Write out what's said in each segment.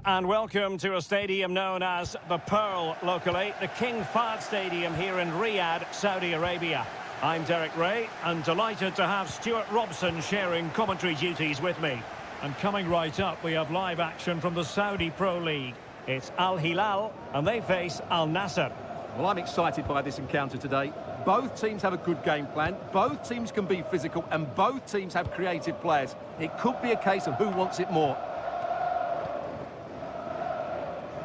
and welcome to a stadium known as the Pearl locally, the King Fahd Stadium here in Riyadh, Saudi Arabia. I'm Derek Ray and delighted to have Stuart Robson sharing commentary duties with me. And coming right up, we have live action from the Saudi Pro League. It's Al Hilal and they face Al Nassr. Well, I'm excited by this encounter today. Both teams have a good game plan, both teams can be physical, and both teams have creative players. It could be a case of who wants it more.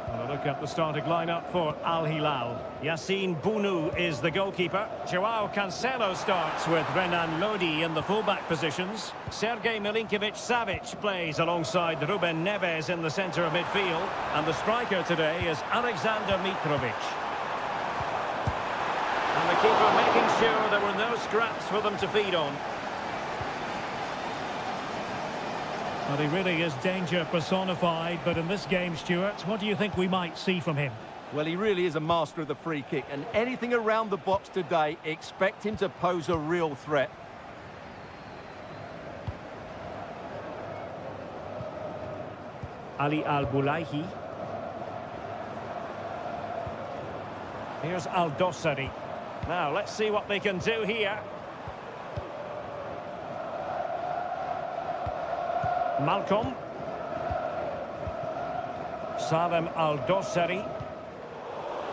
Well, a look at the starting lineup for Al Hilal. Yassine Bounou is the goalkeeper. Joao Cancelo starts with Renan Lodi in the fullback positions. Sergej Milinkovic-Savic plays alongside Ruben Neves in the centre of midfield. And the striker today is Alexander Mitrovic. And the keeper making sure there were no scraps for them to feed on. Well, he really is danger personified, but in this game, Stuart, what do you think we might see from him? Well, he really is a master of the free kick, and anything around the box today, expect him to pose a real threat. Ali Al-Boulaihi. Here's Al-Dossari. Now, let's see what they can do here. Malcolm. Salem Al-Dossari.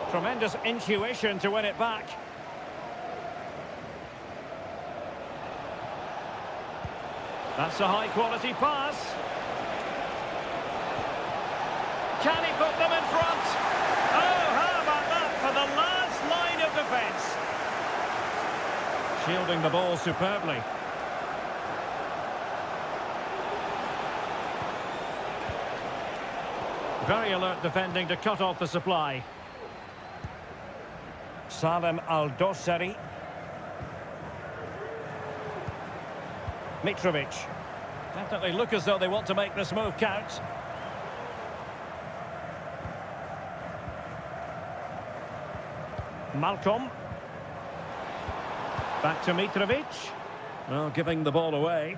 Tremendous intuition to win it back. That's a high-quality pass. Can he put them in front? Oh, how about that for the last line of defence? Shielding the ball superbly. Very alert defending to cut off the supply. Salem Al-Dossari. Mitrovic. Definitely look as though they want to make this move count. Malcolm. Back to Mitrovic. Well, giving the ball away.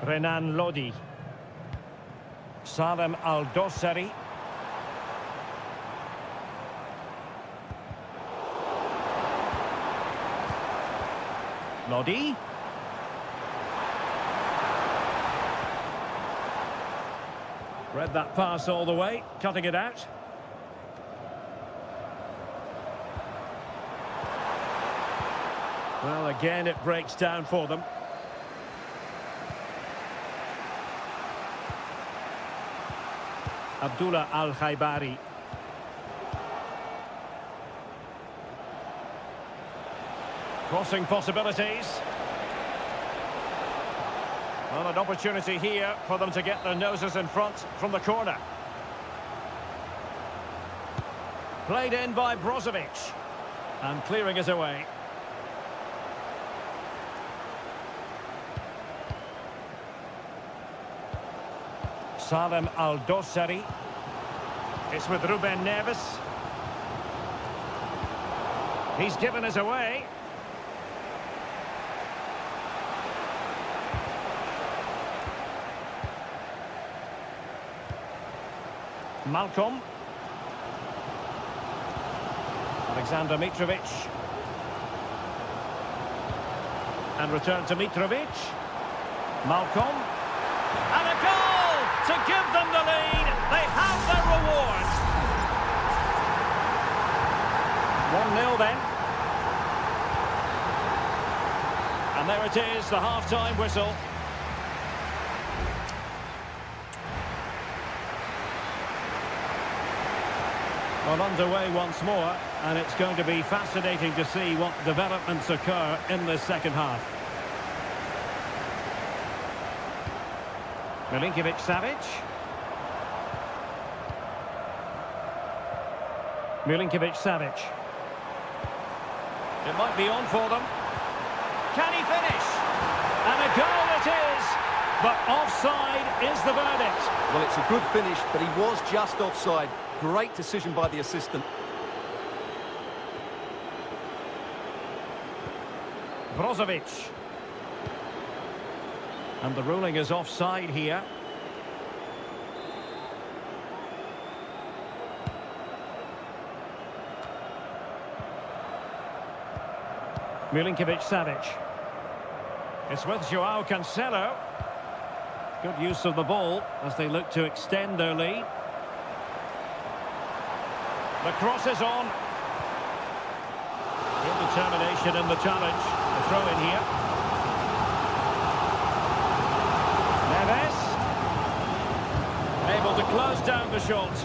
Renan Lodi. Salem Al-Dossari. Lodi. Read that pass all the way, cutting it out. Well, again, it breaks down for them. Abdullah Al-Khaibari. Crossing possibilities. Well, an opportunity here for them to get their noses in front from the corner. Played in by Brozovic. And clearing it away. Salem Al-Dossari. It's with Ruben Neves. He's given us away. Malcolm. Alexander Mitrovic. And return to Mitrovic. Malcolm. And a goal to give them the lead. They have their reward. 1-0 then. And there it is, the half-time whistle. Well, underway once more, and it's going to be fascinating to see what developments occur in this second half. Milinkovic-Savic. Milinkovic-Savic. It might be on for them. Can he finish? And a goal it is, but offside is the verdict. Well, it's a good finish, but he was just offside. Great decision by the assistant. Brozovic. And the ruling is offside here. Milinkovic-Savic. It's with Joao Cancelo. Good use of the ball as they look to extend their lead. The cross is on. Good determination in the challenge. The throw in here. Neves. Able to close down the shot.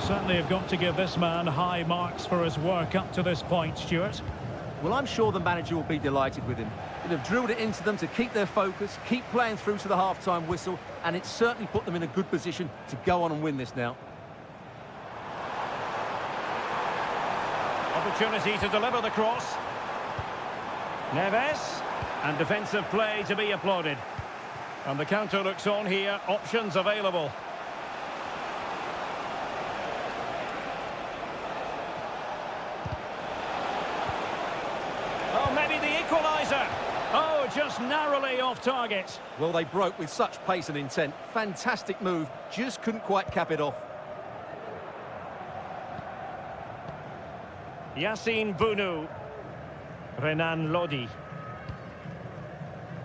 Certainly have got to give this man high marks for his work up to this point, Stuart. Well, I'm sure the manager will be delighted with him. He'll have drilled it into them to keep their focus, keep playing through to the half-time whistle, and it's certainly put them in a good position to go on and win this now. Opportunity to deliver the cross. Neves. And defensive play to be applauded. And the counter looks on here. Options available. Oh, maybe the equaliser. Oh, just narrowly off target. Well, they broke with such pace and intent. Fantastic move. Just couldn't quite cap it off. Yassine Bounou. Renan Lodi.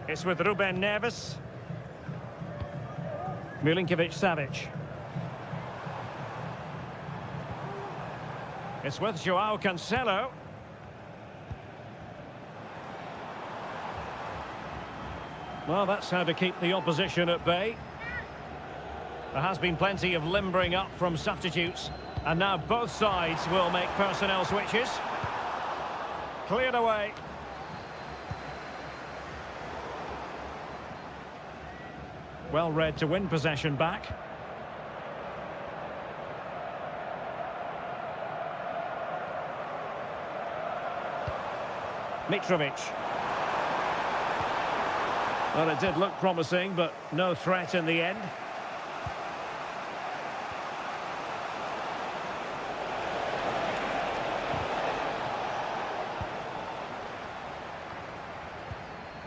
It's with Ruben Neves. Milinkovic-Savic. It's with Joao Cancelo. Well, that's how to keep the opposition at bay. There has been plenty of limbering up from substitutes. And now both sides will make personnel switches. Cleared away. Well read to win possession back. Mitrovic. Well, it did look promising, but no threat in the end.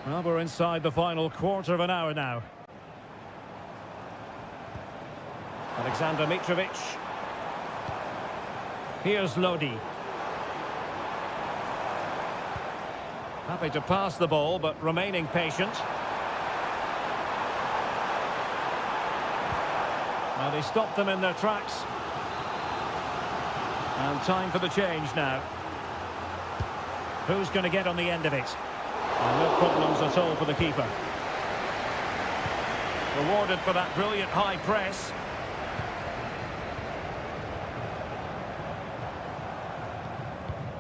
Well, we're inside the final quarter of an hour now. Alexander Mitrovic. Here's Lodi. Happy to pass the ball, but remaining patient. Now they stopped them in their tracks. And time for the change now. Who's going to get on the end of it? No problems at all for the keeper. Rewarded for that brilliant high press.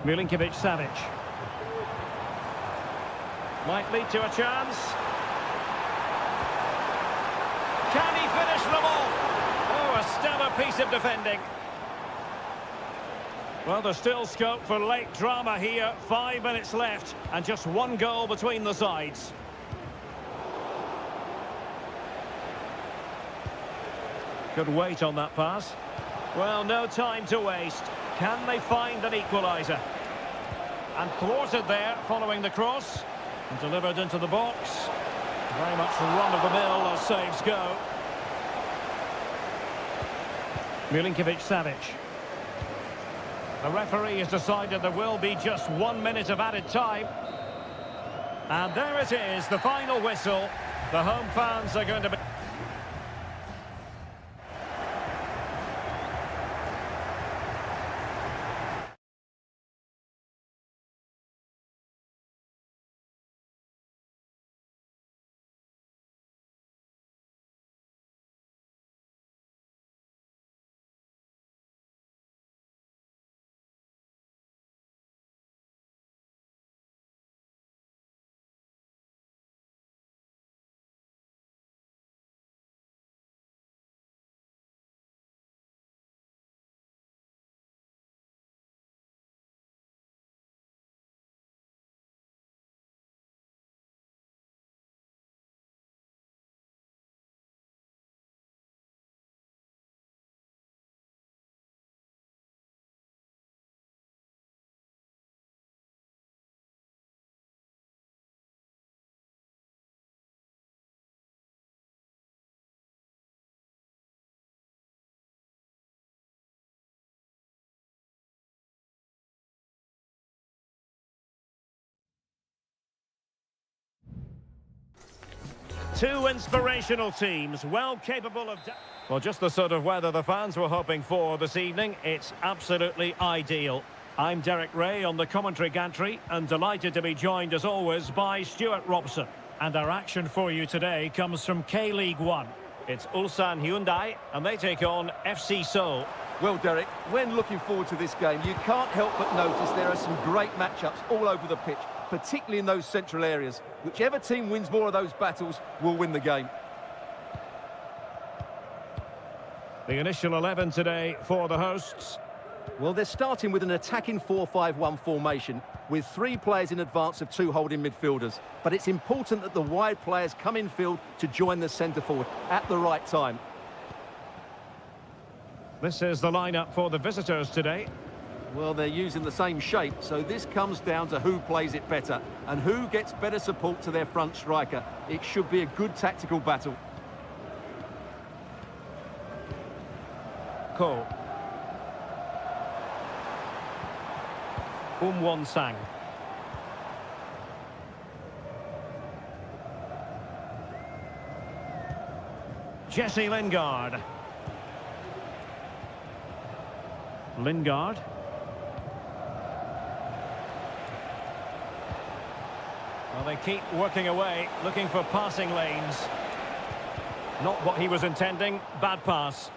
Milinkovic-Savic. Might lead to a chance. Can he finish them off? Oh, a stellar piece of defending. Well, there's still scope for late drama here. 5 minutes left and just one goal between the sides. Good weight on that pass. Well, no time to waste. Can they find an equaliser? And thwarted there following the cross. And delivered into the box. Very much run-of-the-mill as saves go. Milinkovic-Savic. The referee has decided there will be just 1 minute of added time. And there it is, the final whistle. The home fans are going to be... Two inspirational teams, well capable of... Well, just the sort of weather the fans were hoping for this evening. It's absolutely ideal. I'm Derek Ray on the commentary gantry and delighted to be joined, as always, by Stuart Robson. And our action for you today comes from K-League 1. It's Ulsan Hyundai, and they take on FC Seoul. Well, Derek, when looking forward to this game, you can't help but notice there are some great matchups all over the pitch, particularly in those central areas. Whichever team wins more of those battles will win the game. The initial 11 today for the hosts. Well, they're starting with an attacking 4-5-1 formation with 3 players in advance of 2 holding midfielders. But it's important that the wide players come in field to join the centre forward at the right time. This is the lineup for the visitors today. Well, they're using the same shape, so this comes down to who plays it better and who gets better support to their front striker. It should be a good tactical battle. Ko. Won-sang. Jesse Lingard. Lingard. Well, they keep working away, looking for passing lanes. Not what he was intending. Bad pass.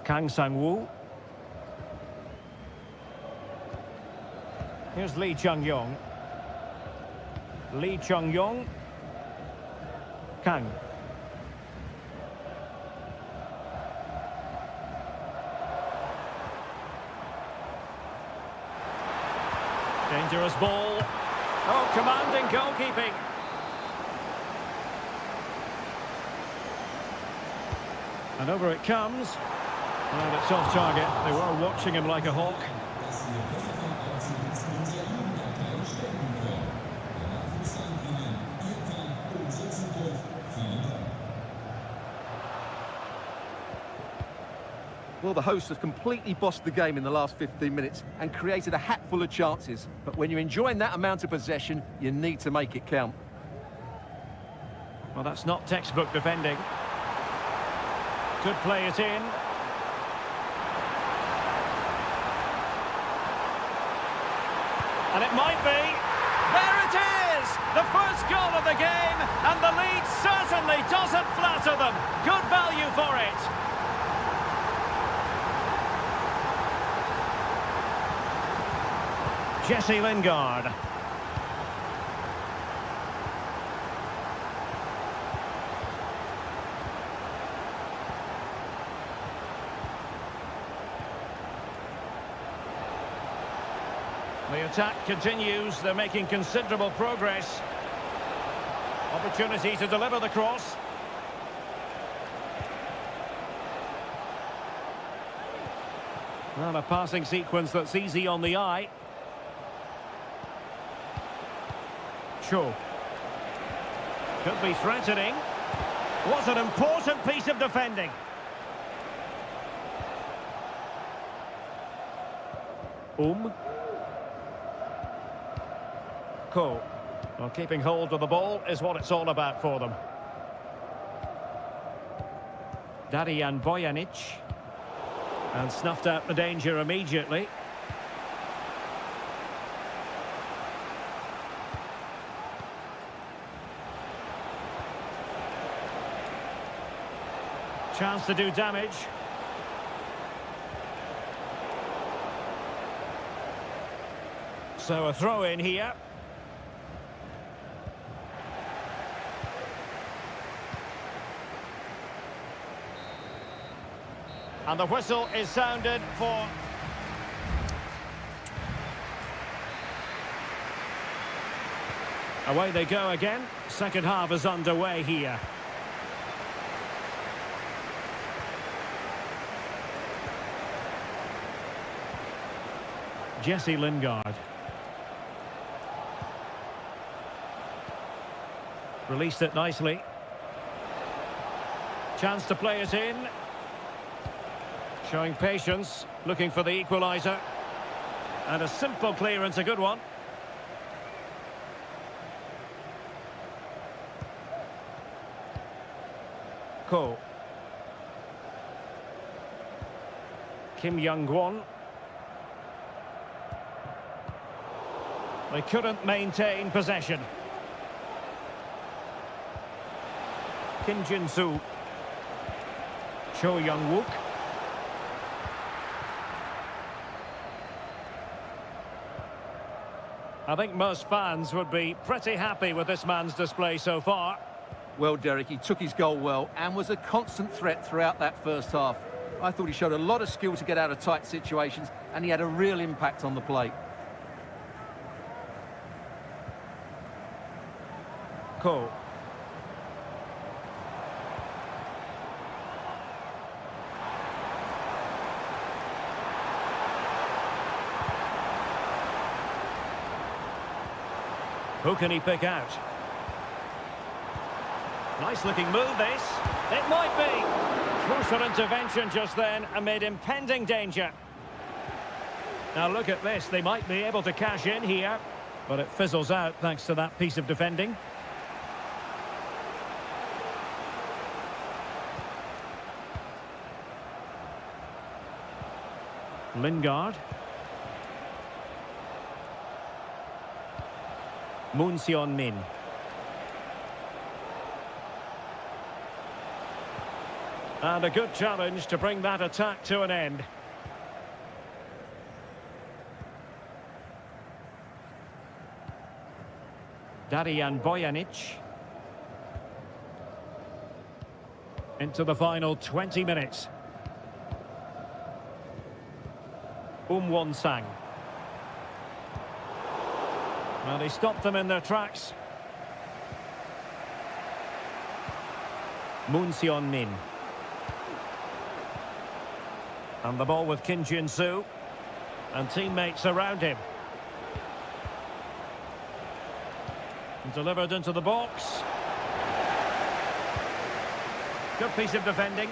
Kang Sang-woo. Here's Lee Chung-yong. Lee Chung-yong. Kang. Dangerous ball. Oh, commanding goalkeeping. And over it comes. And it's off target. They were watching him like a hawk. Well, the hosts have completely bossed the game in the last 15 minutes and created a hatful of chances. But when you're enjoying that amount of possession, you need to make it count. Well, that's not textbook defending. Could play it in. And it might be. There it is! The first goal of the game, and the lead certainly doesn't flatter them. Good value for it. Jesse Lingard. The attack continues. They're making considerable progress. Opportunity to deliver the cross. Well, a passing sequence that's easy on the eye. Cho. Could be threatening. What an important piece of defending. Ko. Well, keeping hold of the ball is what it's all about for them. Darijan Bojanic. And snuffed out the danger immediately. Chance to do damage. So a throw in here. And the whistle is sounded for... Away they go again. Second half is underway here. Jesse Lingard. Released it nicely. Chance to play it in. Showing patience, looking for the equaliser. And a simple clearance, a good one. Ko. Kim Young-won. They couldn't maintain possession. Kim Jin-soo. Cho Young-wook. I think most fans would be pretty happy with this man's display so far. Well, Derek, he took his goal well and was a constant threat throughout that first half. I thought he showed a lot of skill to get out of tight situations, and he had a real impact on the plate. Ko. Who can he pick out? Nice looking move this. It might be. Crucial intervention just then amid impending danger. Now look at this. They might be able to cash in here. But it fizzles out thanks to that piece of defending. Lingard. Moon Seon-min. And a good challenge to bring that attack to an end. Darijan Bojanic. Into the final 20 minutes. Won-sang. Well, he stopped them in their tracks. Moon Seon-min. And the ball with Kim Jin-soo. And teammates around him. Delivered into the box. Good piece of defending.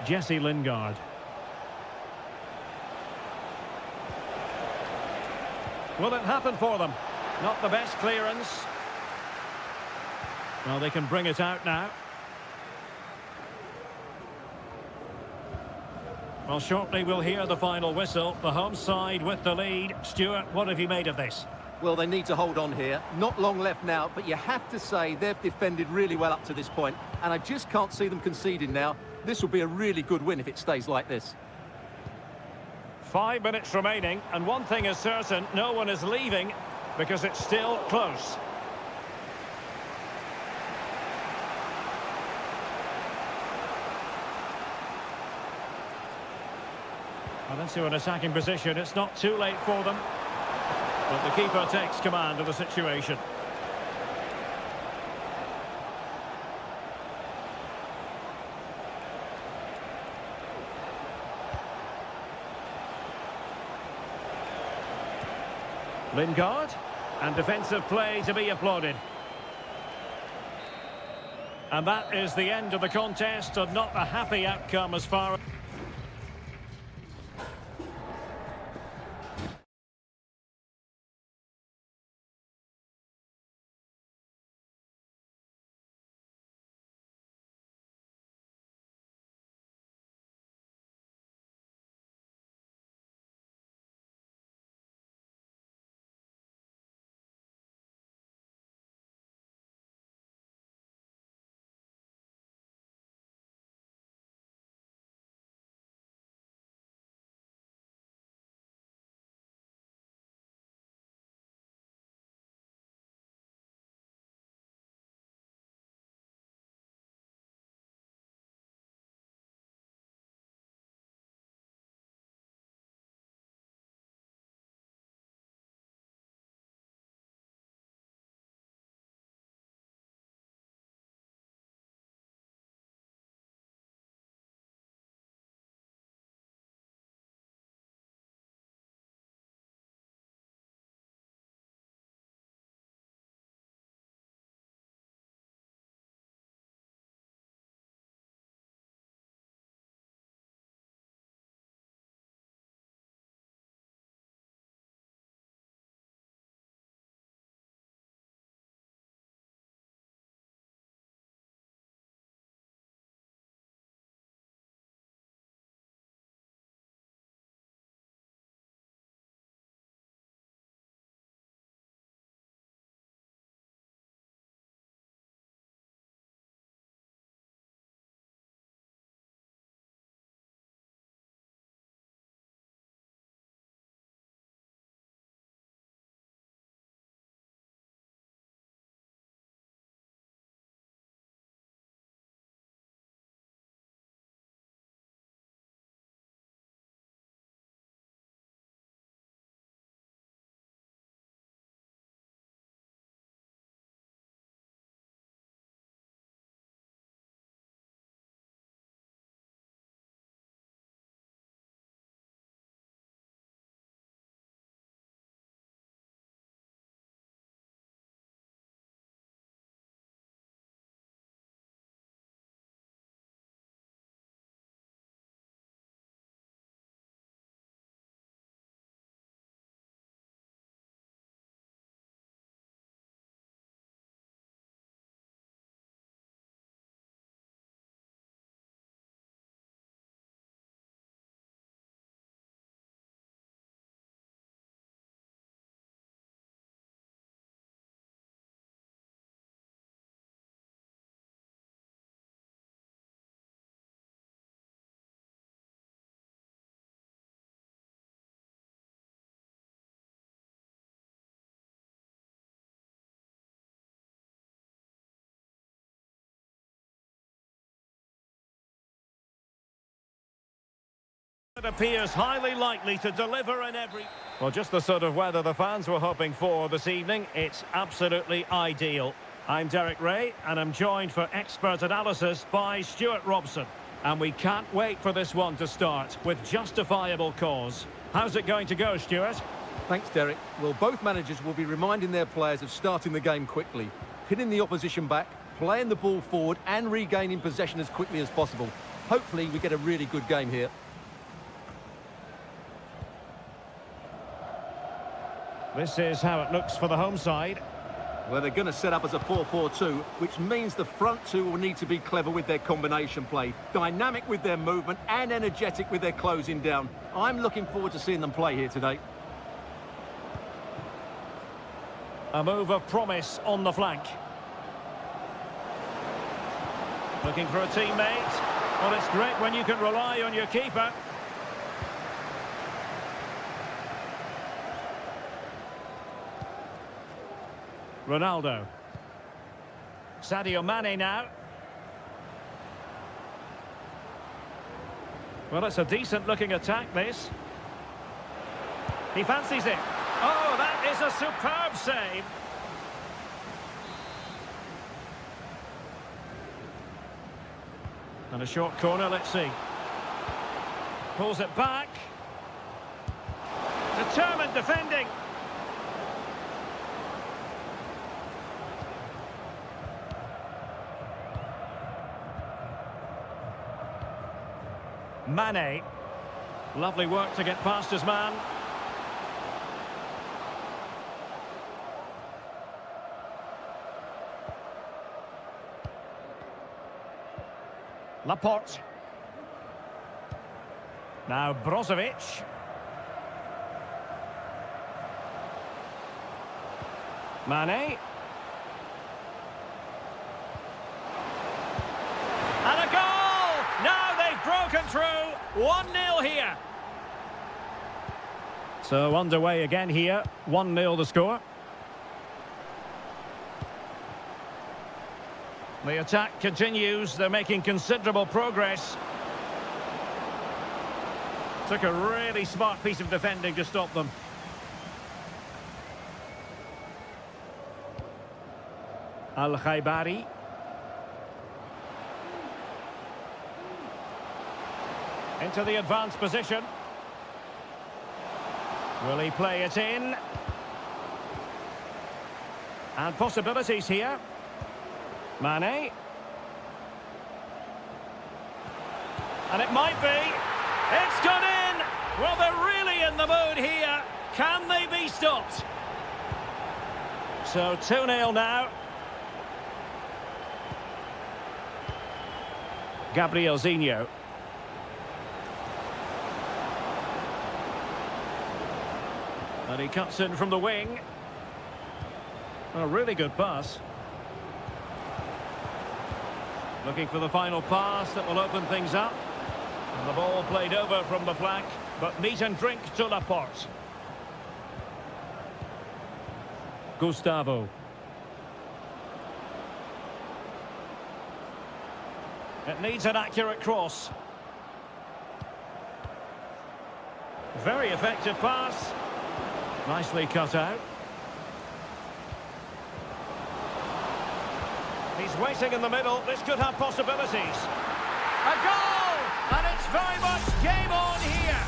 Jesse Lingard. Will it happen for them? Not the best clearance. Well, they can bring it out now. Well, shortly we'll hear the final whistle. The home side with the lead. Stuart, what have you made of this? Well, they need to hold on here. Not long left now, but you have to say they've defended really well up to this point, and I just can't see them conceding now. This will be a really good win if it stays like this. 5 minutes remaining, and one thing is certain, no one is leaving because it's still close. Well, into an attacking position. It's not too late for them. But the keeper takes command of the situation. Lingard, and defensive play to be applauded. And that is the end of the contest, and not a happy outcome as far as... appears highly likely to deliver in every... Well, just the sort of weather the fans were hoping for this evening. It's absolutely ideal. I'm Derek Ray, and I'm joined for expert analysis by Stuart Robson. And we can't wait for this one to start, with justifiable cause. How's it going to go, Stuart? Thanks, Derek. Well, both managers will be reminding their players of starting the game quickly, pinning the opposition back, playing the ball forward and regaining possession as quickly as possible. Hopefully, we get a really good game here. This is how it looks for the home side. Well, they're going to set up as a 4-4-2, which means the front two will need to be clever with their combination play, dynamic with their movement and energetic with their closing down. I'm looking forward to seeing them play here today. A move of promise on the flank. Looking for a teammate. Well, it's great when you can rely on your keeper. Ronaldo. Sadio Mane now. Well, it's a decent-looking attack, this. He fancies it. Oh, that is a superb save. And a short corner, let's see. Pulls it back. Determined defending. Mane. Lovely work to get past his man. Laporte. Now Brozovic. Mane. And a goal! Now they've broken through. 1-0 here. So underway again here. 1-0 the score. The attack continues. They're making considerable progress. Took a really smart piece of defending to stop them. Al-Khaibari. Into the advanced position. Will he play it in? And possibilities here. Mane. And it might be. It's gone in! Well, they're really in the mood here. Can they be stopped? So 2-0 now. Gabrielzinho. And he cuts in from the wing. A really good pass. Looking for the final pass that will open things up. And the ball played over from the flank, but meat and drink to Laporte. Gustavo. It needs an accurate cross. Very effective pass. Nicely cut out. He's waiting in the middle. This could have possibilities. A goal! And it's very much game on here.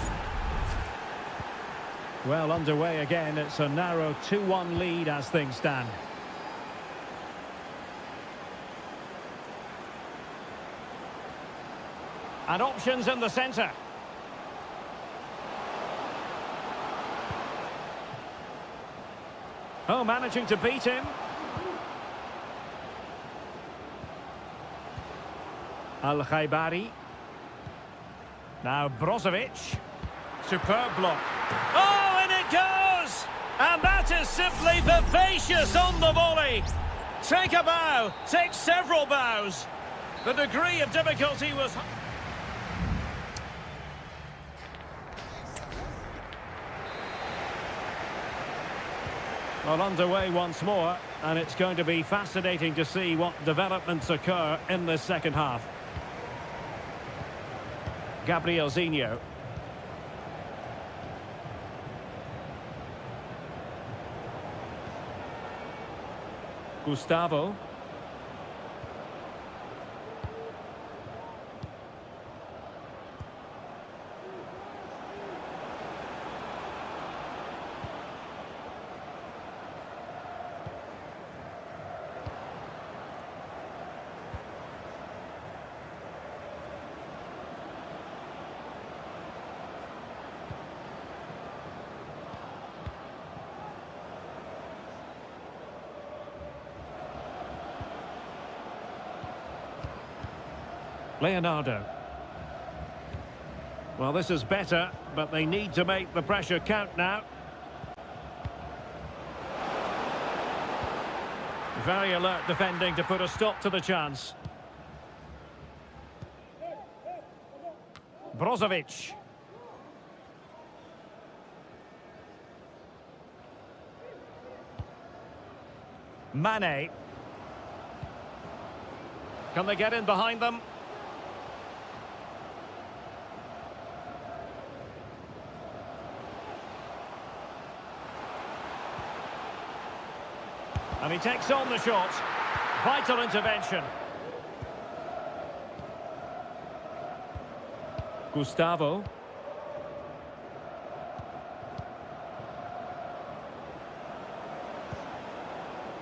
Well, underway again. It's a narrow 2-1 lead as things stand. And options in the centre. Oh, managing to beat him. Al-Khaibari. Now Brozovic. Superb block. Oh, and it goes! And that is simply vivacious on the volley. Take a bow. Take several bows. The degree of difficulty was... Well, underway once more, and it's going to be fascinating to see what developments occur in this second half. Gabrielzinho. Gustavo. Leonardo. Well, this is better, but they need to make the pressure count now. Very alert defending to put a stop to the chance. Brozovic. Mane. Can they get in behind them? And he takes on the shot. Vital intervention. Gustavo.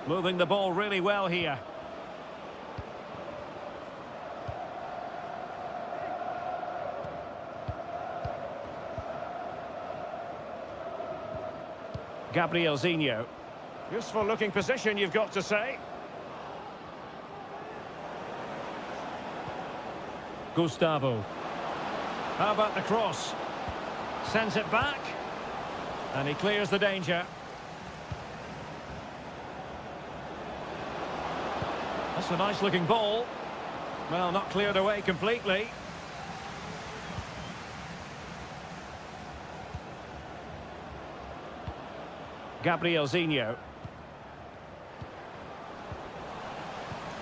Moving the ball really well here. Gabrielzinho. Useful looking position, you've got to say. Gustavo. How about the cross? Sends it back. And he clears the danger. That's a nice looking ball. Well, not cleared away completely. Gabrielzinho.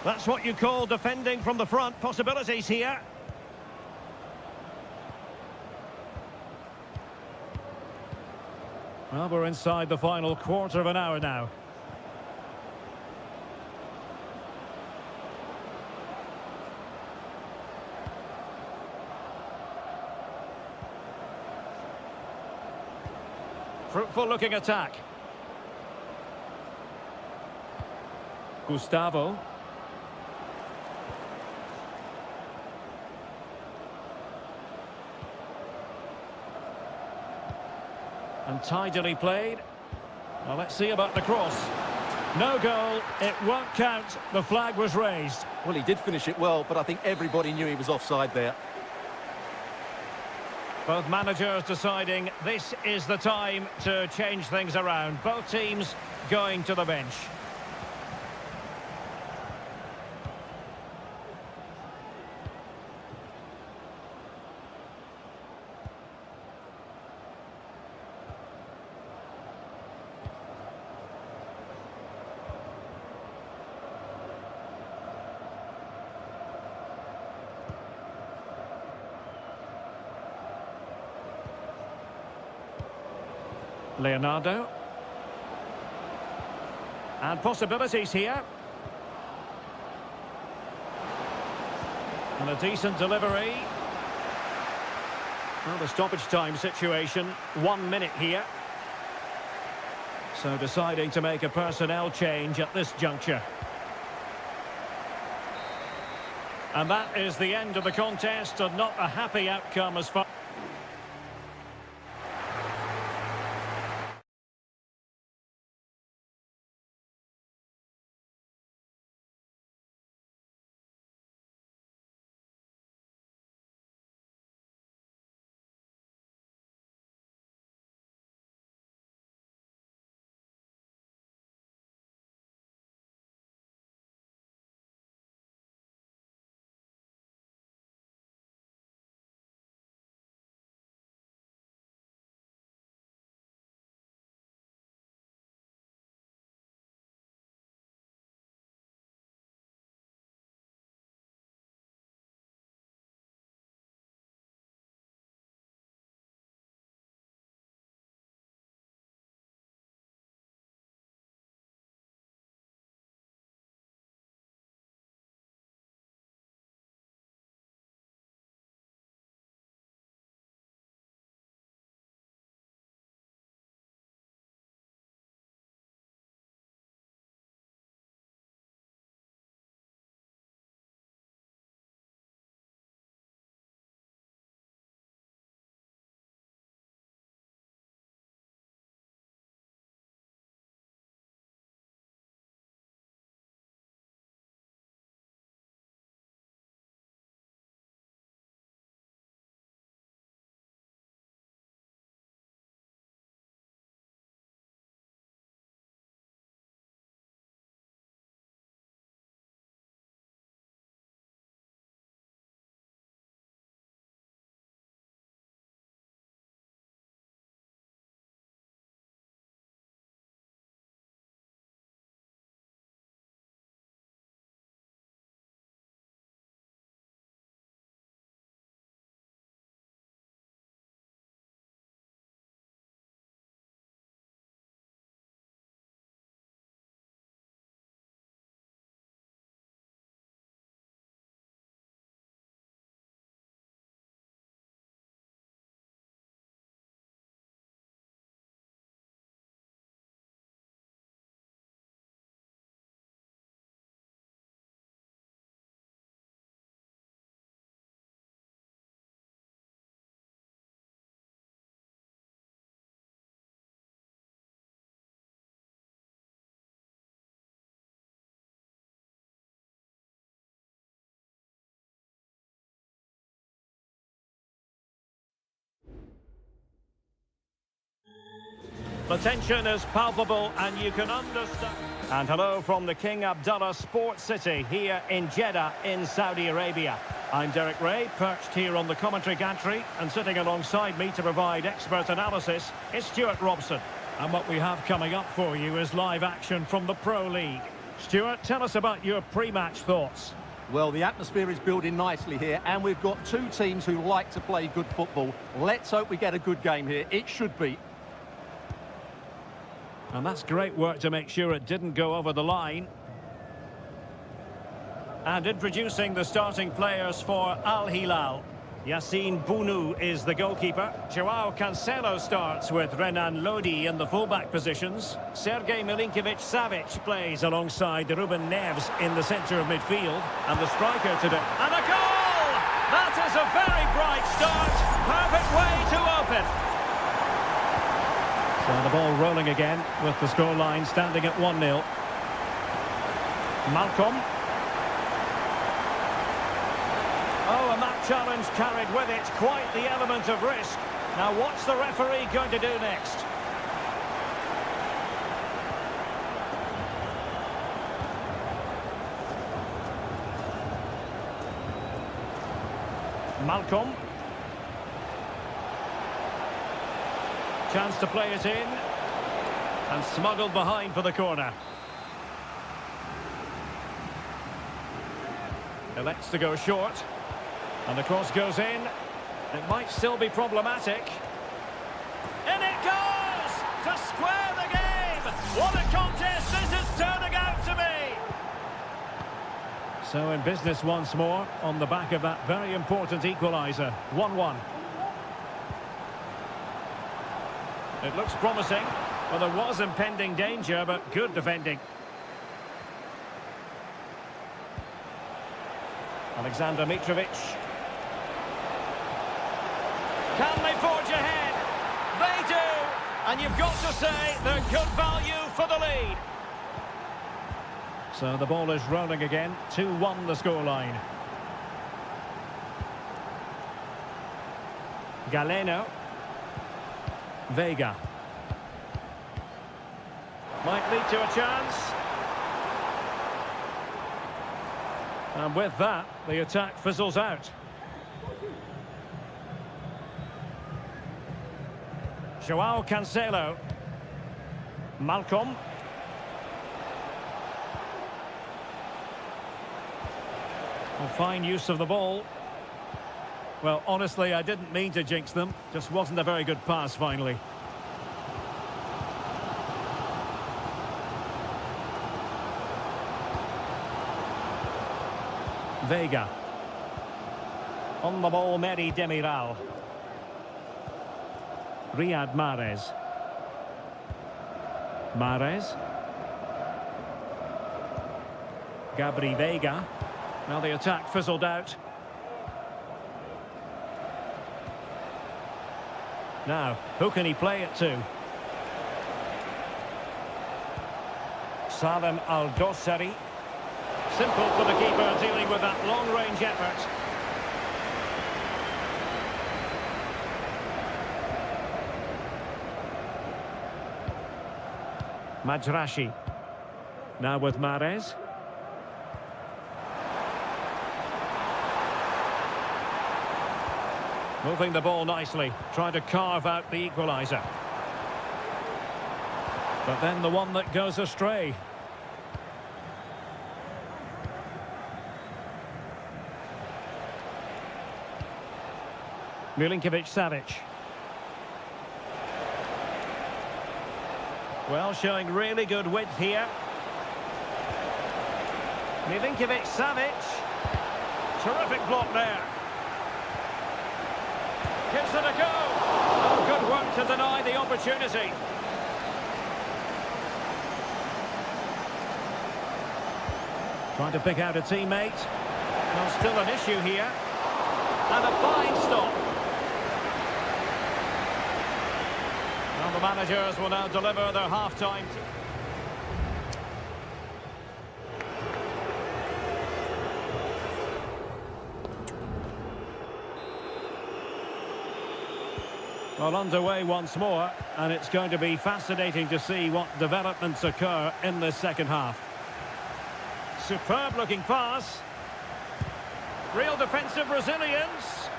That's what you call defending from the front. Possibilities here. Well, we're inside the final quarter of an hour now. Fruitful looking attack. Gustavo. And tidily played. Well, let's see about the cross. No goal, it won't count. The flag was raised. Well, he did finish it well, but I think everybody knew he was offside there. Both managers deciding this is the time to change things around. Both teams going to the bench. Leonardo. And possibilities here. And a decent delivery. Well, the stoppage time situation, 1 minute here. So deciding to make a personnel change at this juncture. And that is the end of the contest, and not a happy outcome as far The tension is palpable and you can understand. And hello from the King Abdullah Sports City here in Jeddah in Saudi Arabia. I'm Derek Ray, perched here on the commentary gantry, and sitting alongside me to provide expert analysis is Stuart Robson. And what we have coming up for you is live action from the Pro League. Stuart, tell us about your pre-match thoughts. Well, the atmosphere is building nicely here, and we've got two teams who like to play good football. Let's hope we get a good game here. It should be. And that's great work to make sure it didn't go over the line. And introducing the starting players for Al Hilal. Yassine Bounou is the goalkeeper. Joao Cancelo starts with Renan Lodi in the fullback positions. Sergej Milinkovic-Savic plays alongside Ruben Neves in the centre of midfield. And the striker today. And a goal! That is a very bright start. Perfect way to open. So the ball rolling again with the scoreline standing at 1-0. Malcolm. Oh, and that challenge carried with it quite the element of risk. Now, what's the referee going to do next? Malcolm. Chance to play it in. And smuggled behind for the corner. Elects to go short. And the cross goes in. It might still be problematic. In it goes! To square the game! What a contest this is turning out to be! So in business once more on the back of that very important equaliser. 1-1. It looks promising. Well, there was impending danger, but good defending. Alexander Mitrovic. Can they forge ahead? They do! And you've got to say they're good value for the lead. So the ball is rolling again. 2-1 the scoreline. Galeno. Vega. Might lead to a chance. And with that, the attack fizzles out. Joao Cancelo. Malcolm. Well, fine use of the ball. Well, honestly, I didn't mean to jinx them. Just wasn't a very good pass, finally. Vega. On the ball, Meri Demiral. Riyad Mahrez. Mahrez. Gabri Vega. Now the attack fizzled out. Now, who can he play it to? Salem Al-Dossari. Simple for the keeper dealing with that long-range effort. Majrashi. Now with Mahrez. Moving the ball nicely, trying to carve out the equaliser. But then the one that goes astray. Milinkovic-Savic. Well, showing really good width here. Milinkovic-Savic. Terrific block there. Gives it a go. Oh, good work to deny the opportunity. Trying to pick out a teammate. Well, still an issue here. And a fine stop. Well, the managers will now deliver their half-time. Well, underway once more, and it's going to be fascinating to see what developments occur in this second half. Superb looking pass. Real defensive resilience.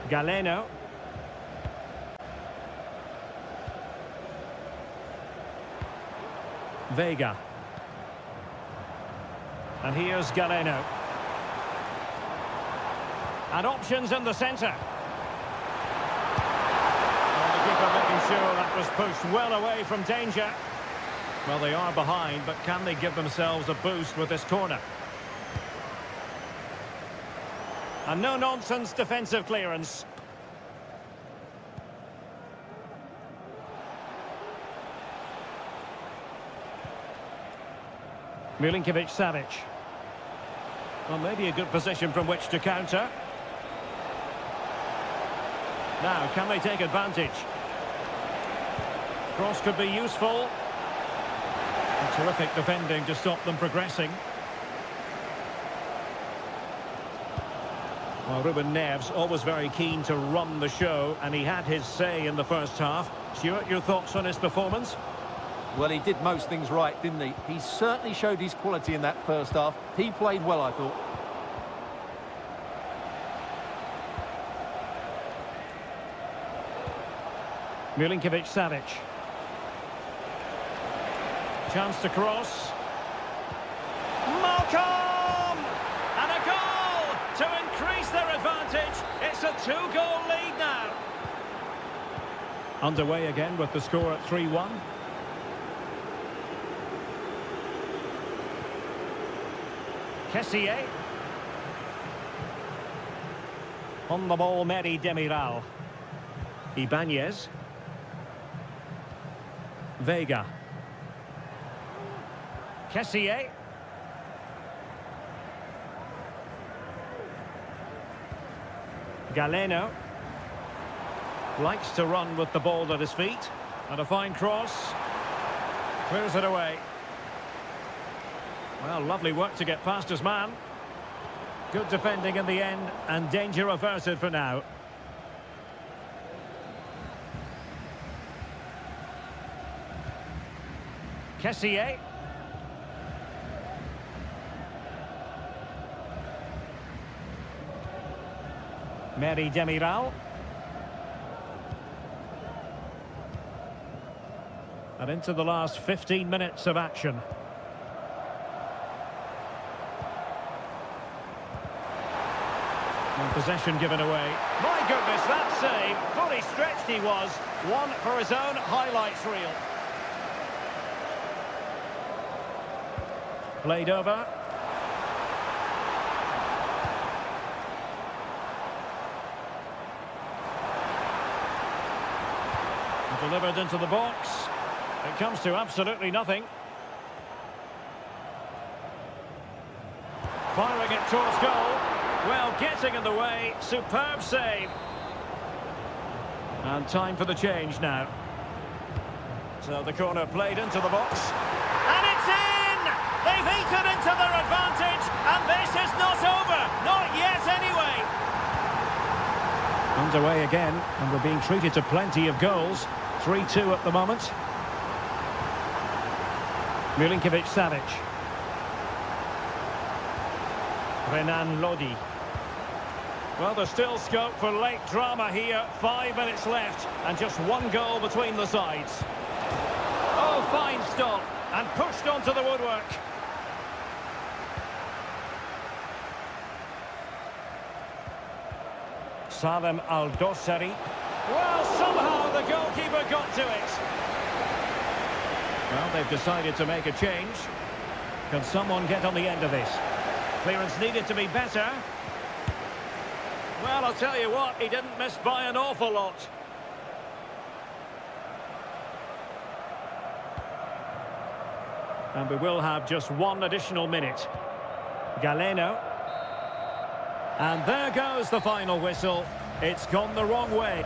Galeno. Vega. And here's Galeno. And options in the centre. Well, the keeper making sure that was pushed well away from danger. Well, they are behind, but can they give themselves a boost with this corner? And no-nonsense defensive clearance. Milinkovic-Savic. Well, maybe a good position from which to counter. Now, can they take advantage? Cross could be useful. And terrific defending to stop them progressing. Well, Ruben Neves, always very keen to run the show, and he had his say in the first half. Stuart, your thoughts on his performance? Well, he did most things right, didn't he? He certainly showed his quality in that first half. He played well, I thought. Milinkovic-Savic. Chance to cross. Malcolm! And a goal to increase their advantage. It's a two-goal lead now. Underway again with the score at 3-1. Kessié. On the ball, Meri Demiral. Ibanez. Vega. Kessié. Galeno. Likes to run with the ball at his feet. And a fine cross. Clears it away. Well, lovely work to get past his man. Good defending in the end, and danger averted for now. Kessié. Meri Demiral. And into the last 15 minutes of action. And possession given away. My goodness, that save. Fully stretched he was. One for his own highlights reel. Played over. Delivered into the box. It comes to absolutely nothing. Firing it towards goal. Well, getting in the way. Superb save. And time for the change now. So the corner played into the box. And it's in! They've eaten into their advantage. And this is not over. Not yet anyway. Underway again. And we're being treated to plenty of goals. 3-2 at the moment. Milinkovic-Savic. Renan Lodi. Well, there's still scope for late drama here. 5 minutes left and just one goal between the sides. Oh, fine stop. And pushed onto the woodwork. Salem Al-Dossari. Well, somehow the goalkeeper got to it. Well, they've decided to make a change. Can someone get on the end of this? Clearance needed to be better. Well, I'll tell you what, he didn't miss by an awful lot. And we will have just one additional minute. Galeno. And there goes the final whistle. It's gone the wrong way.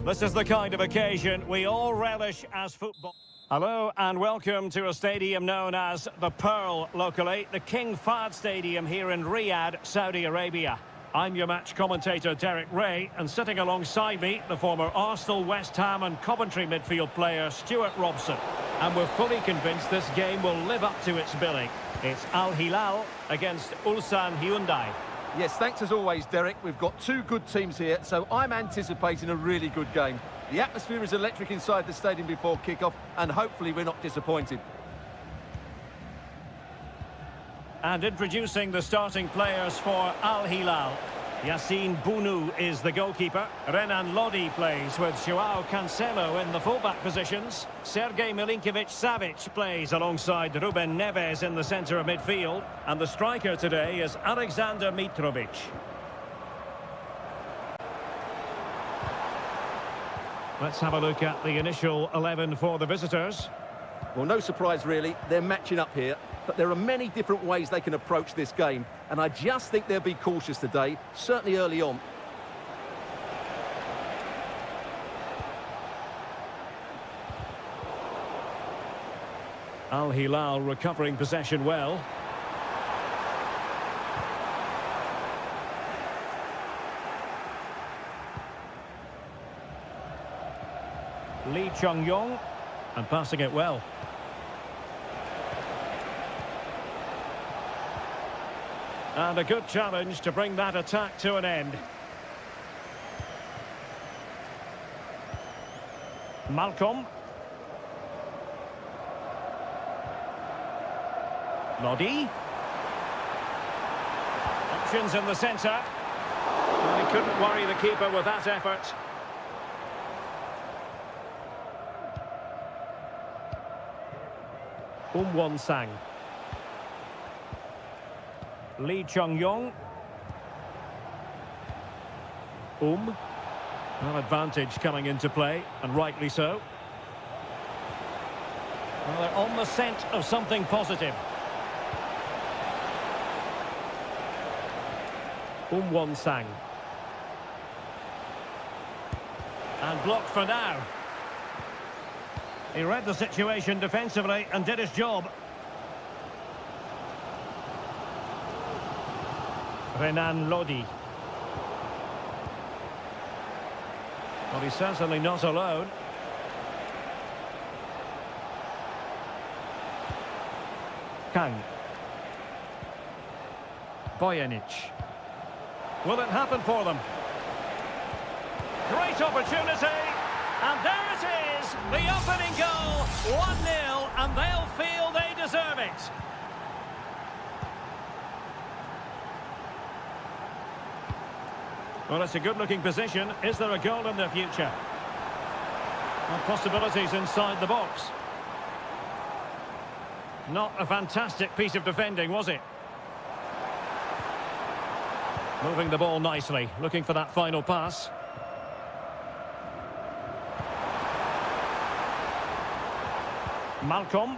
This is the kind of occasion we all relish as football. Hello and welcome to a stadium known as the Pearl locally, the King Fahd Stadium here in Riyadh, Saudi Arabia. I'm your match commentator Derek Ray, and sitting alongside me, the former Arsenal, West Ham and Coventry midfield player Stuart Robson. And we're fully convinced this game will live up to its billing. It's Al Hilal against Ulsan Hyundai. Yes, thanks as always, Derek. We've got two good teams here, so I'm anticipating a really good game. The atmosphere is electric inside the stadium before kick-off, and hopefully we're not disappointed. And introducing the starting players for Al Hilal. Yassine Bounou is the goalkeeper. Renan Lodi plays with Joao Cancelo in the fullback positions. Sergej Milinkovic-Savic plays alongside Ruben Neves in the centre of midfield. And the striker today is Alexander Mitrovic. Let's have a look at the initial 11 for the visitors. Well, no surprise really, they're matching up here, but there are many different ways they can approach this game, and I just think they'll be cautious today, certainly early on. Al Hilal recovering possession well. Lee Chung-yong, and passing it well. And a good challenge to bring that attack to an end. Malcolm. Lodi. Options in the centre. And he couldn't worry the keeper with that effort. Won-sang. Lee Chung-yong. An advantage coming into play, and rightly so. Well, they're on the scent of something positive. Won-sang. And blocked for now. He read the situation defensively and did his job. Renan Lodi. Well, he's certainly not alone. Kang. Bojanic. Will it happen for them? Great opportunity. And there it is, the opening goal, 1-0, and they'll feel they deserve it. Well, it's a good-looking position. Is there a goal in the future? Well, possibilities inside the box. Not a fantastic piece of defending, was it? Moving the ball nicely, looking for that final pass. Malcolm.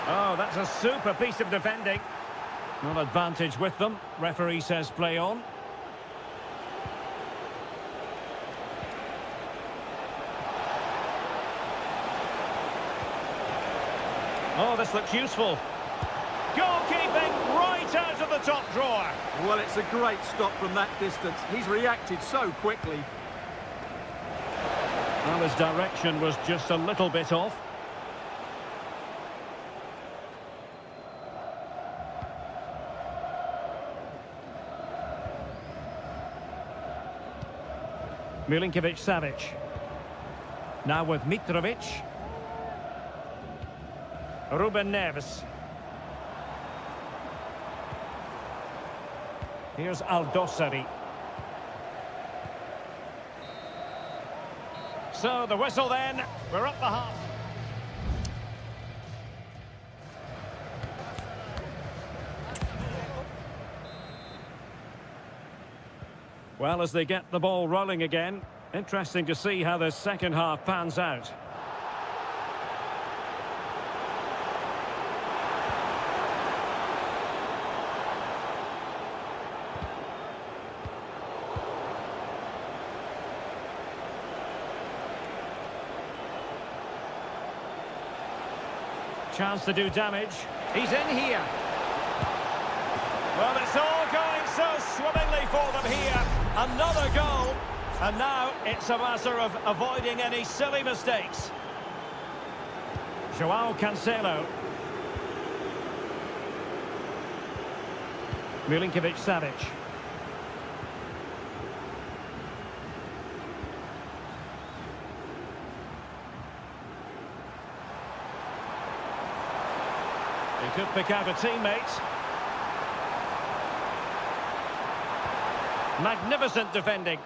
Oh, that's a super piece of defending. Well, advantage with them. Referee says play on. Oh, this looks useful. Goalkeeping right out of the top drawer. Well, it's a great stop from that distance. He's reacted so quickly. Well, his direction was just a little bit off. Milinkovic-Savic. Now with Mitrovic. Ruben Neves. Here's Aldosari. So the whistle then, we're up the half. Well, as they get the ball rolling again, interesting to see how this second half pans out. Chance to do damage. He's in here. Well, it's all going so swimmingly for them here. Another goal. And now it's a matter of avoiding any silly mistakes. Joao Cancelo. Milinkovic-Savic. He could pick out a teammate. Magnificent defending.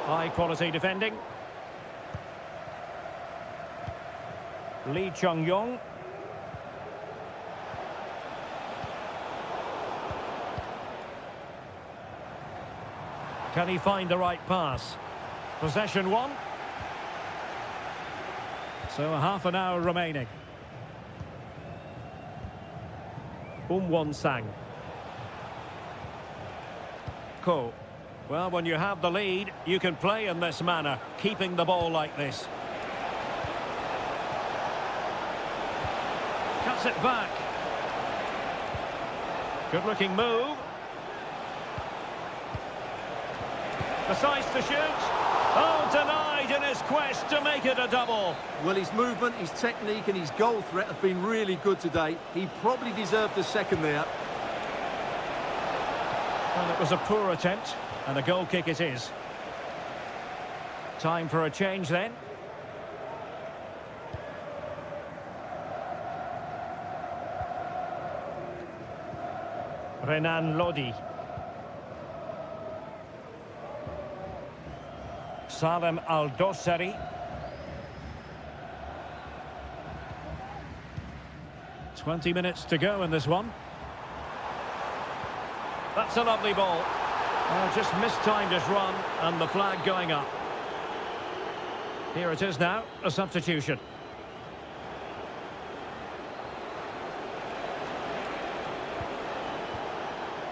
High quality defending. Lee Chung-yong. Can he find the right pass? Possession one. So a half an hour remaining. Won-sang. Ko. Well, when you have the lead, you can play in this manner, keeping the ball like this. Cuts it back. Good-looking move. Decides to shoot. Oh, denied in his quest to make it a double. Well, his movement, his technique and his goal threat have been really good today. He probably deserved a second there. Well, it was a poor attempt, and a goal kick it is. Time for a change then. Renan Lodi. Salem Al-Dossari. "20 minutes to go in this one. That's a lovely ball. Just mistimed his run, and the flag going up. Here it is now, a substitution.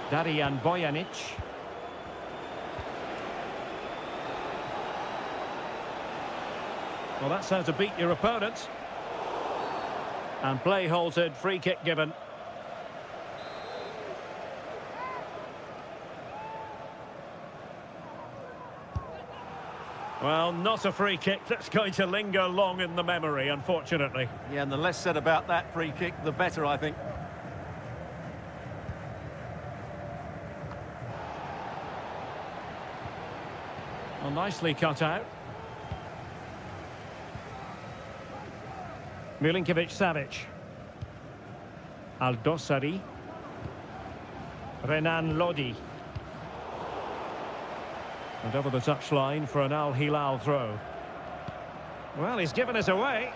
Darijan Bojanic. Well, that's how to beat your opponent. And play halted, free kick given. Well, not a free kick that's going to linger long in the memory, unfortunately. Yeah, and the less said about that free kick, the better, I think. Well, nicely cut out. Milinkovic-Savic. Al-Dossari. Renan Lodi. And over the touchline for an Al Hilal throw. Well, he's given it away.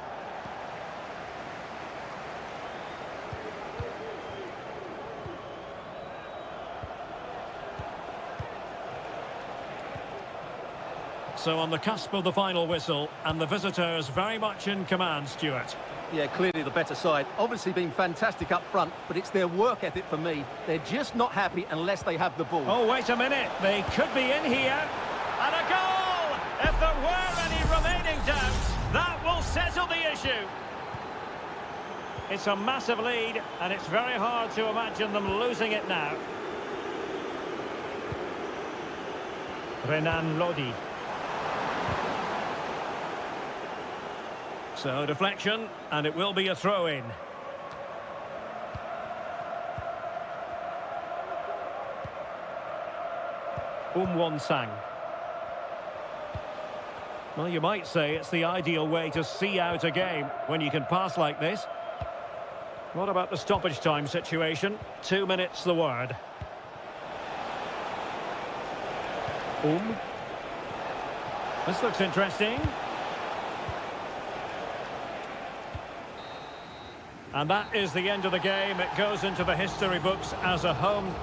So on the cusp of the final whistle, and the visitors very much in command, Stuart. Yeah, clearly the better side. Obviously been fantastic up front, but it's their work ethic for me. They're just not happy unless they have the ball. Oh, wait a minute. They could be in here. And a goal! If there were any remaining doubts, that will settle the issue. It's a massive lead, and it's very hard to imagine them losing it now. Renan Lodi. So, deflection, and it will be a throw-in. Won-sang. Well, you might say it's the ideal way to see out a game when you can pass like this. What about the stoppage time situation? 2 minutes the word. This looks interesting. And that is the end of the game. It goes into the history books as a home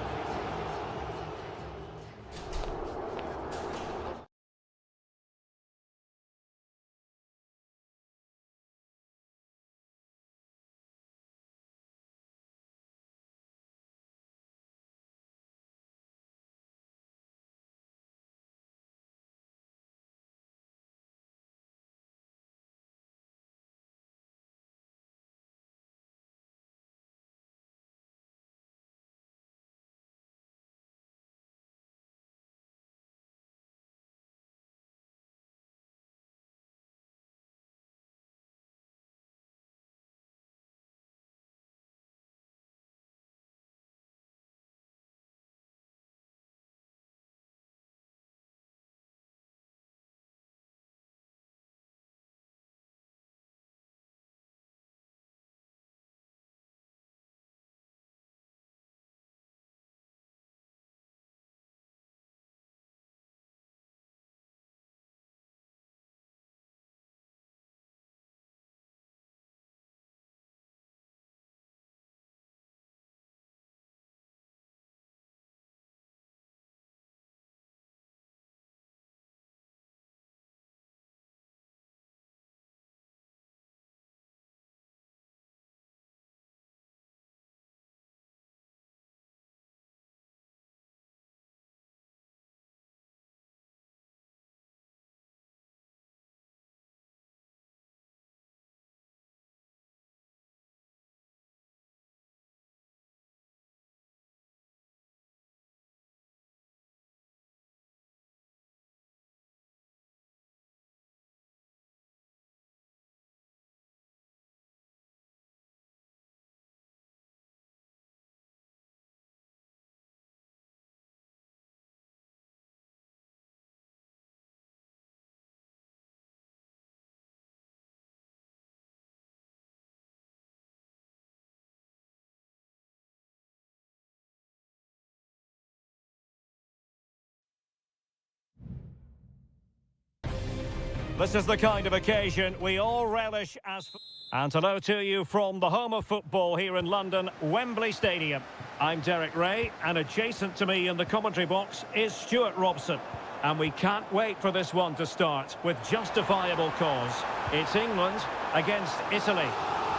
This is the kind of occasion we all relish as... And hello to you from the home of football here in London, Wembley Stadium. I'm Derek Ray, and adjacent to me in the commentary box is Stuart Robson. And we can't wait for this one to start with justifiable cause. It's England against Italy.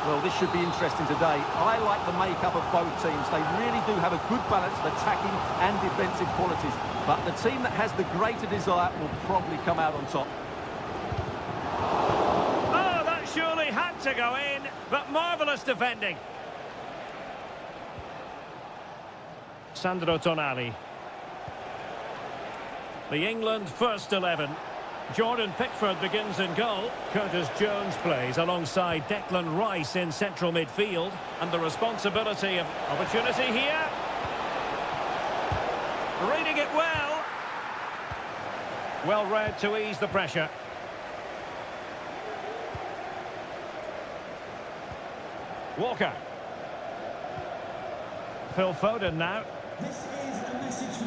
Well, this should be interesting today. I like the makeup of both teams. They really do have a good balance of attacking and defensive qualities. But the team that has the greater desire will probably come out on top. Oh, that surely had to go in, but marvellous defending. Sandro Tonali. The England first 11. Jordan Pickford begins in goal. Curtis Jones plays alongside Declan Rice in central midfield. And the responsibility of opportunity here. Reading it well. Well read to ease the pressure. Walker. Phil Foden now.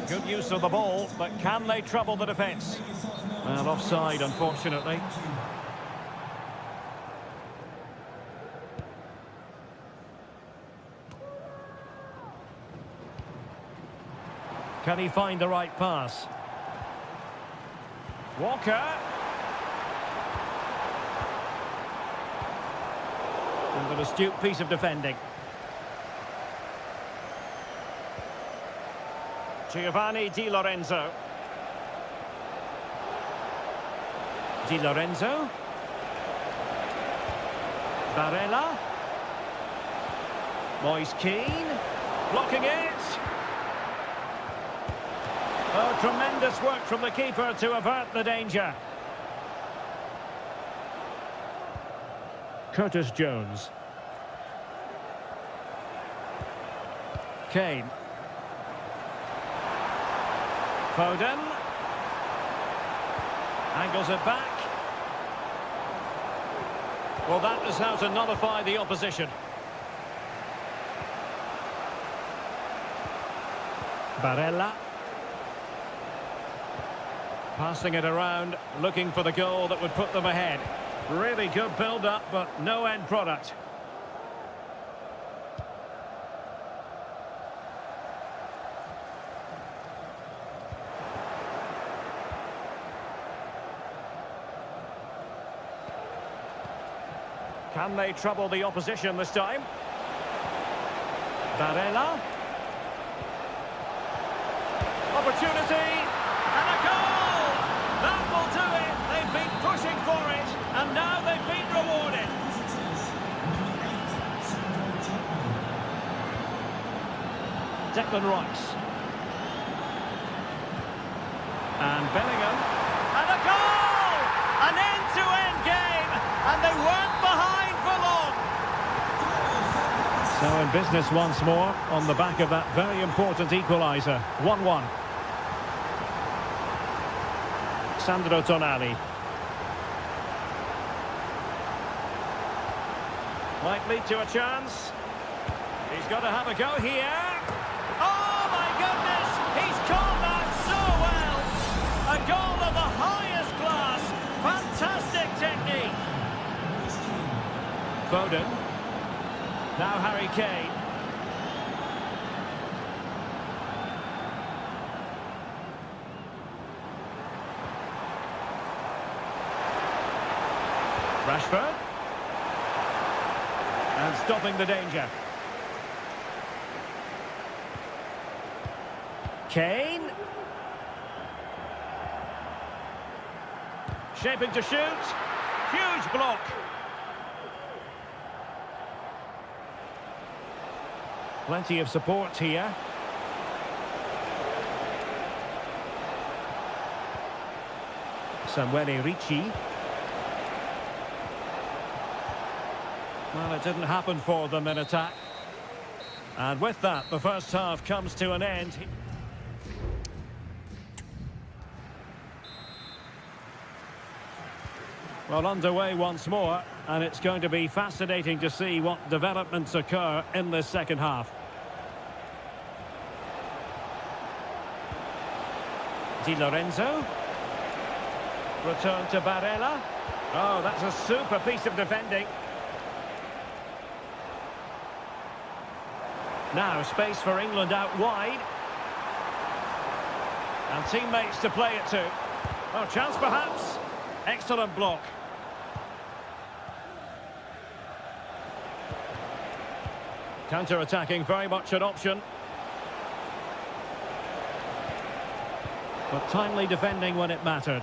Good use of the ball, but can they trouble the defence? Well, offside, unfortunately. Can he find the right pass? Walker. And an astute piece of defending. Giovanni Di Lorenzo. Di Lorenzo. Barella. Moise Keane. Blocking it. Oh, tremendous work from the keeper to avert the danger. Curtis Jones. Kane. Foden. Angles it back. Well, that is how to nullify the opposition. Barella. Passing it around, looking for the goal that would put them ahead. Really good build-up, but no end product. Can they trouble the opposition this time? Barella. Opportunity. And a goal! That will do it. They've been pushing for it. And now they've been rewarded. Declan Rice. And Bellingham. And a goal! An end-to-end game. And they weren't behind for long. So in business once more on the back of that very important equaliser. 1-1. Sandro Tonali. Might lead to a chance. He's got to have a go here. Oh my goodness! He's called that so well! A goal of the highest class. Fantastic technique. Foden. Now Harry Kane. Rashford. And stopping the danger. Kane. Shaping to shoot. Huge block. Plenty of support here. Samuele Ricci. Well, it didn't happen for them in attack. And with that, the first half comes to an end. Well, underway once more, and it's going to be fascinating to see what developments occur in this second half. Di Lorenzo. Return to Barella. Oh, that's a super piece of defending. Now, space for England out wide. And teammates to play it to. Oh, chance perhaps. Excellent block. Counter-attacking, very much an option. But timely defending when it mattered.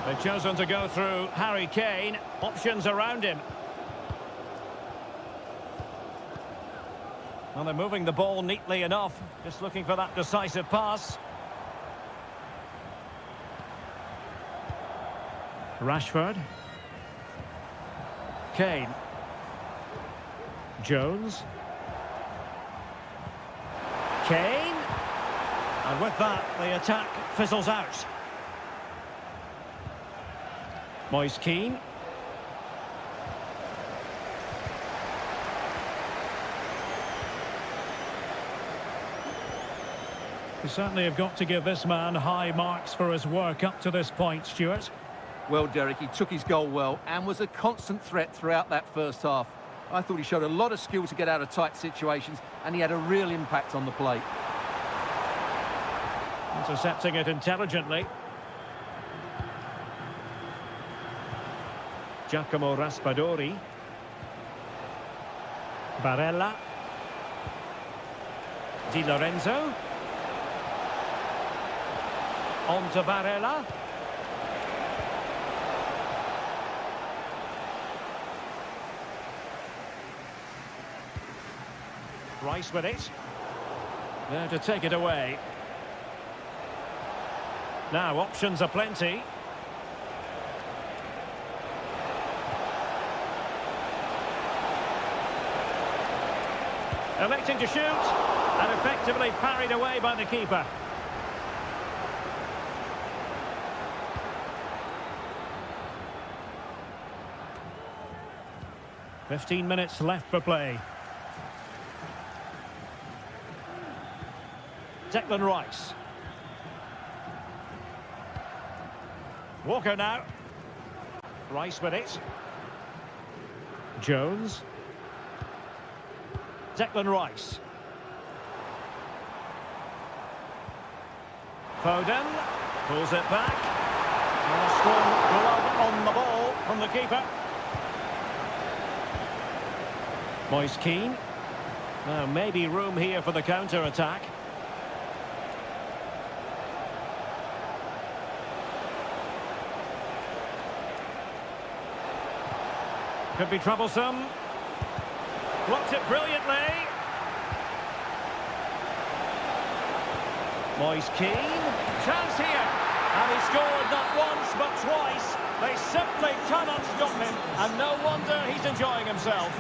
They've chosen to go through Harry Kane. Options around him. Well, they're moving the ball neatly enough. Just looking for that decisive pass. Rashford. Kane. Jones. Kane. And with that, the attack fizzles out. Moise Keane. You certainly have got to give this man high marks for his work up to this point, Stuart. Well, Derek, he took his goal well and was a constant threat throughout that first half. I thought he showed a lot of skill to get out of tight situations, and he had a real impact on the plate. Intercepting it intelligently. Giacomo Raspadori. Barella. Di Lorenzo. On to Barella. Rice with it. There to take it away. Now, options are plenty. Electing to shoot, and effectively parried away by the keeper. "15 minutes left for play. Declan Rice. Walker now. Rice with it. Jones. Declan Rice. Foden pulls it back. And a strong glove on the ball from the keeper. Moise Keane. Now maybe room here for the counter-attack. Could be troublesome. Blocked it brilliantly. Moise Keane. Chance here. And he scored not once but twice. They simply cannot stop him. And no wonder he's enjoying himself.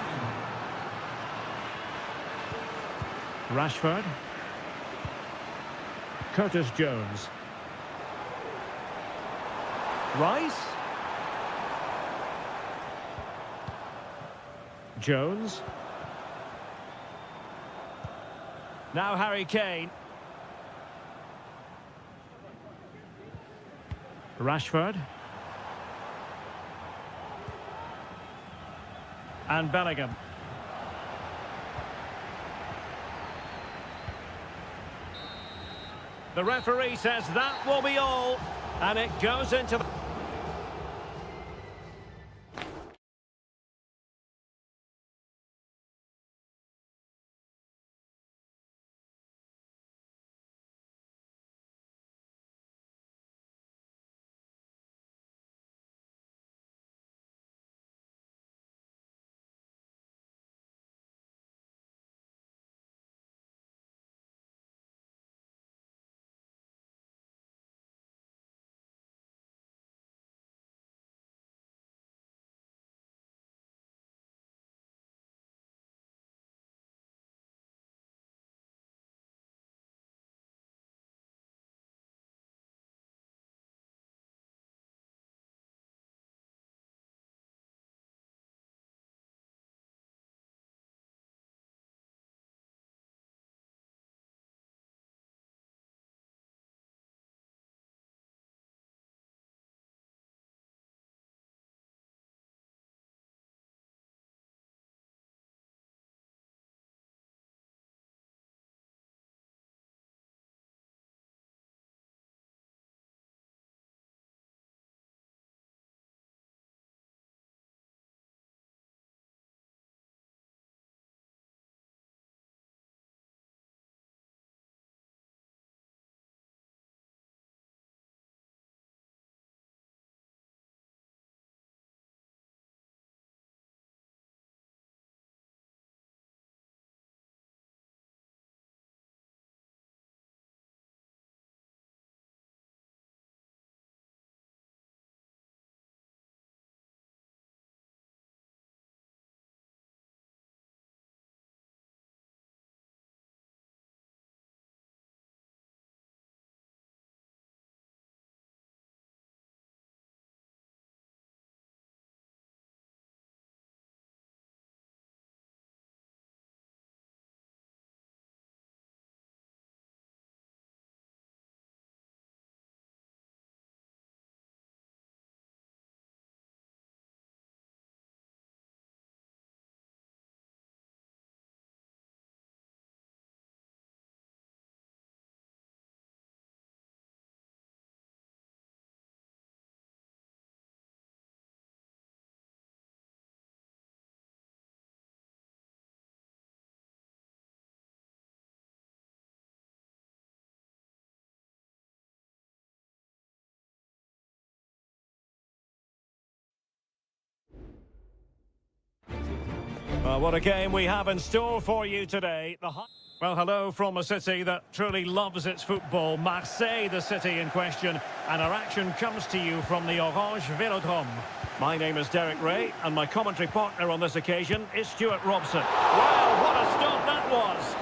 Rashford. Curtis Jones. Rice. Jones. Now Harry Kane. Rashford. And Bellingham. The referee says that will be all, and it goes into the... Well, what a game we have in store for you today. Well, hello from a city that truly loves its football, Marseille, the city in question, and our action comes to you from the Orange Vélodrome. My name is Derek Ray, and my commentary partner on this occasion is Stuart Robson. Well, what a stop that was!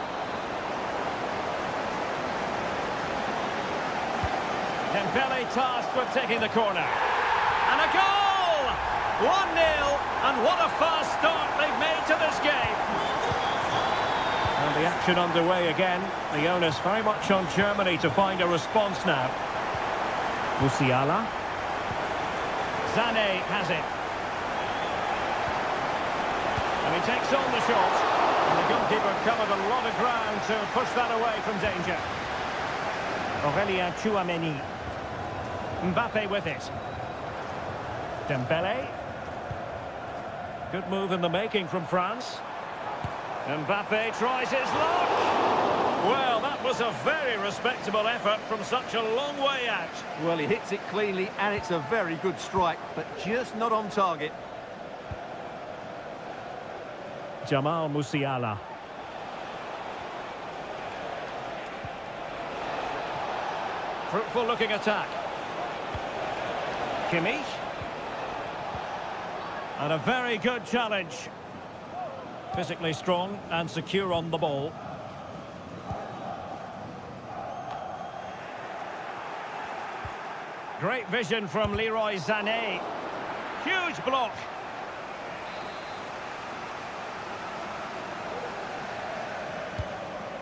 Dembele tasked with taking the corner. And a goal! 1-0, and what a fast start they've made to this game. And the action underway again. The onus very much on Germany to find a response now. Musiala. Sané has it. And he takes on the shot. And the goalkeeper covered a lot of ground to push that away from danger. Aurélien Tchouameni. Mbappe with it. Dembele. Good move in the making from France. Mbappe tries his luck. Well, that was a very respectable effort from such a long way out. Well, he hits it cleanly, and it's a very good strike, but just not on target. Jamal Musiala. Fruitful looking attack. Kimmich. And a very good challenge. Physically strong and secure on the ball. Great vision from Leroy Sané. Huge block.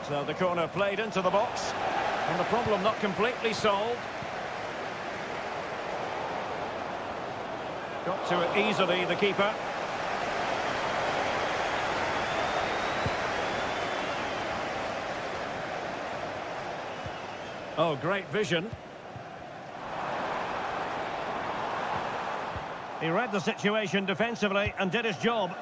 So the corner played into the box. And the problem not completely solved. Got to it easily, the keeper. Oh, great vision. He read the situation defensively and did his job.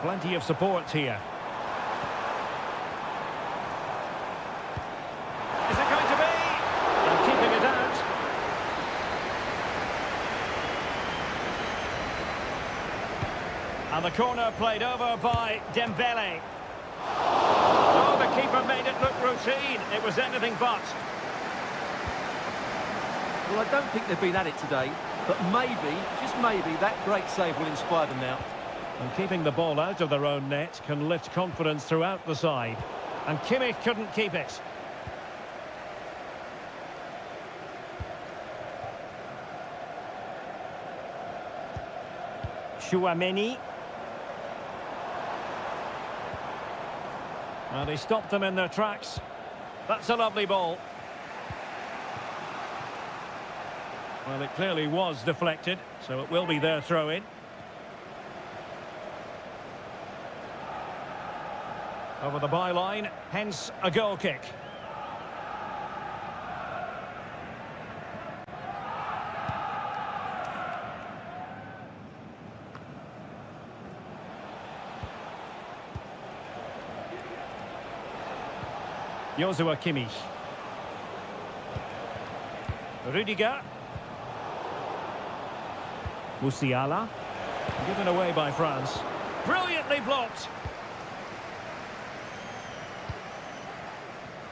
Plenty of support here. Is it going to be? And keeping it out. And the corner played over by Dembele. Oh, the keeper made it look routine. It was anything but. Well, I don't think they've been at it today, but maybe, just maybe, that great save will inspire them now. And keeping the ball out of their own net can lift confidence throughout the side. And Kimmich couldn't keep it. Tchouameni. And he stopped them in their tracks. That's a lovely ball. Well, it clearly was deflected, so it will be their throw-in. Over the byline, hence a goal kick. Joshua Kimmich. Rüdiger. Musiala. Given away by France. Brilliantly blocked.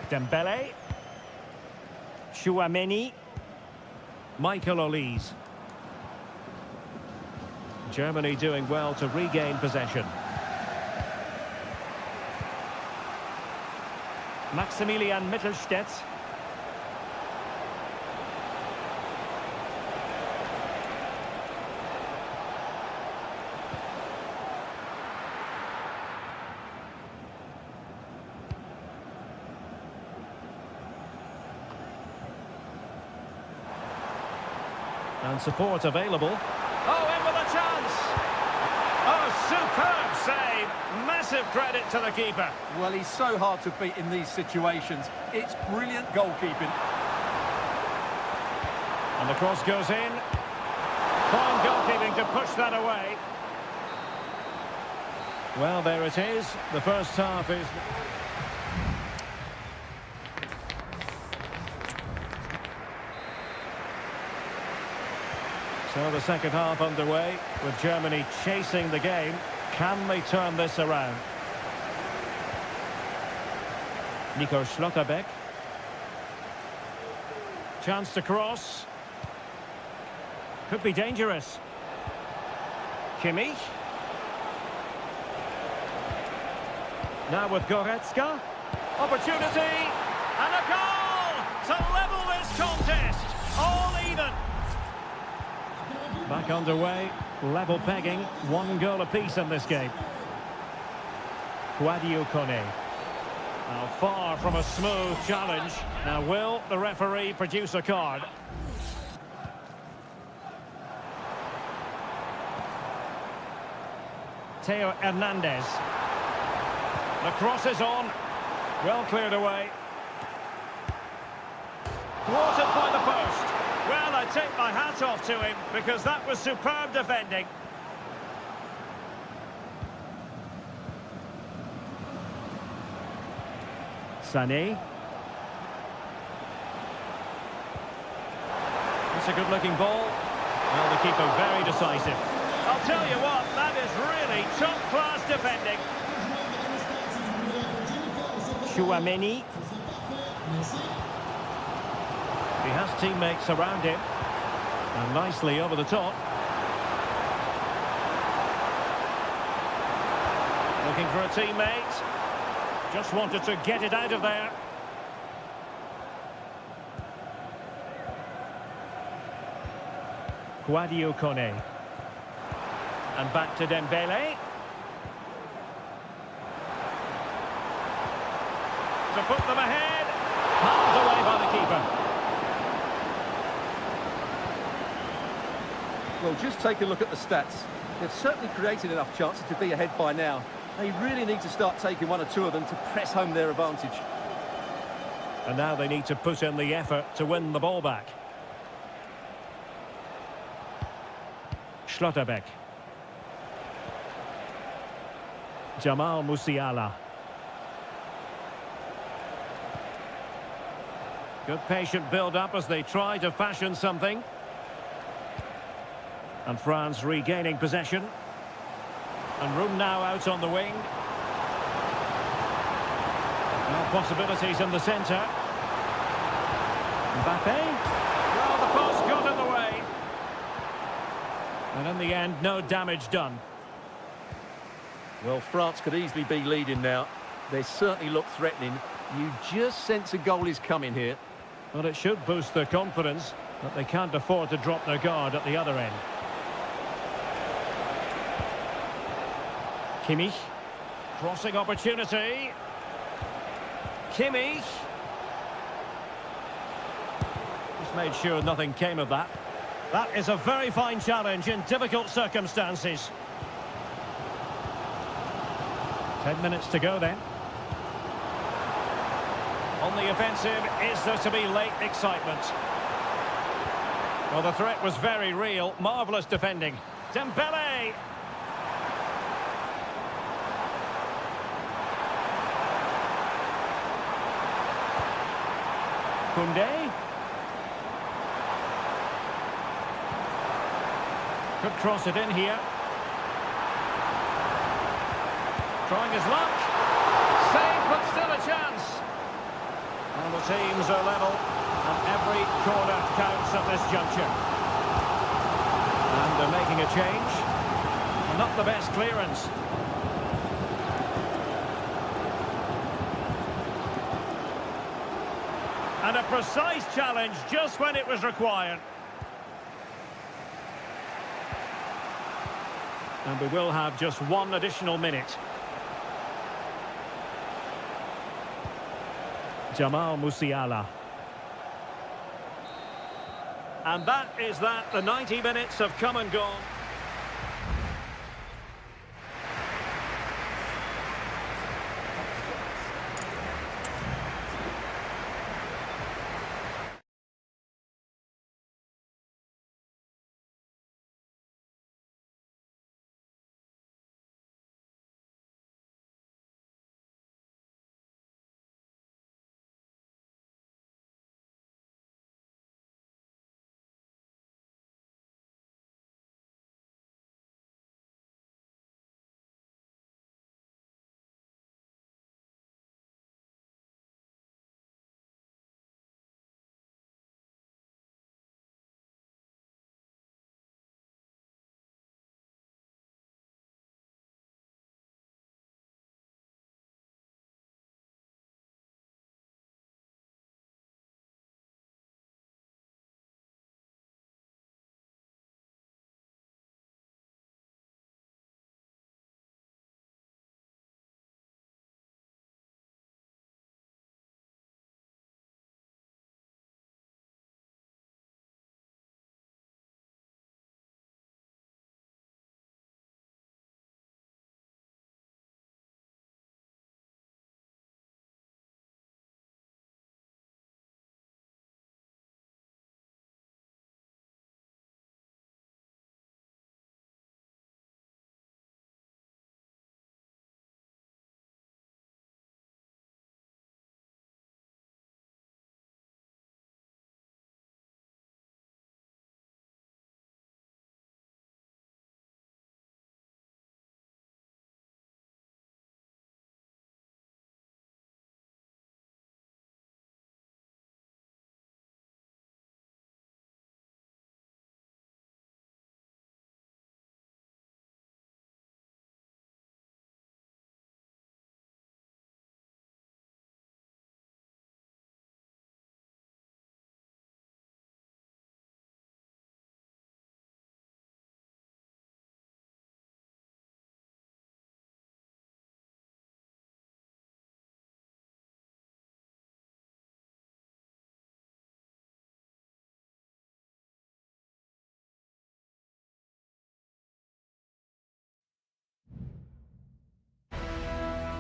Dembele. Tchouameni. Michael Olise. Germany doing well to regain possession. Maximilian Mittelstädt. And support available. Oh, in with a chance! Oh, superb save! Massive credit to the keeper. Well, he's so hard to beat in these situations. It's brilliant goalkeeping. And the cross goes in. Fine goalkeeping to push that away. Well, there it is. The first half is... So the second half underway with Germany chasing the game. Can they turn this around? Nico Schlotterbeck. Chance to cross. Could be dangerous. Kimmich. Now with Goretzka. Opportunity. And a goal to level this contest. All even. Back underway. Level pegging. 1 goal apiece in this game. Guadio Kone. Now far from a smooth challenge. Now will the referee produce a card? Theo Hernandez. The cross is on. Well cleared away. Thwarted by the post. Well, I take my hat off to him because that was superb defending. Sané. It's a good-looking ball. Well, the keeper very decisive. I'll tell you what, that is really top-class defending. Chouameni. He has teammates around him. And nicely over the top. Looking for a teammate. Just wanted to get it out of there. Guadio Kone. And back to Dembele. To put them ahead. Palmed away by the keeper. Well, just take a look at the stats. They've certainly created enough chances to be ahead by now. They really need to start taking 1 or 2 of them to press home their advantage. And now they need to put in the effort to win the ball back. Schlotterbeck. Jamal Musiala. Good patient build-up as they try to fashion something. And France regaining possession. And room now out on the wing. Now possibilities in the centre. Mbappe. Well, the post got in the way. And in the end, no damage done. Well, France could easily be leading now. They certainly look threatening. You just sense a goal is coming here. Well, it should boost their confidence, but they can't afford to drop their guard at the other end. Kimmich. Crossing opportunity. Kimmich. Just made sure nothing came of that. That is a very fine challenge in difficult circumstances. 10 minutes to go then. On the offensive, is there to be late excitement? Well, the threat was very real. Marvellous defending. Dembele! Koundé. Could cross it in here. Trying his luck. Save, but still a chance. And the teams are level, and every corner counts at this juncture. And they're making a change. Not the best clearance. And a precise challenge just when it was required. And we will have just 1 additional minute. Jamal Musiala. And that is that. The 90 minutes have come and gone.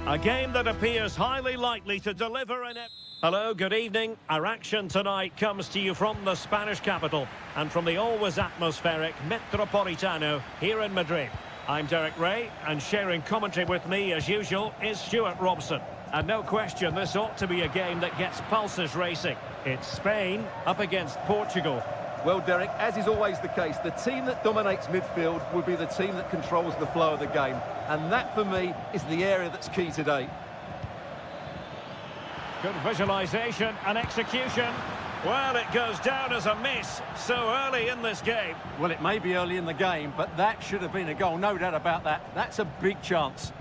A game that appears highly likely to deliver an... Hello, good evening. Our action tonight comes to you from the Spanish capital and from the always atmospheric Metropolitano here in Madrid. I'm Derek Ray, and sharing commentary with me, as usual, is Stuart Robson. And no question, this ought to be a game that gets pulses racing. It's Spain up against Portugal. Well, Derek, as is always the case, the team that dominates midfield will be the team that controls the flow of the game. And that, for me, is the area that's key today. Good visualisation and execution. Well, it goes down as a miss so early in this game. Well, it may be early in the game, but that should have been a goal, no doubt about that. That's a big chance.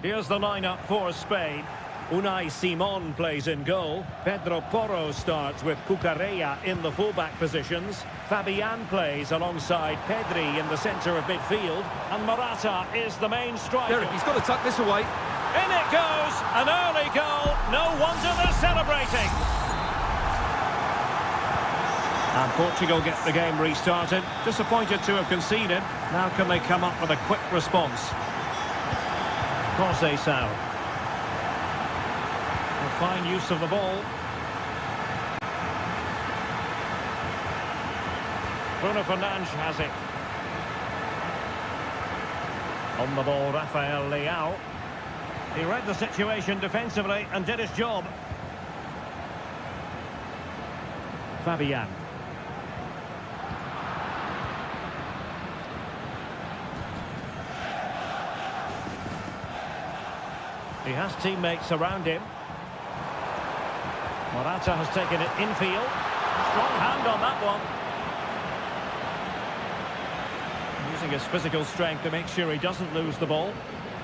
Here's the lineup for Spain. Unai Simon plays in goal. Pedro Porro starts with Cucurella in the fullback positions. Fabian plays alongside Pedri in the centre of midfield. And Morata is the main striker. Derek, he's got to tuck this away. In it goes! An early goal. No wonder they're celebrating. And Portugal get the game restarted. Disappointed to have conceded. Now can they come up with a quick response? Conceição. Fine use of the ball. Bruno Fernandes has it. On the ball, Rafael Leao. He read the situation defensively and did his job. Fabian. He has teammates around him. Morata has taken it infield. Strong hand on that one. Using his physical strength to make sure he doesn't lose the ball.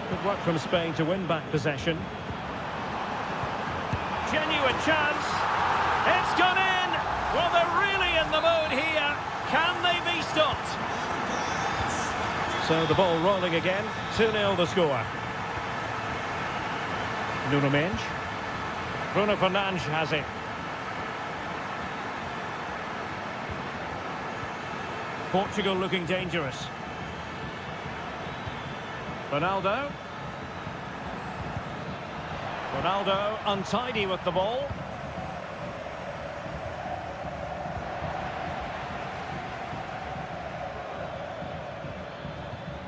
Good work from Spain to win back possession. Genuine chance. It's gone in. Well, they're really in the mood here. Can they be stopped? So the ball rolling again. 2-0 the score. Nuno Mendes. Bruno Fernandes has it. Portugal looking dangerous. Ronaldo. Ronaldo untidy with the ball.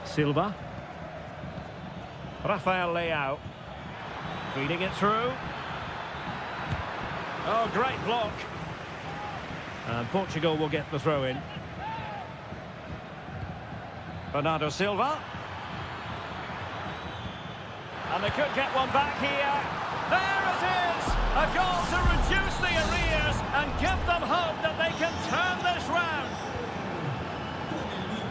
Silva. Rafael Leao. Feeding it through. Oh, great block. And Portugal will get the throw in. Bernardo Silva. And they could get one back here. There it is! A goal to reduce the arrears and give them hope that they can turn this round.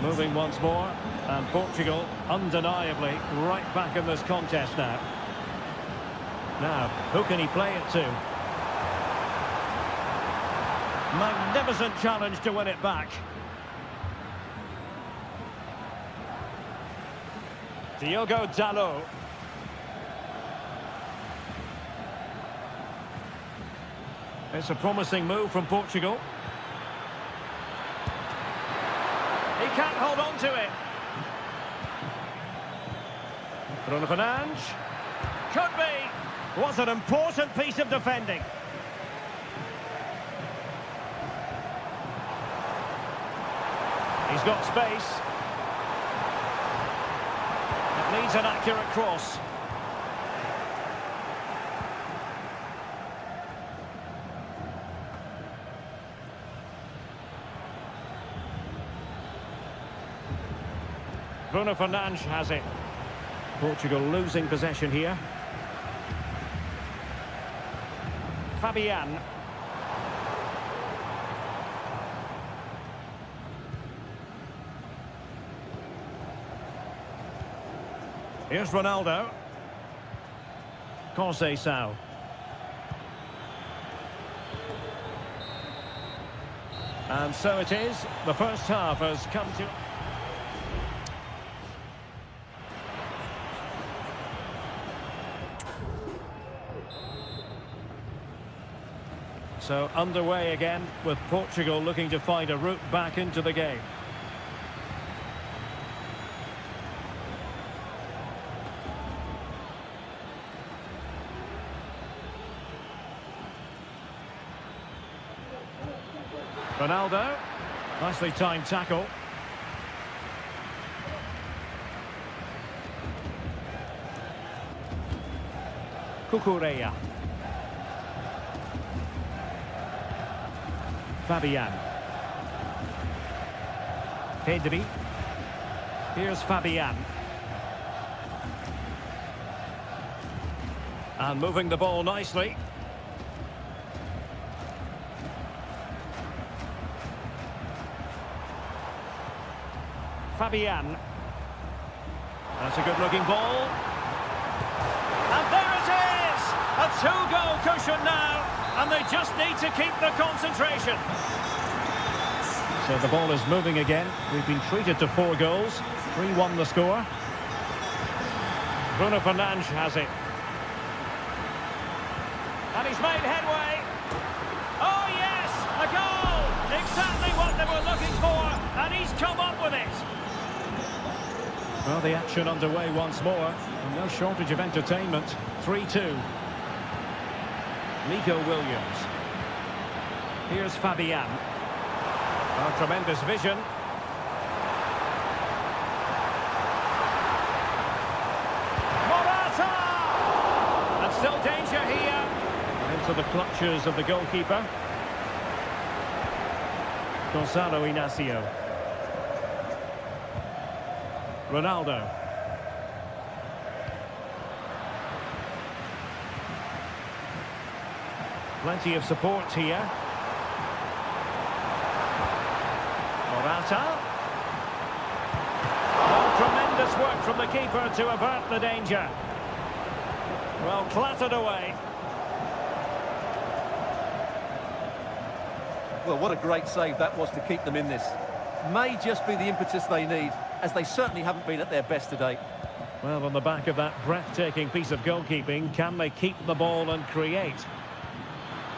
Moving once more. And Portugal, undeniably, right back in this contest now. Now, who can he play it to? Magnificent challenge to win it back. Diogo Dalot. It's a promising move from Portugal. He can't hold on to it. Bruno Fernandes. Could be. Was an important piece of defending. He's got space. It needs an accurate cross. Bruno Fernandes has it. Portugal losing possession here. Fabian. Here's Ronaldo. Conceição. And so it is. The first half has come to... So underway again, with Portugal looking to find a route back into the game. Ronaldo. Nicely timed tackle. Cucurella. Fabian. Pedri. Here's Fabian. And moving the ball nicely. Fabian. That's a good-looking ball. And there it is! A two-goal cushion now, and they just need to keep the concentration. So the ball is moving again. We've been treated to 4 goals. 3-1 the score. Bruno Fernandes has it. And he's made headway. Oh yes, a goal! Exactly what they were looking for, and he's come up with it. Well, the action underway once more, and no shortage of entertainment. 3-2. Nico Williams. Here's Fabian. Oh, tremendous vision. Morata! And still danger here. Into the clutches of the goalkeeper. Gonzalo Inacio. Ronaldo. Plenty of support here. Morata. Oh, tremendous work from the keeper to avert the danger. Well, clattered away. Well, what a great save that was to keep them in this. May just be the impetus they need, as they certainly haven't been at their best today. Well, on the back of that breathtaking piece of goalkeeping, can they keep the ball and create?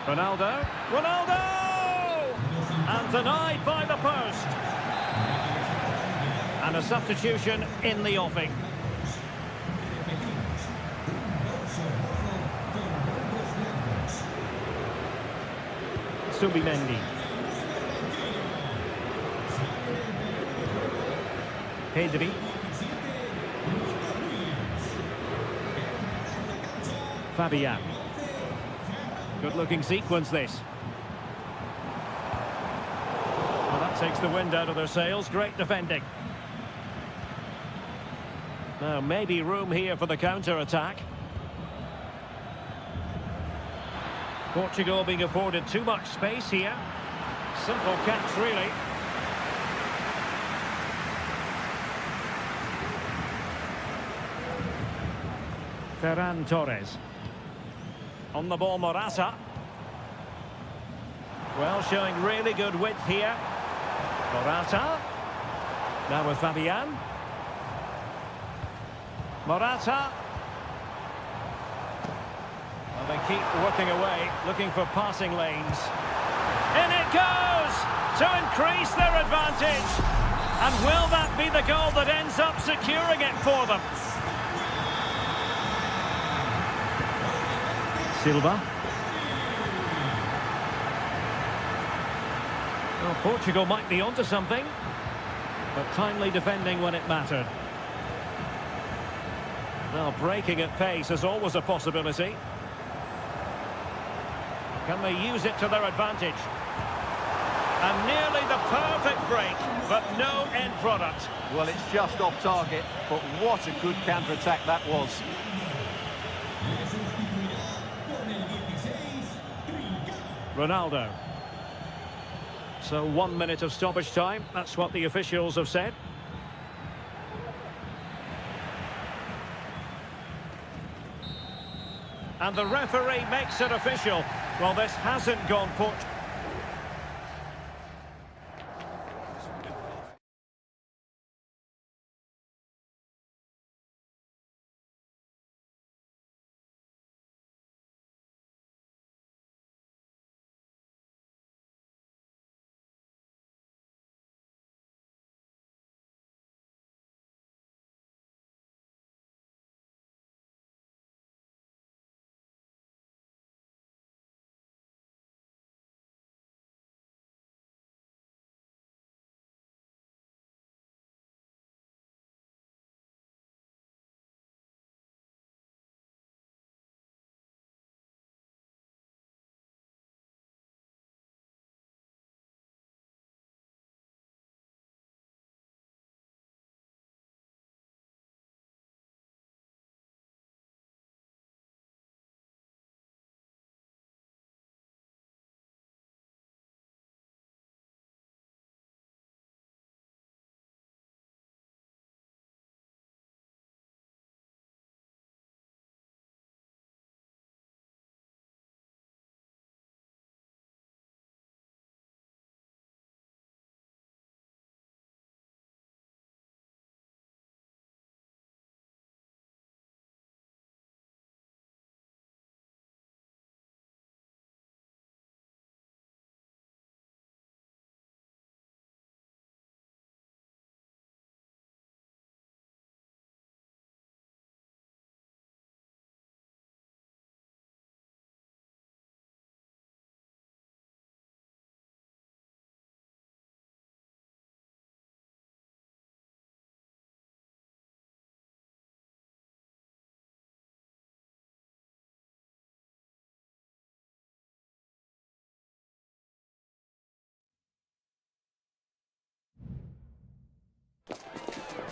Ronaldo. Ronaldo! And denied by the post. And a substitution in the offing. Subimendi. Pedri. Fabian. Good-looking sequence, this. Well, that takes the wind out of their sails. Great defending. Now, maybe room here for the counter-attack. Portugal being afforded too much space here. Simple catch, really. Ferran Torres. On the ball, Morata. Well, showing really good width here. Morata. Now with Fabian. Morata. Well, they keep working away, looking for passing lanes. In it goes! To increase their advantage. And will that be the goal that ends up securing it for them? Silva. Well, Portugal might be onto something, but timely defending when it mattered. Well, breaking at pace is always a possibility. Can they use it to their advantage? And nearly the perfect break, but no end product. Well, it's just off target, but what a good counter-attack that was. Ronaldo. So 1 minute of stoppage time, that's what the officials have said. And the referee makes it official. Well, this hasn't gone Portugal.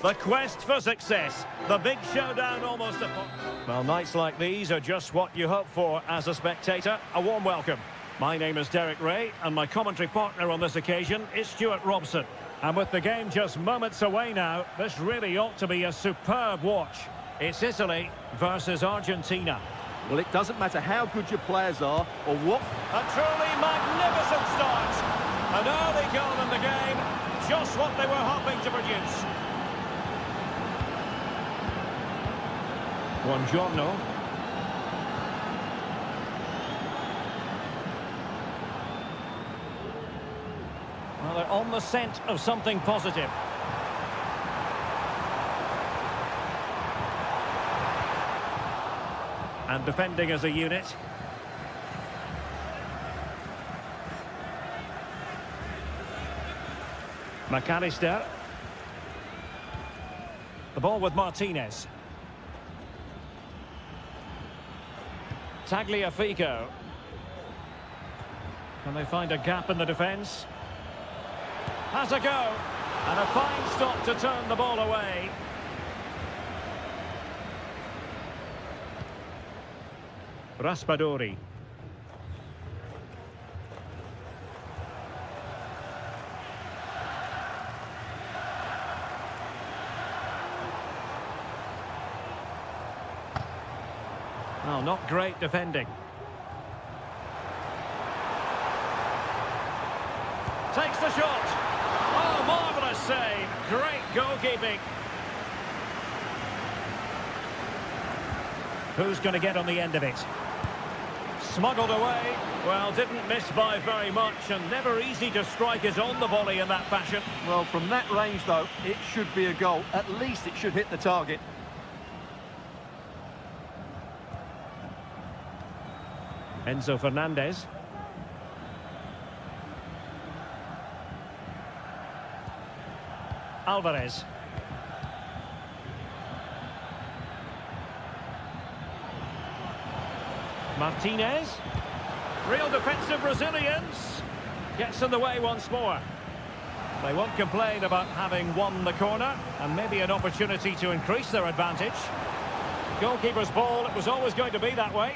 The quest for success. The big showdown almost upon... Well, nights like these are just what you hope for as a spectator. A warm welcome. My name is Derek Ray, and my commentary partner on this occasion is Stuart Robson. And with the game just moments away now, this really ought to be a superb watch. It's Italy versus Argentina. Well, it doesn't matter how good your players are or what... A truly magnificent start. An early goal in the game, just what they were hoping to produce. Buongiorno. Well, they're on the scent of something positive. And defending as a unit. McAllister. The ball with Martinez. Tagliafico. Can they find a gap in the defence? Has a go. And a fine stop to turn the ball away. Raspadori. Well, not great defending. Takes the shot. Oh, marvellous save. Great goalkeeping. Who's going to get on the end of it? Smuggled away. Well, didn't miss by very much, and never easy to strike it on the volley in that fashion. Well, from that range, though, it should be a goal. At least it should hit the target. Enzo Fernandez. Alvarez. Martinez. Real defensive resilience. Gets in the way once more. They won't complain about having won the corner, and maybe an opportunity to increase their advantage. Goalkeeper's ball, it was always going to be that way.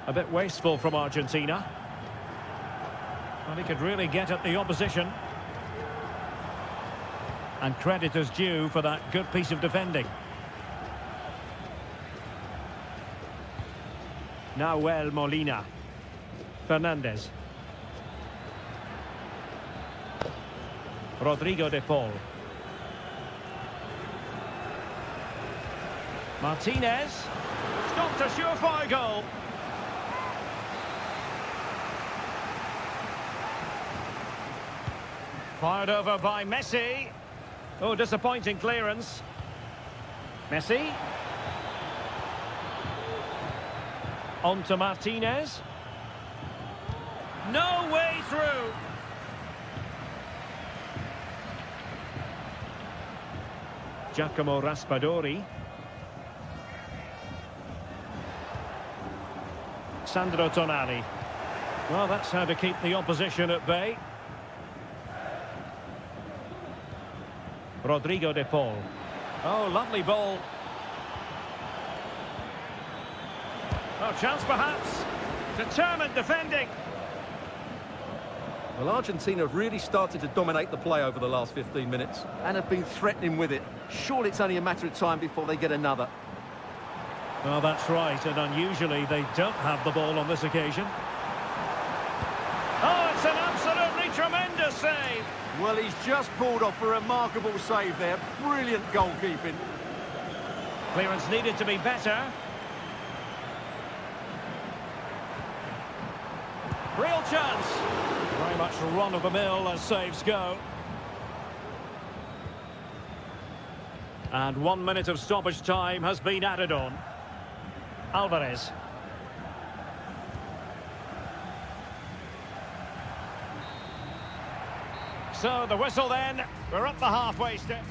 A bit wasteful from Argentina. Well, he could really get at the opposition. And credit is due for that good piece of defending. Nahuel Molina. Fernandez. Rodrigo de Paul. Martinez. Stopped a surefire goal. Fired over by Messi. Oh, disappointing clearance. Messi. On to Martinez. No way through. Giacomo Raspadori. Sandro Tonali. Well, that's how to keep the opposition at bay. Rodrigo de Paul. Oh, lovely ball. Oh, chance perhaps. Determined defending. Well, Argentina have really started to dominate the play over the last 15 minutes and have been threatening with it. Surely it's only a matter of time before they get another. Well, that's right, and unusually they don't have the ball on this occasion. Oh, it's an absolutely tremendous save. Well, he's just pulled off a remarkable save there. Brilliant goalkeeping. Clearance needed to be better. Real chance. Very much run-of-the-mill as saves go. And 1 minute of stoppage time has been added on. Alvarez. So the whistle then. We're up the halfway step.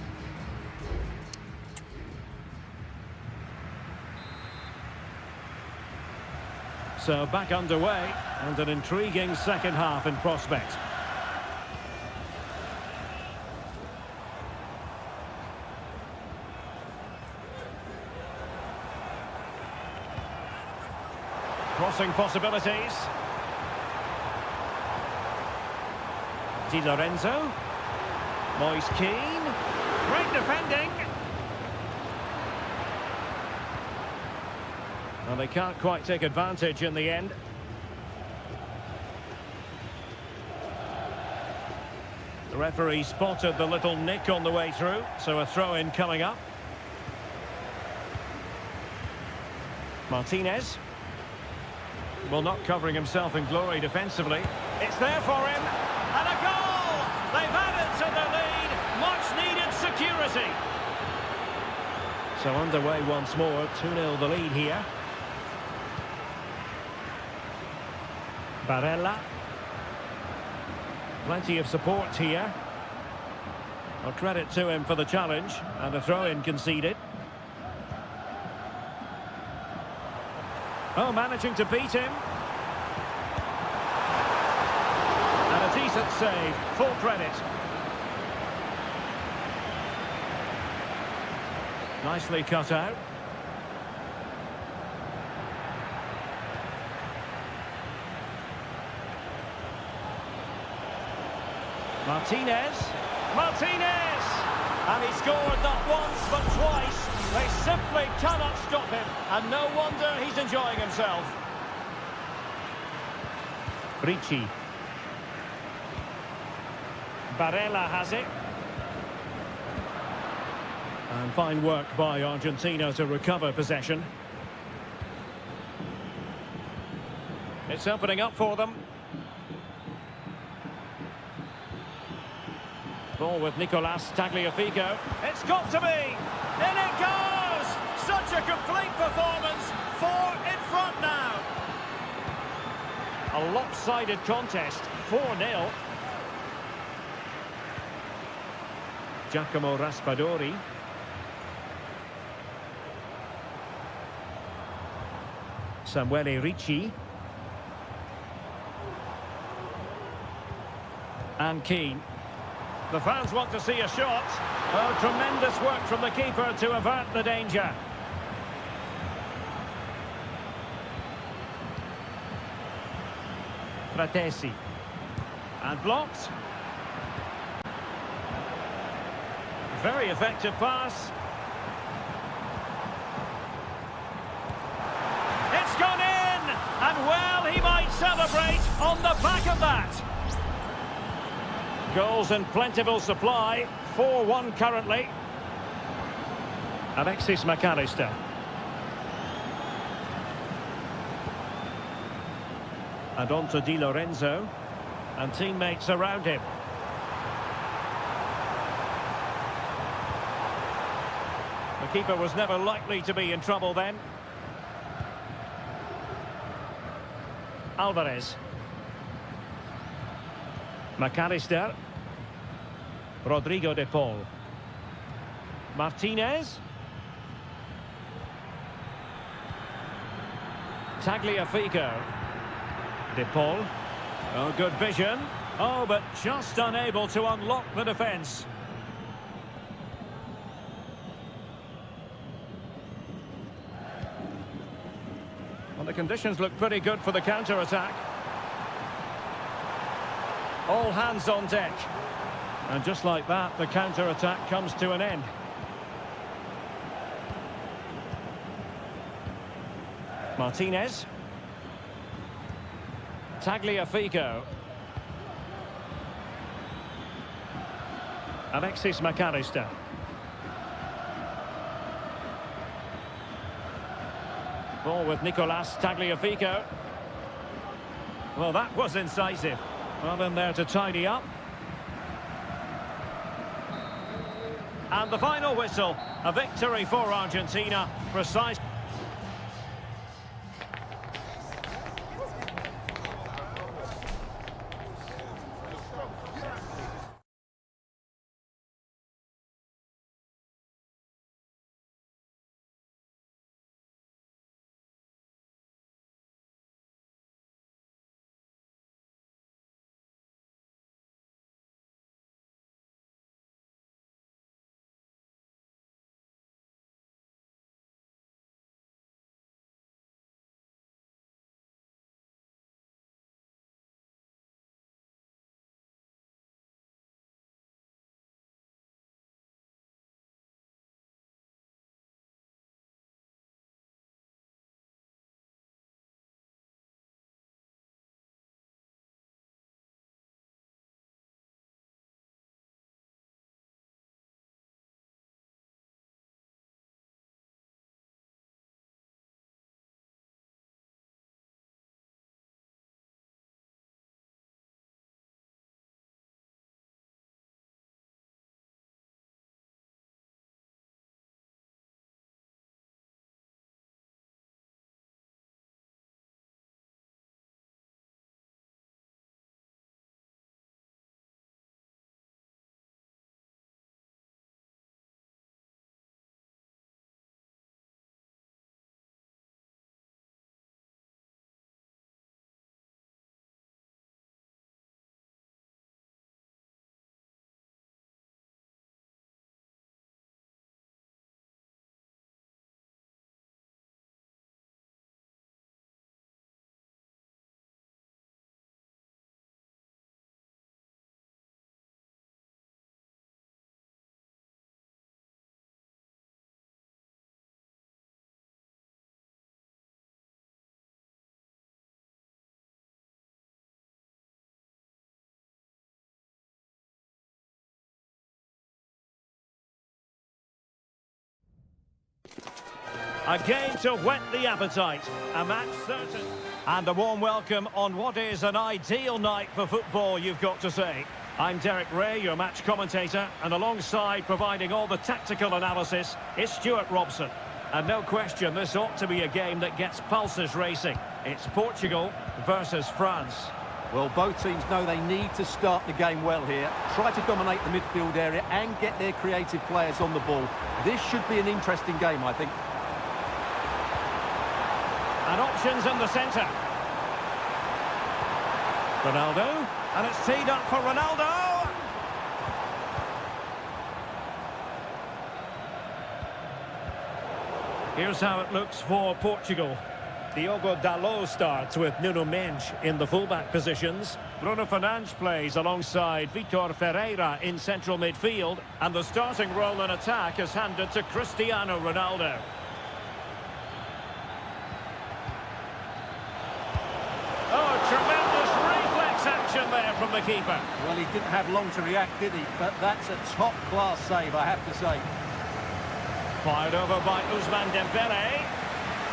So back underway, and an intriguing second half in prospect. Crossing possibilities. Di Lorenzo. Moise Keane. Great defending. Well, they can't quite take advantage in the end. The referee spotted the little nick on the way through, so a throw-in coming up. Martinez. Well, not covering himself in glory defensively. It's there for him. And a goal! They've added to the lead. Much-needed security. So underway once more. 2-0 the lead here. Barella. Plenty of support here. Well, credit to him for the challenge. And a throw-in conceded. Oh, managing to beat him. And a decent save. Full credit. Nicely cut out. Martinez. Martinez! And he scored not once but twice. They simply cannot stop him. And no wonder he's enjoying himself. Ricci. Barella has it. And fine work by Argentina to recover possession. It's opening up for them. Ball with Nicolas Tagliafico. It's got to be! In it goes! Such a complete performance. 4 in front now. A lopsided contest. 4-0. Giacomo Raspadori. Samuele Ricci. And Keane. The fans want to see a shot. Oh, tremendous work from the keeper to avert the danger. Fratesi. And blocked. Very effective pass. It's gone in! And well, he might celebrate on the back of that. Goals in plentiful supply. 4-1 currently. Alexis McAllister. And on to Di Lorenzo. And teammates around him. The keeper was never likely to be in trouble then. Alvarez. McAllister. Rodrigo de Paul. Martinez. Tagliafico. De Paul. Oh, good vision. Oh, but just unable to unlock the defence. Well, the conditions look pretty good for the counter-attack. All hands on deck. And just like that, the counter-attack comes to an end. Martinez. Tagliafico. Alexis McAllister. Ball with Nicolas Tagliafico. Well, that was incisive. Well, in there to tidy up. And the final whistle. A victory for Argentina. Precise. A game to whet the appetite. A match certain. And a warm welcome on what is an ideal night for football, you've got to say. I'm Derek Ray, your match commentator, and alongside providing all the tactical analysis is Stuart Robson. And no question, this ought to be a game that gets pulses racing. It's Portugal versus France. Well, both teams know they need to start the game well here. Try to dominate the midfield area and get their creative players on the ball. This should be an interesting game, I think. And options in the centre. Ronaldo, and it's teed up for Ronaldo. Here's how it looks for Portugal. Diogo Dalot starts with Nuno Mendes in the fullback positions. Bruno Fernandes plays alongside Vitor Ferreira in central midfield. And the starting role in attack is handed to Cristiano Ronaldo. Oh, tremendous reflex action there from the keeper. Well, he didn't have long to react, did he? But that's a top-class save, I have to say. Fired over by Ousmane Dembele.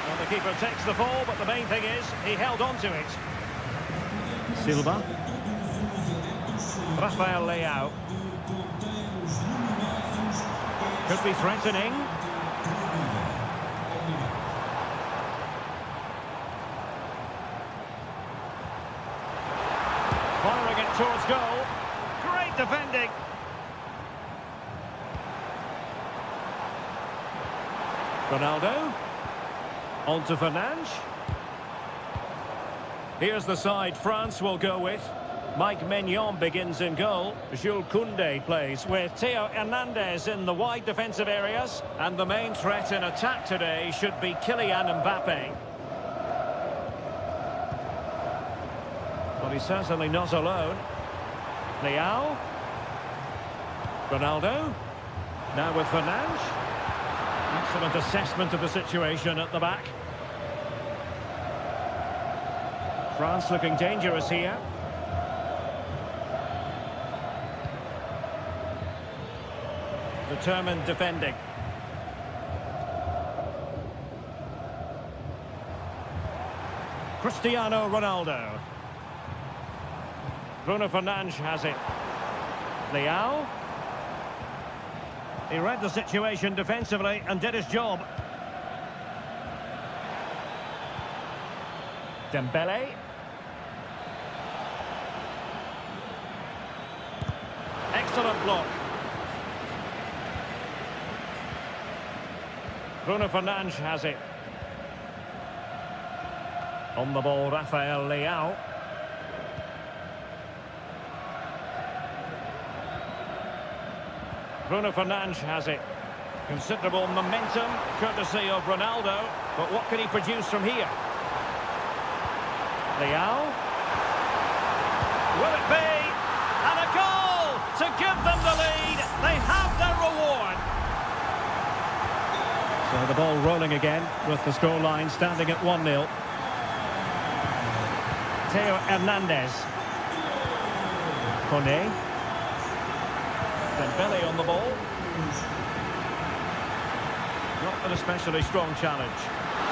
Well, the keeper takes the ball, but the main thing is he held on to it. Silva. Rafael Leao. Could be threatening. Firing it towards goal. Great defending. Ronaldo. On to Fernandes. Here's the side France will go with. Mike Maignan begins in goal. Jules Koundé plays with Theo Hernandez in the wide defensive areas. And the main threat in attack today should be Kylian Mbappe. Well, he's certainly not alone. Leao. Ronaldo. Now with Fernandes. Excellent assessment of the situation at the back. France looking dangerous here. Determined defending. Cristiano Ronaldo. Bruno Fernandes has it. Leao. He read the situation defensively and did his job. Dembele. Excellent block. Bruno Fernandes has it. On the ball, Rafael Leao. Bruno Fernandes has it. Considerable momentum, courtesy of Ronaldo. But what can he produce from here? Leao. Will it be? And a goal to give them the lead. They have their reward. So the ball rolling again with the scoreline standing at 1-0. Theo Hernandez. Kone. Dembele on the ball. Not an especially strong challenge.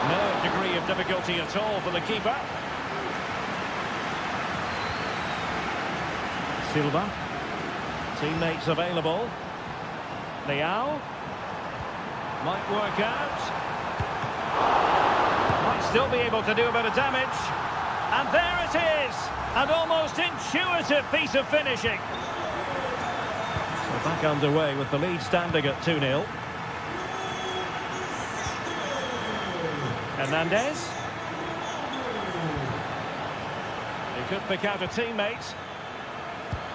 No degree of difficulty at all for the keeper. Silva. Teammates available. Leao. Might work out. Might still be able to do a bit of damage. And there it is. An almost intuitive piece of finishing. So back underway with the lead standing at 2-0. Hernandez. He could pick out a teammate.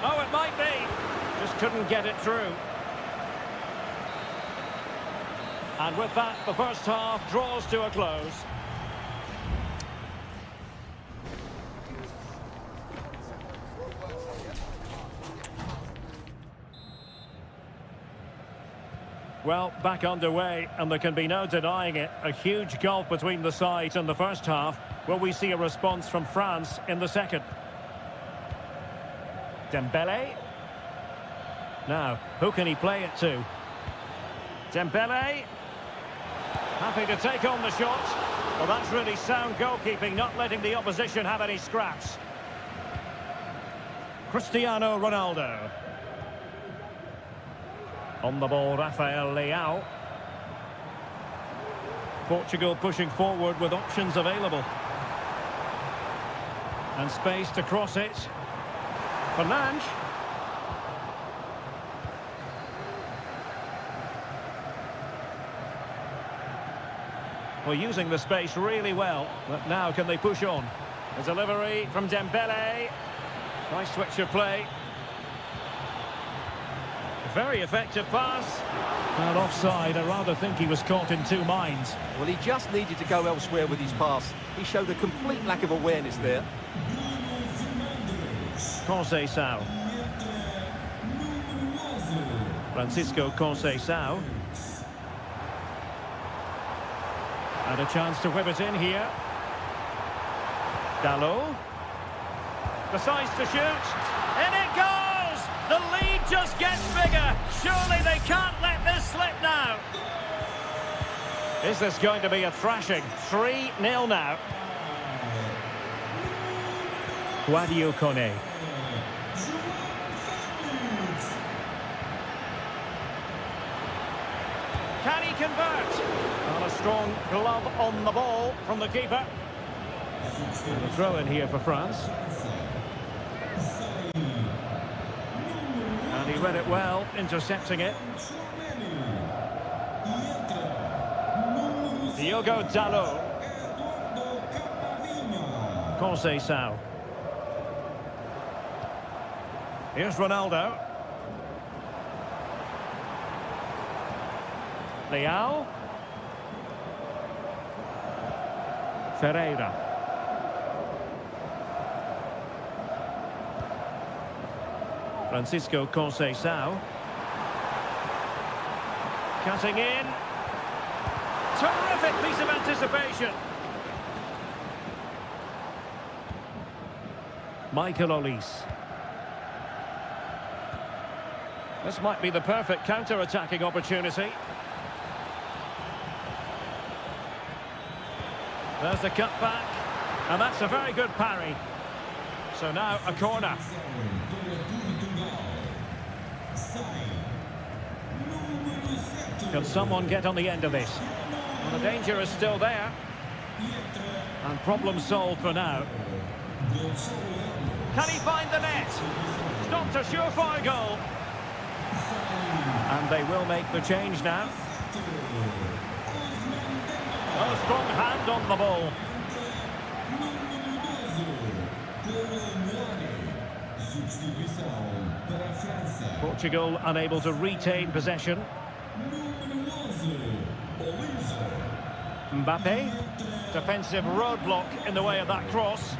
Oh, it might be. Just couldn't get it through. And with that, the first half draws to a close. Well, back underway, and there can be no denying it. A huge gulf between the sides in the first half. Will we see a response from France in the second? Dembele. Now, who can he play it to? Dembele. Happy to take on the shot. Well, that's really sound goalkeeping, not letting the opposition have any scraps. Cristiano Ronaldo. On the ball, Rafael Leao. Portugal pushing forward with options available. And space to cross it. Fernandes. Well, using the space really well. But now can they push on? A delivery from Dembele. Nice switch of play. Very effective pass. And offside. I rather think he was caught in two minds. Well, he just needed to go elsewhere with his pass. He showed a complete lack of awareness there. Conceição. Francisco Conceição. And a chance to whip it in here. Dalot. Decides to shoot. In it goes! The lead just gets bigger. Surely they can't let this slip now. Is this going to be a thrashing? 3-0 now. Guadio Kone. Can he convert? Well, a strong glove on the ball from the keeper. And a throw in here for France. And he read it well, intercepting it. Diogo Dalot. Conceição. Here's Ronaldo. Leao. Ferreira. Francisco Conceição. Cutting in. Terrific piece of anticipation. Michael Olise. This might be the perfect counter-attacking opportunity. There's the cut back, and that's a very good parry. So now a corner. Can someone get on the end of this? Well, the danger is still there. And problem solved for now. Can he find the net? Stopped a surefire goal. And they will make the change now. A strong hand on the ball. Portugal unable to retain possession. Mbappe. Defensive roadblock in the way of that cross.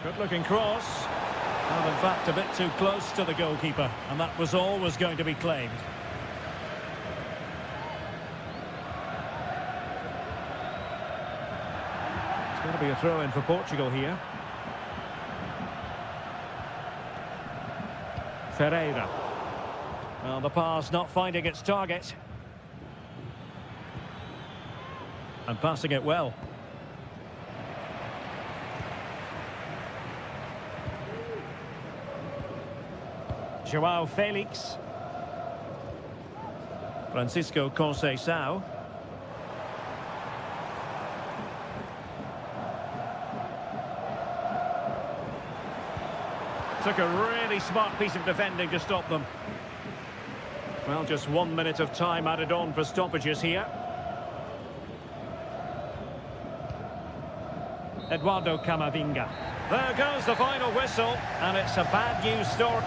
Good looking cross. And in fact a bit too close to the goalkeeper. And that was always going to be claimed. It's going to be a throw-in for Portugal here. Ferreira. Well, the pass not finding its target. And passing it well. João Felix. Francisco Conceição. Took a really smart piece of defending to stop them. Well, just 1 minute of time added on for stoppages here. Eduardo Camavinga. There goes the final whistle, and it's a bad news story.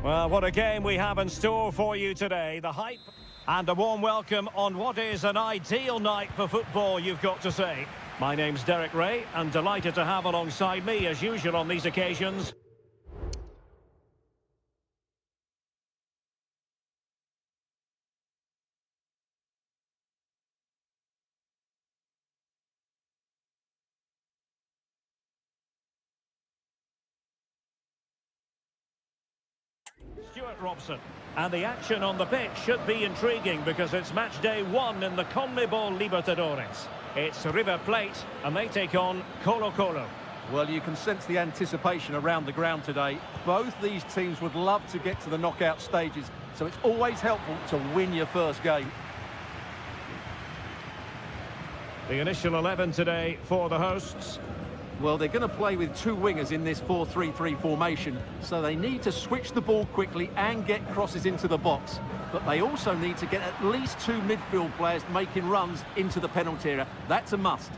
Well, what a game we have in store for you today. The hype and a warm welcome on what is an ideal night for football, you've got to say. My name's Derek Ray, and delighted to have alongside me, as usual on these occasions, Stuart Robson. And the action on the pitch should be intriguing because it's match day 1 in the CONMEBOL Libertadores. It's River Plate and they take on Colo-Colo. Well, you can sense the anticipation around the ground today. Both these teams would love to get to the knockout stages, so it's always helpful to win your first game. The initial 11 today for the hosts. Well, they're going to play with two wingers in this 4-3-3 formation, so they need to switch the ball quickly and get crosses into the box. But they also need to get at least two midfield players making runs into the penalty area. That's a must.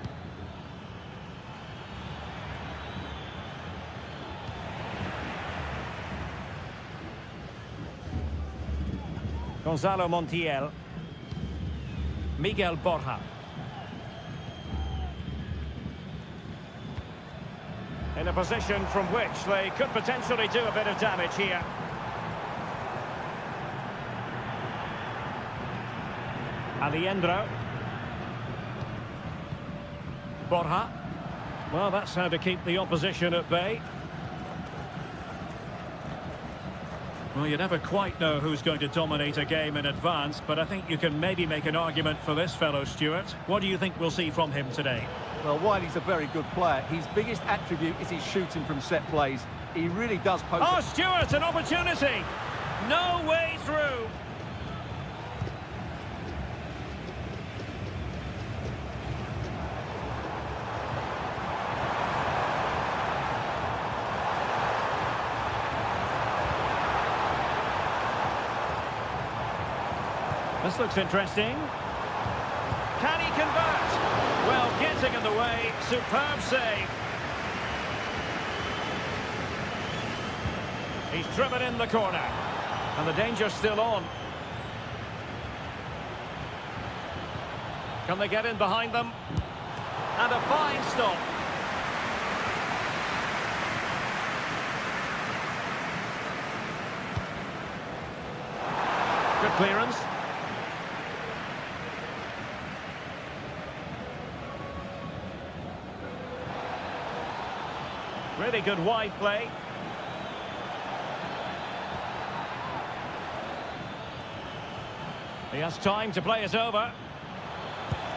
Gonzalo Montiel. Miguel Borja. In a position from which they could potentially do a bit of damage here. Aliendro. Borja. Well, that's how to keep the opposition at bay. Well, you never quite know who's going to dominate a game in advance, but I think you can maybe make an argument for this fellow, Stuart. What do you think we'll see from him today? Well, while he's a very good player, his biggest attribute is his shooting from set plays. He really does pose... Oh, Stuart, an opportunity! No way through! This looks interesting. Can he convert? Well, getting in the way, superb save. He's driven in the corner. And the danger's still on. Can they get in behind them? And a fine stop. Good clearance. Really good wide play. He has time to play it over.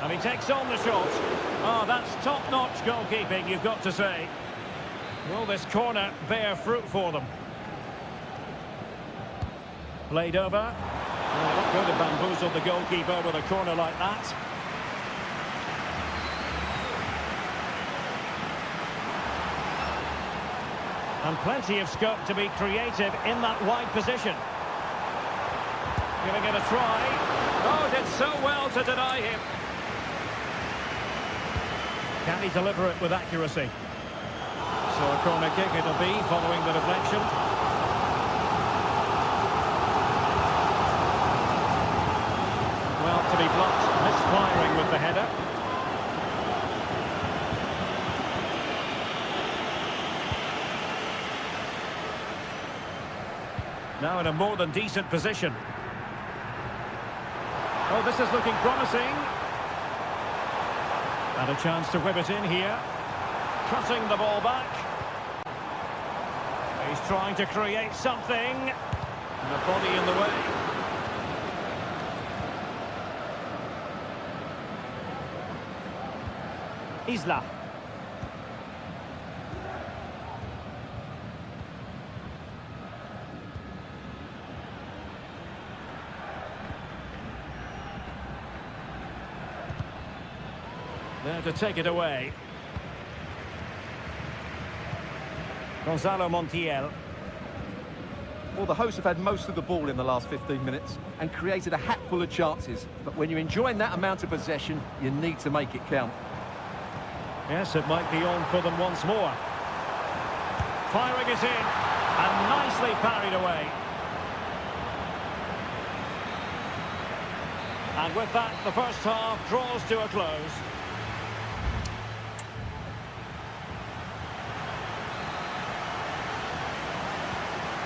And he takes on the shot. Oh, that's top-notch goalkeeping, you've got to say. Will this corner bear fruit for them? Played over. Oh, not going to bamboozle the goalkeeper with a corner like that. And plenty of scope to be creative in that wide position. Giving it a try. Oh, did so well to deny him. Can he deliver it with accuracy? So a corner kick it'll be following the deflection. Well, to be blunt, misfiring with the header. Now in a more than decent position. Oh, this is looking promising. And a chance to whip it in here. Cutting the ball back. He's trying to create something. And the body in the way. Isla. There to take it away. Gonzalo Montiel. Well, the hosts have had most of the ball in the last 15 minutes and created a hatful of chances. But when you're enjoying that amount of possession, you need to make it count. Yes, it might be on for them once more. Firing it in, and nicely parried away. And with that, the first half draws to a close.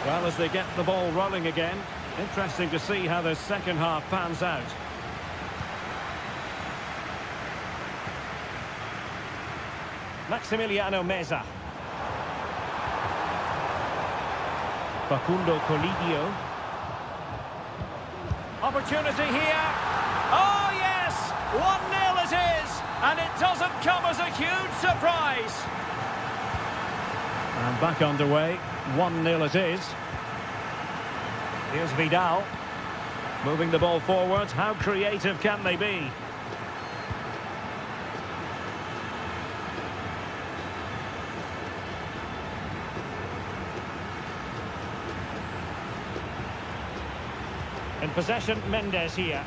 Well, as they get the ball rolling again, interesting to see how the second half pans out. Maximiliano Meza. Facundo Colidio. Opportunity here. Oh, yes! 1-0 it is! And it doesn't come as a huge surprise. And back underway. 1-0 it is. Here's Vidal. Moving the ball forward. How creative can they be? In possession, Mendes here.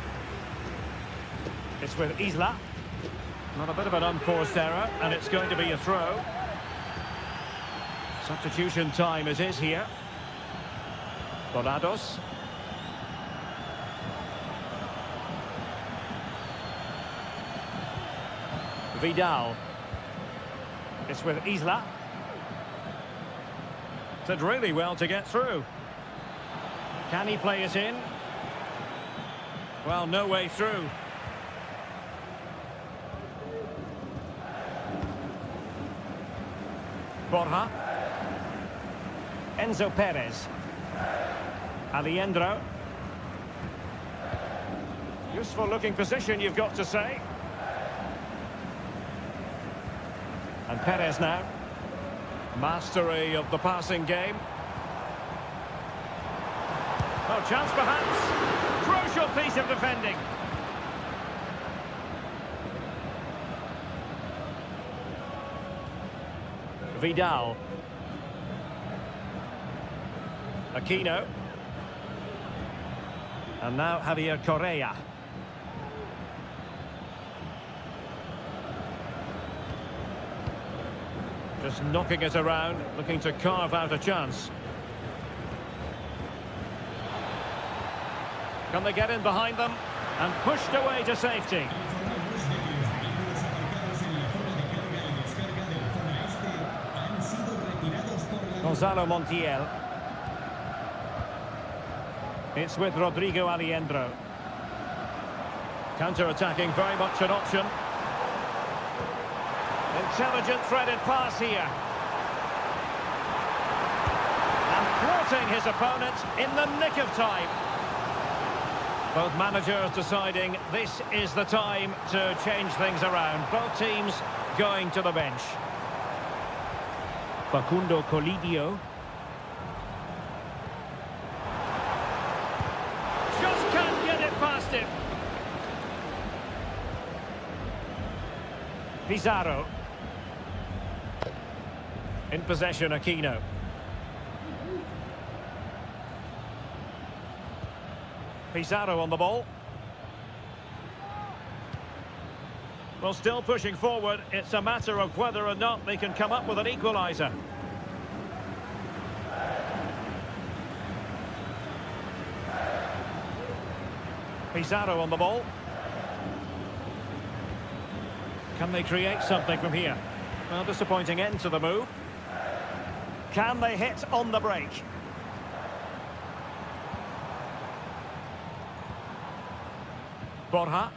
It's with Isla. Not a bit of an unforced error, and it's going to be a throw. Substitution time it is here. Volados. Vidal. It's with Isla. Did really well to get through. Can he play it in? Well, no way through. Borja. Enzo Perez. Alejandro. Useful looking position, you've got to say. And Perez now. Mastery of the passing game. Oh, chance perhaps. Crucial piece of defending. Vidal. Aquino. And now Javier Correa. Just knocking it around, looking to carve out a chance. Can they get in behind them? And pushed away to safety. Gonzalo Montiel. It's with Rodrigo Alejandro. Counter-attacking, very much an option. Intelligent threaded pass here. And thwarting his opponent in the nick of time. Both managers deciding this is the time to change things around. Both teams going to the bench. Facundo Colidio. Just can't get it past him. Pizarro. In possession, Aquino. Pizarro on the ball. Well, still pushing forward. It's a matter of whether or not they can come up with an equaliser. Pizarro on the ball. Can they create something from here? Well, disappointing end to the move. Can they hit on the break? Borja.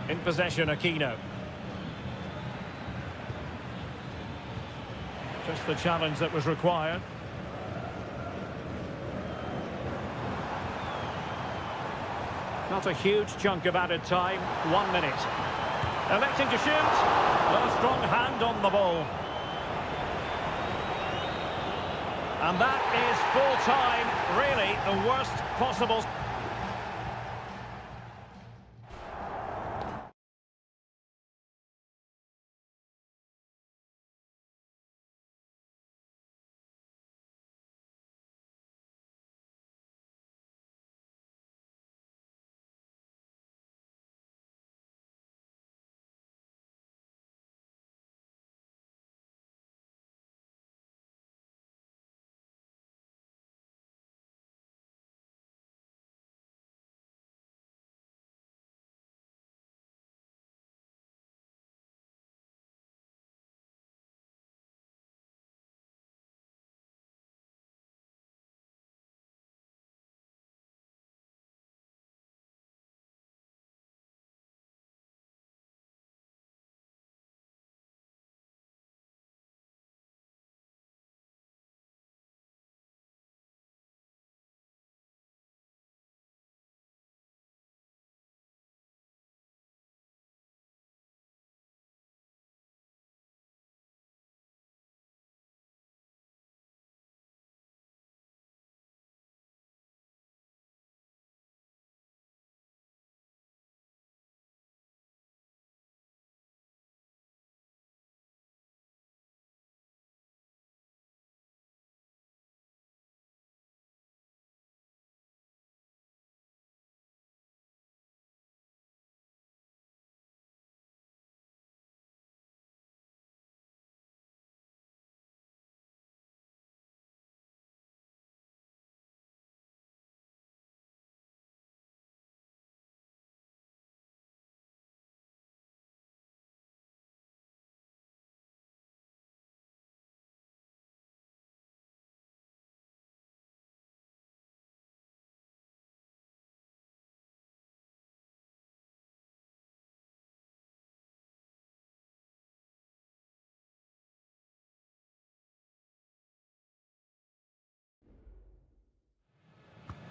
In possession, Aquino. Just the challenge that was required. Not a huge chunk of added time. 1 minute. Electing to shoot. A strong hand on the ball. And that is full time. Really the worst possible.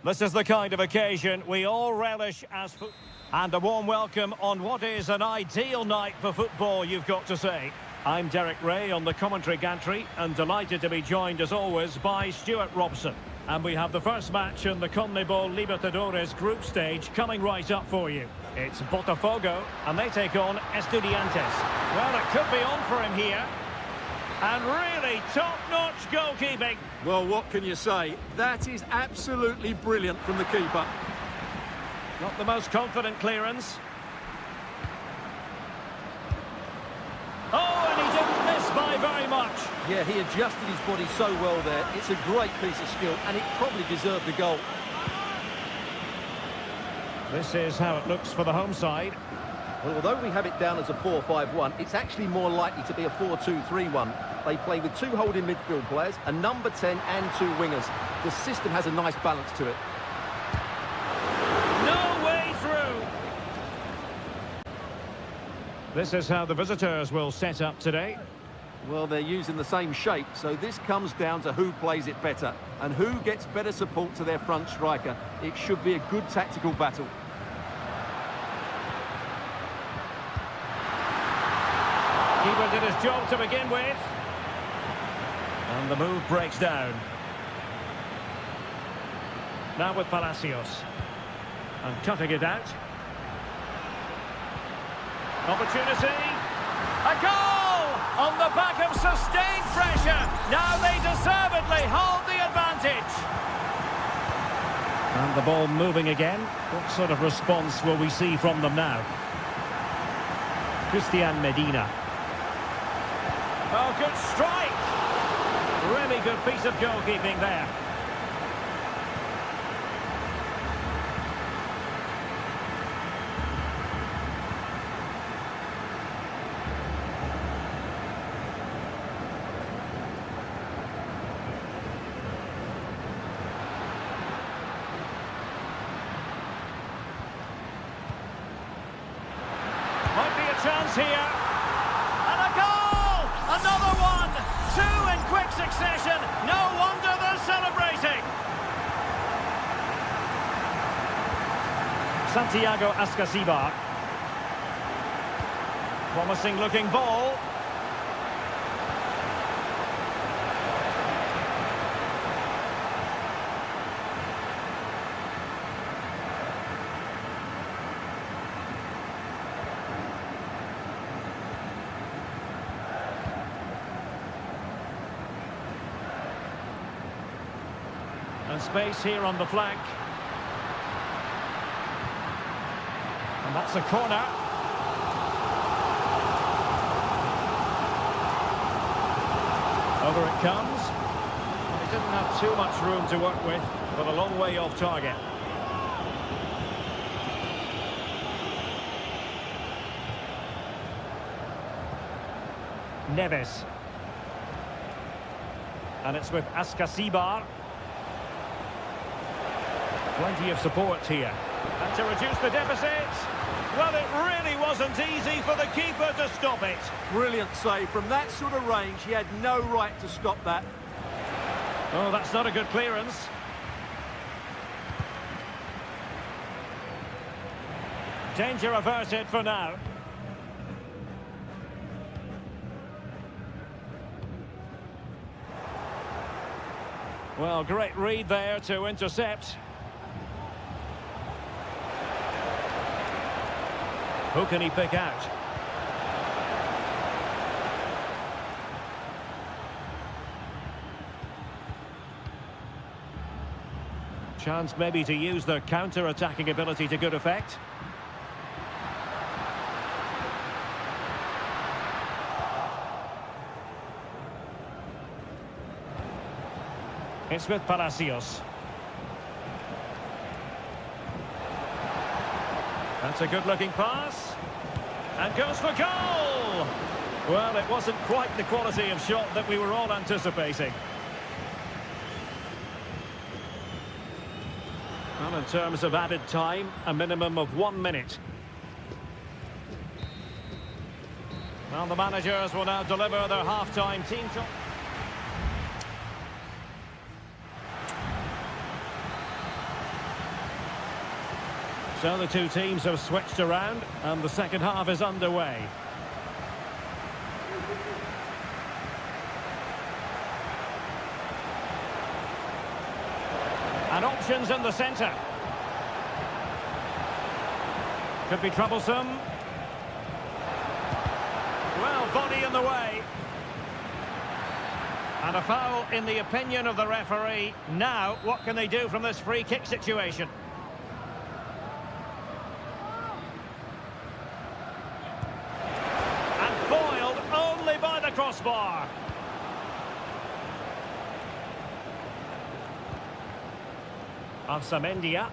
This is the kind of occasion we all relish as and a warm welcome on what is an ideal night for football, you've got to say. I'm Derek Ray on the commentary gantry and delighted to be joined as always by Stuart Robson. And we have the first match in the CONMEBOL Libertadores group stage coming right up for you. It's Botafogo and they take on Estudiantes. Well, it could be on for him here. And really top-notch goalkeeping. Well, what can you say? That is absolutely brilliant from the keeper. Not the most confident clearance. Oh, and he didn't miss by very much. Yeah, he adjusted his body so well there. It's a great piece of skill, and it probably deserved a goal. This is how it looks for the home side. Well, although we have it down as a 4-5-1, it's actually more likely to be a 4-2-3-1. They play with two holding midfield players, a number 10 and two wingers. The system has a nice balance to it. No way through. This is how the visitors will set up today. Well, they're using the same shape, so this comes down to who plays it better and who gets better support to their front striker. It should be a good tactical battle. Keeper did his job to begin with. And the move breaks down. Now with Palacios. And cutting it out. Opportunity. A goal! On the back of sustained pressure. Now they deservedly hold the advantage. And the ball moving again. What sort of response will we see from them now? Christian Medina. Oh, good strike! Really good piece of goalkeeping there. Might be a chance here. And a goal! Another one! Two in quick succession. No wonder they're celebrating. Santiago Ascasibar. Promising looking ball. And space here on the flank. And that's a corner. Over it comes. He didn't have too much room to work with, but a long way off target. Neves. And it's with Ascasibar. Plenty of support here. And to reduce the deficit, well, it really wasn't easy for the keeper to stop it. Brilliant save. From that sort of range, he had no right to stop that. Oh, that's not a good clearance. Danger averted for now. Well, great read there to intercept. Who can he pick out? Chance maybe to use their counter-attacking ability to good effect. It's with Palacios. That's a good-looking pass. And goes for goal! Well, it wasn't quite the quality of shot that we were all anticipating. Well, in terms of added time, a minimum of 1 minute. Well, the managers will now deliver their half-time team talk. So the two teams have switched around and the second half is underway. And options in the centre. Could be troublesome. Well, body in the way. And a foul in the opinion of the referee. Now, what can they do from this free kick situation? And foiled only by the crossbar. Arsamendia.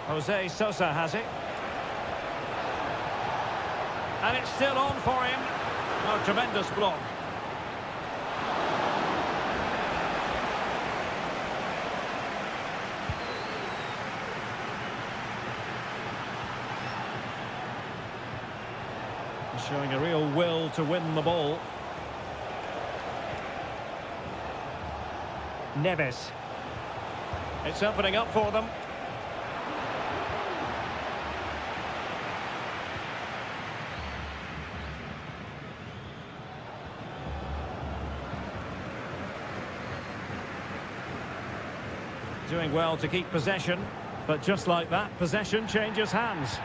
Jose Sosa has it. And it's still on for him. Oh, tremendous block. Showing a real will to win the ball. Neves. It's opening up for them. Doing well to keep possession, but just like that, possession changes hands.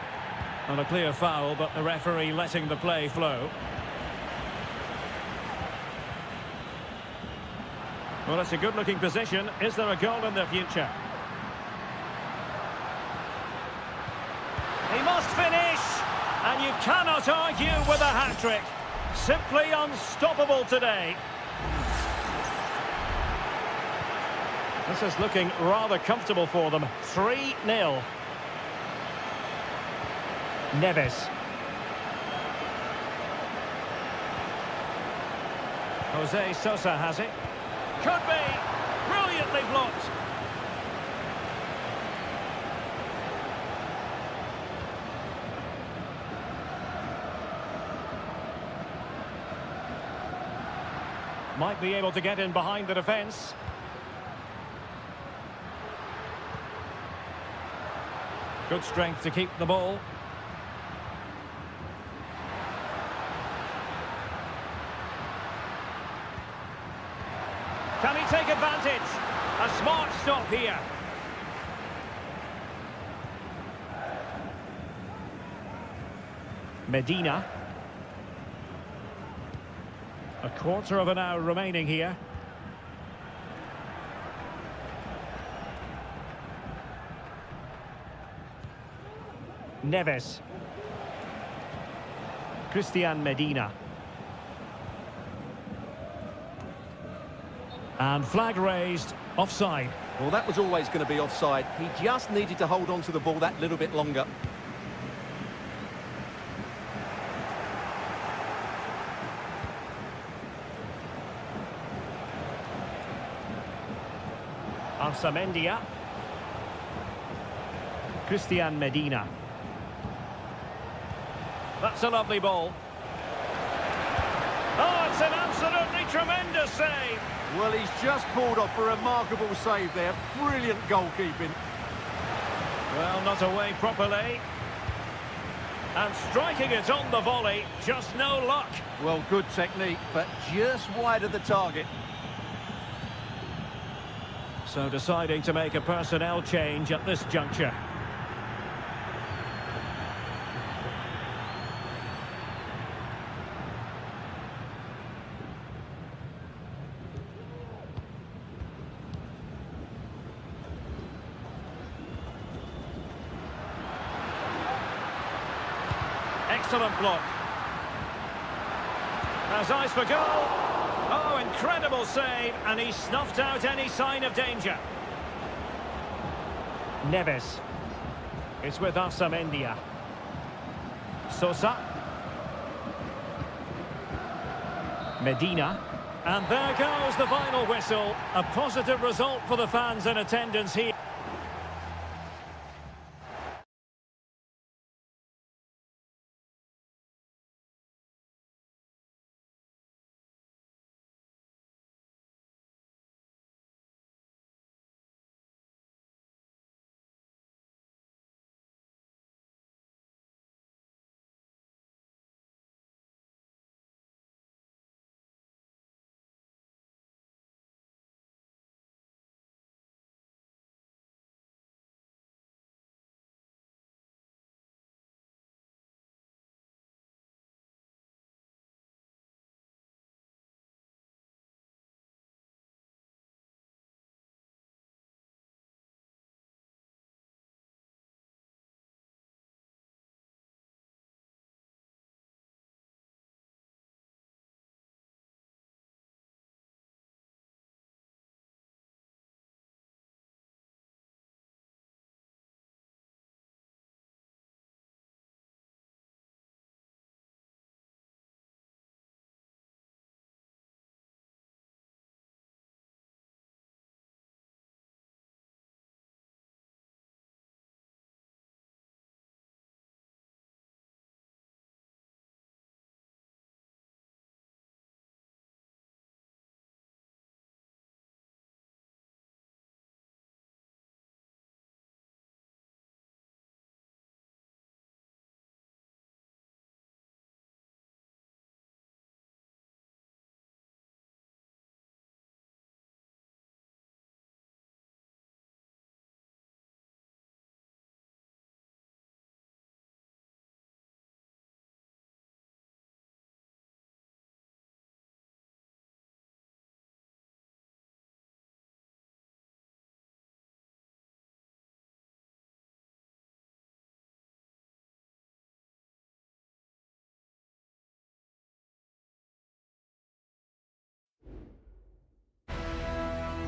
On a clear foul, but the referee letting the play flow. Well, it's a good-looking position. Is there a goal in the future? He must finish! And you cannot argue with a hat-trick. Simply unstoppable today. This is looking rather comfortable for them. 3-0. Neves. Jose Sosa has it. Could be. Brilliantly blocked. Might be able to get in behind the defence. Good strength to keep the ball. Can he take advantage? A smart stop here. Medina. A quarter of an hour remaining here. Neves. Christian Medina. And flag raised, offside. Well, that was always going to be offside. He just needed to hold on to the ball that little bit longer. Arsamendia. Christian Medina. That's a lovely ball. Oh, it's an absolutely tremendous save. Well, he's just pulled off a remarkable save there. Brilliant goalkeeping. Well, not away properly. And striking it on the volley, just no luck. Well, good technique, but just wide of the target. So deciding to make a personnel change at this juncture. Excellent block. Has eyes for goal. Oh, incredible save, and he snuffed out any sign of danger. Neves. It's with Arsamendia. Sosa. Medina. And there goes the final whistle. A positive result for the fans in attendance here.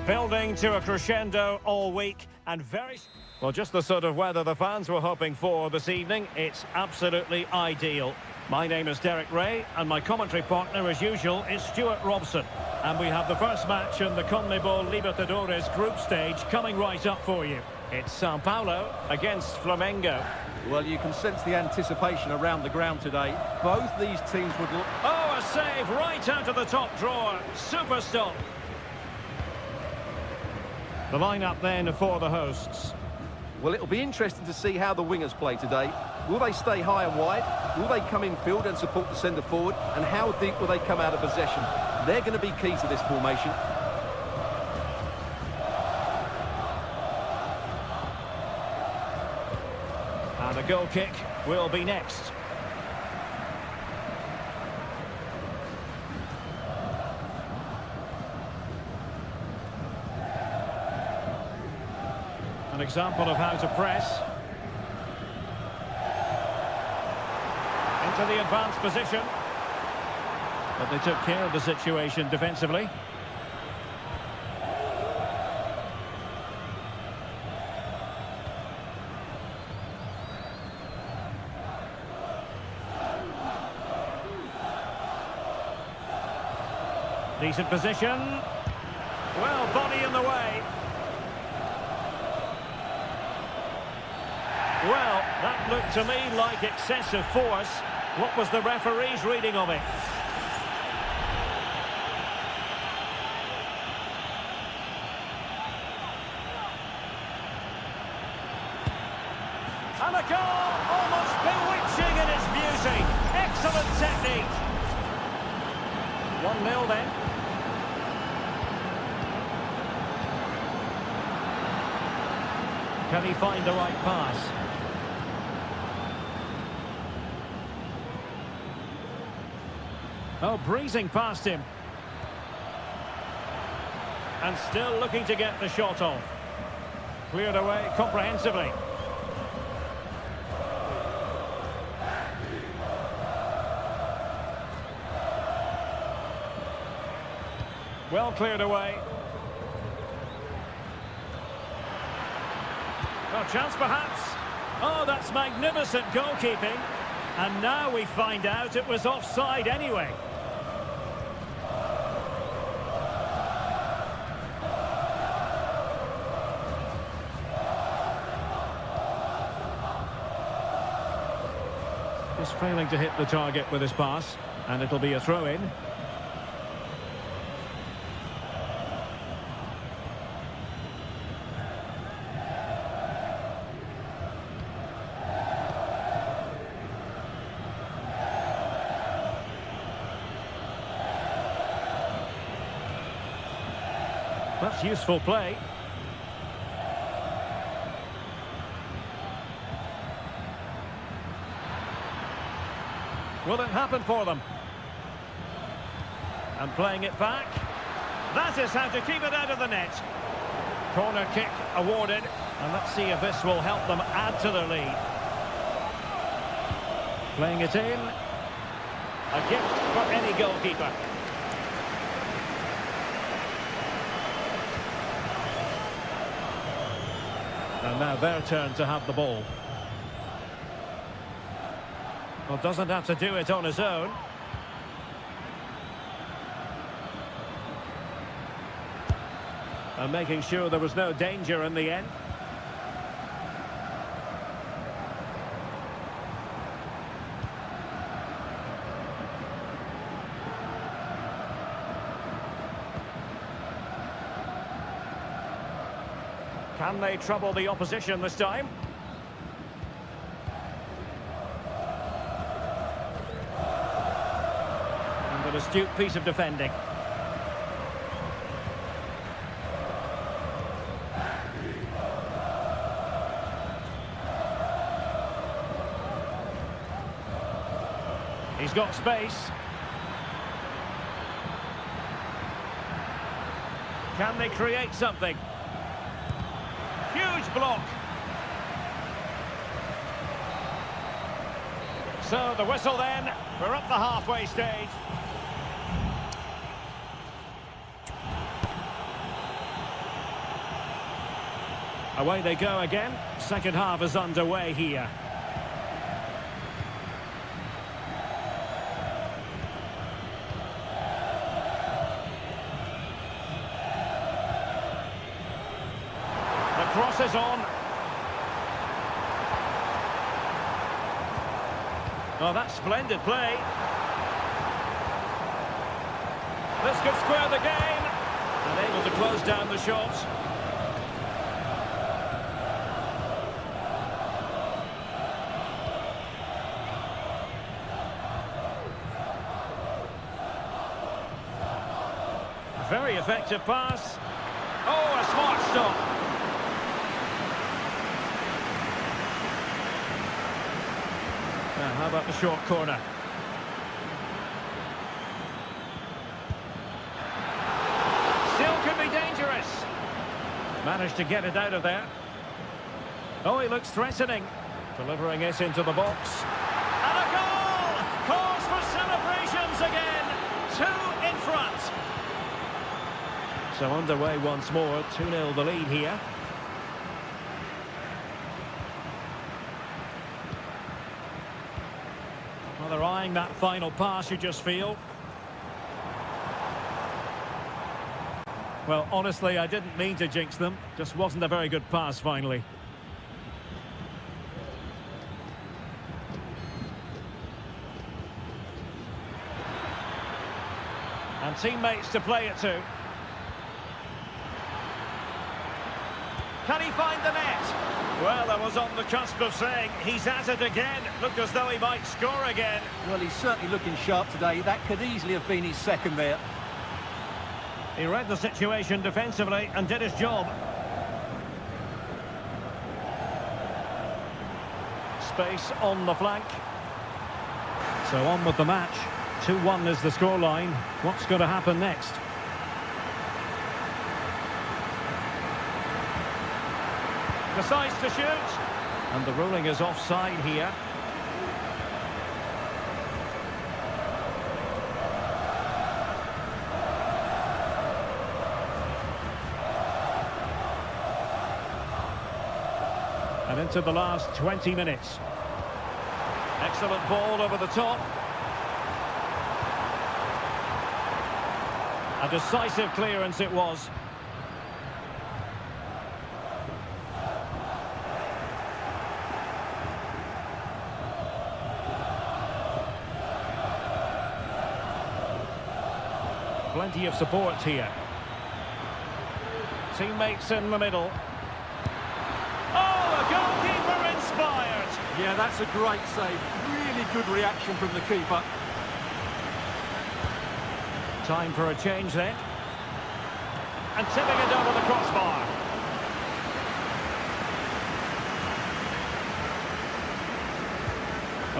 Building to a crescendo all week and very... Well, just the sort of weather the fans were hoping for this evening. It's absolutely ideal. My name is Derek Ray, and my commentary partner, as usual, is Stuart Robson. And we have the first match in the CONMEBOL Libertadores group stage coming right up for you. It's Sao Paulo against Flamengo. Well, you can sense the anticipation around the ground today. Both these teams would look... Oh, a save right out of the top drawer. Super stop. The lineup then for the hosts. Well, it'll be interesting to see how the wingers play today. Will they stay high and wide? Will they come in field and support the centre forward? And how deep will they come out of possession? They're going to be key to this formation. And a goal kick will be next. An example of how to press. Into the advanced position. But they took care of the situation defensively. Decent position. Well, body in the way. Well, that looked to me like excessive force. What was the referee's reading of it? And a goal, almost bewitching in its beauty. Excellent technique. 1-0 then. Can he find the right pass? Oh, breezing past him. And still looking to get the shot off. Cleared away comprehensively. Well cleared away. A chance perhaps. Oh, that's magnificent goalkeeping. And now we find out it was offside anyway. Just failing to hit the target with his pass, and it'll be a throw-in. That's useful play. Will it happen for them? And playing it back. That is how to keep it out of the net. Corner kick awarded. And let's see if this will help them add to their lead. Playing it in. A gift for any goalkeeper. And now their turn to have the ball. Well, doesn't have to do it on his own. And making sure there was no danger in the end. Can they trouble the opposition this time? And an astute piece of defending. He's got space. Can they create something? Huge block. So the whistle then. We're up the halfway stage. Away they go again. Second half is underway here. The cross is on. Oh, that's splendid play. This could square the game. And able to close down the shot. Very effective pass. Oh, a smart stop. Now, how about the short corner? Still could be dangerous. Managed to get it out of there. Oh, he looks threatening. Delivering it into the box. And a goal! Cause for celebrations again. 2 in front. So underway once more, 2-0 the lead here. Well, they're eyeing that final pass, you just feel. Well, honestly, I didn't mean to jinx them. Just wasn't a very good pass, finally. And teammates to play it to. Can he find the net? Well, I was on the cusp of saying he's at it again. Looked as though he might score again. Well, he's certainly looking sharp today. That could easily have been his second there. He read the situation defensively and did his job. Space on the flank. So on with the match. 2-1 is the scoreline. What's going to happen next? Decides to shoot. And the ruling is offside here. And into the last 20 minutes. Excellent ball over the top. A decisive clearance it was. Plenty of support here. Teammates in the middle. Oh, a goalkeeper inspired! Yeah, that's a great save. Really good reaction from the keeper. Time for a change then. And tipping it over the crossbar.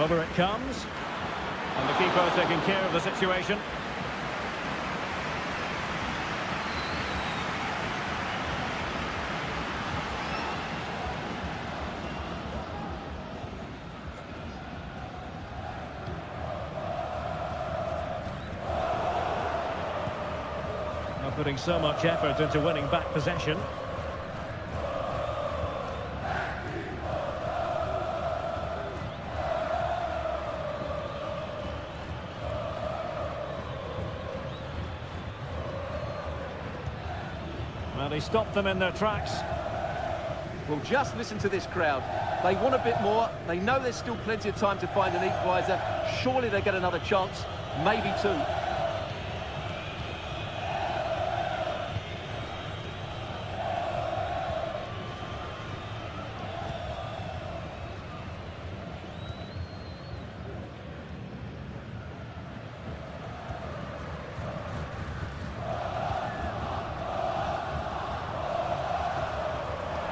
Over it comes. And the keeper taking care of the situation. Putting so much effort into winning back possession. Well, he stopped them in their tracks. Well, just listen to this crowd. They want a bit more. They know there's still plenty of time to find an equaliser. Surely they get another chance, maybe 2.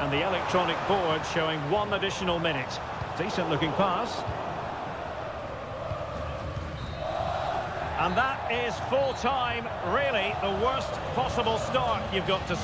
And the electronic board showing 1 additional minute. Decent looking pass. And that is full time. Really the worst possible start you've got to...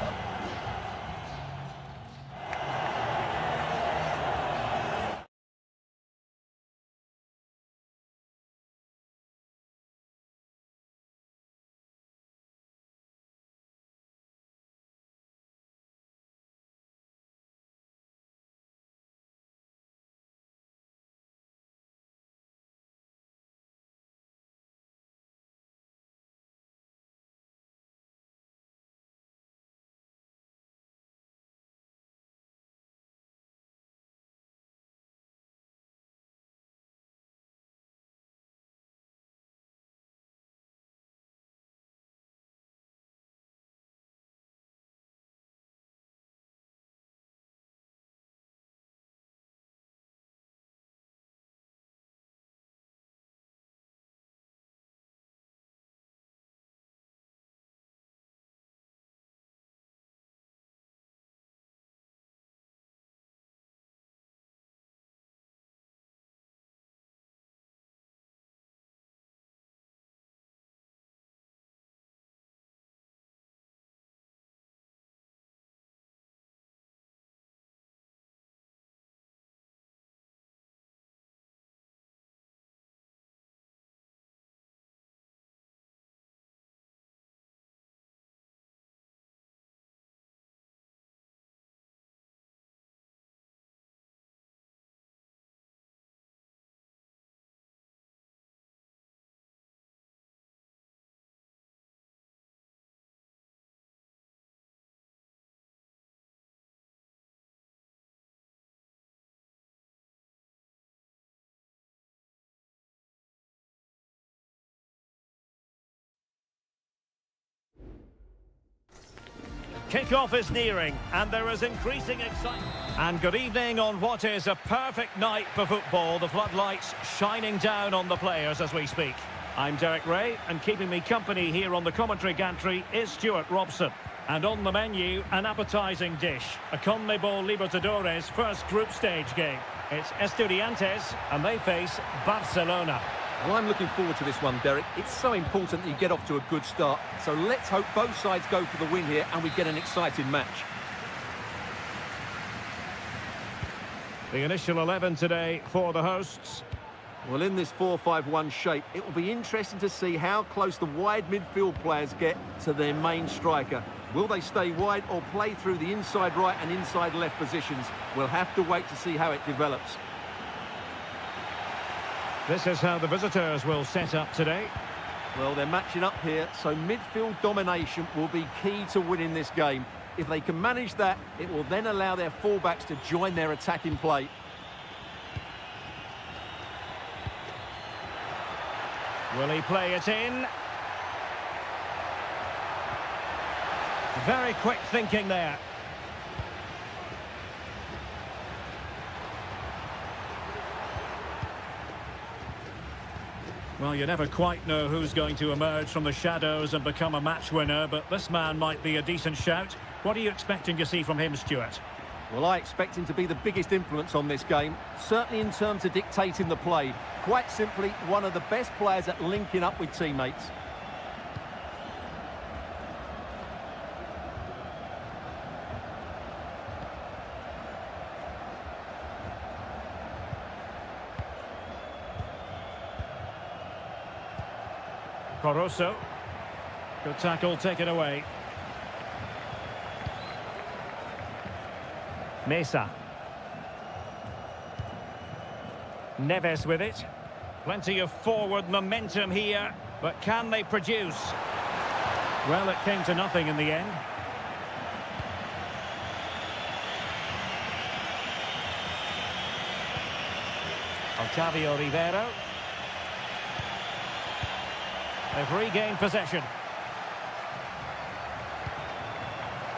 Kick-off is nearing, and there is increasing excitement. And good evening on what is a perfect night for football. The floodlights shining down on the players as we speak. I'm Derek Ray, and keeping me company here on the commentary gantry is Stuart Robson. And on the menu, an appetising dish, a CONMEBOL Libertadores first group stage game. It's Estudiantes, and they face Barcelona. Well, I'm looking forward to this one, Derek. It's so important that you get off to a good start. So let's hope both sides go for the win here and we get an exciting match. The initial 11 today for the hosts. Well, in this 4-5-1 shape, it will be interesting to see how close the wide midfield players get to their main striker. Will they stay wide or play through the inside right and inside left positions? We'll have to wait to see how it develops. This is how the visitors will set up today. Well, they're matching up here, so midfield domination will be key to winning this game. If they can manage that, it will then allow their fullbacks to join their attacking play. Will he play it in? Very quick thinking there. Well, you never quite know who's going to emerge from the shadows and become a match winner, but this man might be a decent shout. What are you expecting to see from him, Stuart? Well, I expect him to be the biggest influence on this game, certainly in terms of dictating the play. Quite simply, one of the best players at linking up with teammates. Coroso. Good tackle taken away. Mesa. Neves with it. Plenty of forward momentum here, but can they produce? Well, it came to nothing in the end. Octavio Rivero. They've regained possession.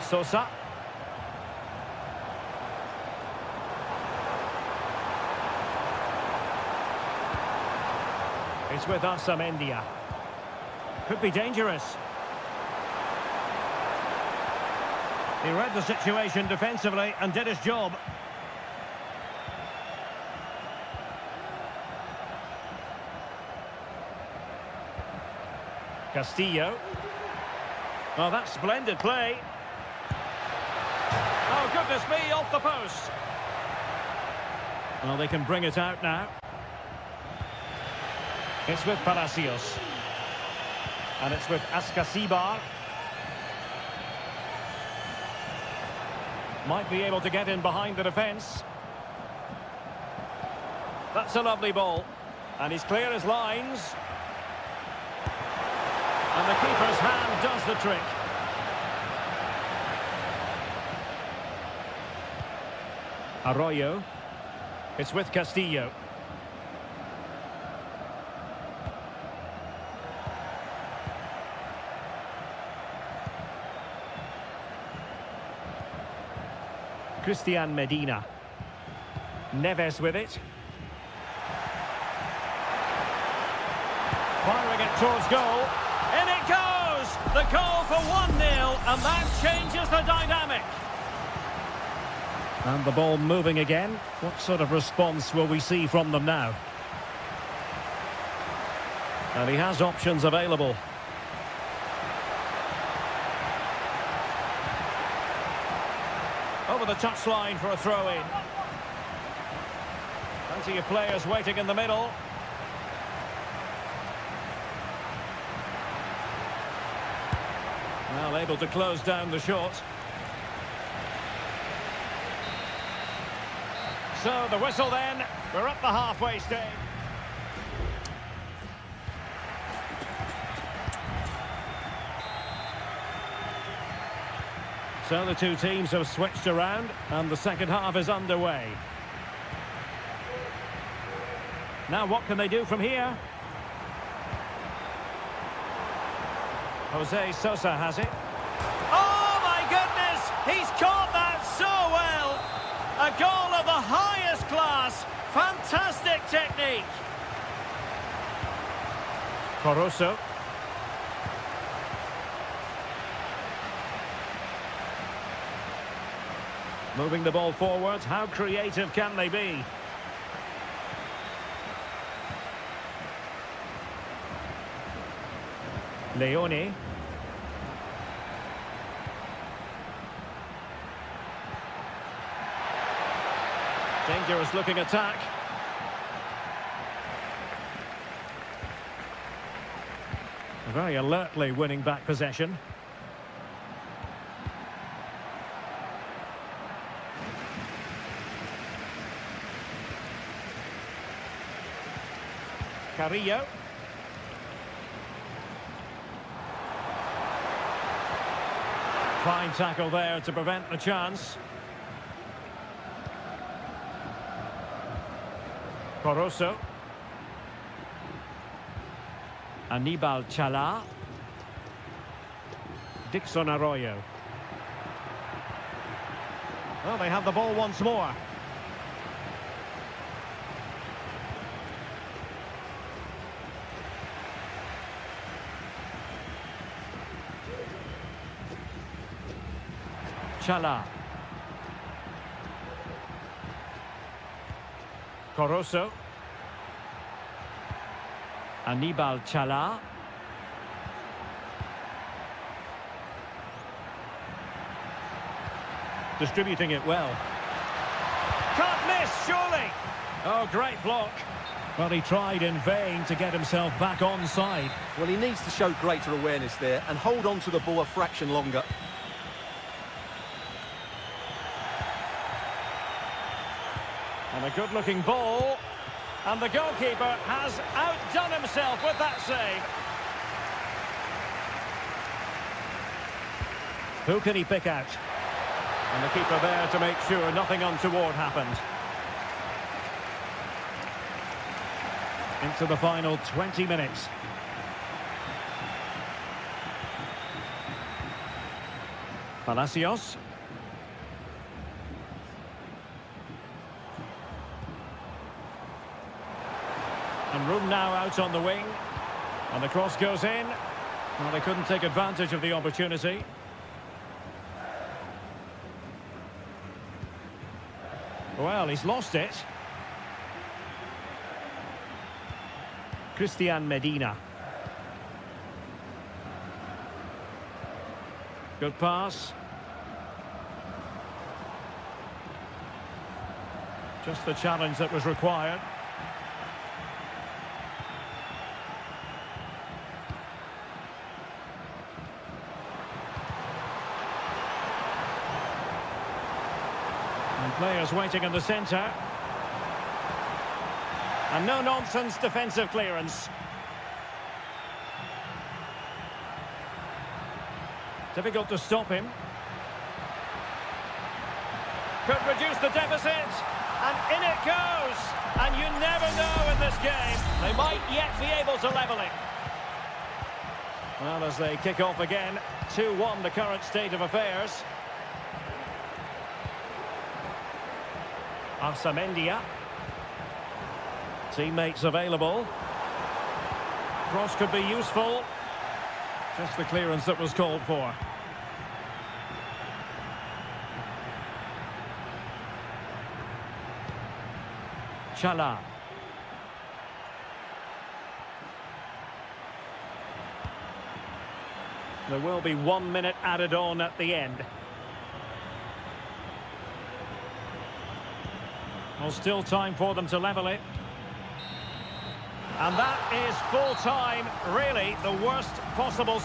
Sosa. It's with Amendia. Could be dangerous. He read the situation defensively and did his job. Castillo. Oh, that's splendid play. Oh, goodness me, off the post. Well, they can bring it out now. It's with Palacios. And it's with Ascasibar. Might be able to get in behind the defence. That's a lovely ball. And he's clear as lines. And the keeper's hand does the trick. Arroyo. It's with Castillo. Christian Medina. Neves with it. Firing it towards goal. In it goes! The goal for 1-0, and that changes the dynamic. And the ball moving again. What sort of response will we see from them now? And he has options available. Over the touchline for a throw-in. Plenty of players waiting in the middle. Well, able to close down the shot. So the whistle then. We're at the halfway stage. So the two teams have switched around and the second half is underway. Now what can they do from here? Jose Sosa has it. Oh my goodness! Goal of the highest class. Fantastic technique. Caruso. Moving the ball forward. How creative can they be? Leone. Dangerous looking attack. Very alertly winning back possession. Carrillo. Fine tackle there to prevent the chance. Caruso. Aníbal Chala. Dixon Arroyo. Well, they have the ball once more. Chala. Caruso. Aníbal Chala. Distributing it well. Can't miss, surely. Oh, great block. Well, he tried in vain to get himself back onside. Well, he needs to show greater awareness there and hold on to the ball a fraction longer. And a good-looking ball. And the goalkeeper has outdone himself with that save. Who can he pick out? And the keeper there to make sure nothing untoward happened. Into the final 20 minutes. Palacios. And room now out on the wing. And the cross goes in. Well, they couldn't take advantage of the opportunity. Well, he's lost it. Christian Medina. Good pass. Just the challenge that was required. And players waiting in the centre. And no-nonsense defensive clearance. Difficult to stop him. Could reduce the deficit. And in it goes. And you never know in this game. They might yet be able to level it. Well, as they kick off again, 2-1 the current state of affairs. Arsamendia. Teammates available. Cross could be useful. Just the clearance that was called for. Chala. There will be 1 minute added on at the end. Well, still time for them to level it. And that is full time, really the worst possible...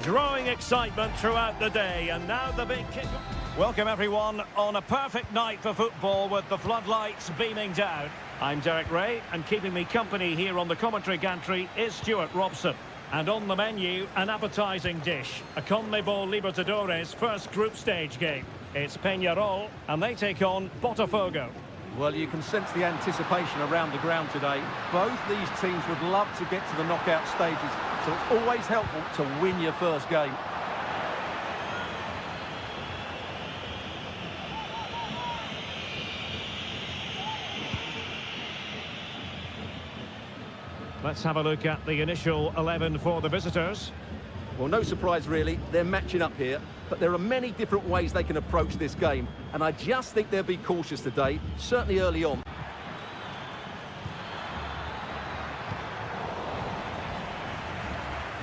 Growing excitement throughout the day, and now the big kick. Welcome everyone on a perfect night for football with the floodlights beaming down. I'm Derek Ray, and keeping me company here on the commentary gantry is Stuart Robson. And on the menu, an appetising dish, a CONMEBOL Libertadores first group stage game. It's Peñarol, and they take on Botafogo. Well, you can sense the anticipation around the ground today. Both these teams would love to get to the knockout stages, so it's always helpful to win your first game. Let's have a look at the initial 11 for the visitors. Well, no surprise really, they're matching up here, but there are many different ways they can approach this game, and I just think they'll be cautious today, certainly early on.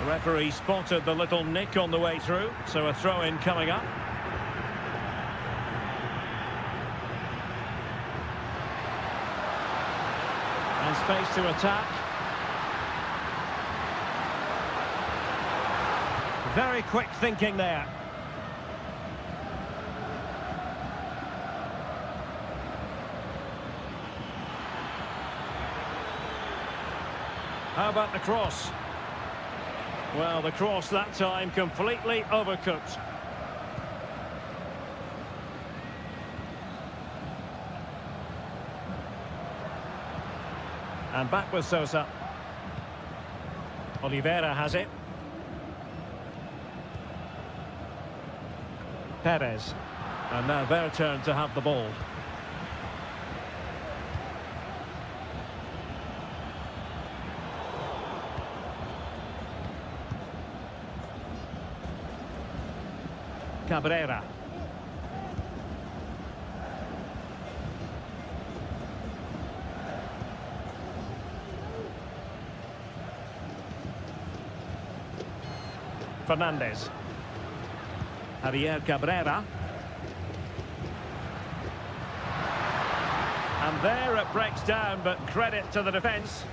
The referee spotted the little nick on the way through, so a throw-in coming up. And space to attack. Very quick thinking there. How about the cross? Well, the cross that time completely overcooked. And back with Sosa. Oliveira has it. Perez. And now their turn to have the ball. Cabrera. Fernandez. Javier Cabrera. And there it breaks down, but credit to the defence.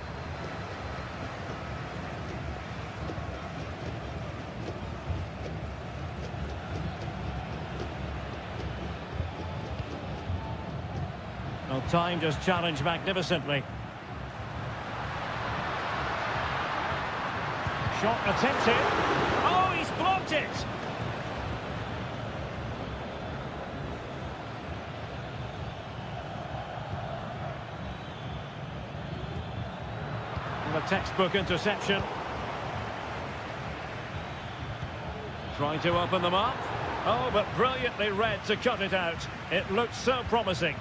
Well, time just challenged magnificently. Shot attempted. Oh, he's blocked it! A textbook interception. Trying to open them up. Oh, but brilliantly read to cut it out. It looked so promising.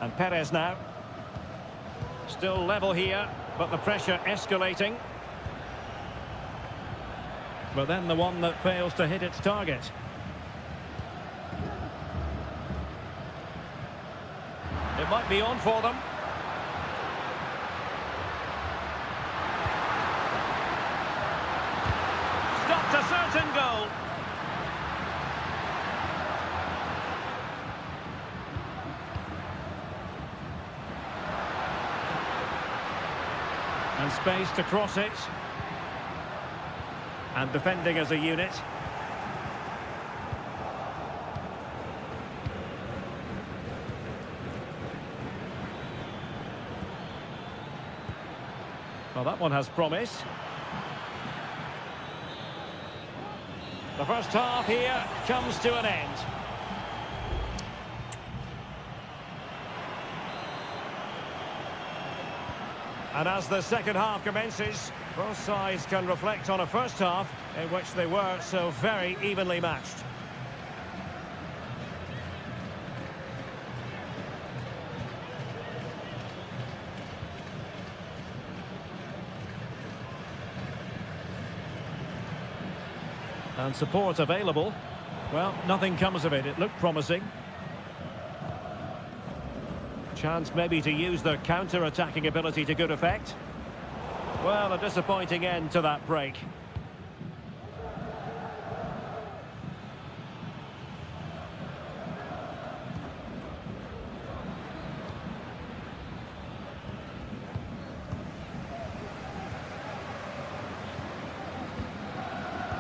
And Perez now. Still level here, but the pressure escalating. But then the one that fails to hit its target. It might be on for them. Stopped a certain goal. And space to cross it. And defending as a unit. Well, that one has promise. The first half here comes to an end. And as the second half commences, both sides can reflect on a first half in which they were so very evenly matched. And support available. Well, nothing comes of it. It looked promising. Chance maybe to use their counter-attacking ability to good effect. Well, a disappointing end to that break.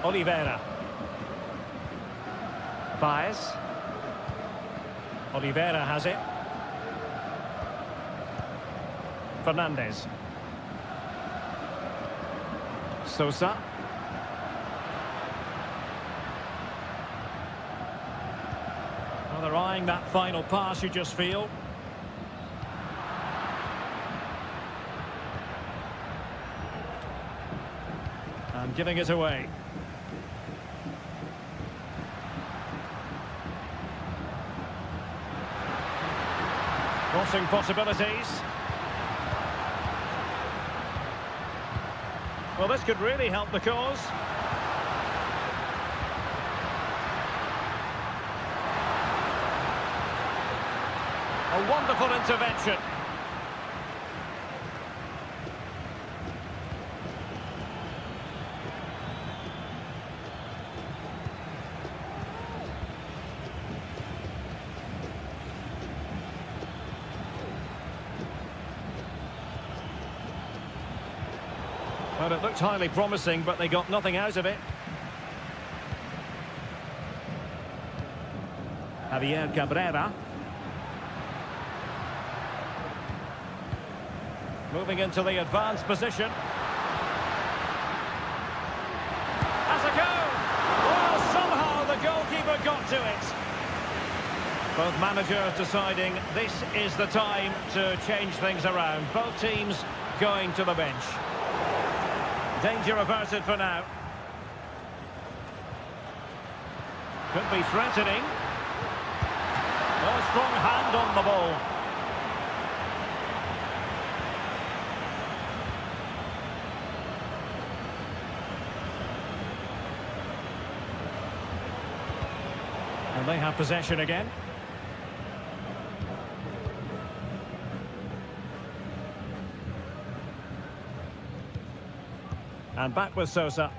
Oliveira. Baez. Oliveira has it. Fernandez. Sosa. Well, they're eyeing that final pass, you just feel. And giving it away. Crossing possibilities. Well, this could really help the cause. A wonderful intervention. Well, it looked highly promising, but they got nothing out of it. Javier Cabrera. Moving into the advanced position. Has a go! Well, somehow the goalkeeper got to it. Both managers deciding this is the time to change things around. Both teams going to the bench. Danger averted for now. Could be threatening. A strong hand on the ball. And they have possession again. And back with Sosa.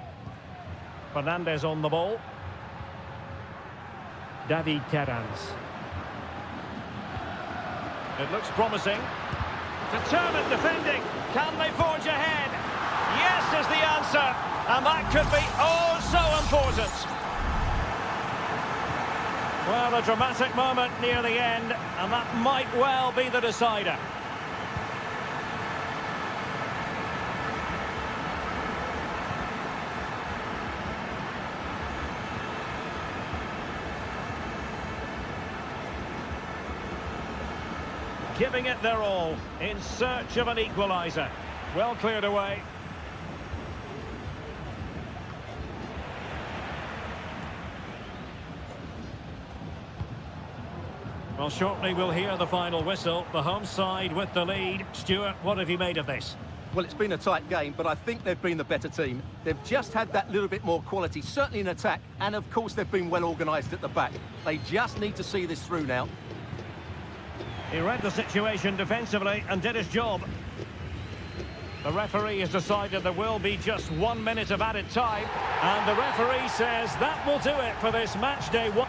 Fernandez on the ball. David Terrans. It looks promising. Determined defending. Can they forge ahead? Yes is the answer. And that could be oh so important. Well, a dramatic moment near the end. And that might well be the decider. Giving it their all, in search of an equaliser. Well cleared away. Well, shortly we'll hear the final whistle. The home side with the lead. Stuart, what have you made of this? Well, it's been a tight game, but I think they've been the better team. They've just had that little bit more quality, certainly in attack, and of course they've been well organised at the back. They just need to see this through now. He read the situation defensively and did his job. The referee has decided there will be just 1 minute of added time, and the referee says that will do it for this match day one.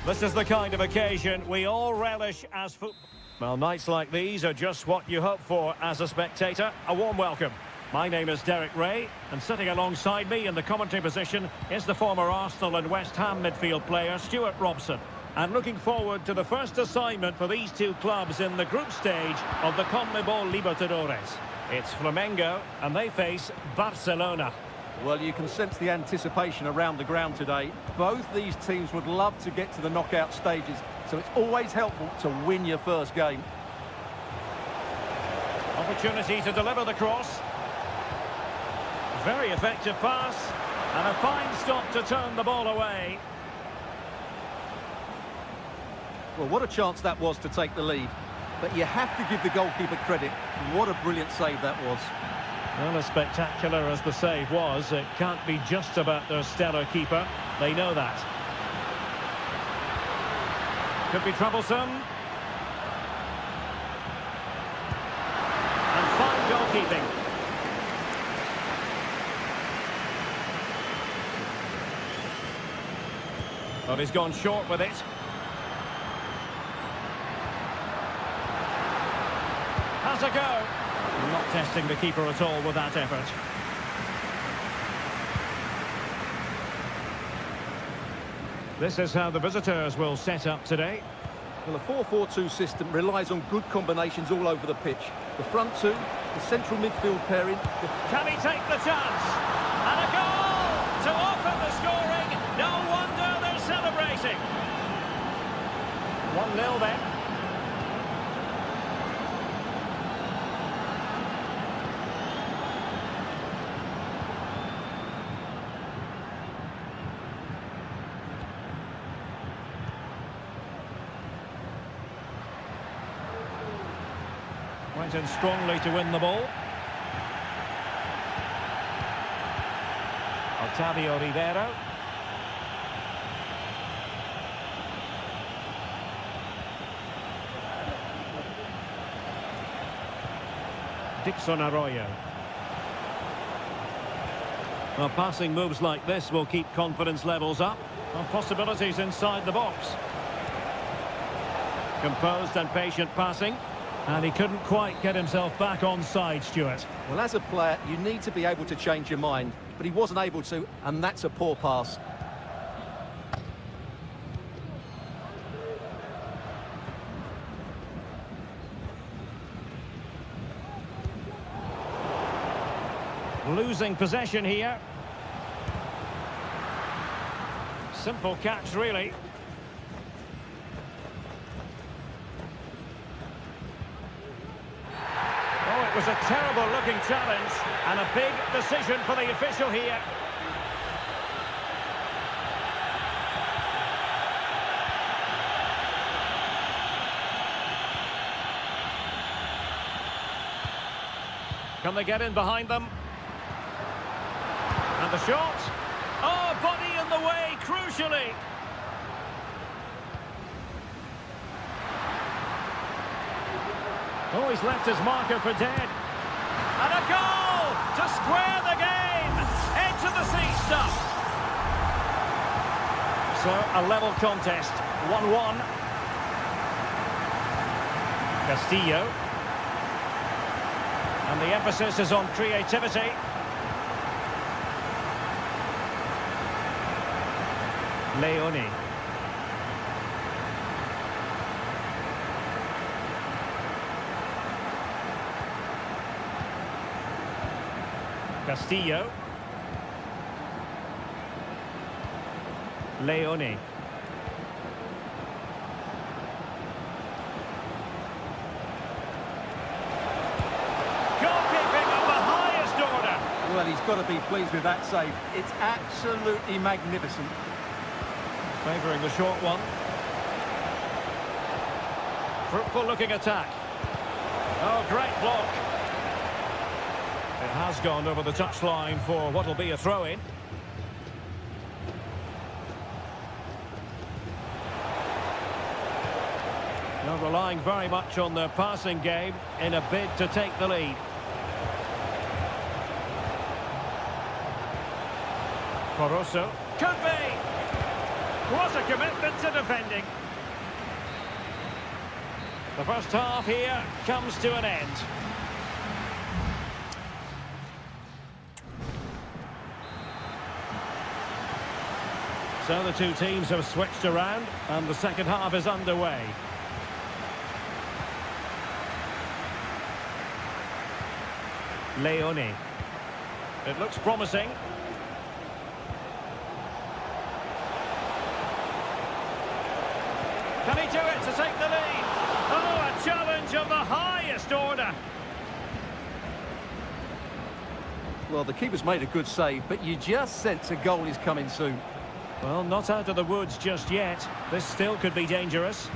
This is the kind of occasion we all relish as football. Well, nights like these are just what you hope for as a spectator. A warm welcome. My name is Derek Ray, and sitting alongside me in the commentary position is the former Arsenal and West Ham midfield player, Stuart Robson. And looking forward to the first assignment for these two clubs in the group stage of the CONMEBOL Libertadores. It's Flamengo, and they face Barcelona. Well, you can sense the anticipation around the ground today. Both these teams would love to get to the knockout stages, so it's always helpful to win your first game. Opportunity to deliver the cross. Very effective pass, and a fine stop to turn the ball away. Well, what a chance that was to take the lead. But you have to give the goalkeeper credit. What a brilliant save that was. Well, as spectacular as the save was, it can't be just about their stellar keeper. They know that. Could be troublesome. And fine goalkeeping. Well, he's gone short with it. Has a go. Not testing the keeper at all with that effort. This is how the visitors will set up today. Well, the 4-4-2 system relies on good combinations all over the pitch. The front two, the central midfield pairing. Can he take the chance? And a goal to open the scoring. No wonder they're celebrating. 1-0 then. Went in strongly to win the ball. Otávio Ribeiro. Dixon Arroyo. Well, passing moves like this will keep confidence levels up. Well, possibilities inside the box. Composed and patient passing. And he couldn't quite get himself back on side, Stuart. Well, as a player, you need to be able to change your mind. But he wasn't able to, and that's a poor pass. Losing possession here. Simple catch, really. It was a terrible-looking challenge, and a big decision for the official here. Can they get in behind them? And the shot. Oh, body in the way, crucially. Oh, he's left his marker for dead. And a goal to square the game. Into the sea stuff. So, a level contest. 1-1. Castillo. And the emphasis is on creativity. Leone. Castillo. Leone. Goalkeeping of the highest order. Well, he's got to be pleased with that save. It's absolutely magnificent. Favouring the short one. Fruitful looking attack. Oh, great block. It has gone over the touchline for what will be a throw-in. Now relying very much on their passing game in a bid to take the lead. Caruso. Could be! What a commitment to defending. The first half here comes to an end. So the two teams have switched around and the second half is underway. Leone. It looks promising. Can he do it to take the lead? Oh, a challenge of the highest order. Well, the keeper's made a good save, but you just sense a goal is coming soon. Well, not out of the woods just yet. This still could be dangerous.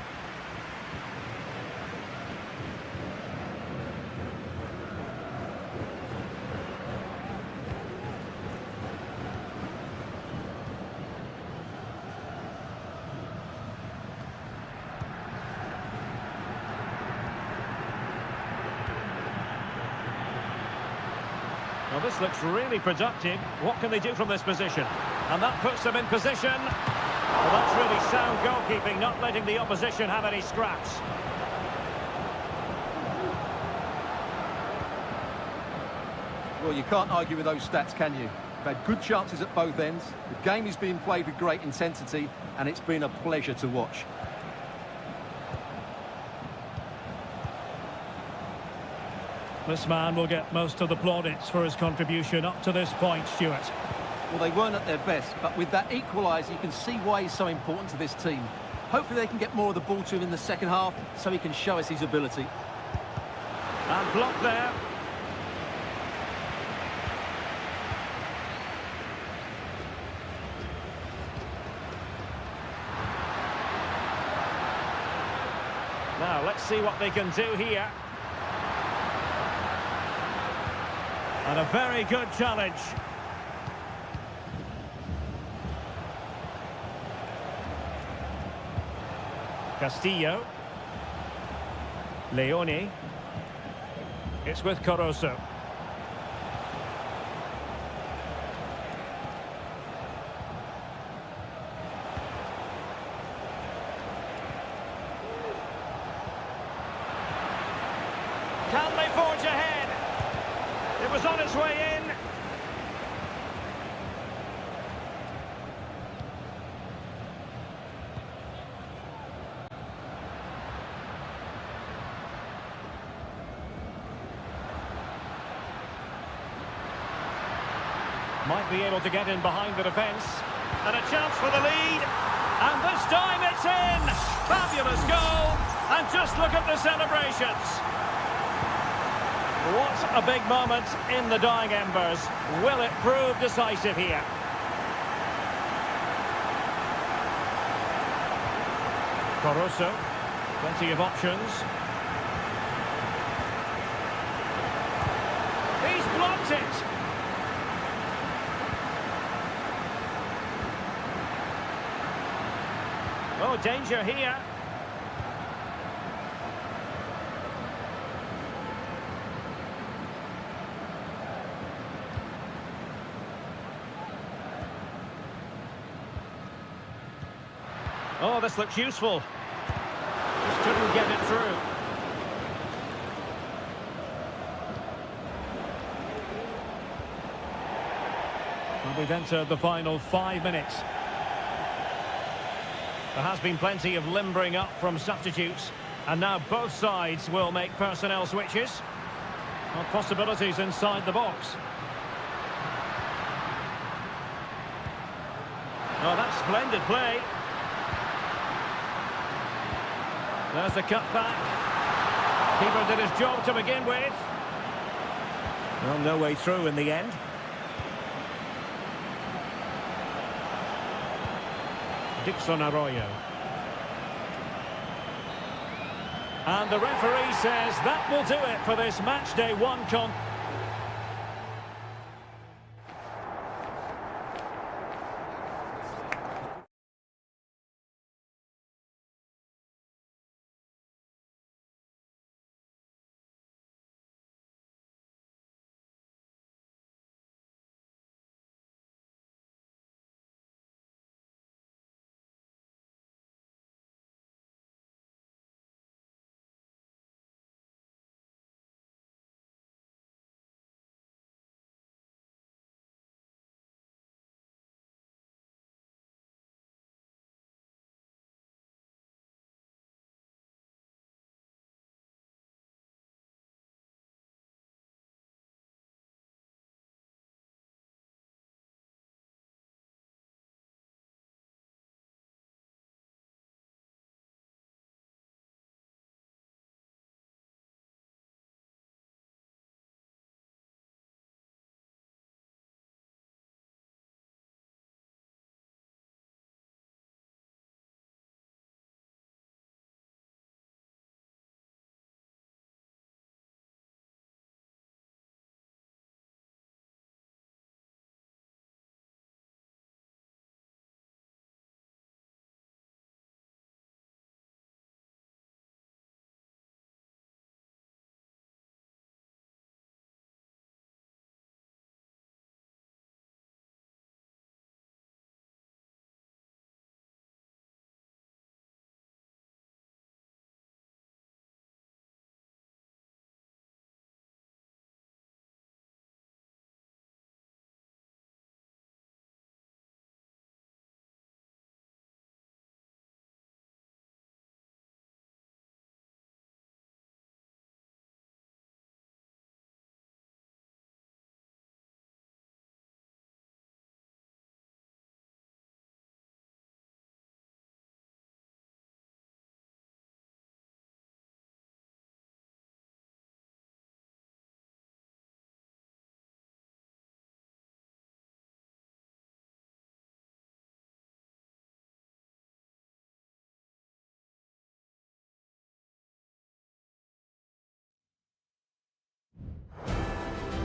Well, this looks really productive. What can they do from this position? And that puts them in position. Well, that's really sound goalkeeping, not letting the opposition have any scraps. Well, you can't argue with those stats, can you? They've had good chances at both ends. The game is being played with great intensity, and it's been a pleasure to watch. This man will get most of the plaudits for his contribution up to this point, Stuart. Well, they weren't at their best, but with that equaliser, you can see why he's so important to this team. Hopefully they can get more of the ball to him in the second half, so he can show us his ability. And blocked there. Now, let's see what they can do here. And a very good challenge. Castillo. Leone. It's with Caruso. Can they forge ahead? It was on its way in. Might be able to get in behind the defence. And a chance for the lead. And this time it's in. Fabulous goal. And just look at the celebrations. What a big moment in the dying embers. Will it prove decisive here? Caruso. Plenty of options. He's blocked it. Oh, danger here. Oh, this looks useful. Just couldn't get it through. Well, we've entered the final 5 minutes. There has been plenty of limbering up from substitutes, and now both sides will make personnel switches. Well, possibilities inside the box. Oh, that's splendid play. There's the cutback. Keeper did his job to begin with. Well, no way through in the end. Dixon Arroyo. And the referee says that will do it for this match day 1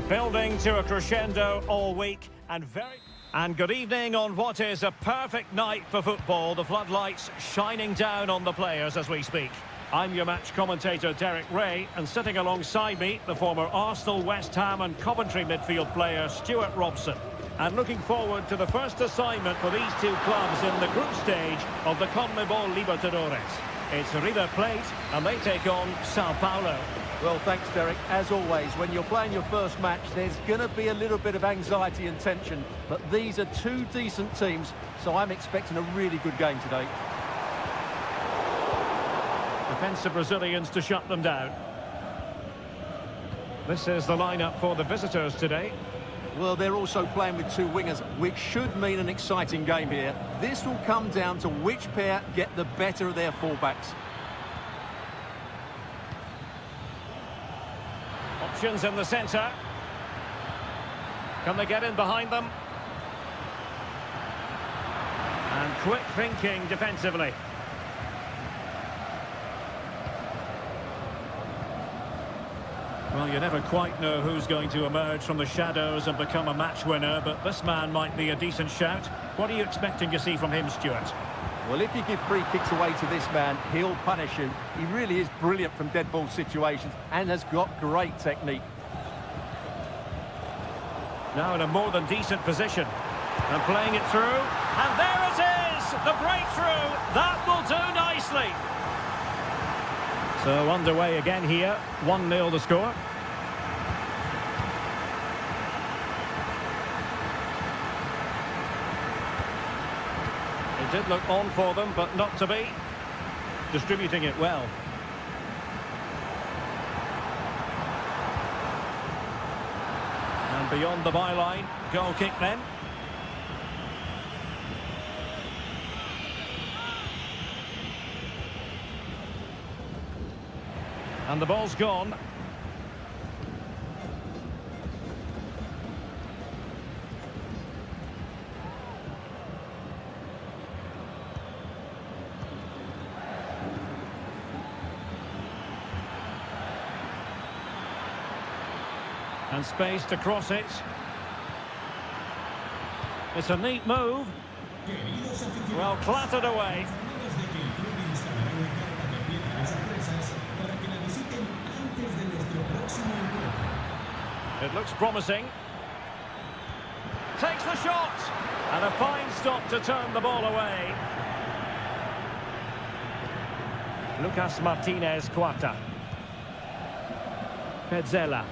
Building to a crescendo all week and good evening on what is a perfect night for football. The floodlights shining down on the players as we speak. I'm your match commentator Derek Ray, and sitting alongside me, the former Arsenal, West Ham and Coventry midfield player Stuart Robson. And looking forward to the first assignment for these two clubs in the group stage of the CONMEBOL Libertadores. It's River Plate and they take on Sao Paulo. Well, thanks, Derek. As always, when you're playing your first match, there's going to be a little bit of anxiety and tension. But these are two decent teams, so I'm expecting a really good game today. Defensive Brazilians to shut them down. This is the lineup for the visitors today. Well, they're also playing with two wingers, which should mean an exciting game here. This will come down to which pair get the better of their fullbacks. Options in the centre. Can they get in behind them? And quick thinking defensively. Well, you never quite know who's going to emerge from the shadows and become a match winner, but this man might be a decent shout. What are you expecting to see from him, Stuart? Well, if you give free kicks away to this man, he'll punish you. He really is brilliant from dead ball situations and has got great technique. Now in a more than decent position. And playing it through. And there it is! The breakthrough! That will do nicely! So underway again here. 1-0 the score. It did look on for them, but not to be. Distributing it well. And beyond the byline, goal kick then. And the ball's gone. And space to cross it. It's a neat move. Well, clattered away. It looks promising. Takes the shot. And a fine stop to turn the ball away. Lucas Martinez Quarta. Petzela.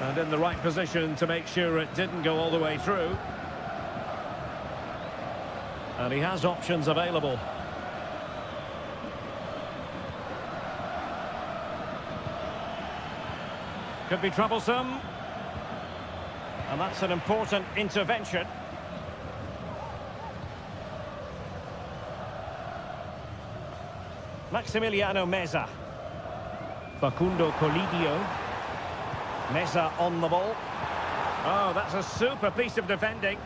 And in the right position to make sure it didn't go all the way through. And he has options available. Could be troublesome. And that's an important intervention. Maximiliano Meza. Facundo Colidio. Meza on the ball. Oh, that's a super piece of defending.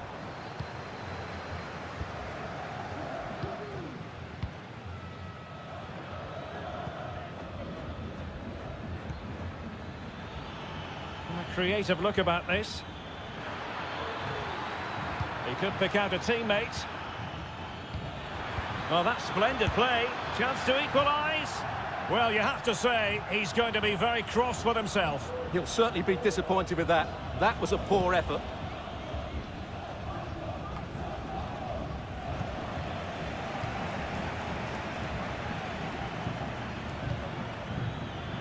A creative look about this. He could pick out a teammate. Oh, that's splendid play. Chance to equalise. Well, you have to say, he's going to be very cross with himself. He'll certainly be disappointed with that. That was a poor effort.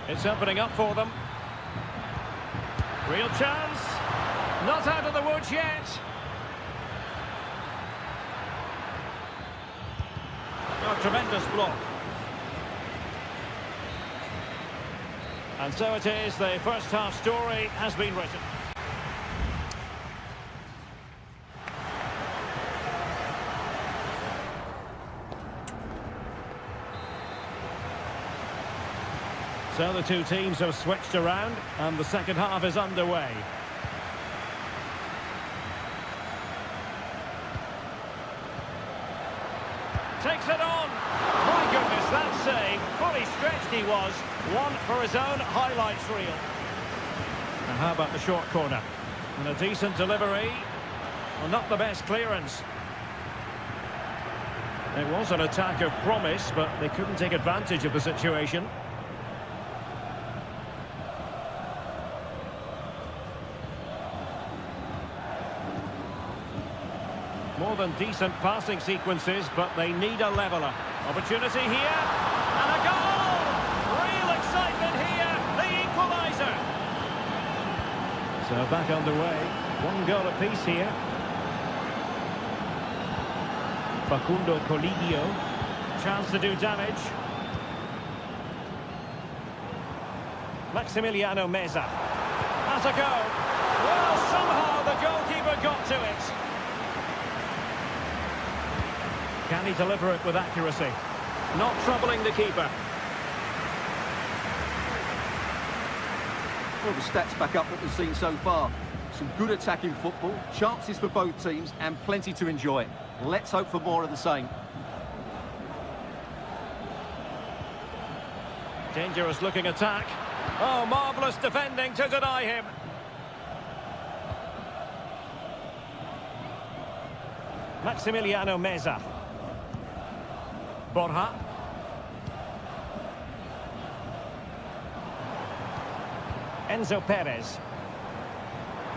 It's opening up for them. Real chance. Not out of the woods yet. A tremendous block. And so it is, the first half story has been written. So the two teams have switched around and the second half is underway. Takes it on. My goodness, that save. Fully stretched he was. One for his own highlights reel. And how about the short corner? And a decent delivery. Well, not the best clearance. It was an attack of promise, but they couldn't take advantage of the situation. More than decent passing sequences, but they need a leveller. Opportunity here, and a goal! Real excitement here, the equaliser. So back underway, one goal apiece here. Facundo Colidio, chance to do damage. Maximiliano Meza, has a go. Well, somehow the goalkeeper got to it. Can he deliver it with accuracy? Not troubling the keeper. Well, the stats back up what we've seen so far. Some good attacking football, chances for both teams, and plenty to enjoy. Let's hope for more of the same. Dangerous looking attack. Oh, marvellous defending to deny him. Maximiliano Meza. Borja. Enzo Perez.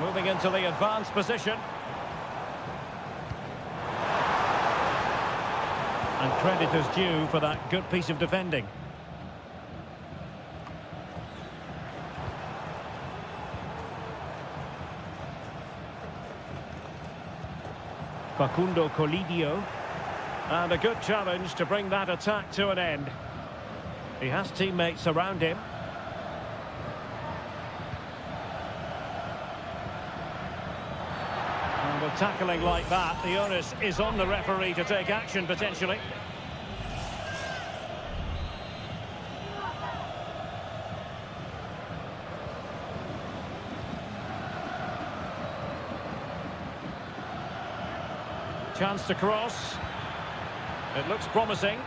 Moving into the advanced position. And credit is due for that good piece of defending. Facundo Colidio. And a good challenge to bring that attack to an end. He has teammates around him. And with tackling like that, the onus is on the referee to take action potentially. Chance to cross. It looks promising.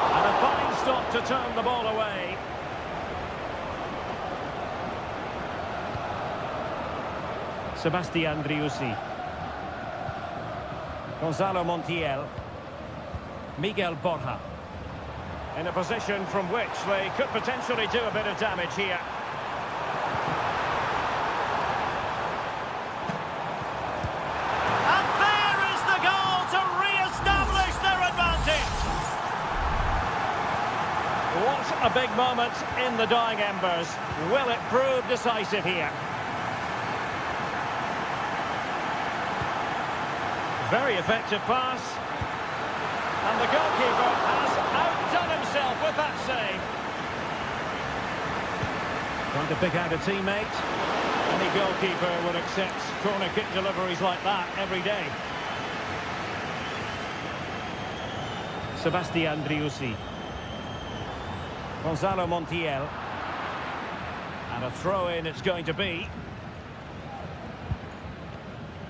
And a fine stop to turn the ball away. Sebastian Driussi. Gonzalo Montiel. Miguel Borja. In a position from which they could potentially do a bit of damage here. What a big moment in the dying embers. Will it prove decisive here? Very effective pass. And the goalkeeper has outdone himself with that save. Trying to pick out a teammate. Any goalkeeper would accept corner kick deliveries like that every day. Sebastian Driussi. Gonzalo Montiel. And a throw-in it's going to be.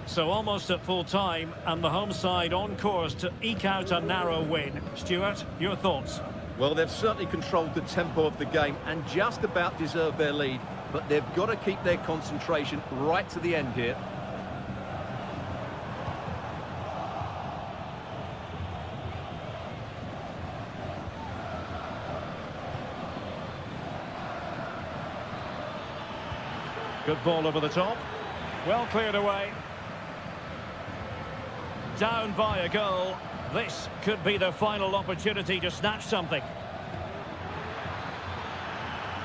So almost at full time, and the home side on course to eke out a narrow win. Stuart, your thoughts? Well, they've certainly controlled the tempo of the game and just about deserved their lead, but they've got to keep their concentration right to the end here. Good ball over the top. Well cleared away. Down by a goal. This could be the final opportunity to snatch something.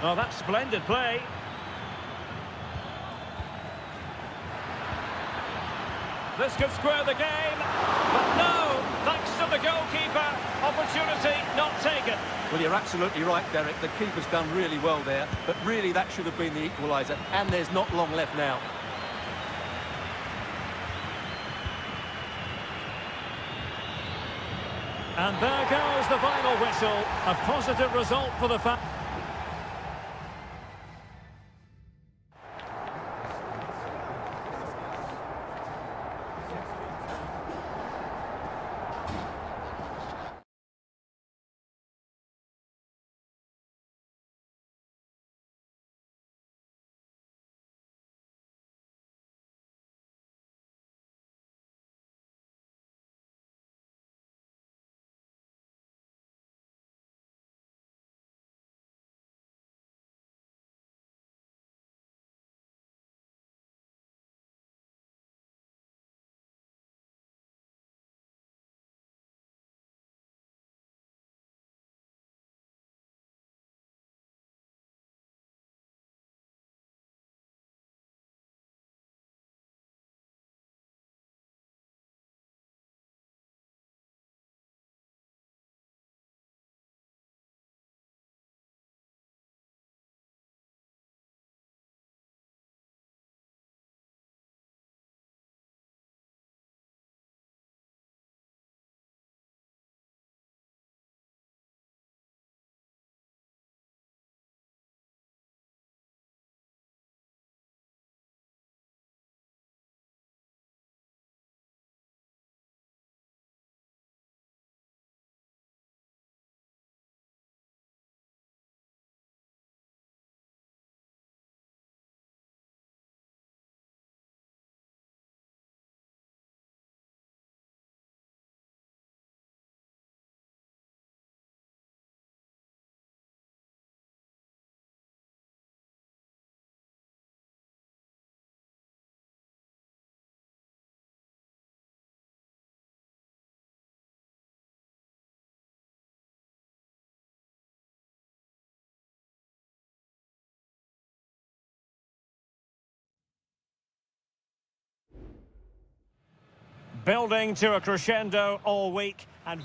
Oh, that's splendid play. This could square the game. But no, thanks to the goalkeeper. Opportunity not taken. Well, you're absolutely right, Derek. The keeper's done really well there, but really that should have been the equaliser, and there's not long left now. And there goes the final whistle. A positive result for the fans. Building to a crescendo all week, and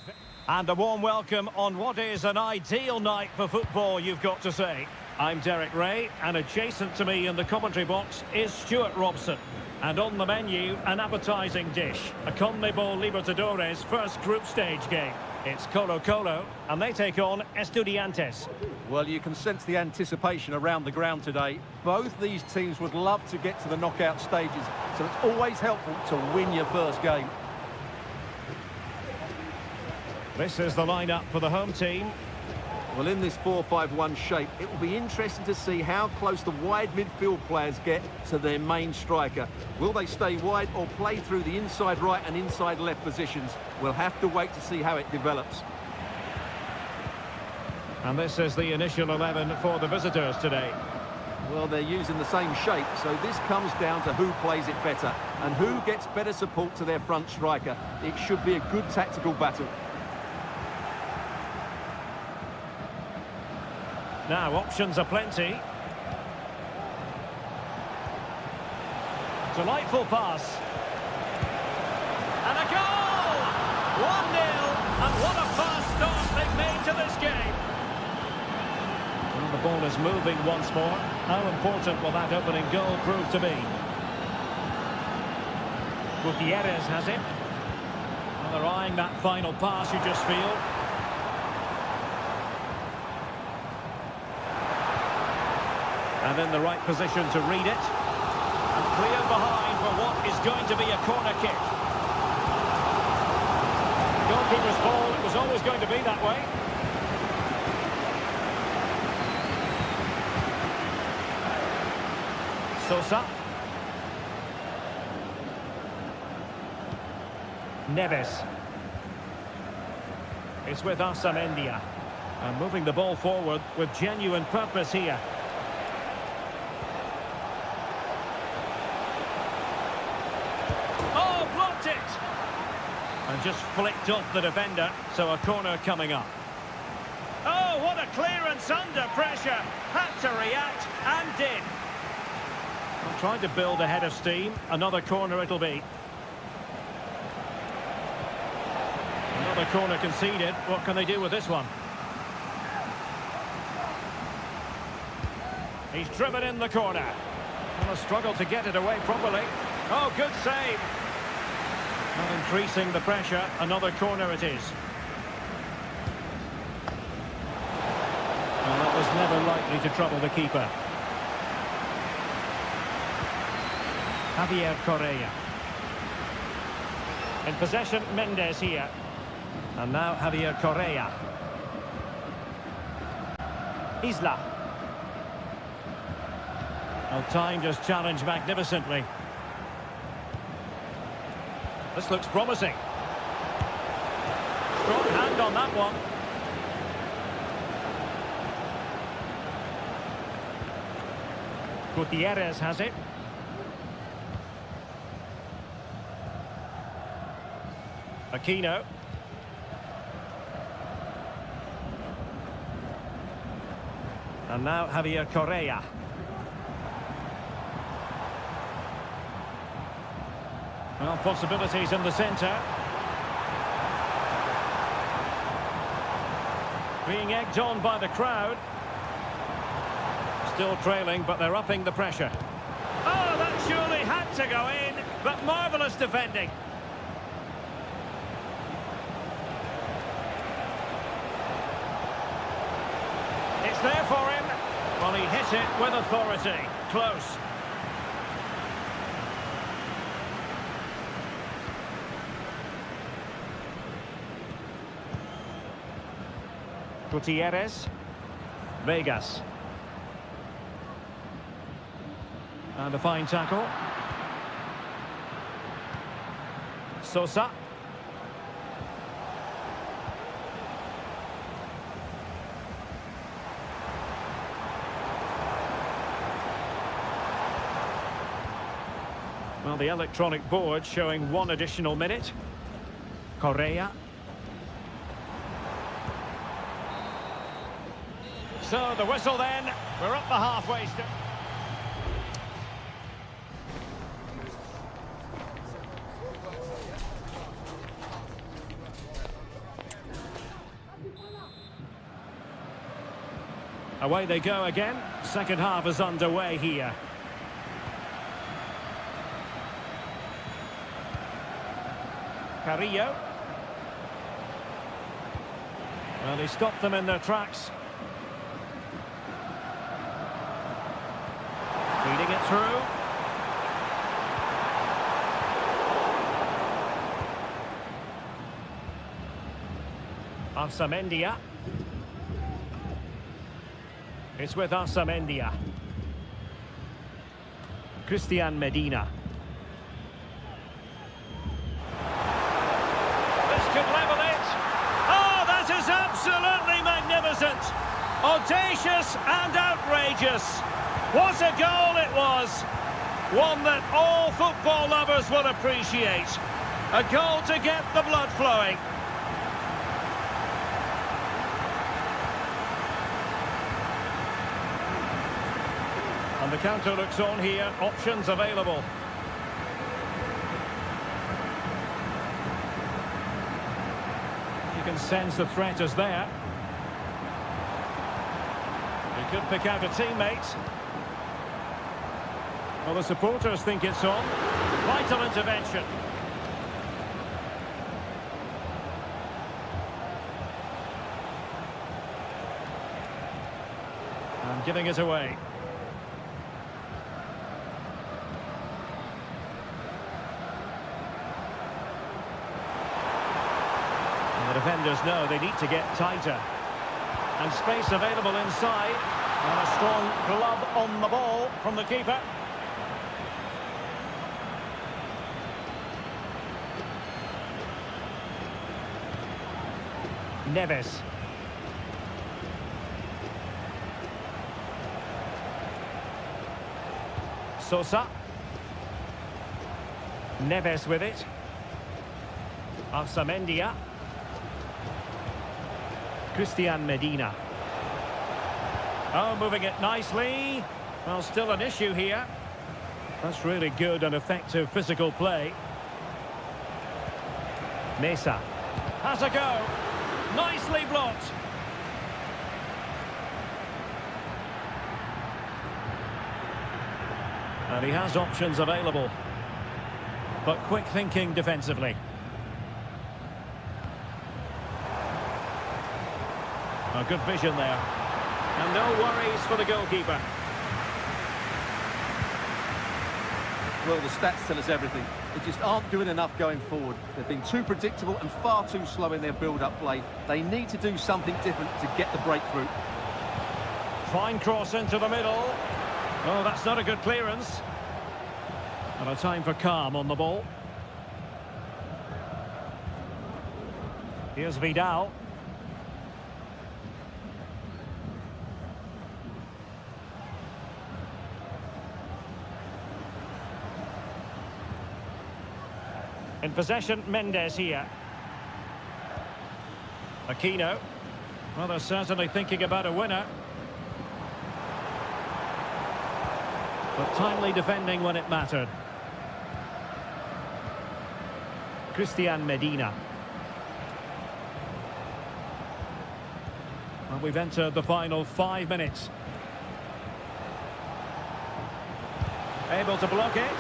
a warm welcome on what is an ideal night for football, you've got to say. I'm Derek Ray, and adjacent to me in the commentary box is Stuart Robson. And on the menu, an appetising dish, a CONMEBOL Libertadores first group stage game. It's Colo-Colo, and they take on Estudiantes. Well, you can sense the anticipation around the ground today. Both these teams would love to get to the knockout stages, so it's always helpful to win your first game. This is the lineup for the home team. Well, in this 4-5-1 shape, it will be interesting to see how close the wide midfield players get to their main striker. Will they stay wide or play through the inside right and inside left positions? We'll have to wait to see how it develops. And this is the initial 11 for the visitors today. Well, they're using the same shape, so this comes down to who plays it better and who gets better support to their front striker. It should be a good tactical battle. Now, options are plenty. Delightful pass. And a goal! 1-0, and what a fast start they've made to this game. Well, the ball is moving once more. How important will that opening goal prove to be? Gutierrez has it. Well, they're eyeing that final pass, you just feel. And in the right position to read it. And clear behind for what is going to be a corner kick. Goalkeeper's ball, it was always going to be that way. Sosa. Neves. It's with Asamendia. And moving the ball forward with genuine purpose here. And just flicked off the defender, so a corner coming up. Oh, what a clearance under pressure. Had to react, and did. Well, trying to build a head of steam. Another corner it'll be. Another corner conceded. What can they do with this one? He's driven in the corner. And a struggle to get it away properly. Oh, good save. Not increasing the pressure, another corner it is. Well, that was never likely to trouble the keeper. Javier Correa. In possession, Mendes here. And now Javier Correa. Isla. Well, time just challenged magnificently. This looks promising. Strong hand on that one. Gutierrez has it. Aquino. And now Javier Correa. Well, possibilities in the centre. Being egged on by the crowd. Still trailing, but they're upping the pressure. Oh, that surely had to go in, but marvellous defending. It's there for him. Well, he hit it with authority. Close. Gutierrez. Vegas. And a fine tackle. Sosa. Well, the electronic board showing one additional minute. Correa. So the whistle then. We're up the halfway step. Away they go again. Second half is underway here. Carrillo. Well, he stopped them in their tracks. Feeding it through. Arsamendia. It's with Arsamendia. Christian Medina. This could level it. Oh, that is absolutely magnificent. Audacious and outrageous. What a goal it was. One that all football lovers will appreciate. A goal to get the blood flowing. And the counter looks on here. Options available. You can sense the threat is there. He could pick out a teammate. Well, the supporters think it's on. Vital intervention. And giving it away. And the defenders know they need to get tighter. And space available inside. And a strong glove on the ball from the keeper. Neves. Sosa. Neves with it. Arsamendia. Christian Medina. Oh, moving it nicely. Well, still an issue here. That's really good and effective physical play. Mesa. Has a go. Nicely blocked. And he has options available. But quick thinking defensively. A good vision there. And no worries for the goalkeeper. Well, the stats tell us everything. They just aren't doing enough going forward. They've been too predictable and far too slow in their build-up play. They need to do something different to get the breakthrough. Fine cross into the middle. Oh, that's not a good clearance. And a time for calm on the ball. Here's Vidal. In possession, Mendes here. Aquino. Well, they're certainly thinking about a winner. But timely defending when it mattered. Christian Medina. Well, we've entered the final 5 minutes. Able to block it.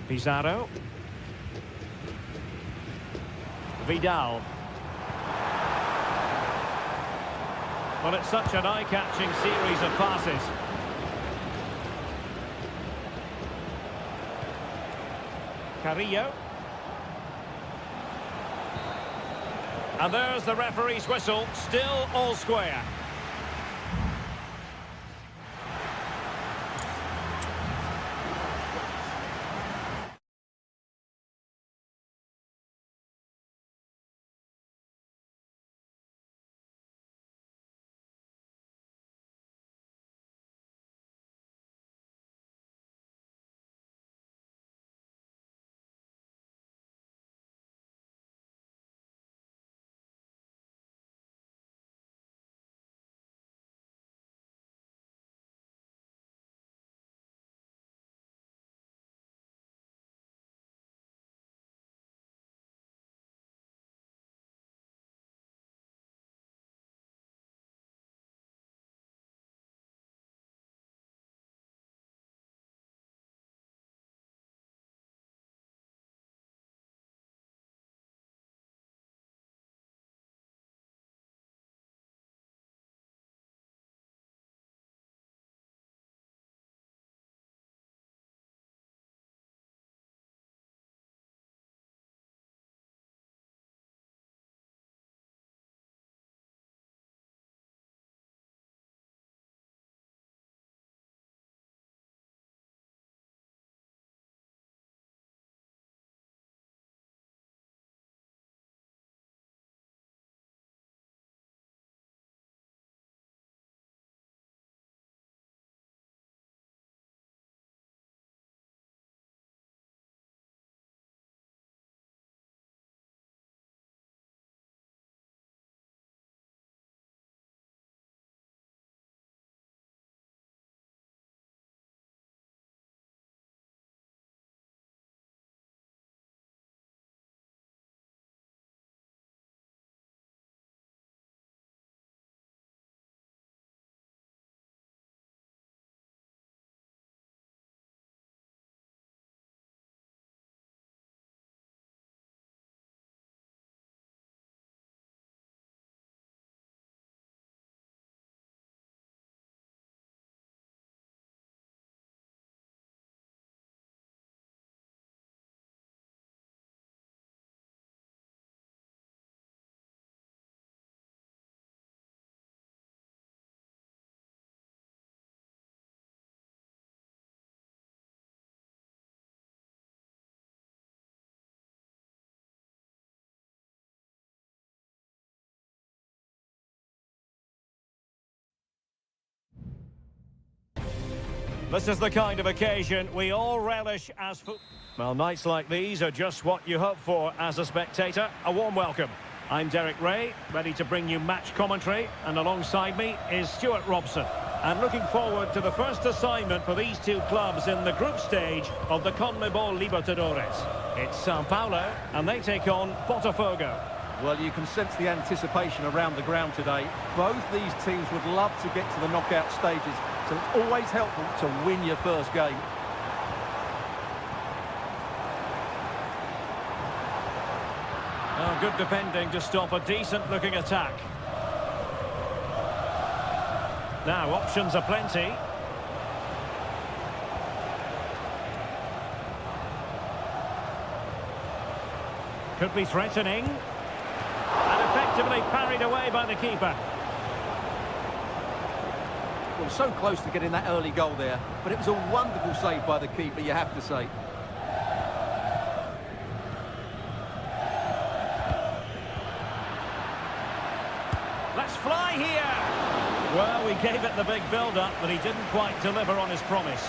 Pizarro. Vidal. Well, it's such an eye-catching series of passes. Carrillo. And there's the referee's whistle, still all square. This is the kind of occasion we all relish as well, nights like these are just what you hope for as a spectator. A warm welcome. I'm Derek Ray, ready to bring you match commentary, and alongside me is Stuart Robson. And looking forward to the first assignment for these two clubs in the group stage of the CONMEBOL Libertadores. It's Sao Paulo, and they take on Botafogo. Well, you can sense the anticipation around the ground today. Both these teams would love to get to the knockout stages, so it's always helpful to win your first game. Oh, good defending to stop a decent-looking attack. Now, options are plenty. Could be threatening. And effectively parried away by the keeper. Well, so close to getting that early goal there, but it was a wonderful save by the keeper, you have to say. Let's fly here! Well, we gave it the big build-up, but he didn't quite deliver on his promise.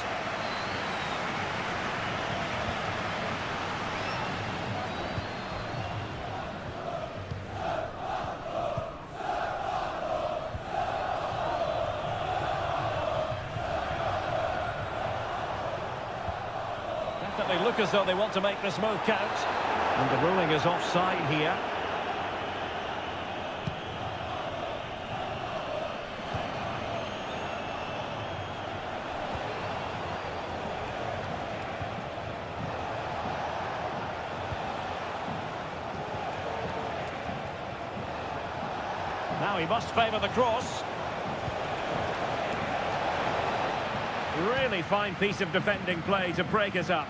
Definitely look as though they want to make this move count. And the ruling is offside here. Now he must favour the cross. Really fine piece of defending play to break it up.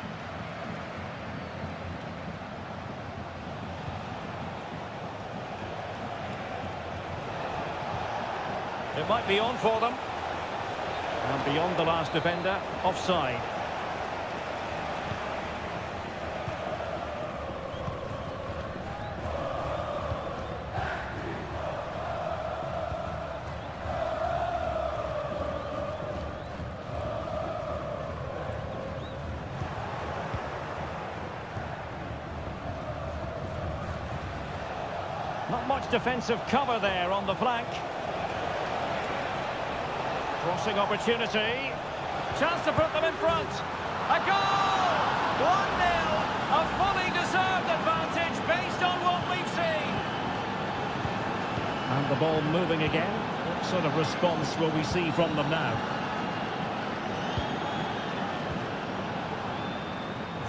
It might be on for them. And beyond the last defender, offside. Not much defensive cover there on the flank. Crossing opportunity. Chance to put them in front. A goal! 1-0. A fully deserved advantage based on what we've seen. And the ball moving again. What sort of response will we see from them now?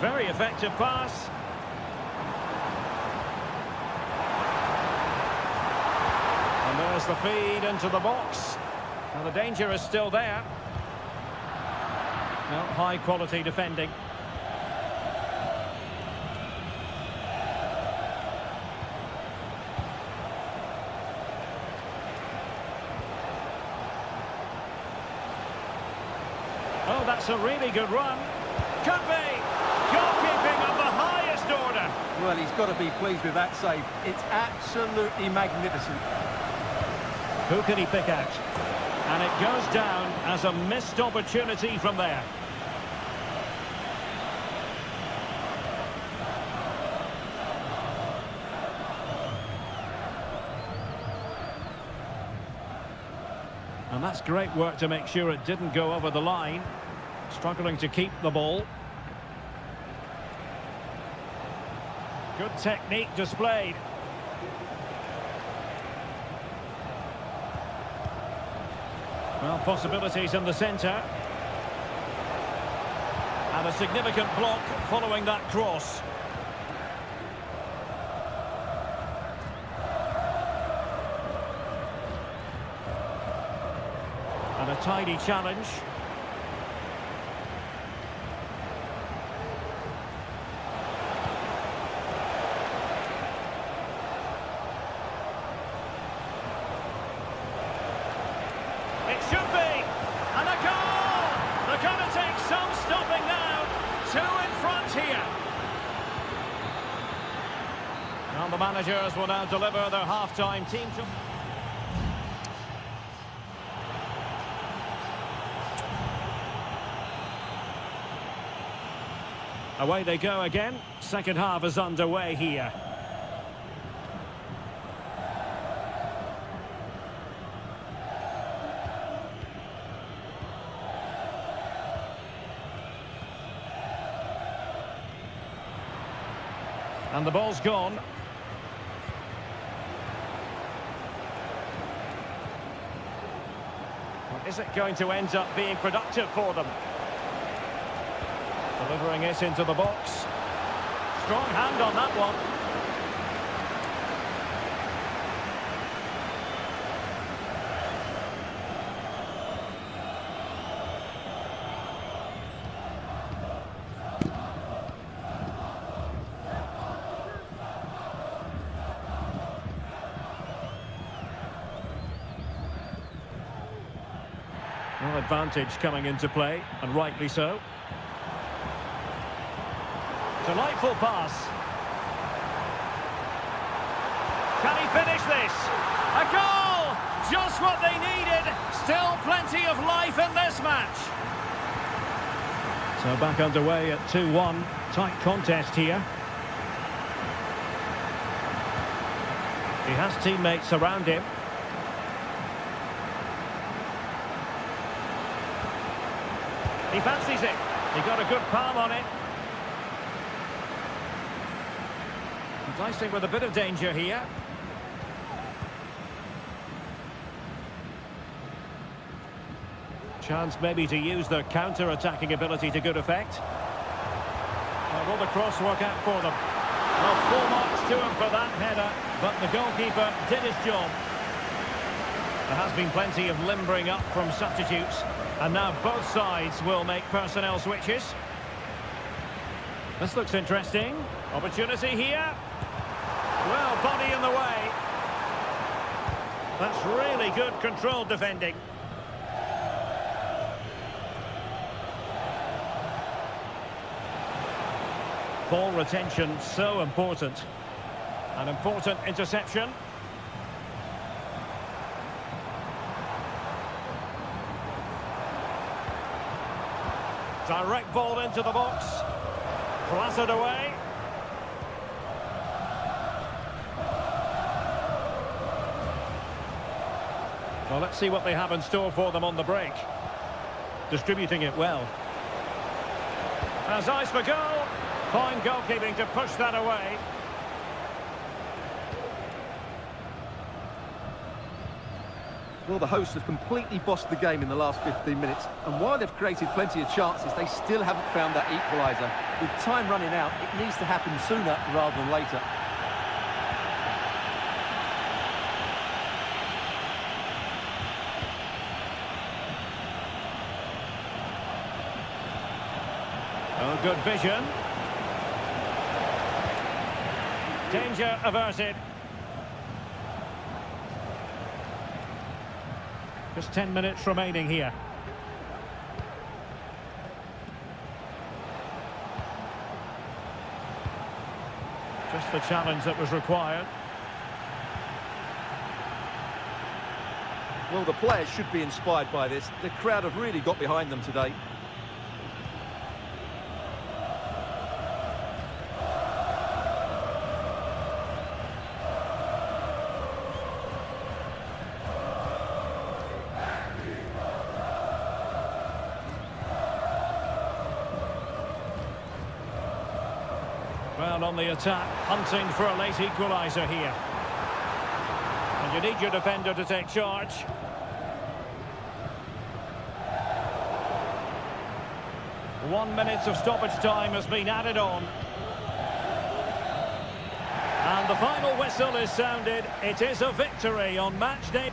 Very effective pass. And there's the feed into the box. Now the danger is still there. Well, high quality defending. Oh, that's a really good run. Could be. Goalkeeping of the highest order. Well, he's got to be pleased with that save. It's absolutely magnificent. Who can he pick out? And it goes down as a missed opportunity from there. And that's great work to make sure it didn't go over the line. Struggling to keep the ball. Good technique displayed. Well, possibilities in the centre. And a significant block following that cross. And a tidy challenge. It should be, and a goal! They're going to take some stopping now. 2 in front here. And the managers will now deliver their half-time team to... Away they go again. Second half is underway here. And the ball's gone. Well, is it going to end up being productive for them? Delivering it into the box. Strong hand on that one. Well, advantage coming into play, and rightly so. Delightful pass. Can he finish this? A goal! Just what they needed. Still plenty of life in this match. So back underway at 2-1. Tight contest here. He has teammates around him. He fancies it. He got a good palm on it. Enticing with a bit of danger here. Chance maybe to use the counter-attacking ability to good effect. Will the cross work out for them? Well, full marks to him for that header, but the goalkeeper did his job. There has been plenty of limbering up from substitutes, and now both sides will make personnel switches. This looks interesting. Opportunity here. Well, body in the way. That's really good controlled defending. Ball retention, so important. An important interception. Direct ball into the box. Blasted away. Well, let's see what they have in store for them on the break. Distributing it well. Has eyes for goal. Fine goalkeeping to push that away. Well, the hosts have completely bossed the game in the last 15 minutes, and while they've created plenty of chances, they still haven't found that equaliser. With time running out, it needs to happen sooner rather than later. Oh, good vision. Danger averted. Just 10 minutes remaining here. Just the challenge that was required. Well, the players should be inspired by this. The crowd have really got behind them today. Well, on the attack, hunting for a late equaliser here. And you need your defender to take charge. One minute of stoppage time has been added on. And the final whistle is sounded. It is a victory on match day.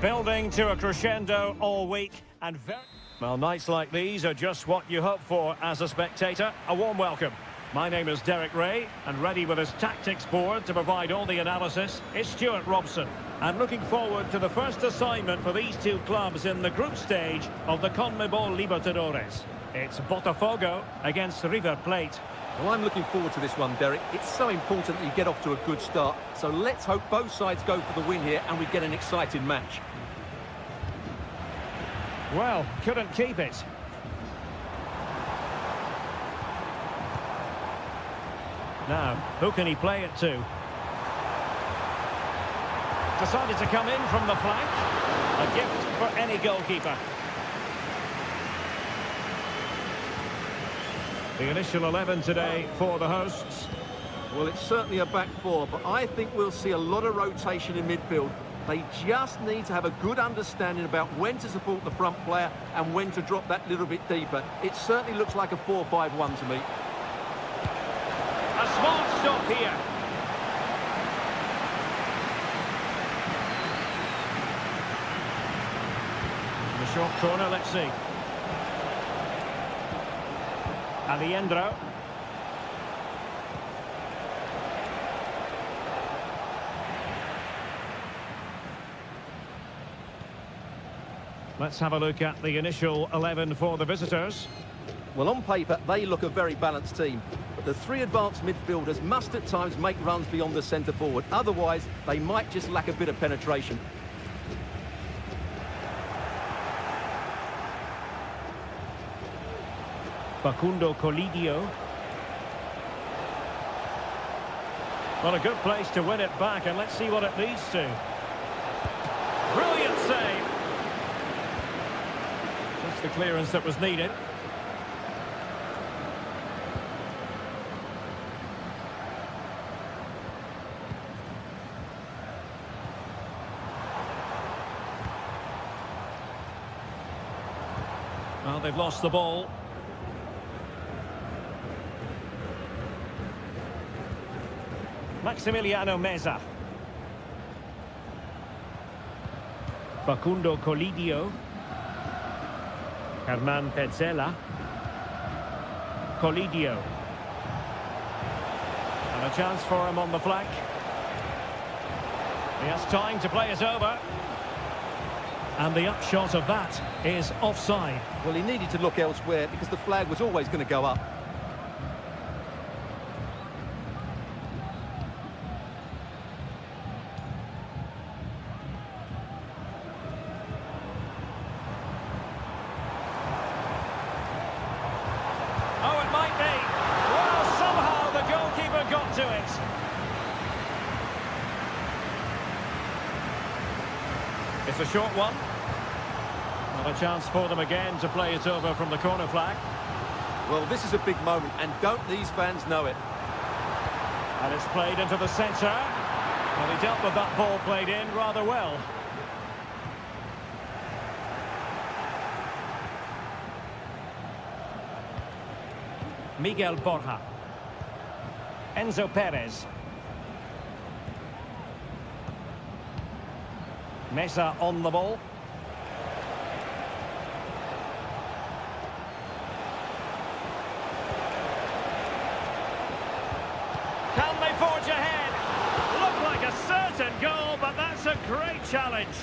Building to a crescendo all week and very... Well, nights like these are just what you hope for as a spectator. A warm welcome. My name is Derek Ray, and ready with his tactics board to provide all the analysis is Stuart Robson. And looking forward to the first assignment for these two clubs in the group stage of the CONMEBOL Libertadores. It's Botafogo against River Plate. Well, I'm looking forward to this one, Derek. It's so important that you get off to a good start. So let's hope both sides go for the win here and we get an exciting match. Well, couldn't keep it. Now, who can he play it to? Decided to come in from the flank. A gift for any goalkeeper. The initial 11 today for the hosts. Well, it's certainly a back four, but I think we'll see a lot of rotation in midfield. They just need to have a good understanding about when to support the front player and when to drop that little bit deeper. It certainly looks like a 4-5-1 to me. A smart stop here. The short corner, let's see. Aliendro. Let's have a look at the initial 11 for the visitors. Well, on paper, they look a very balanced team. But the three advanced midfielders must at times make runs beyond the centre forward. Otherwise, they might just lack a bit of penetration. Facundo Colidio. Well, a good place to win it back, and let's see what it leads to. Brilliant save. Just the clearance that was needed. Well, they've lost the ball. Maximiliano Meza. Facundo Colidio. Herman Petzela. Colidio. And a chance for him on the flank. He has time to play it over. And the upshot of that is offside. Well, he needed to look elsewhere because the flag was always going to go up. Oh, it might be. Well, somehow the goalkeeper got to it. It's a short one. Not a chance for them again to play it over from the corner flag. Well, this is a big moment, and don't these fans know it? And it's played into the centre. Well, he dealt with that ball played in rather well. Miguel Borja. Enzo Perez. Meza on the ball. Can they forge ahead? Looked like a certain goal, but that's a great challenge.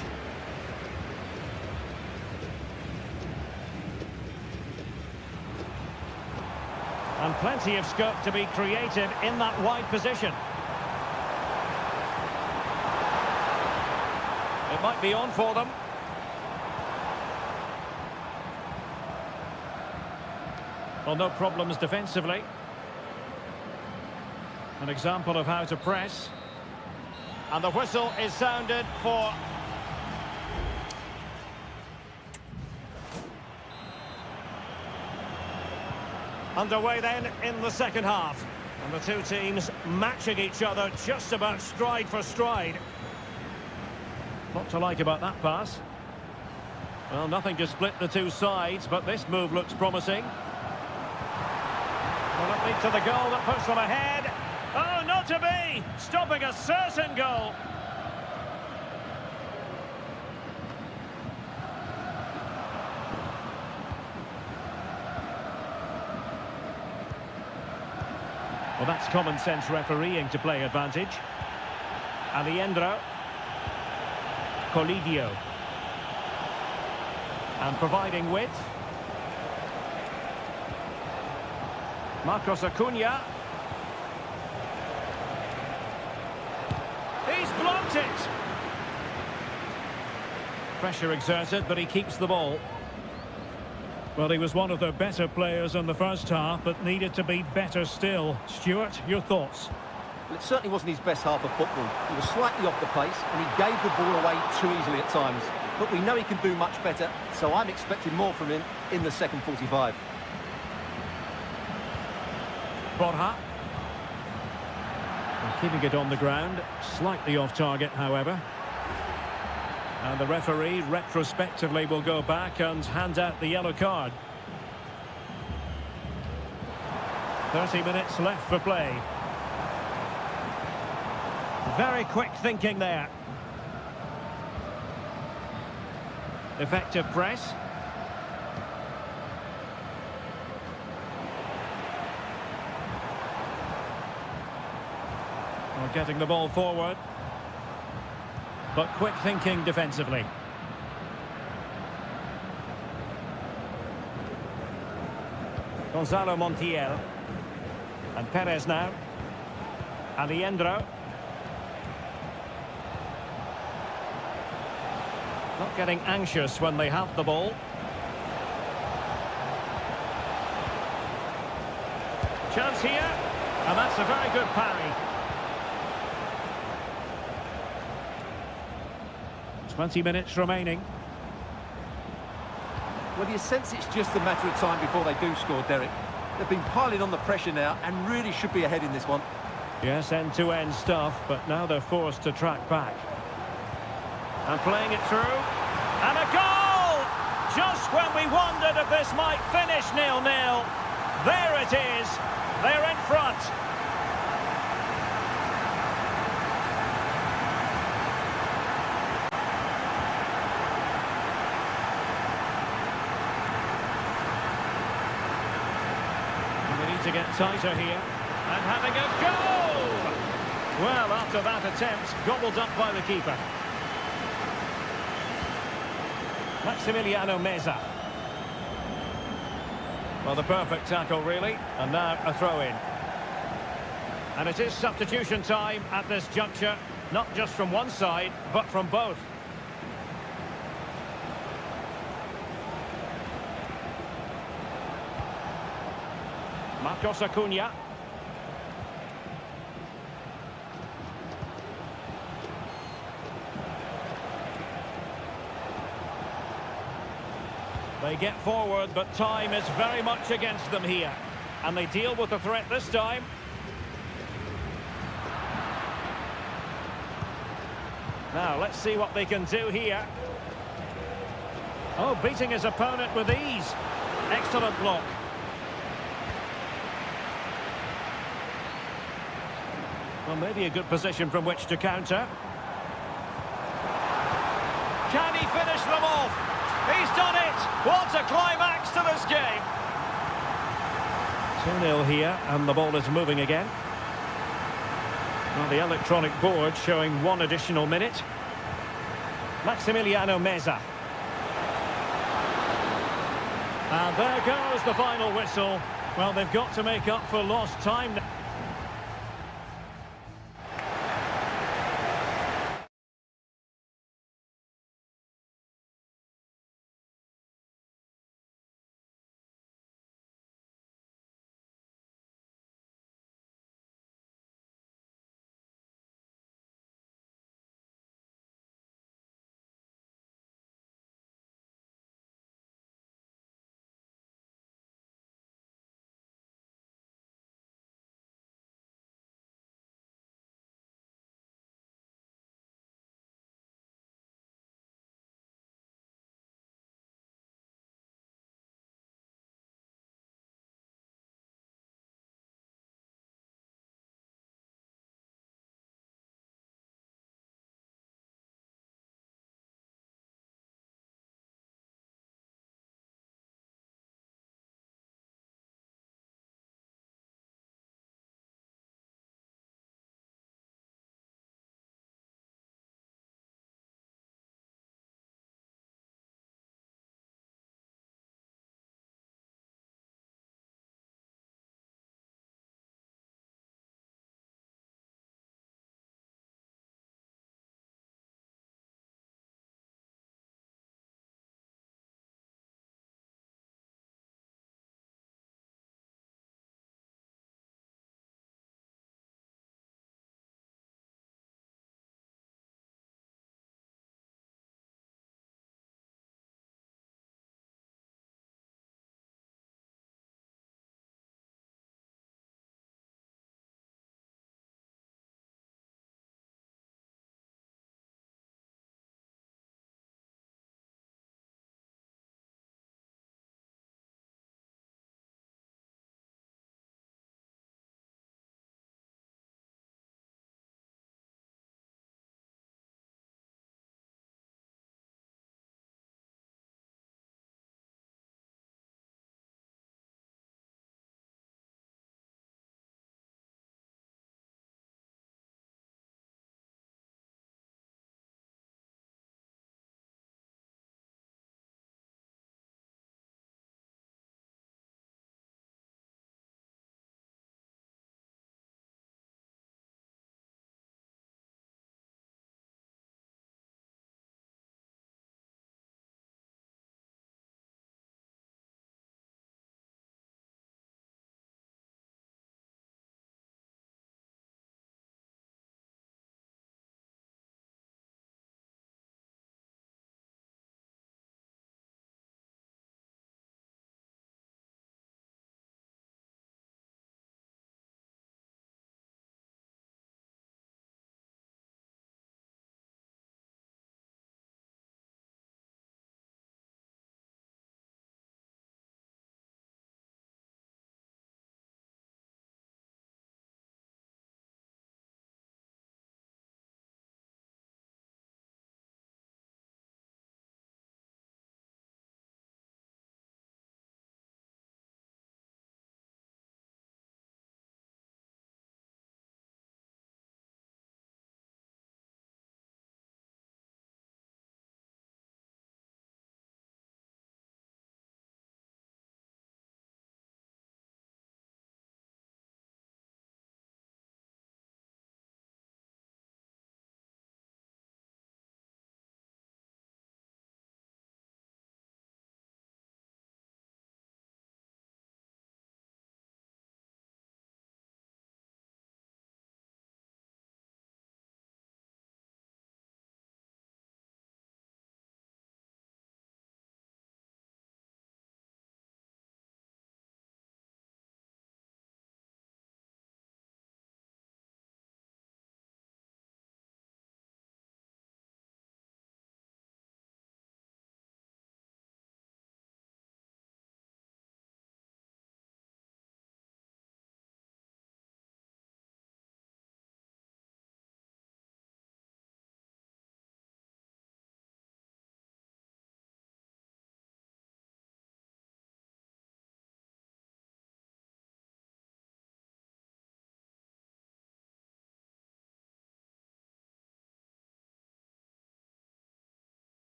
And plenty of scope to be creative in that wide position. It might be on for them. Well, no problems defensively. An example of how to press. And the whistle is sounded for... Underway then in the second half. And the two teams matching each other just about stride for stride. Not to like about that pass. Well, nothing to split the two sides, but this move looks promising. Will it lead to the goal that puts them ahead? Oh, not to be! Stopping a certain goal. Well, that's common sense refereeing to play advantage. Aliendro. Colidio. And providing width. Marcos Acuna. He's blocked it! Pressure exerted, but he keeps the ball. Well, he was one of their better players in the first half, but needed to be better still. Stuart, your thoughts? Well, it certainly wasn't his best half of football. He was slightly off the pace, and he gave the ball away too easily at times. But we know he can do much better, so I'm expecting more from him in the second 45. Borja. And keeping it on the ground, slightly off target, however. And the referee retrospectively will go back and hand out the yellow card. 30 minutes left for play. Very quick thinking there. Effective press. Well, getting the ball forward. But quick thinking defensively. Gonzalo Montiel. And Perez now. Aliendro. Not getting anxious when they have the ball. Chance here. And that's a very good parry. 20 minutes remaining. Well, you sense it's just a matter of time before they do score, Derek. They've been piling on the pressure now and really should be ahead in this one. Yes, end-to-end stuff, but now they're forced to track back. And playing it through. And a goal! Just when we wondered if this might finish 0-0. There it is. They're in front. To get tighter here, and having a goal! Well, after that attempt, gobbled up by the keeper. Maximiliano Meza. Well, the perfect tackle, really, and now a throw-in. And it is substitution time at this juncture, not just from one side, but from both. Marcos Acuna. They get forward, but time is very much against them here. And they deal with the threat this time. Now, let's see what they can do here. Oh, beating his opponent with ease. Excellent block. Well, maybe a good position from which to counter. Can he finish them off? He's done it! What a climax to this game! 2-0 here, and the ball is moving again. Well, the electronic board showing one additional minute. Maximiliano Meza. And there goes the final whistle. Well, they've got to make up for lost time now.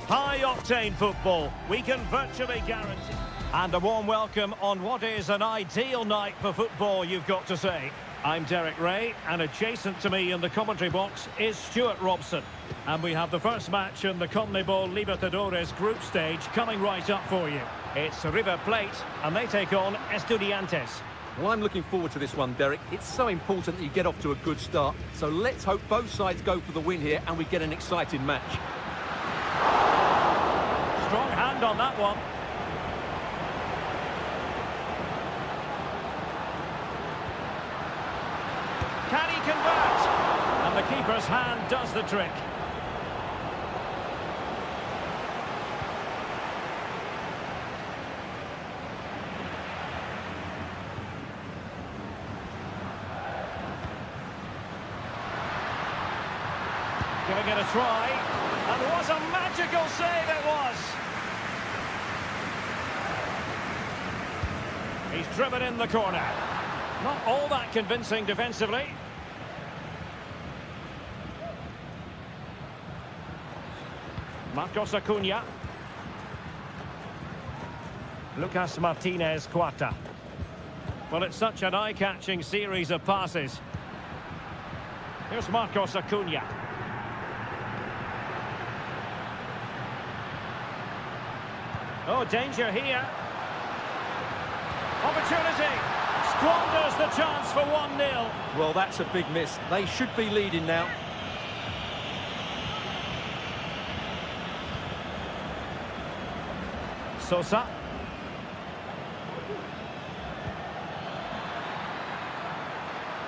High-octane football, we can virtually guarantee. And a warm welcome on what is an ideal night for football, you've got to say. I'm Derek Ray, and adjacent to me in the commentary box is Stuart Robson. And we have the first match in the CONMEBOL Libertadores group stage coming right up for you. It's River Plate, and they take on Estudiantes. Well, I'm looking forward to this one, Derek. It's so important that you get off to a good start. So let's hope both sides go for the win here and we get an exciting match. Strong hand on that one. Can he convert? And the keeper's hand does the trick. Giving it a try. And what a magical save it was! He's driven in the corner. Not all that convincing defensively. Marcos Acuna. Lucas Martinez Cuarta. Well, it's such an eye-catching series of passes. Here's Marcos Acuna. Oh, danger here. Opportunity. Squanders the chance for 1-0. Well, that's a big miss. They should be leading now. Sosa.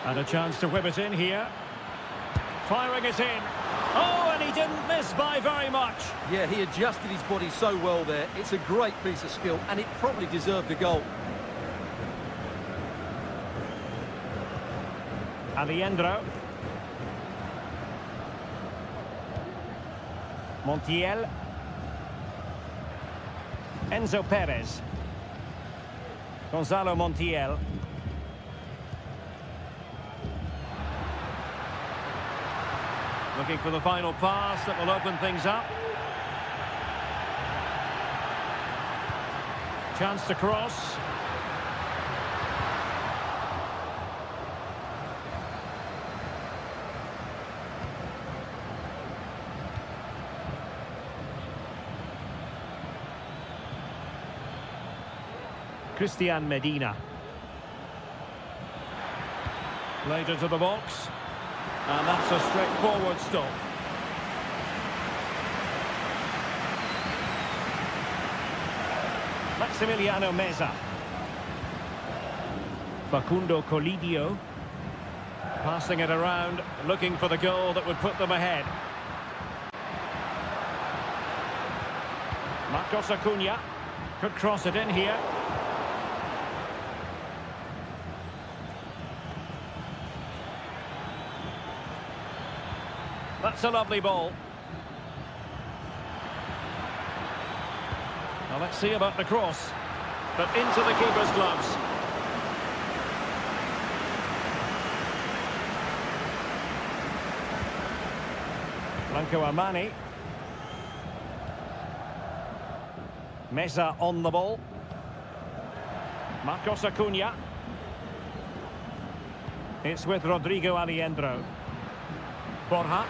And a chance to whip it in here. Firing it in. Oh, and he didn't miss by very much. Yeah, he adjusted his body so well there. It's a great piece of skill, and it probably deserved a goal. Aliendro. Montiel. Enzo Perez. Gonzalo Montiel. Looking for the final pass that will open things up. Chance to cross. Christian Medina. Played into the box. And that's a straightforward stop. Maximiliano Meza. Facundo Colidio. Passing it around, looking for the goal that would put them ahead. Marcos Acuna could cross it in here. That's a lovely ball. Now let's see about the cross. But into the keeper's gloves. Franco Armani. Meza on the ball. Marcos Acuna. It's with Rodrigo Aliendro. Borja.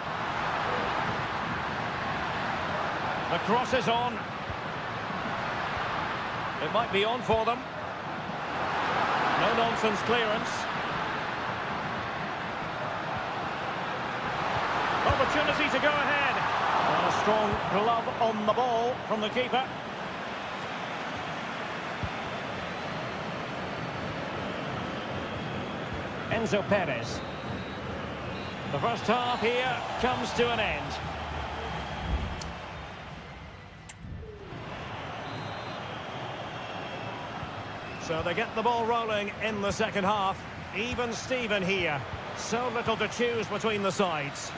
The cross is on. It might be on for them. No-nonsense clearance. Opportunity to go ahead. And a strong glove on the ball from the keeper. Enzo Perez. The first half here comes to an end. So they get the ball rolling in the second half. Even Steven here. So little to choose between the sides.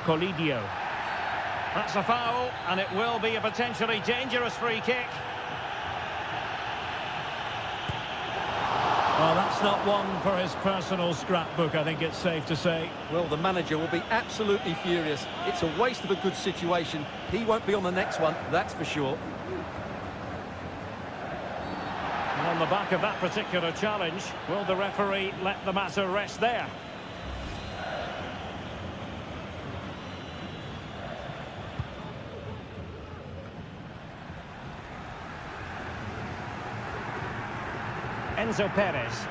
Colidio. That's a foul, and it will be a potentially dangerous free kick. Well, that's That's not one for his personal scrapbook, I think it's safe to say. Well, the manager will be absolutely furious. It's a waste of a good situation. He won't be on the next one, that's for sure. And on the back of that particular challenge, will the referee let the matter rest there? Enzo Perez.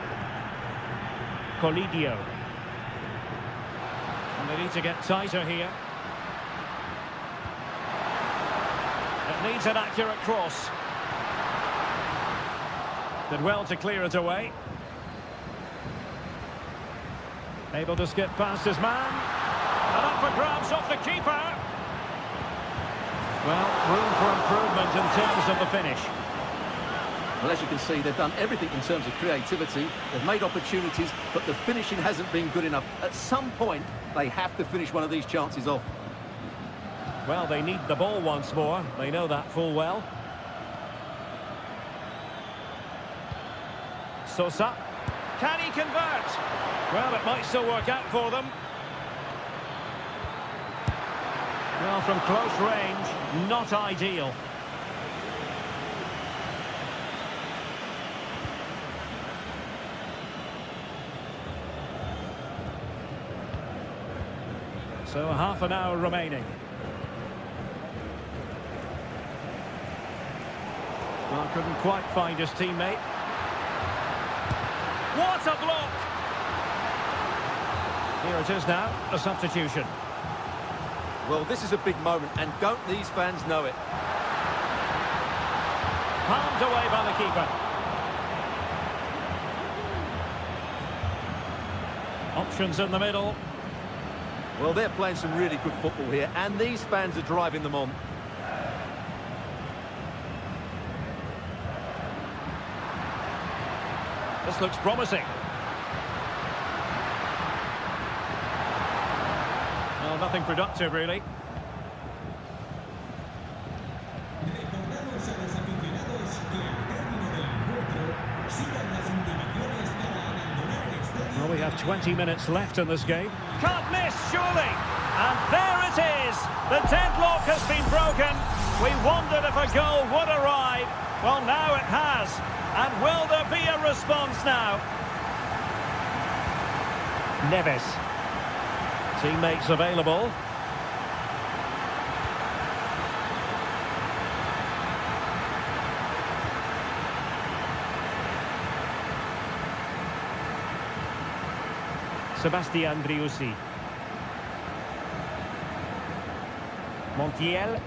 Colidio. And they need to get tighter here. It needs an accurate cross. Did well to clear it away. Able to skip past his man. And up for grabs off the keeper. Well, room for improvement in terms of the finish. Well, as you can see, they've done everything in terms of creativity. They've made opportunities, but the finishing hasn't been good enough. At some point, they have to finish one of these chances off. Well, they need the ball once more. They know that full well. Sosa. Can he convert? Well, it might still work out for them. Well, from close range, not ideal. So half an hour remaining. Well, couldn't quite find his teammate. What a block! Here it is now, a substitution. Well, this is a big moment, and don't these fans know it? Palmed away by the keeper. Options in the middle. Well, they're playing some really good football here, and these fans are driving them on. This looks promising. Well, nothing productive, really. Well, we have 20 minutes left in this game. Can't miss, surely! And there it is! The deadlock has been broken. We wondered if a goal would arrive. Well, now it has. And will there be a response now? Neves. Teammates available. Sebastian Driussi. Montiel.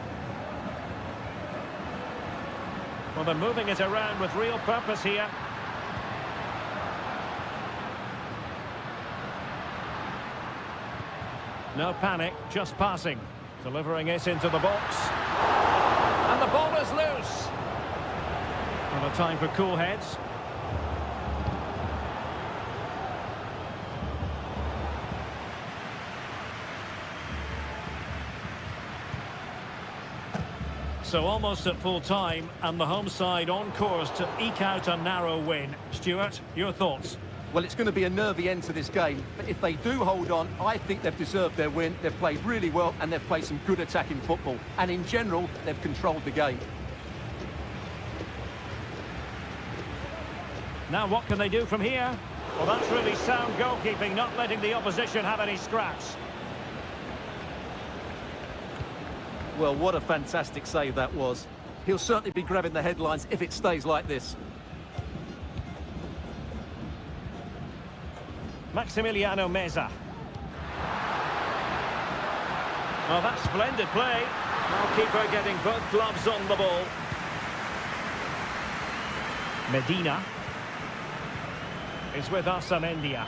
Well, they're moving it around with real purpose here. No panic, just passing. Delivering it into the box. And the ball is loose. Well, a time for cool heads. So almost at full time, and the home side on course to eke out a narrow win. Stuart, your thoughts? Well, it's going to be a nervy end to this game, but if they do hold on, I think they've deserved their win. They've played really well, and they've played some good attacking football. And in general, they've controlled the game. Now what can they do from here? Well, that's really sound goalkeeping, not letting the opposition have any scraps. Well, what a fantastic save that was. He'll certainly be grabbing the headlines if it stays like this. Maximiliano Meza. Well, that's splendid play. Goalkeeper getting both gloves on the ball. Medina is with Amendia.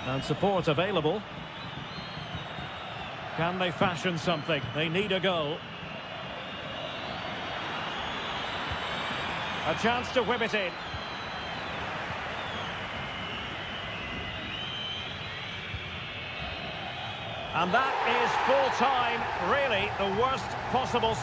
And support available. Can they fashion something? They need a goal. A chance to whip it in. And that is full time, really the worst possible.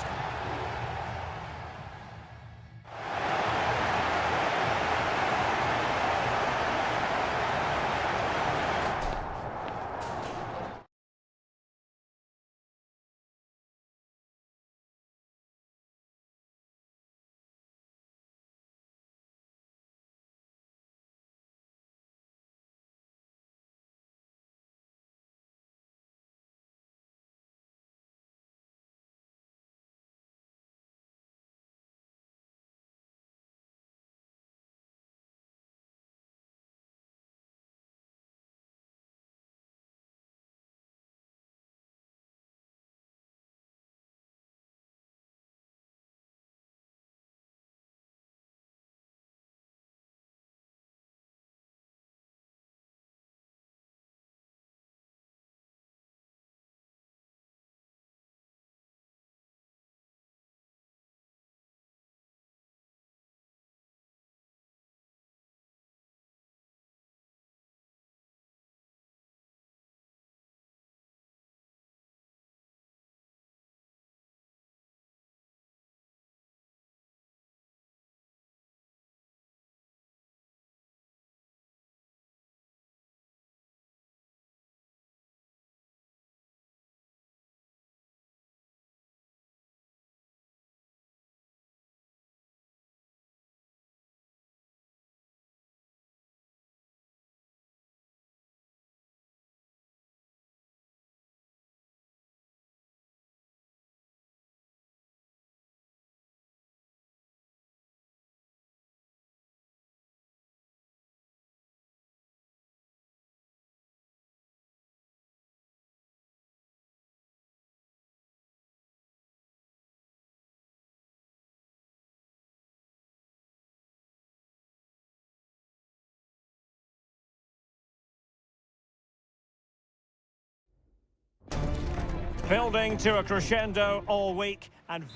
Building to a crescendo all week and...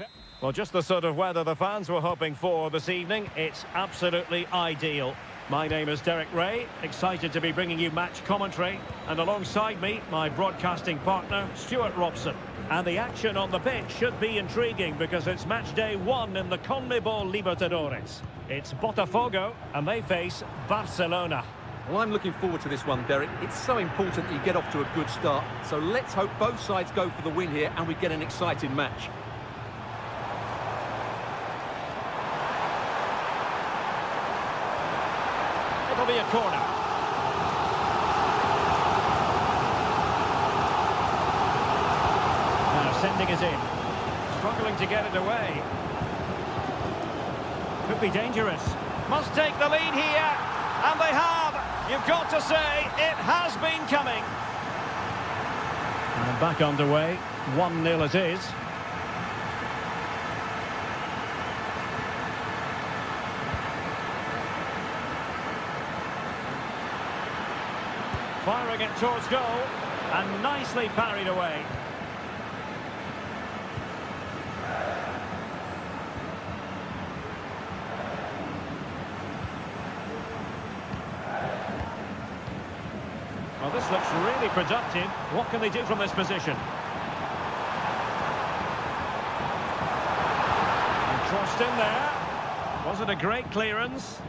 Well, just the sort of weather the fans were hoping for this evening. It's absolutely ideal. My name is Derek Ray, excited to be bringing you match commentary. And alongside me, my broadcasting partner, Stuart Robson. And the action on the pitch should be intriguing because it's match day 1 in the CONMEBOL Libertadores. It's Botafogo and they face Barcelona. Well, I'm looking forward to this one, Derek. It's so important that you get off to a good start. So let's hope both sides go for the win here and we get an exciting match. It'll be a corner. Now sending it in. Struggling to get it away. Could be dangerous. Must take the lead here. And they have. You've got to say, it has been coming. And back underway. 1-0 it is. Firing it towards goal, and nicely parried away. Well, this looks really productive. What can they do from this position? And crossed in there. Was it a great clearance?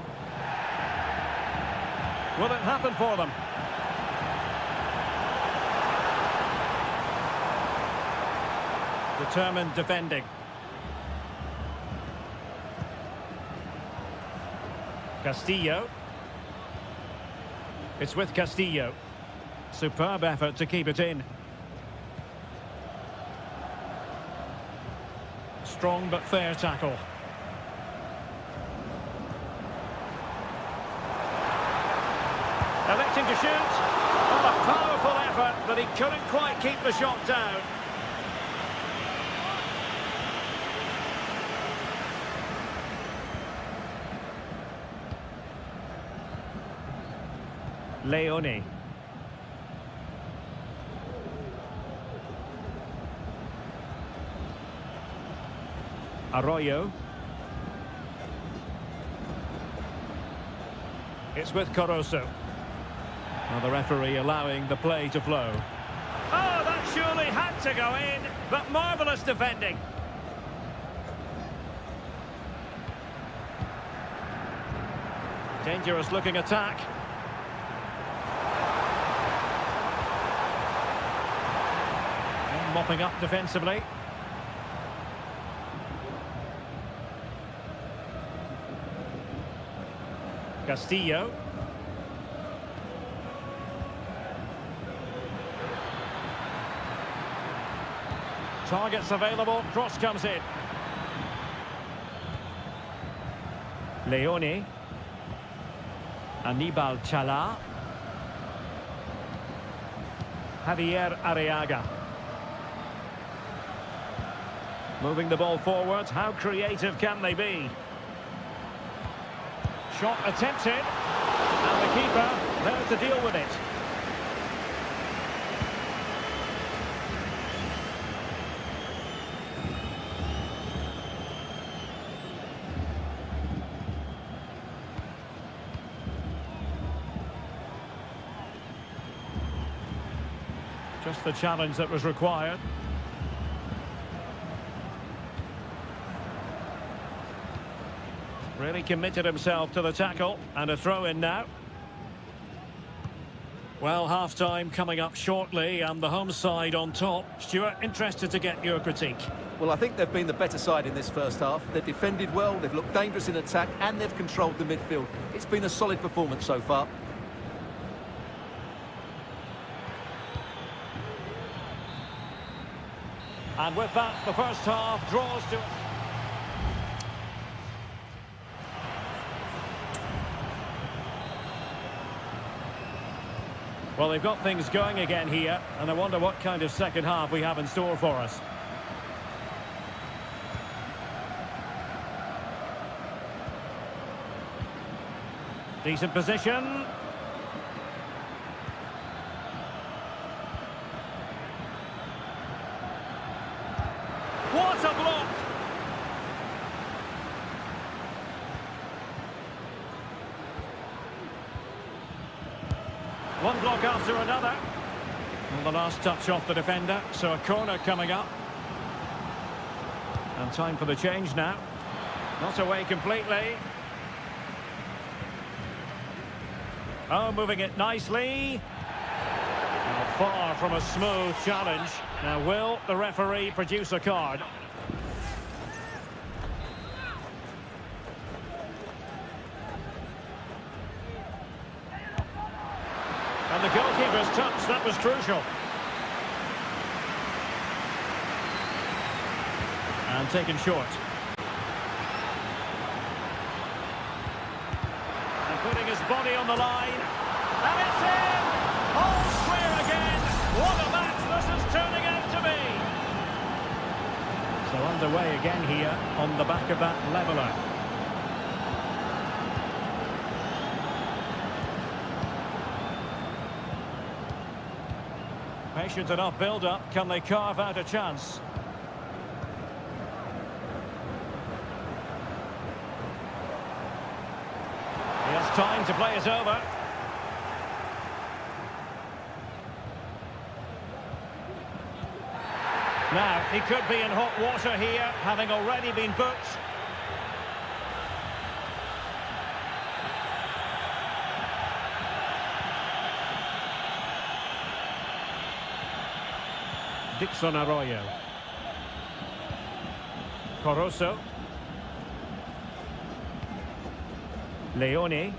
Will it happen for them? Determined defending. Castillo. It's with Castillo. Superb effort to keep it in. Strong but fair tackle. Electing to shoot. Well, a powerful effort, but he couldn't quite keep the shot down. Leone. Arroyo. It's with Caruso. Now the referee allowing the play to flow. Oh, that surely had to go in, but marvellous defending. Dangerous looking attack. And mopping up defensively. Castillo. Targets available, cross comes in. Leone. Anibal Chala. Javier Arriaga. Moving the ball forward, how creative can they be? Shot attempted, and the keeper there to deal with it. Just the challenge that was required. Really committed himself to the tackle, and a throw-in now. Well, half-time coming up shortly, and the home side on top. Stuart, interested to get your critique. Well, I think they've been the better side in this first half. They've defended well, they've looked dangerous in attack, and they've controlled the midfield. It's been a solid performance so far. And with that, the first half draws to... Well, they've got things going again here, and I wonder what kind of second half we have in store for us. Decent position. One block after another. And the last touch off the defender, so a corner coming up. And time for the change now. Not away completely. Oh, moving it nicely. Now, far from a smooth challenge. Now, will the referee produce a card? And the goalkeeper's touch, that was crucial. And taken short. And putting his body on the line. And it's in! All clear again! What a match this is turning out to be! So underway again here on the back of that leveller. Patient enough build-up. Can they carve out a chance? He has time to play it over. Now, he could be in hot water here, having already been booked. Dixon Arroyo. Coroso. Leone.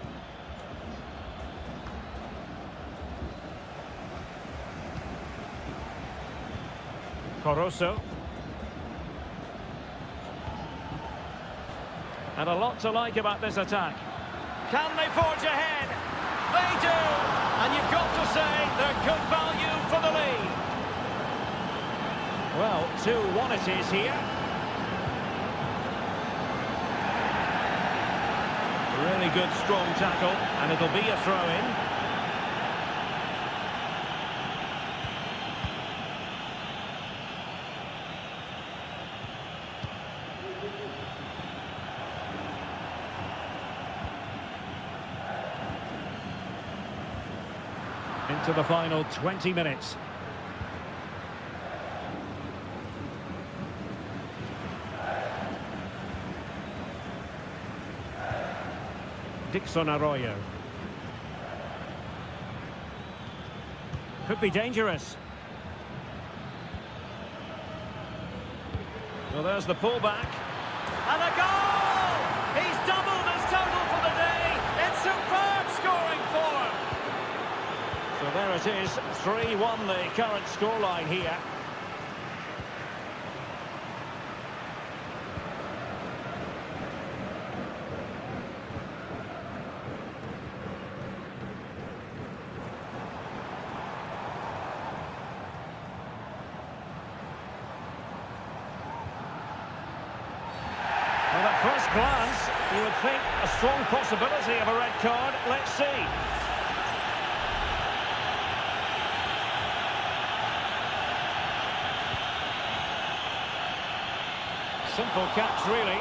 Coroso. And a lot to like about this attack. Can they forge ahead? They do! And you've got to say they're good value for the lead. Well, 2-1 it is here. Really good, strong tackle, and it'll be a throw-in. Into the final 20 minutes. Dixon Arroyo. Could be dangerous. Well, there's the pullback. And a goal! He's doubled his total for the day. It's superb scoring form. So there it is, 3-1 the current scoreline here. Well, at first glance, you would think a strong possibility of a red card. Let's see. Simple catch, really.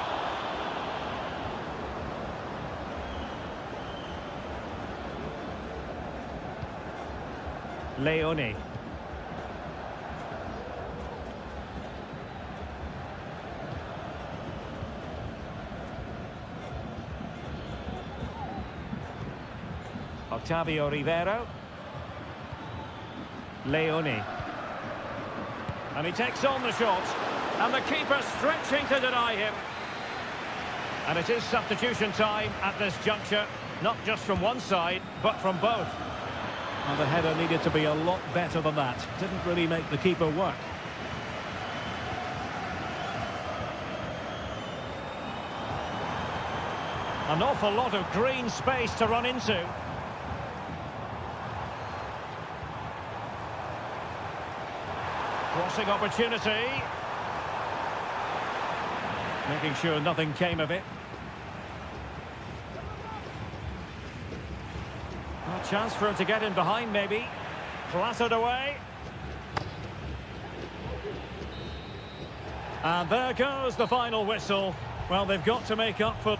Leone. Octavio Rivero. Leone. And he takes on the shot. And the keeper stretching to deny him. And it is substitution time at this juncture. Not just from one side, but from both. And the header needed to be a lot better than that. Didn't really make the keeper work. An awful lot of green space to run into. Crossing opportunity. Making sure nothing came of it. A chance for him to get in behind, maybe. Clattered away. And there goes the final whistle. Well, they've got to make up for...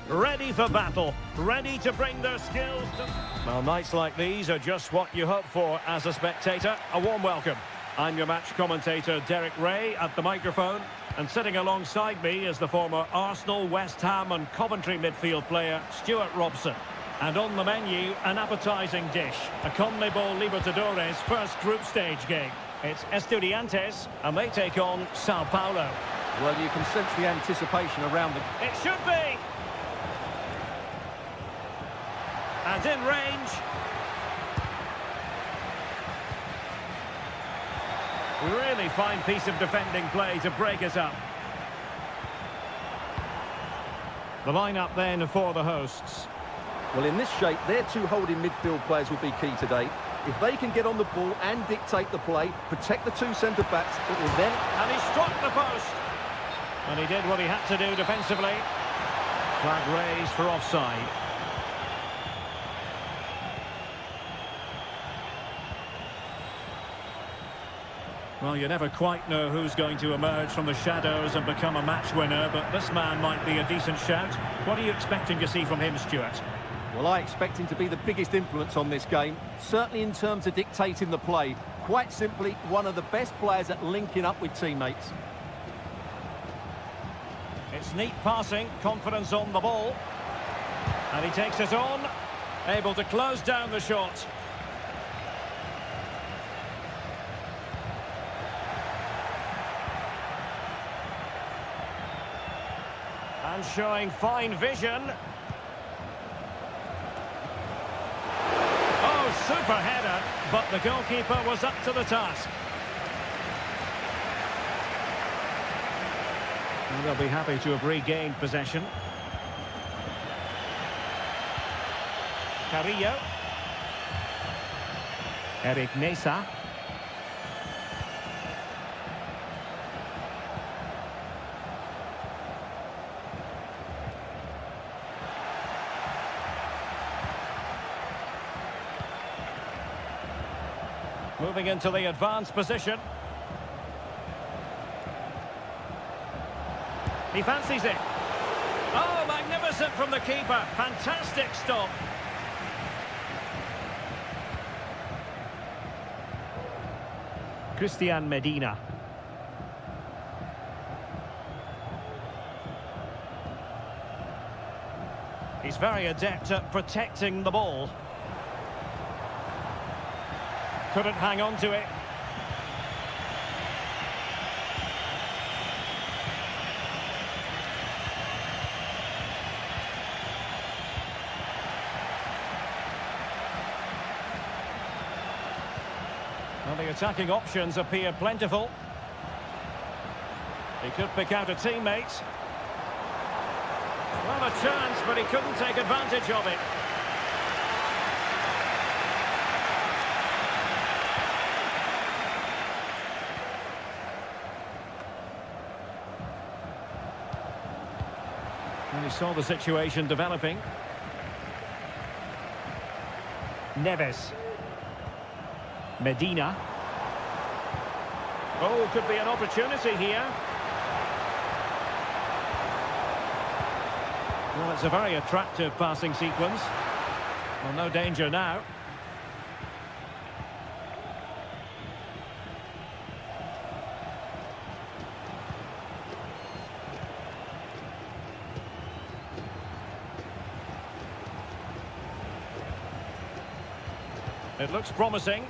ready for battle, ready to bring their skills to... Well, nights like these are just what you hope for as a spectator. A warm welcome. I'm your match commentator, Derek Ray, at the microphone. And sitting alongside me is the former Arsenal, West Ham and Coventry midfield player, Stuart Robson. And on the menu, an appetising dish, a CONMEBOL Libertadores first group stage game. It's Estudiantes, and they take on Sao Paulo. Well, you can sense the anticipation around the... It should be! And in range. Really fine piece of defending play to break it up. The lineup then for the hosts. Well, in this shape, their two holding midfield players will be key today. If they can get on the ball and dictate the play, protect the two centre-backs, it will then... And he struck the post. And he did what he had to do defensively. Flag raised for offside. Well, you never quite know who's going to emerge from the shadows and become a match winner, but this man might be a decent shout. What are you expecting to see from him, Stuart? Well, I expect him to be the biggest influence on this game, certainly in terms of dictating the play. Quite simply, one of the best players at linking up with teammates. It's neat passing, confidence on the ball. And he takes it on, able to close down the shot. And showing fine vision. Oh, super header, but the goalkeeper was up to the task. And they'll be happy to have regained possession. Carrillo. Eric Mesa. Moving into the advanced position. He fancies it. Oh, magnificent from the keeper. Fantastic stop. Christian Medina. He's very adept at protecting the ball. Couldn't hang on to it. Well, the attacking options appear plentiful. He could pick out a teammate. Well, a chance, but he couldn't take advantage of it. And he saw the situation developing. Neves. Medina. Oh, could be an opportunity here. Well, it's a very attractive passing sequence. Well, no danger now. It looks promising.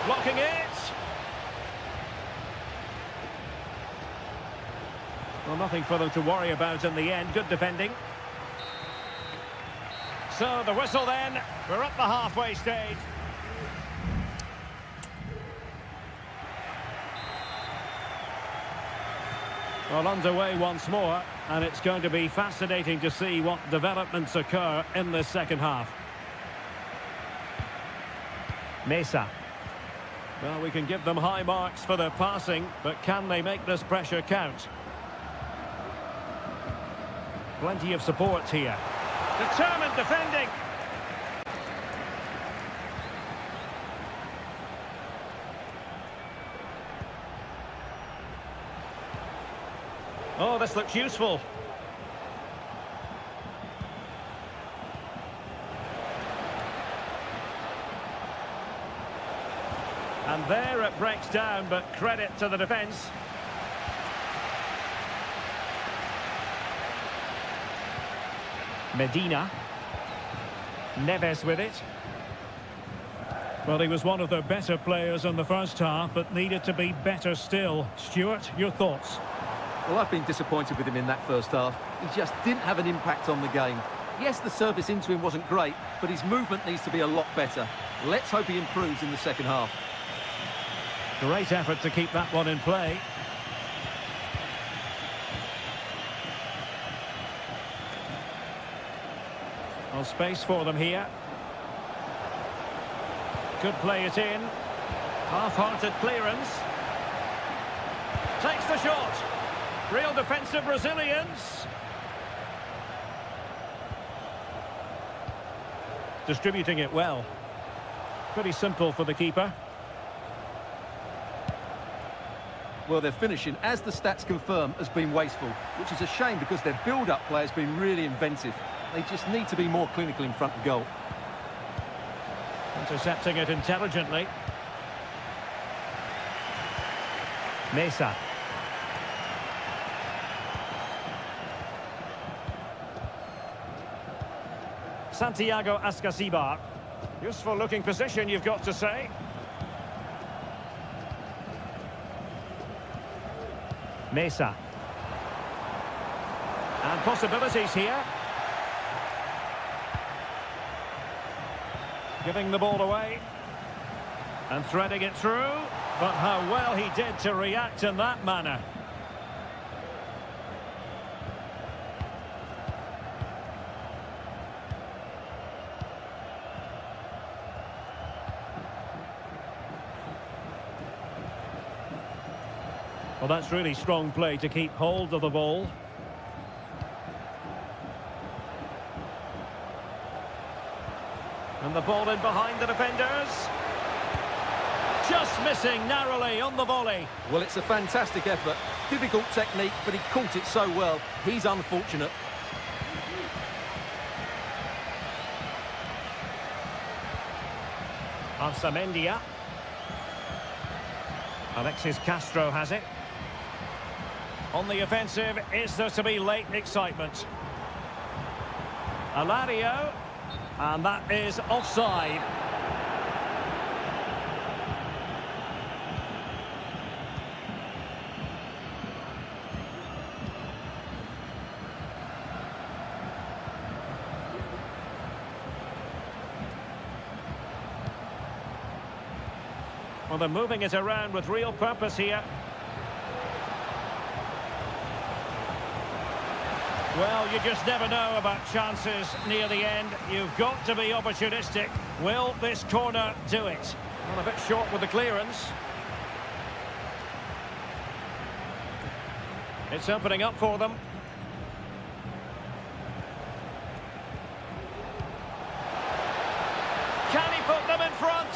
Blocking it. Well, nothing for them to worry about in the end. Good defending. So the whistle then. We're at the halfway stage. Well, underway once more, and it's going to be fascinating to see what developments occur in this second half. Mesa. Well, we can give them high marks for their passing, but can they make this pressure count? Plenty of support here. Determined defending. Oh, this looks useful. And there it breaks down, but credit to the defence. Medina. Neves with it. Well, he was one of their better players in the first half, but needed to be better still. Stuart, your thoughts? Well, I've been disappointed with him in that first half. He just didn't have an impact on the game. Yes, the service into him wasn't great, but his movement needs to be a lot better. Let's hope he improves in the second half. Great effort to keep that one in play. Well, space for them here. Could play it in. Half-hearted clearance. Takes the shot. Real defensive resilience. Distributing it well. Pretty simple for the keeper. Well, their finishing, as the stats confirm, has been wasteful, which is a shame because their build-up play has been really inventive. They just need to be more clinical in front of goal. Intercepting it intelligently. Mesa. Santiago Ascasibar. Useful looking position, you've got to say. Mesa. And possibilities here. Giving the ball away. And threading it through. But how well he did to react in that manner. Well, that's really strong play to keep hold of the ball. And the ball in behind the defenders. Just missing narrowly on the volley. Well, it's a fantastic effort. Difficult technique, but he caught it so well. He's unfortunate. Arsamendia. Alexis Castro has it. On the offensive, is there to be late excitement? Alario. And that is offside. Well, they're moving it around with real purpose here. Well, you just never know about chances near the end. You've got to be opportunistic. Will this corner do it? Well, a bit short with the clearance. It's opening up for them. Can he put them in front?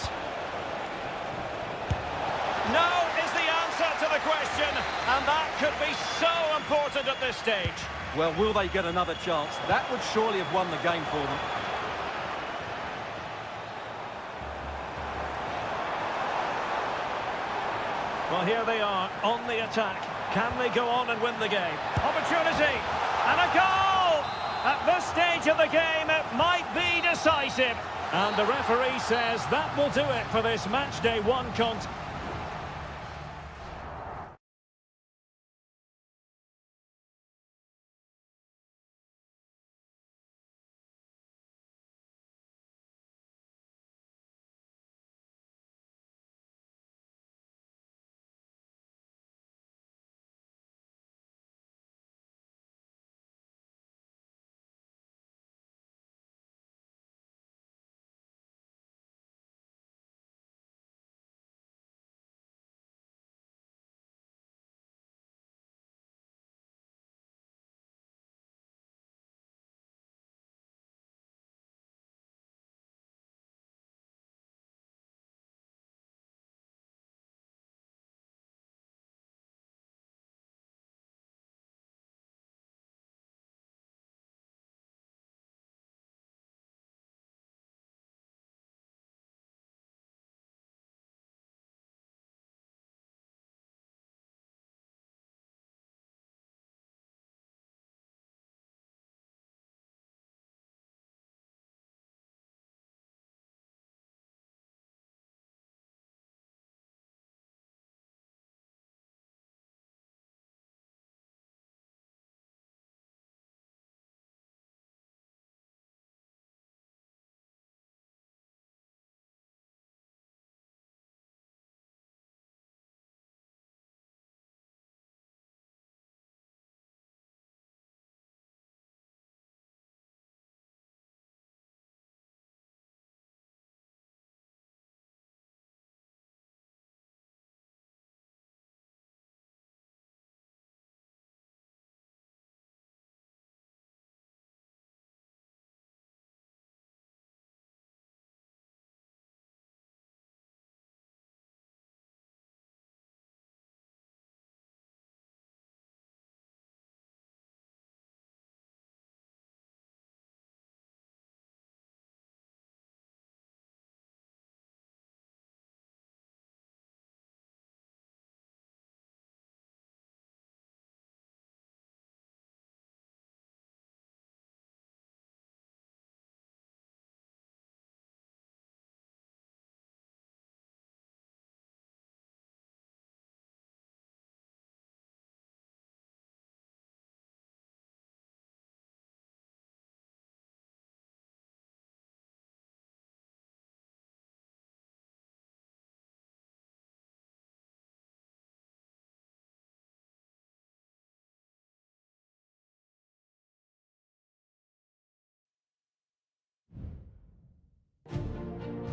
No is the answer to the question, and that could be so important at this stage. Well, will they get another chance? That would surely have won the game for them. Well, here they are on the attack. Can they go on and win the game? Opportunity! And a goal! At this stage of the game, it might be decisive. And the referee says that will do it for this match day one contest.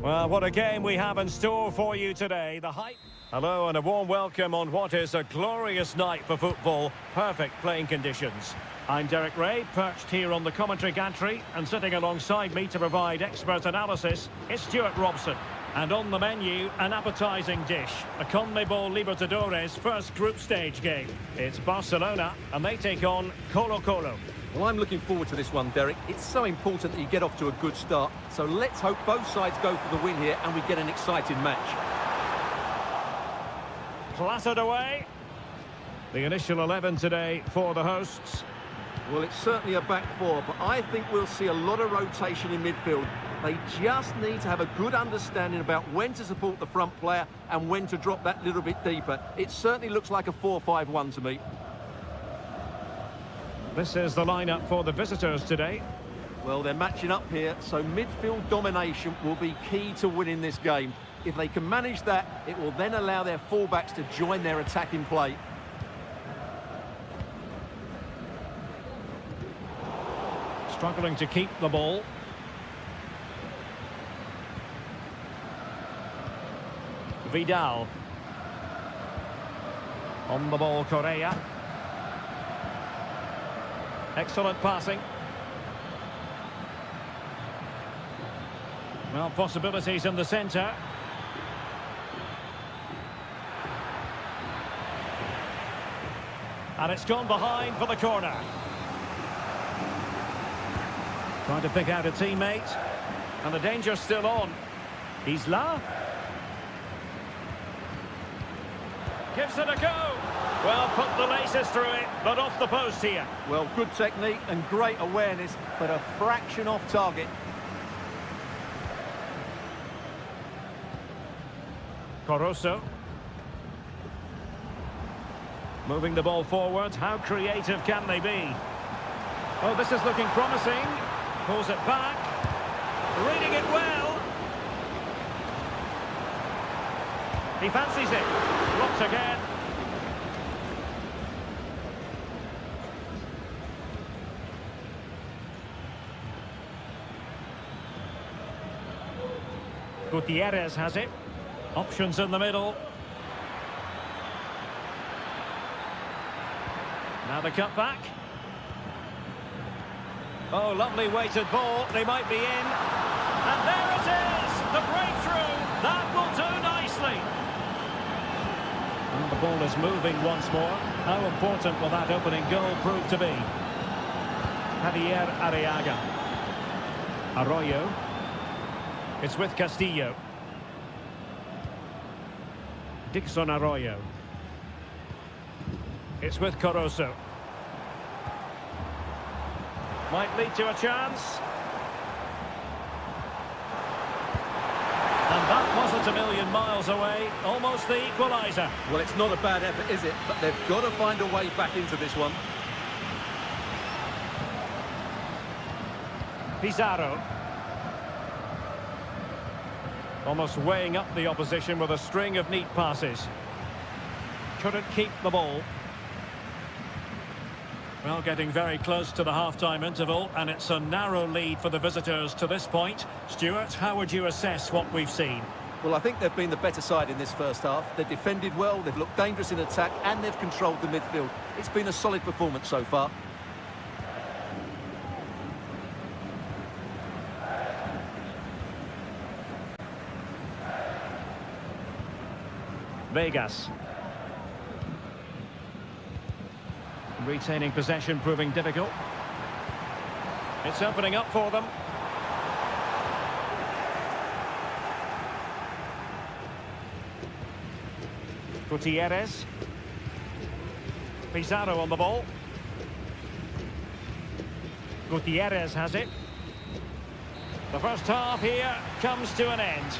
Well, what a game we have in store for you today. The hype. Hello and a warm welcome on what is a glorious night for football. Perfect playing conditions. I'm Derek Ray, perched here on the commentary gantry, and sitting alongside me to provide expert analysis is Stuart Robson. And on the menu, an appetising dish, a CONMEBOL Libertadores first group stage game. It's Barcelona, and they take on Colo-Colo. Well, I'm looking forward to this one, Derek. It's so important that you get off to a good start. So let's hope both sides go for the win here and we get an exciting match. Clattered away. The initial 11 today for the hosts. Well, it's certainly a back four, but I think we'll see a lot of rotation in midfield. They just need to have a good understanding about when to support the front player and when to drop that little bit deeper. It certainly looks like a 4-5-1 to me. This is the lineup for the visitors today. Well, they're matching up here, so midfield domination will be key to winning this game. If they can manage that, it will then allow their fullbacks to join their attacking play. Struggling to keep the ball. Vidal. On the ball, Correa. Excellent passing. Well, possibilities in the centre. And it's gone behind for the corner. Trying to pick out a teammate. And the danger's still on. Isla. Gives it a go. Well, put the laces through it, but off the post here. Well, good technique and great awareness, but a fraction off target. Caruso. Moving the ball forward. How creative can they be? Oh, this is looking promising. Pulls it back. Reading it well. He fancies it. Blocked again. Gutierrez has it. Options in the middle. Now the cut back. Oh, lovely weighted ball. They might be in. And there it is! The breakthrough! That will do nicely. And the ball is moving once more. How important will that opening goal prove to be? Javier Arriaga. Arroyo. It's with Castillo. Dixon Arroyo. It's with Caruso. Might lead to a chance. And that wasn't a million miles away. Almost the equaliser. Well, it's not a bad effort, is it? But they've got to find a way back into this one. Pizarro. Almost weighing up the opposition with a string of neat passes. Couldn't keep the ball. Well, getting very close to the half-time interval, and it's a narrow lead for the visitors to this point. Stuart, how would you assess what we've seen? Well, I think they've been the better side in this first half. They've defended well, they've looked dangerous in attack, and they've controlled the midfield. It's been a solid performance so far. Vegas. Retaining possession proving difficult. It's opening up for them. Gutierrez. Pizarro on the ball. Gutierrez has it. The first half here comes to an end.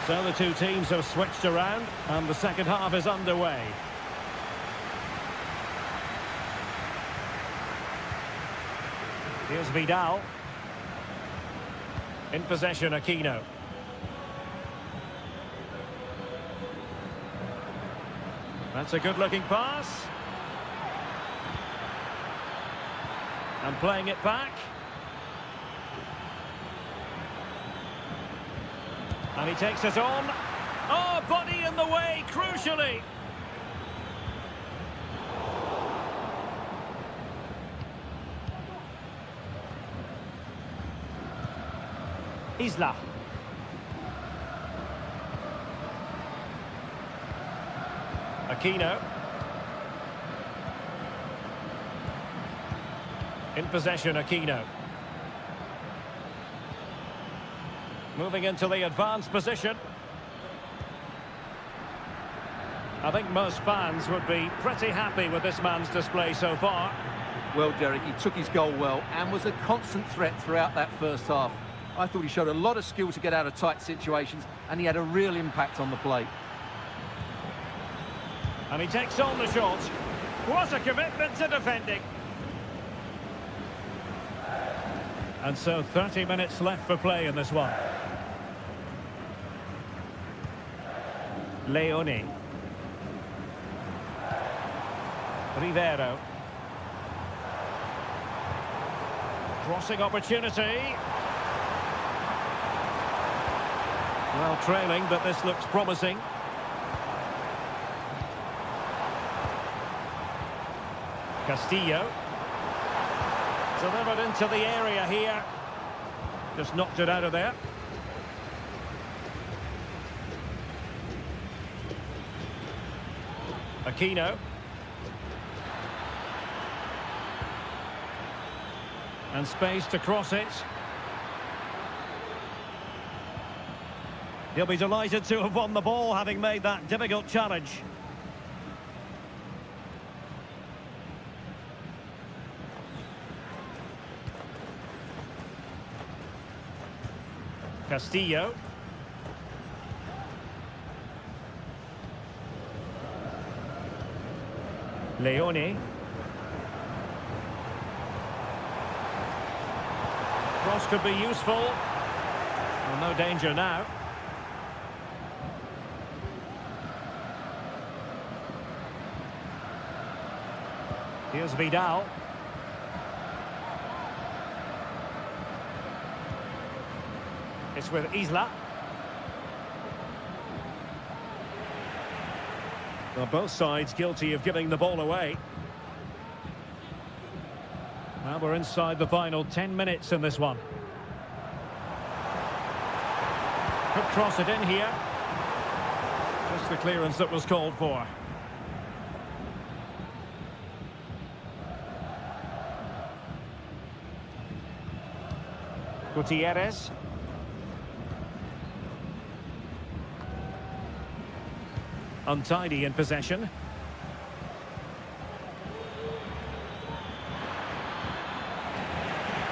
So the two teams have switched around and the second half is underway. Here's Vidal. In possession, Aquino. That's a good-looking pass. And playing it back. And he takes it on. Oh, body in the way, crucially. Isla. Aquino. In possession, Aquino. Moving into the advanced position. I think most fans would be pretty happy with this man's display so far. Well, Derek, he took his goal well and was a constant threat throughout that first half. I thought he showed a lot of skill to get out of tight situations, and he had a real impact on the play. And he takes on the shot. What a commitment to defending. And so 30 minutes left for play in this one. Leone. Rivero. Crossing opportunity. Well, trailing, but this looks promising. Castillo. Delivered into the area here. Just knocked it out of there. Aquino. And space to cross it. He'll be delighted to have won the ball, having made that difficult challenge. Castillo. Leone. Cross could be useful. Well, no danger now. Here's Vidal. It's with Isla. Well, both sides guilty of giving the ball away. Well, we're inside the final 10 minutes in this one. Could cross it in here. Just the clearance that was called for. Gutierrez. Untidy in possession.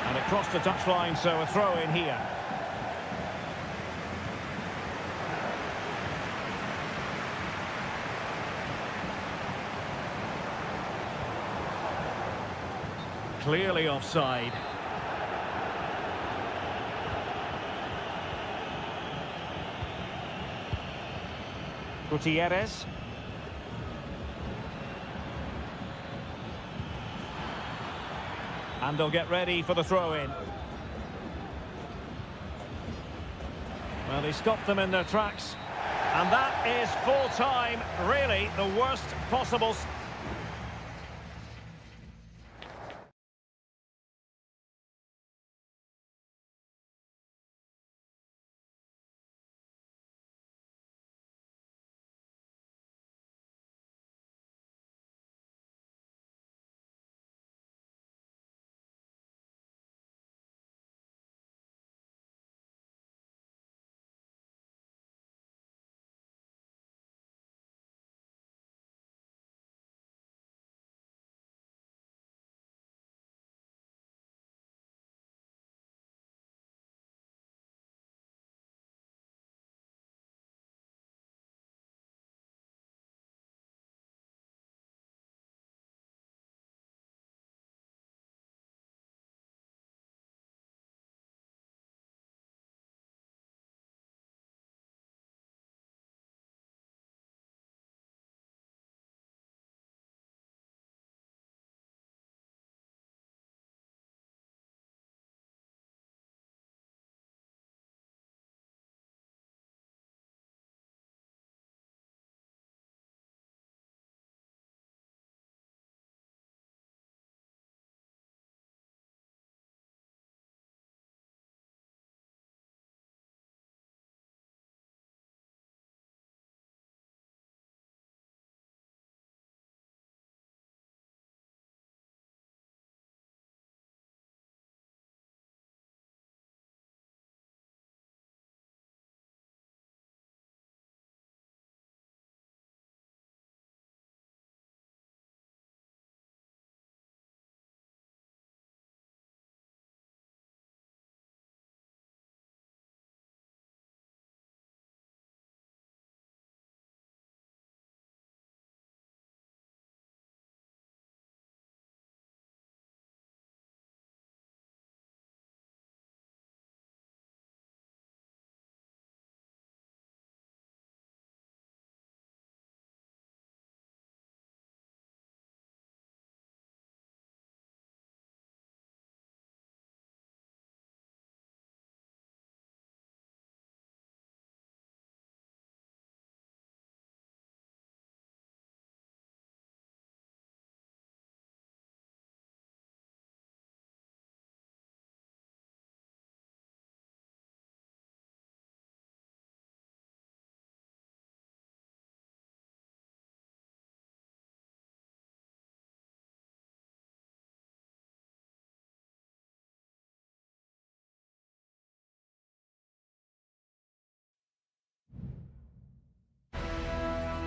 And across the touchline, so a throw in here. Clearly offside. Gutierrez. And they'll get ready for the throw-in. Well, he stopped them in their tracks. And that is full time, really the worst possible...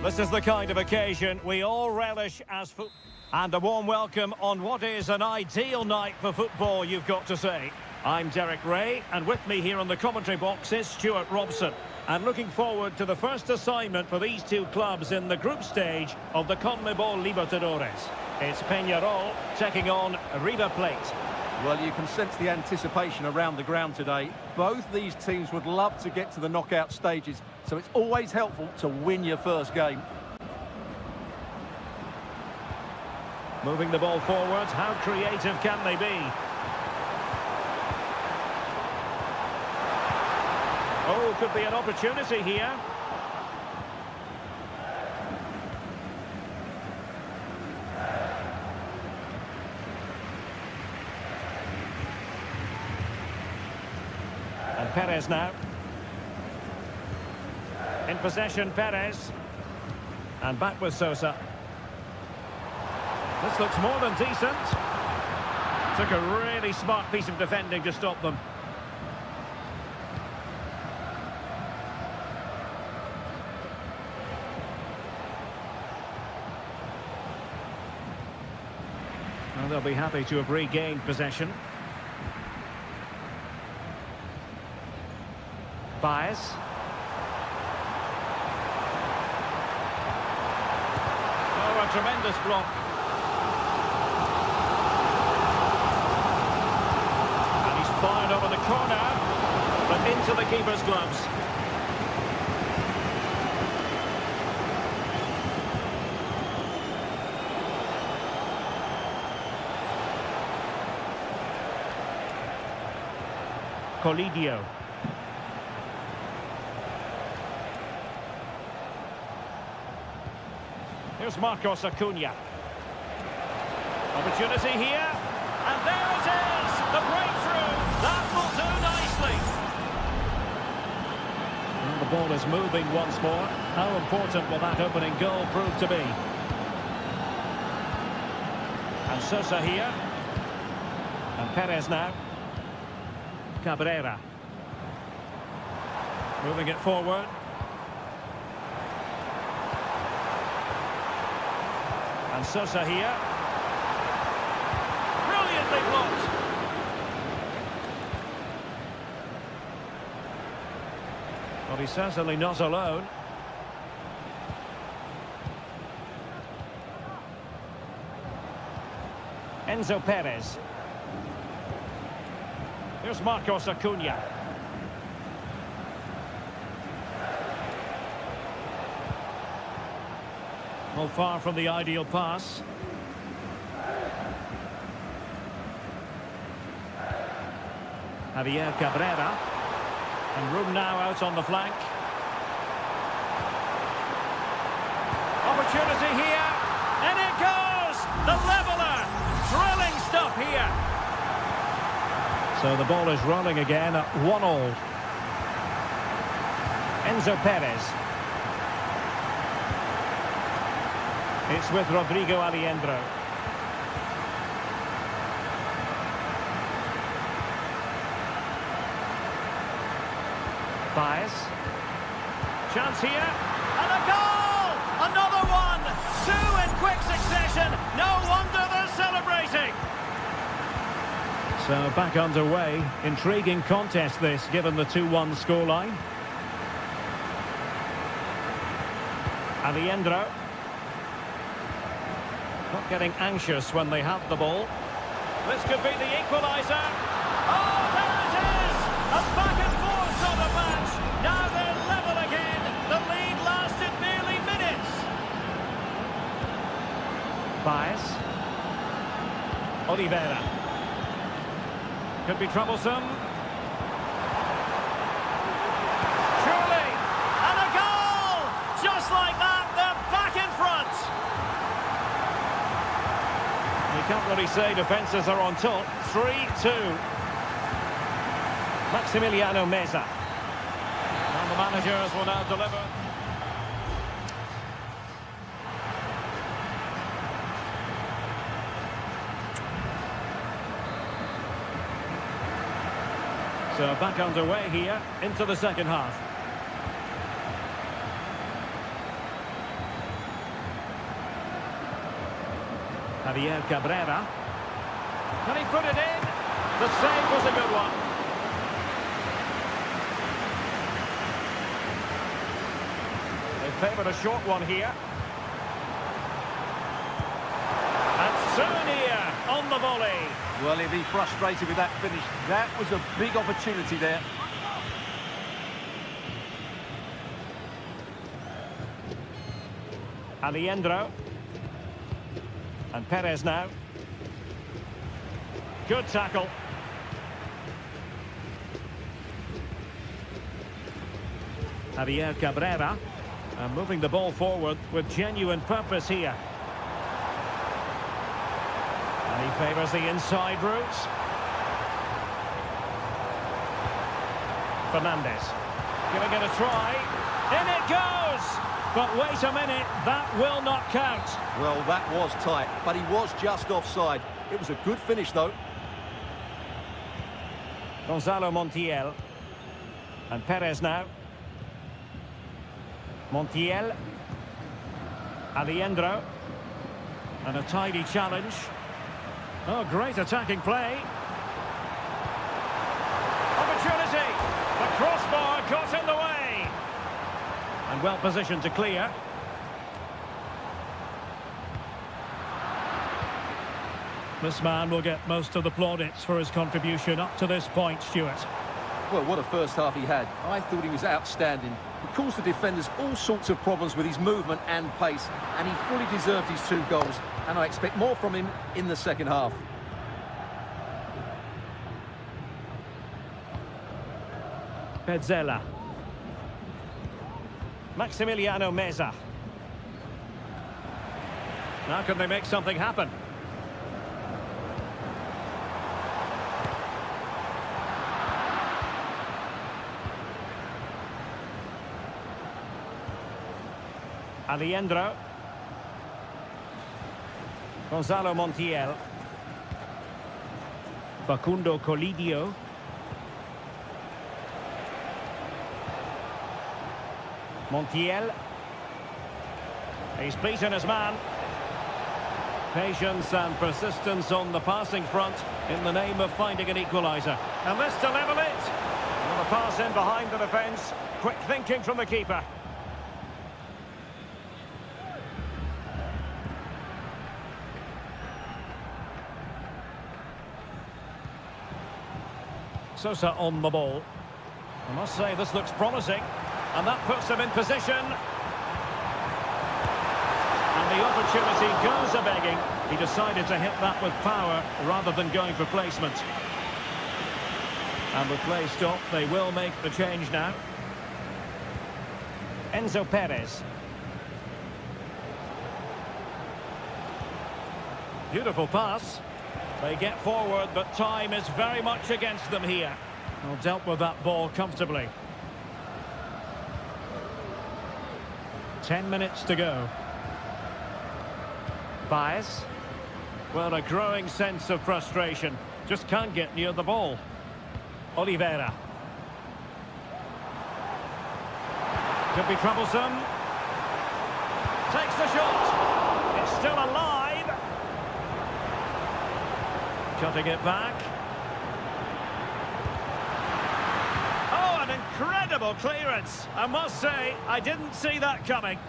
This is the kind of occasion we all relish as football. And a warm welcome on what is an ideal night for football, you've got to say. I'm Derek Ray, and with me here on the commentary box is Stuart Robson. And looking forward to the first assignment for these two clubs in the group stage of the CONMEBOL Libertadores. It's Peñarol taking on River Plate. Well, you can sense the anticipation around the ground today. Both these teams would love to get to the knockout stages, so it's always helpful to win your first game. Moving the ball forward, how creative can they be? Oh, could be an opportunity here. And Perez now. In possession, Perez. And back with Sosa. This looks more than decent. Took a really smart piece of defending to stop them. Well, they'll be happy to have regained possession. Baez. Oh, a tremendous block. And he's fired over the corner, but into the keeper's gloves. Colidio. Here's Marcos Acuna. Opportunity here. And there it is! The breakthrough! That will do nicely! Well, the ball is moving once more. How important will that opening goal prove to be? And Sosa here. And Perez now. Cabrera. Moving it forward. And Sosa here. Brilliantly blocked. Well, he's certainly not alone. Enzo Perez. Here's Marcos Acuna. Well, far from the ideal pass. Javier Cabrera. And room now out on the flank. Opportunity here. And it goes! The leveller! Thrilling stuff here. So the ball is rolling again at 1-1. Enzo Perez. It's with Rodrigo Aliendro. Baez. Chance here. And a goal! Another one! Two in quick succession. No wonder they're celebrating. So back underway. Intriguing contest this, given the 2-1 scoreline. Aliendro. Not getting anxious when they have the ball. This could be the equaliser. Oh, there it is! A back and forth sort of match. Now they're level again. The lead lasted nearly minutes. Baez. Oliveira. Could be troublesome. Surely! And a goal! Just like that, they're back in front. You can't really say defences are on top. 3-2. Maximiliano Meza. And the managers will now deliver. So back underway here into the second half. Javier Cabrera. Can he put it in? The save was a good one. They favoured a short one here. And Sonia on the volley. Well, he'll be frustrated with that finish. That was a big opportunity there. Alejandro. And Perez now. Good tackle. Javier Cabrera. And moving the ball forward with genuine purpose here. And he favours the inside route. Fernandez. Giving it a try. In it goes! But wait a minute, that will not count. Well, that was tight, but he was just offside. It was a good finish, though. Gonzalo Montiel. And Perez now. Montiel. Alejandro. And a tidy challenge. Oh, great attacking play. Opportunity. The crossbar got in the way. And well positioned to clear. This man will get most of the plaudits for his contribution up to this point, Stuart. Well, what a first half he had. I thought he was outstanding. He caused the defenders all sorts of problems with his movement and pace, and he fully deserved his 2 goals, and I expect more from him in the second half. Pezzella. Maximiliano Meza. Now can they make something happen? Alejandro. Gonzalo Montiel. Facundo Colidio. Montiel. He's beaten his man. Patience and persistence on the passing front in the name of finding an equaliser. And this to level it. And the pass in behind the defence. Quick thinking from the keeper. Sosa on the ball. I must say this looks promising. And that puts them in position. And the opportunity goes a-begging. He decided to hit that with power rather than going for placement. And with play stopped, they will make the change now. Enzo Perez. Beautiful pass. They get forward, but time is very much against them here. Well, dealt with that ball comfortably. 10 minutes to go. Baez. Well, a growing sense of frustration. Just can't get near the ball. Oliveira. Could be troublesome. Takes the shot. It's still alive. Cutting it back. Oh, an incredible clearance. I must say, I didn't see that coming.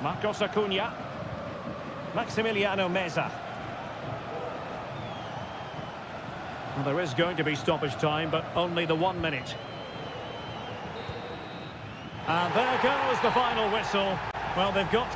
Marcos Acuna. Maximiliano Meza. Well, there is going to be stoppage time, but only the 1 minute. And there goes the final whistle. Well, they've got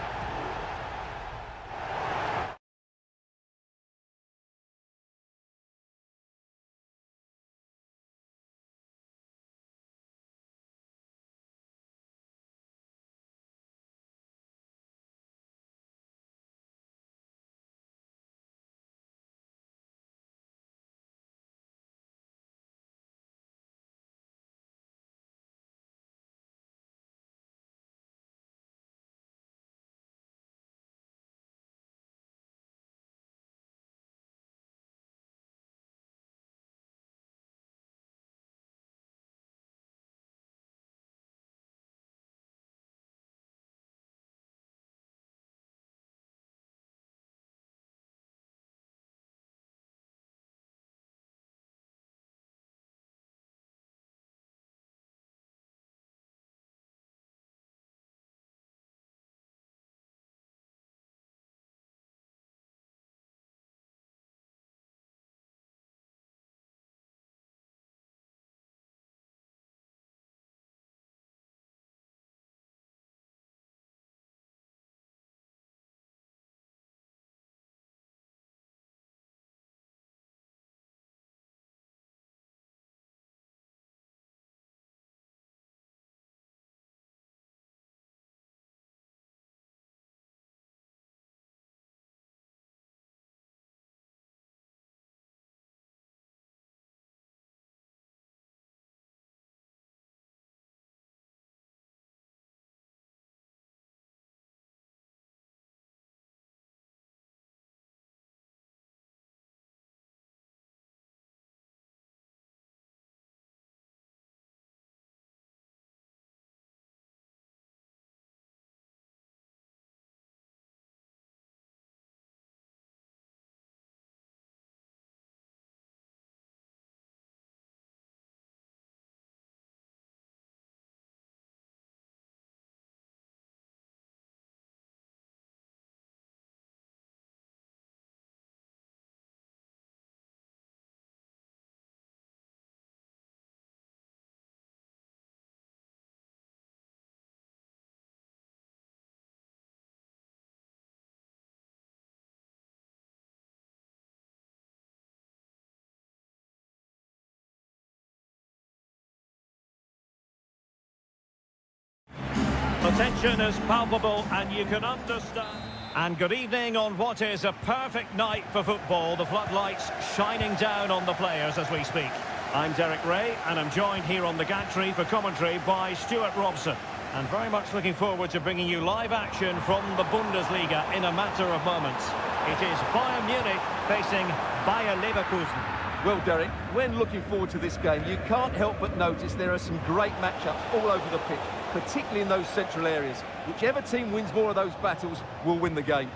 The tension is palpable and you can understand. And good evening on what is a perfect night for football. The floodlights shining down on the players as we speak. I'm Derek Ray and I'm joined here on the gantry for commentary by Stuart Robson. And very much looking forward to bringing you live action from the Bundesliga in a matter of moments. It is Bayern Munich facing Bayer Leverkusen. Well, Derek, when looking forward to this game, you can't help but notice there are some great matchups all over the pitch, particularly in those central areas. Whichever team wins more of those battles will win the game.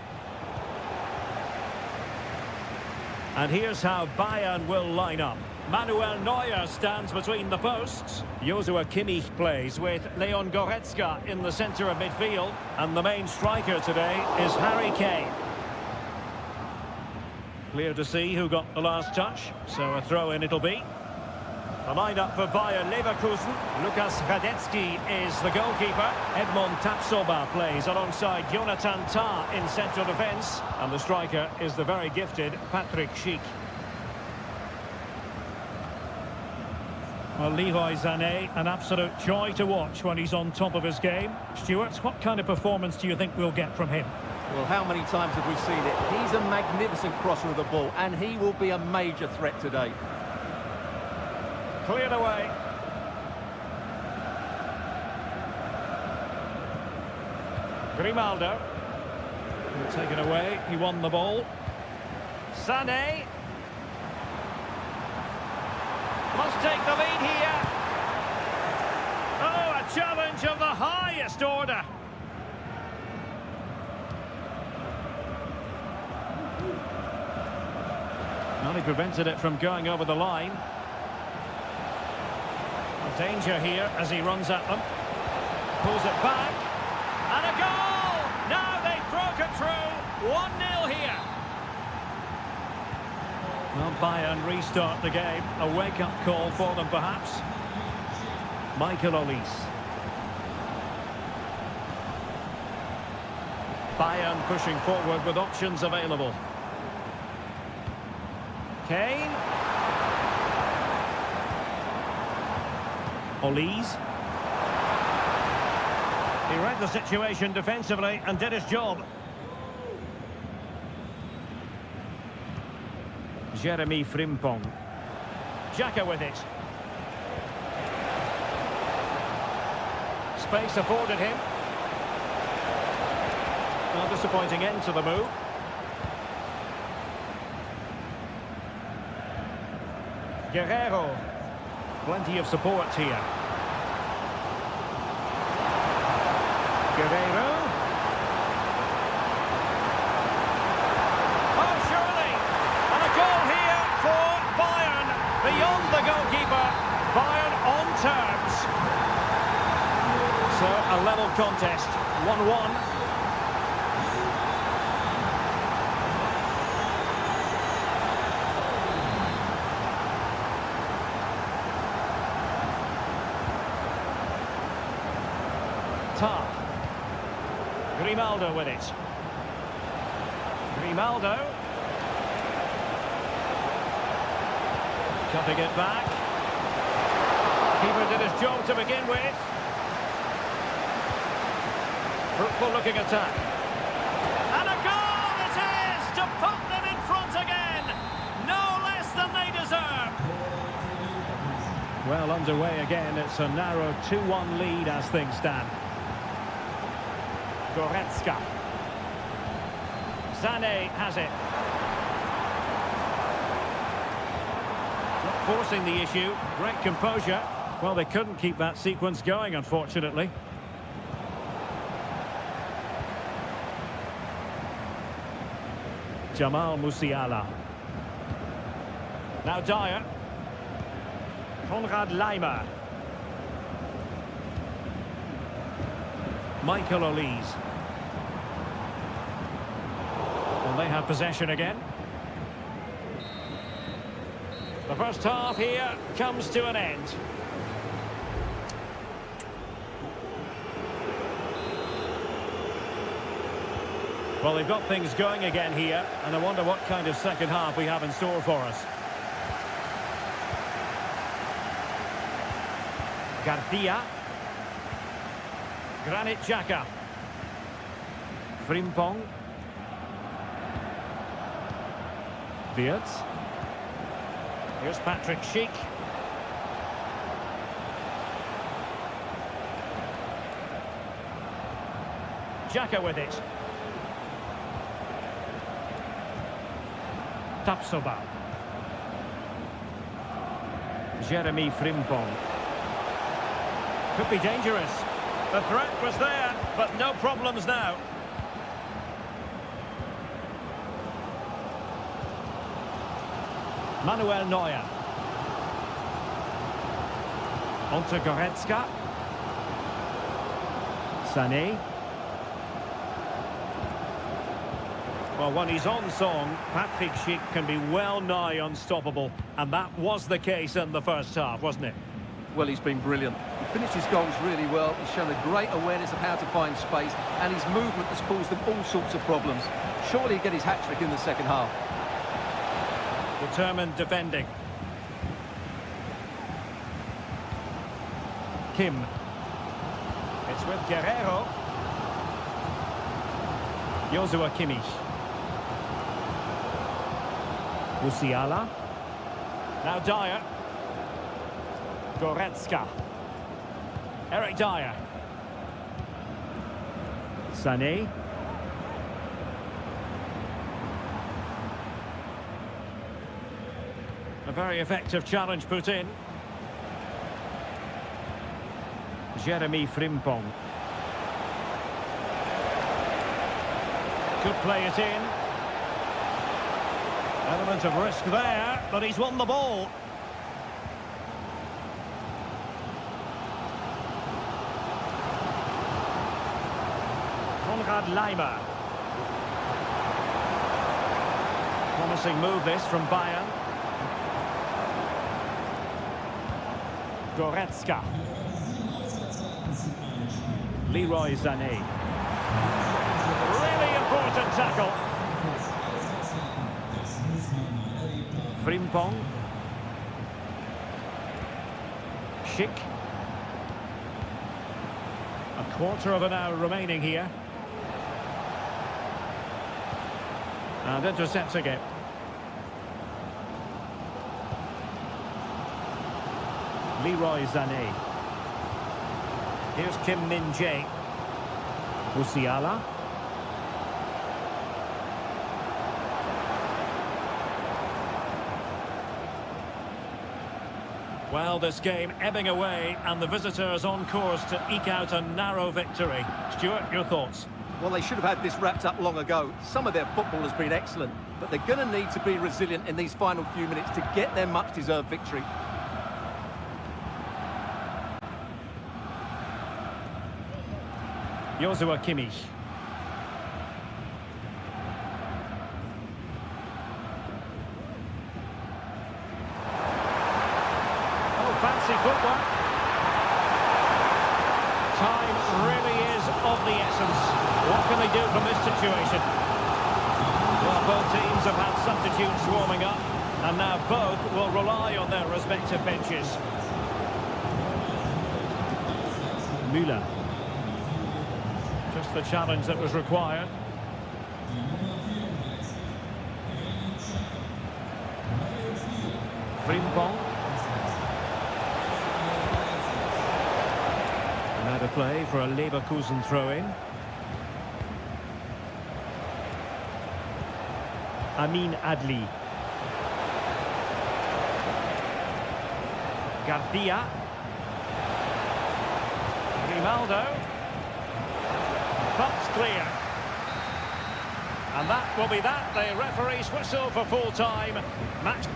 And here's how Bayern will line up. Manuel Neuer stands between the posts. Joshua Kimmich plays with Leon Goretzka in the centre of midfield. And the main striker today is Harry Kane. Clear to see who got the last touch, so a throw-in it'll be. The line-up for Bayer Leverkusen. Lukas Radetzky is the goalkeeper. Edmond Tapsoba plays alongside Jonathan Tah in central defence. And the striker is the very gifted Patrick Schick. Well, Leroy Sané, an absolute joy to watch when he's on top of his game. Stuart, what kind of performance do you think we'll get from him? Well, how many times have we seen it? He's a magnificent crosser of the ball, and he will be a major threat today. Cleared away. Grimaldo. Taken away. He won the ball. Sané. Must take the lead here. Oh, a challenge of the highest order. Well, he prevented it from going over the line. Danger here as he runs at them. Pulls it back. And a goal! Now they've broken through. 1-0 here. Well, Bayern restart the game. A wake-up call for them, perhaps. Michael Olise. Bayern pushing forward with options available. Kane. Olise. He read the situation defensively and did his job. Jeremy Frimpong. Xhaka with it. Space afforded him. Well, disappointing end to the move. Guerrero. Plenty of support here. Guerrero. Oh, surely. And a goal here for Bayern. Beyond the goalkeeper. Bayern on terms. So, a level contest. 1-1. Tah. Grimaldo with it. Grimaldo. Cutting it back. Keeper did his job to begin with. Fruitful looking attack. And a goal it is to put them in front again. No less than they deserve. Well, underway again. It's a narrow 2-1 lead as things stand. Goretzka. Sané has it. Not forcing the issue. Great composure. Well, they couldn't keep that sequence going, unfortunately. Jamal Musiala. Now Dyer. Konrad Laimer. Michael Olise. Well, they have possession again. The first half here comes to an end. Well, they've got things going again here, and I wonder what kind of second half we have in store for us. Garcia. Granit Xhaka. Frimpong. Wirtz. Here's Patrick Schick. Xhaka with it. Tapsoba. Jeremy Frimpong. Could be dangerous. The threat was there, but no problems now. Manuel Neuer. Onto Goretzka. Sané. Well, when he's on song, Patrick Schick can be well nigh unstoppable. And that was the case in the first half, wasn't it? Well, he's been brilliant. He finished his goals really well. He's shown a great awareness of how to find space. And his movement has caused them all sorts of problems. Surely he'll get his hat-trick in the second half. Determined defending. Kim. It's with Guerrero. Joshua Kimmich. Musiala. Now Dyer. Goretzka. Eric Dyer. Sané. A very effective challenge put in. Jeremy Frimpong. Could play it in. Element of risk there, but he's won the ball. Konrad Laimer. Promising move this from Bayern. Goretzka. Leroy Sané. Really important tackle. Frimpong. Schick. A quarter of an hour remaining here. And intercepting it. Leroy Sané. Here's Kim Min-jae. Musiala. Well, this game ebbing away, and the visitors on course to eke out a narrow victory. Stuart, your thoughts? Well, they should have had this wrapped up long ago. Some of their football has been excellent, but they're going to need to be resilient in these final few minutes to get their much-deserved victory. Joshua Kimmich. Oh, fancy footwork. Time really is of the essence. What can they do from this situation? Well, both teams have had substitutes warming up, and now both will rely on their respective benches. Müller. Just the challenge that was required. Frimpong. And out of play for a Leverkusen throw-in. Amin Adli. Garcia. Grimaldo. That's clear. And that will be that. The referee's whistle for full time. Match.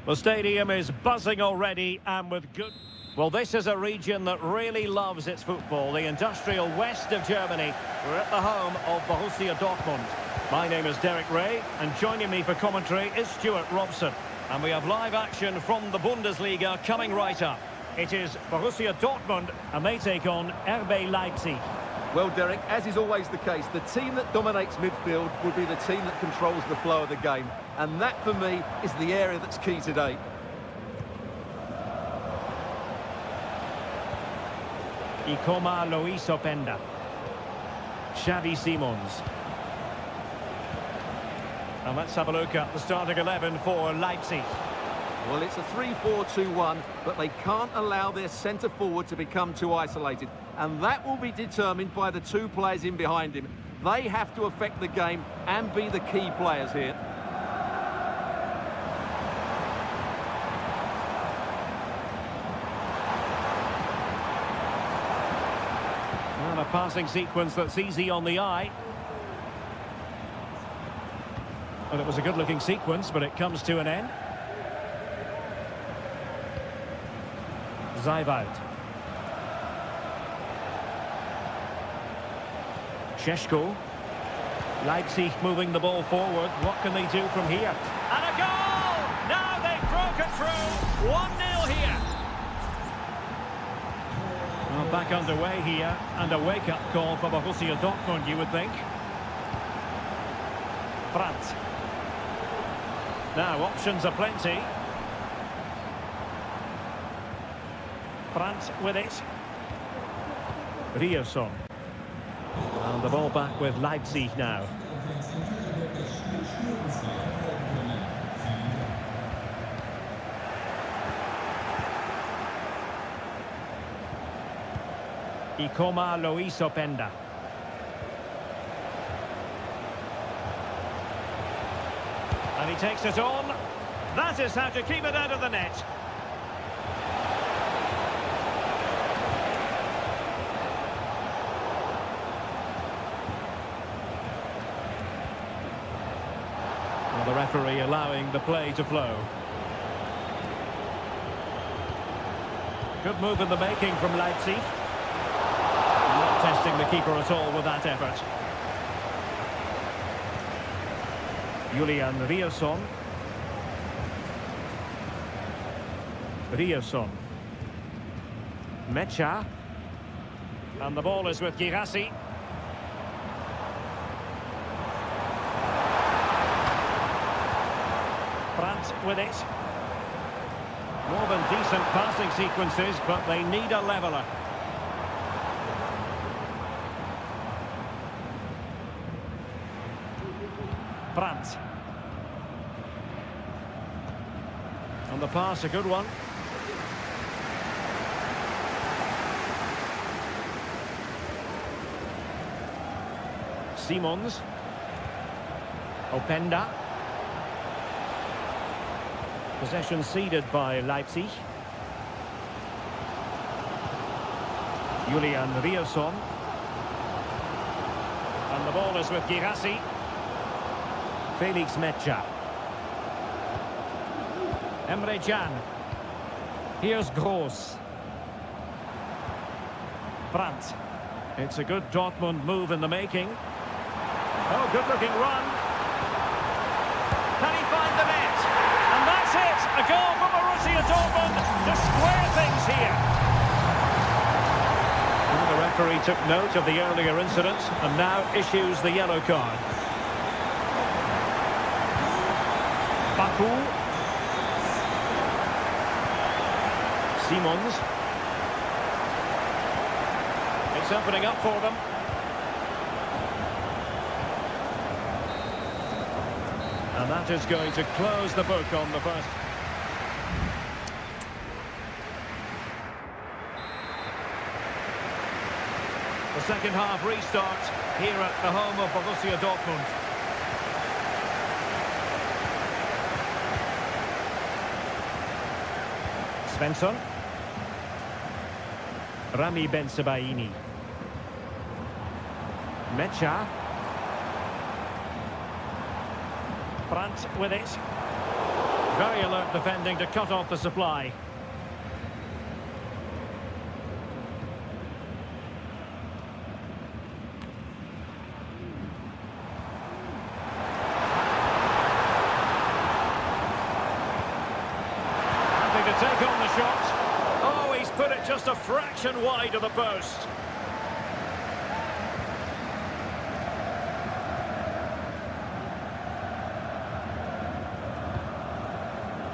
The stadium is buzzing already and with good... Well, this is a region that really loves its football, the industrial west of Germany. We're at the home of Borussia Dortmund. My name is Derek Ray, and joining me for commentary is Stuart Robson. And we have live action from the Bundesliga coming right up. It is Borussia Dortmund, and they take on RB Leipzig. Well, Derek, as is always the case, the team that dominates midfield will be the team that controls the flow of the game. And that, for me, is the area that's key today. Ikoma Luis Openda. Xavi Simons. And let's have a look at the starting 11 for Leipzig. Well, it's a 3-4-2-1, but they can't allow their centre-forward to become too isolated. And that will be determined by the two players in behind him. They have to affect the game and be the key players here. Well, a passing sequence that's easy on the eye. Well, it was a good-looking sequence, but it comes to an end. Zajwald. Šeško. Leipzig moving the ball forward. What can they do from here? And a goal! Now they've broken through. 1-0 here. Well, back underway here, and a wake-up call for Borussia Dortmund, you would think. Brandt. Now, options are plenty. Brandt with it. Ryerson. And the ball back with Leipzig now. Ikoma Luis Openda. And he takes it on. That is how to keep it out of the net. Well, the referee allowing the play to flow. Good move in the making from Leipzig. Not testing the keeper at all with that effort. Julian Ryerson. Ryerson. Mecha. And the ball is with Girassi. Brandt with it. More than decent passing sequences, but they need a leveller. Brandt. And the pass, a good one. Simons. Openda. Possession ceded by Leipzig. Julian Ryerson. And the ball is with Girassi. Felix Mecha. Emre Can. Here's Gross. Brandt. It's a good Dortmund move in the making. Oh, good-looking run. Can he find the net? And that's it! A goal for Borussia Dortmund to square things here. And the referee took note of the earlier incident and now issues the yellow card. Baku. Simons. It's opening up for them. And that is going to close the book on the first. The second half restart here at the home of Borussia Dortmund. Svensson. Rami Ben-Sebaini. Mecha. Brandt with it. Very alert defending to cut off the supply. Happy to take on the shot. Oh, he's put it just a fraction wide of the post.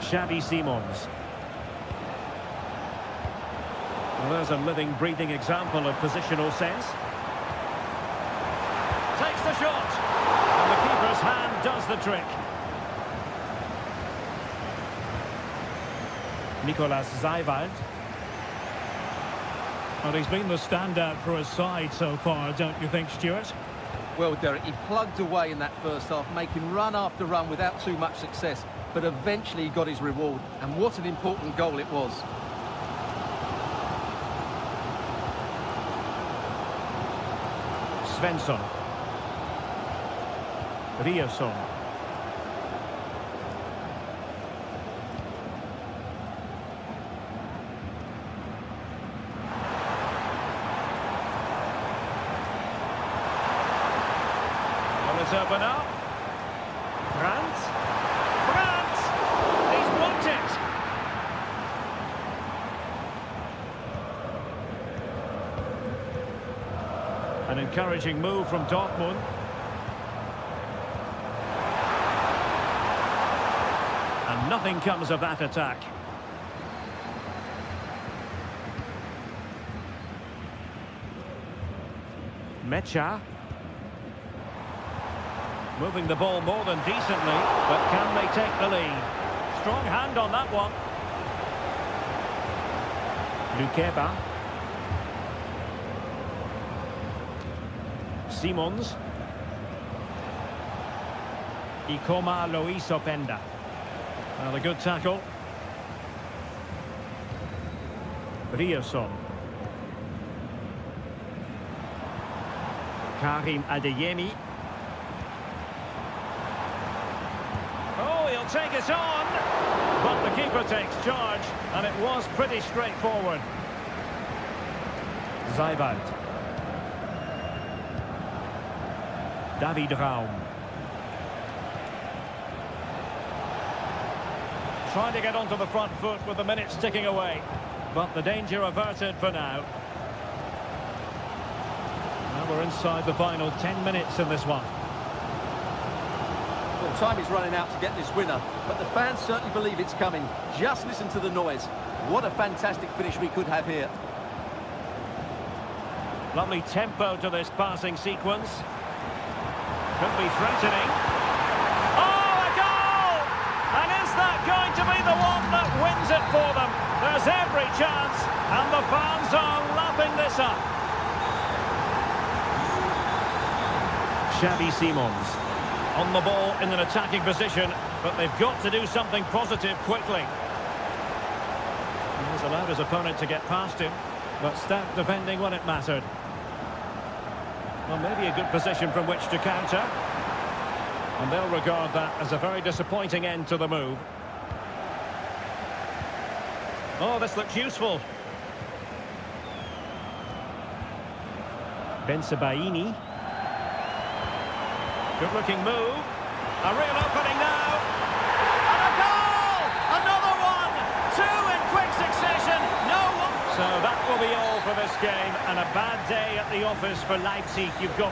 Xavi Simons. Well, there's a living, breathing example of positional sense. Takes the shot. And the keeper's hand does the trick. Nicolas Zaiwald. Well, he's been the standout for his side so far, don't you think, Stuart? Well, Derek, he plugged away in that first half, making run after run without too much success. But eventually he got his reward, and what an important goal it was. Svensson. Ryerson. Well, it's open up. Brandt. He's blocked it. An encouraging move from Dortmund. And nothing comes of that attack. Mecha. Moving the ball more than decently, but can they take the lead? Strong hand on that one. Lukeba. Simons. Ikoma Loisopenda. Well, a good tackle. Ryerson. Karim Adeyemi. Oh, he'll take it on. But the keeper takes charge, and it was pretty straightforward. Zaiwald. David Raum. Trying to get onto the front foot with the minutes ticking away. But the danger averted for now. Now we're inside the final 10 minutes in this one. Well, time is running out to get this winner, but the fans certainly believe it's coming. Just listen to the noise. What a fantastic finish we could have here. Lovely tempo to this passing sequence. Could be threatening. Oh, a goal! And is that going to be the one that wins it for them? There's every chance, and the fans are lapping this up. Xavi Simons on the ball in an attacking position, but they've got to do something positive quickly. He's allowed his opponent to get past him, but stout defending when it mattered. Well, maybe a good position from which to counter. And they'll regard that as a very disappointing end to the move. Oh, this looks useful. Bensebaini. Good-looking move. A real opening now. And a goal! Another one! Two in quick succession. No one. So that will be all for this game. And a bad day at the office for Leipzig. You've got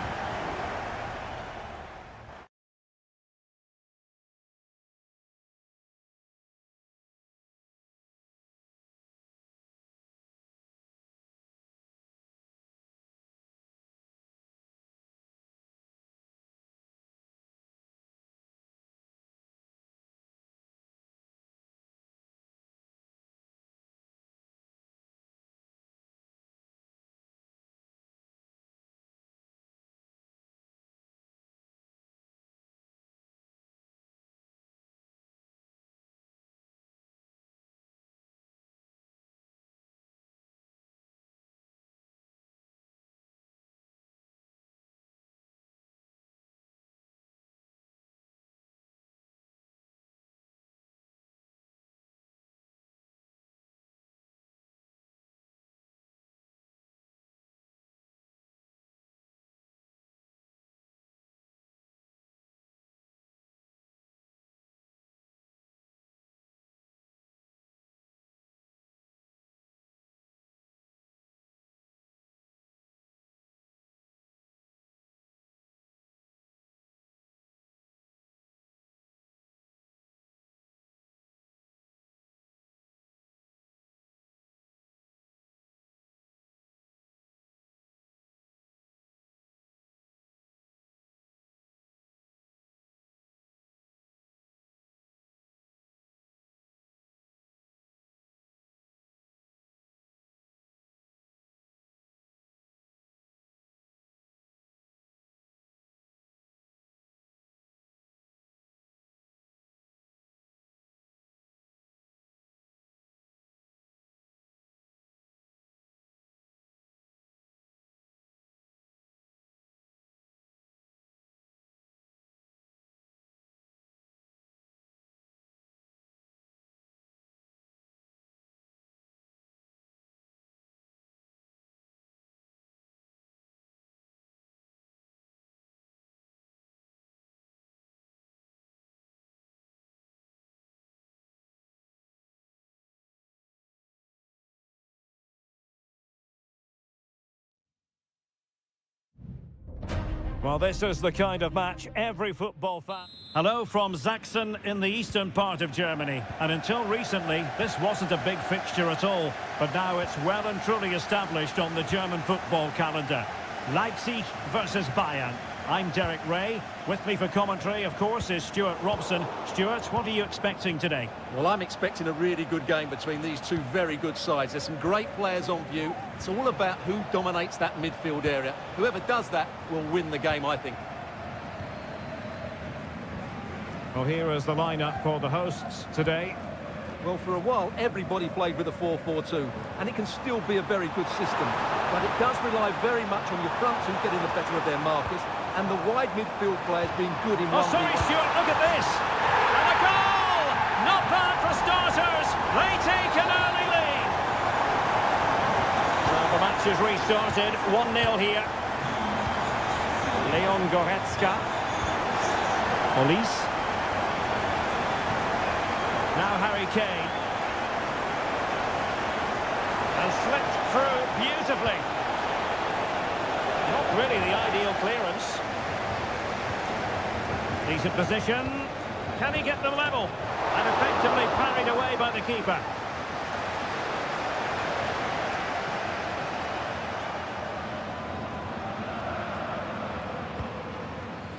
Well, this is the kind of match every football fan... Hello from Sachsen in the eastern part of Germany. And until recently, this wasn't a big fixture at all. But now it's well and truly established on the German football calendar. Leipzig versus Bayern. I'm Derek Ray. With me for commentary, of course, is Stuart Robson. Stuart, what are you expecting today? Well, I'm expecting a really good game between these two very good sides. There's some great players on view. It's all about who dominates that midfield area. Whoever does that will win the game, I think. Well, here is the lineup for the hosts today. Well, for a while, everybody played with a 4-4-2, and it can still be a very good system. But it does rely very much on your front two getting the better of their markers, and the wide midfield players being good in one. Oh, sorry, Stuart, look at this! And a goal! Not bad for starters! They take an early lead! So the match is restarted, 1-0 here. Leon Goretzka. Police. Now Harry Kane. And slipped through beautifully. Not really the ideal clearance. Decent position. Can he get them level? And effectively parried away by the keeper.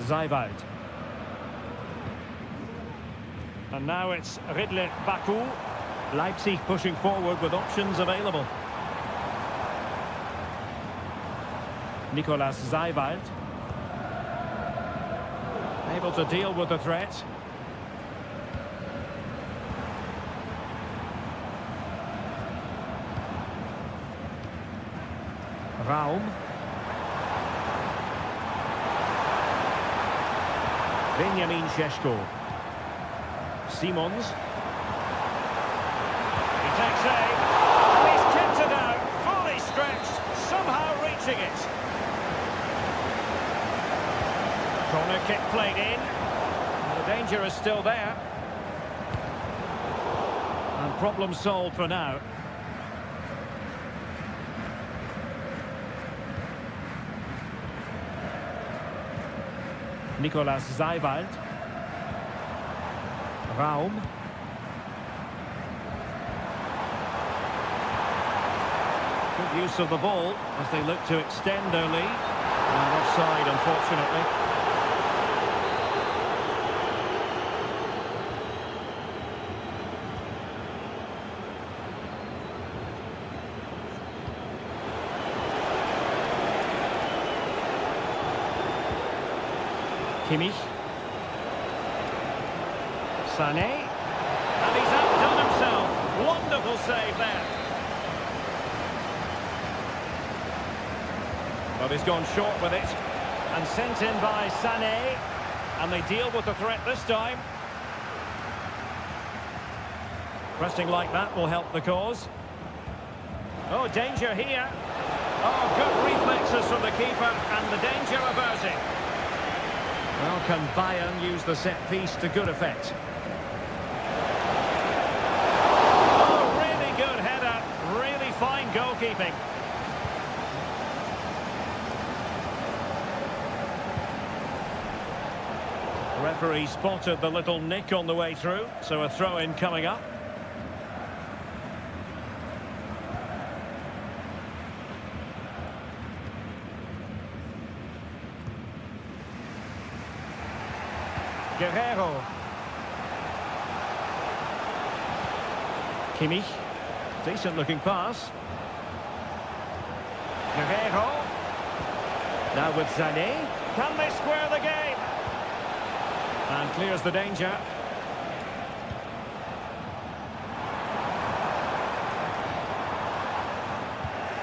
Zaiwald. And now it's Ridley Baku. Leipzig pushing forward with options available. Nicolas Zaiwald. Able to deal with the threat. Raum. Benjamin Šeško. Simons. He takes aim. And he's kicked it out. Fully stretched. Somehow reaching it. Corner kick played in. And the danger is still there. And problem solved for now. Nicolas Zaiwald. Raum. Good use of the ball as they look to extend their lead. And offside, unfortunately. Kimmich. Sané. And he's outdone himself. Wonderful save there. But he's gone short with it. And sent in by Sané. And they deal with the threat this time. Pressing like that will help the cause. Oh, danger here. Oh, good reflexes from the keeper. And the danger averted. Well, can Bayern use the set piece to good effect? Oh, really good header. Really fine goalkeeping. The referee spotted the little nick on the way through, so a throw-in coming up. Guerrero. Kimmich. Decent looking pass. Guerrero. Now with Sané. Can they square the game? And clears the danger.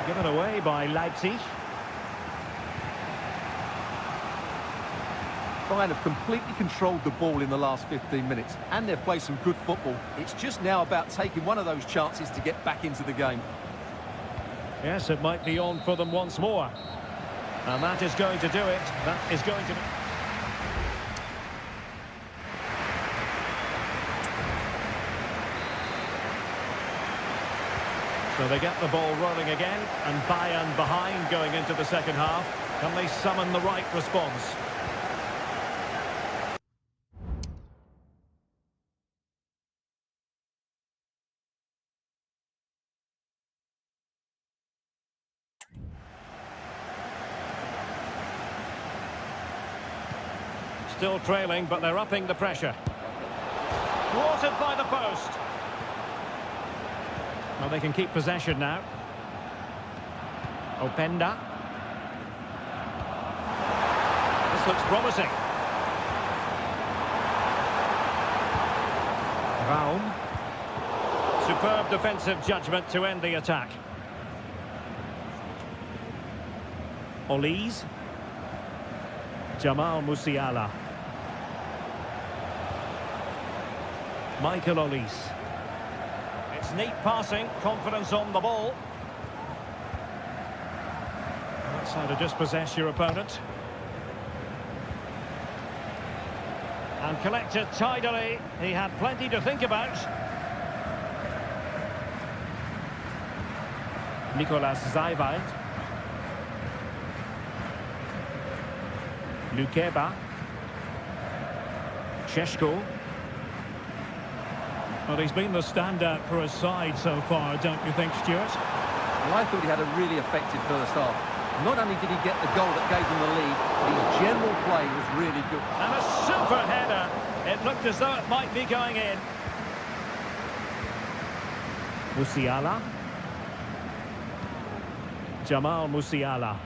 Given away by Leipzig. Bayern have completely controlled the ball in the last 15 minutes, and they've played some good football. It's just now about taking one of those chances to get back into the game. Yes, it might be on for them once more. And that is going to do it. That is going to... So they get the ball rolling again, and Bayern behind going into the second half. Can they summon the right response? Still trailing, but they're upping the pressure. Thwarted by the post. Well, they can keep possession now. Openda. This looks promising. Raum. Superb defensive judgment to end the attack. Olise. Jamal Musiala. Michael Olise. It's neat passing, confidence on the ball. That's how to dispossess your opponent. And collected tidily. He had plenty to think about. Nicolas Zaiwald. Lukeba. Sheshko. Well, he's been the standout for his side so far, don't you think, Stuart? Well, I thought he had a really effective first half. Not only did he get the goal that gave them the lead, but his general play was really good. And a super header. It looked as though it might be going in. Musiala. Jamal Musiala.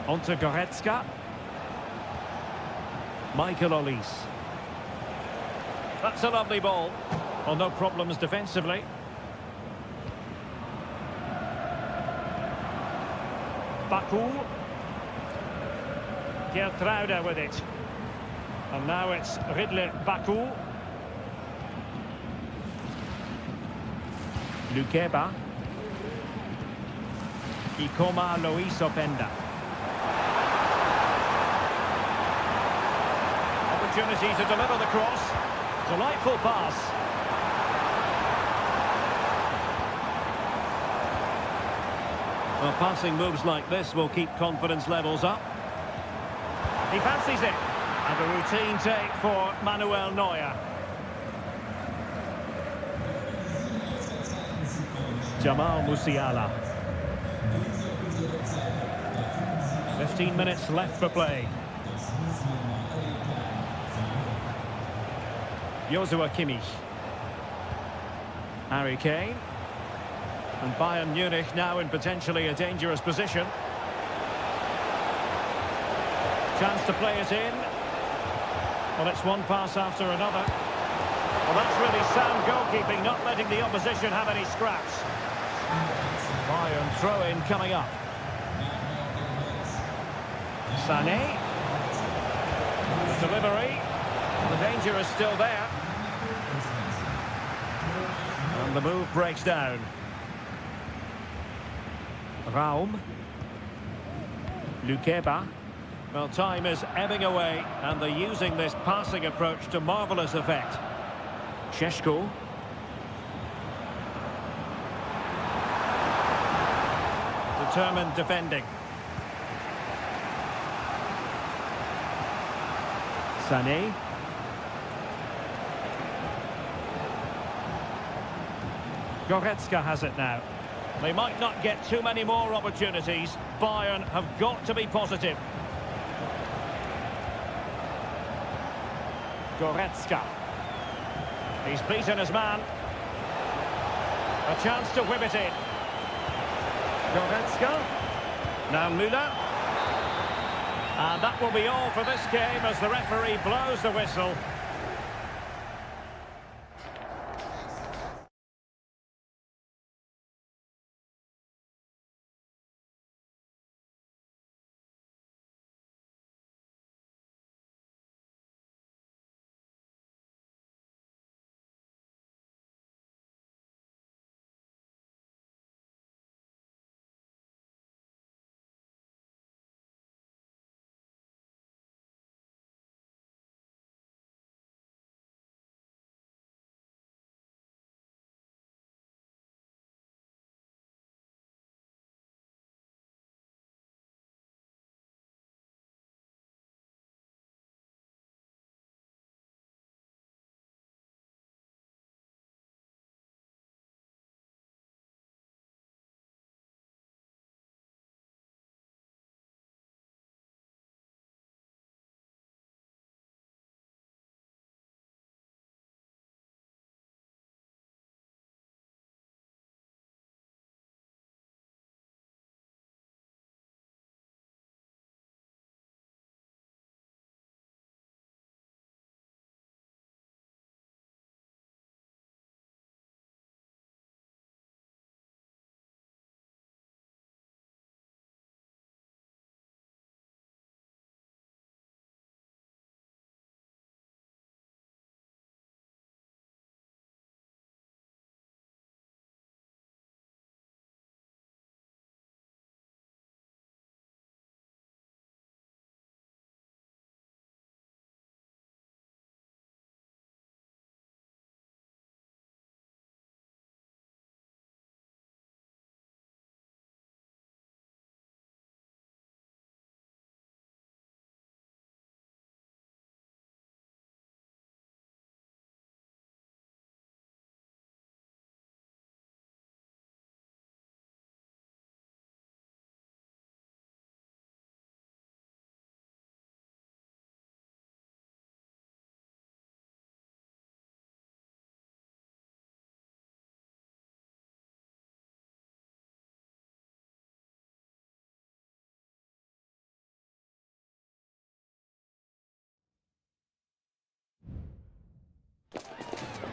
On to Goretzka. Michael Olise. That's a lovely ball. Well, no problems defensively. Baku. Geertruida with it. And now it's Ridley Baku. Lukeba. Ikoma Lois Openda. Opportunity to deliver the cross. Delightful pass. Well, passing moves like this will keep confidence levels up. He fancies it. And a routine take for Manuel Neuer. Jamal Musiala. 15 minutes left for play. Joshua Kimmich. Harry Kane. And Bayern Munich now in potentially a dangerous position. Chance to play it in. Well, it's one pass after another. Well, that's really sound goalkeeping, not letting the opposition have any scraps. Bayern throw-in coming up. Sané. The delivery. The danger is still there. And the move breaks down. Raum. Lukeba. Well, time is ebbing away, and they're using this passing approach to marvellous effect. Sheshko. Determined defending. Sané. Goretzka has it now. They might not get too many more opportunities. Bayern have got to be positive. Goretzka. He's beaten his man. A chance to whip it in. Goretzka. Now Müller. And that will be all for this game as the referee blows the whistle.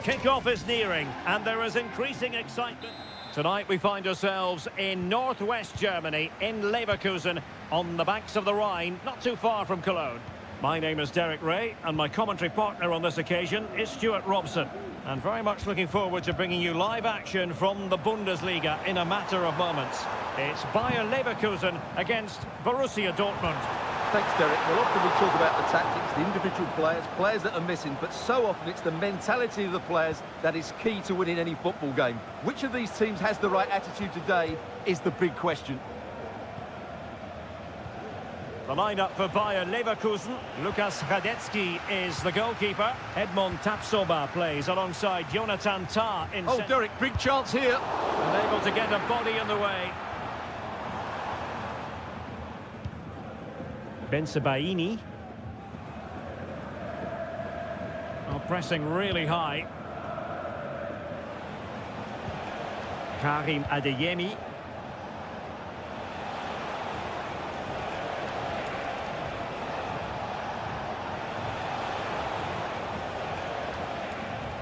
Kick-off is nearing, and there is increasing excitement. Tonight we find ourselves in northwest Germany, in Leverkusen, on the banks of the Rhine, not too far from Cologne. My name is Derek Ray, and my commentary partner on this occasion is Stuart Robson. And very much looking forward to bringing you live action from the Bundesliga in a matter of moments. It's Bayer Leverkusen against Borussia Dortmund. Thanks, Derek. Well, often we talk about the tactics, the individual players that are missing, but so often it's the mentality of the players that is key to winning any football game. Which of these teams has the right attitude today is the big question. The lineup for Bayer Leverkusen. Lukas Hradecky is the goalkeeper. Edmond Tapsoba plays alongside Jonathan Tah in Oh, Derek, big chance here. Unable to get a body in the way. Bensebaini. Oh, pressing really high. Karim Adeyemi.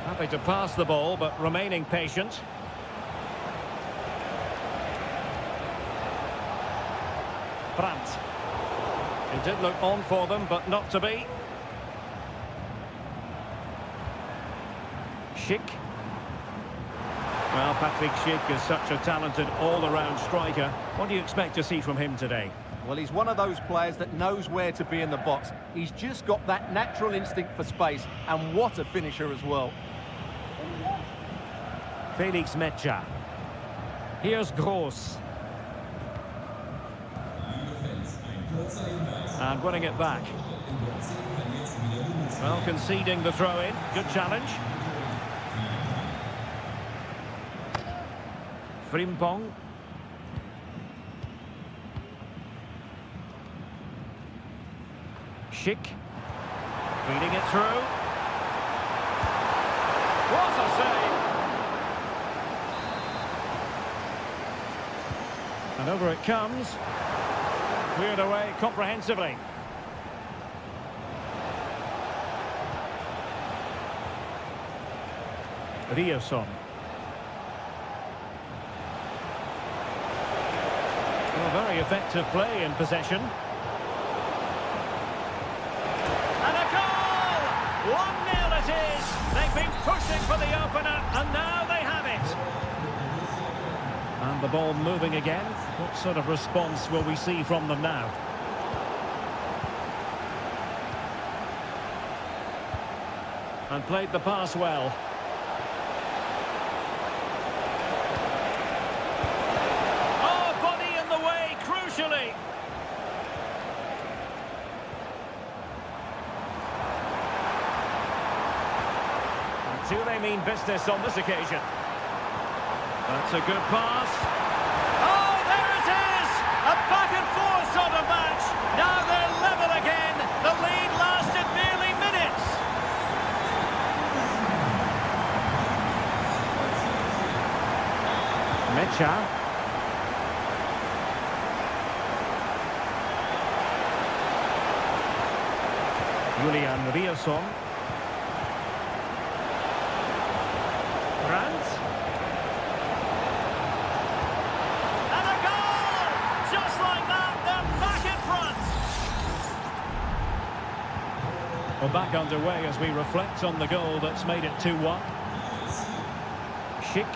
Happy to pass the ball, but remaining patient. Brandt. It did look on for them, but not to be. Schick. Well, Patrick Schick is such a talented all-around striker. What do you expect to see from him today? Well, he's one of those players that knows where to be in the box. He's just got that natural instinct for space, and what a finisher as well. Felix Metscher. Here's Gross. And winning it back. Well, conceding the throw-in. Good challenge. Frimpong. Schick. Feeding it through. What a save! And over it comes. Cleared away comprehensively. Ryerson. Well, very effective play in possession. And a goal! 1-0 it is! They've been pushing for the opener, and now they have it. And the ball moving again. What sort of response will we see from them now? And played the pass well. Oh, body in the way, crucially. Do they mean business on this occasion? That's a good pass. Oh, there it is! A back-and-forth sort of match. Now they're level again. The lead lasted nearly minutes. Metscher. Julian Ryerson. Brandt. And a goal! Just like that, they're back in front. We're back underway as we reflect on the goal that's made it 2-1. Schick.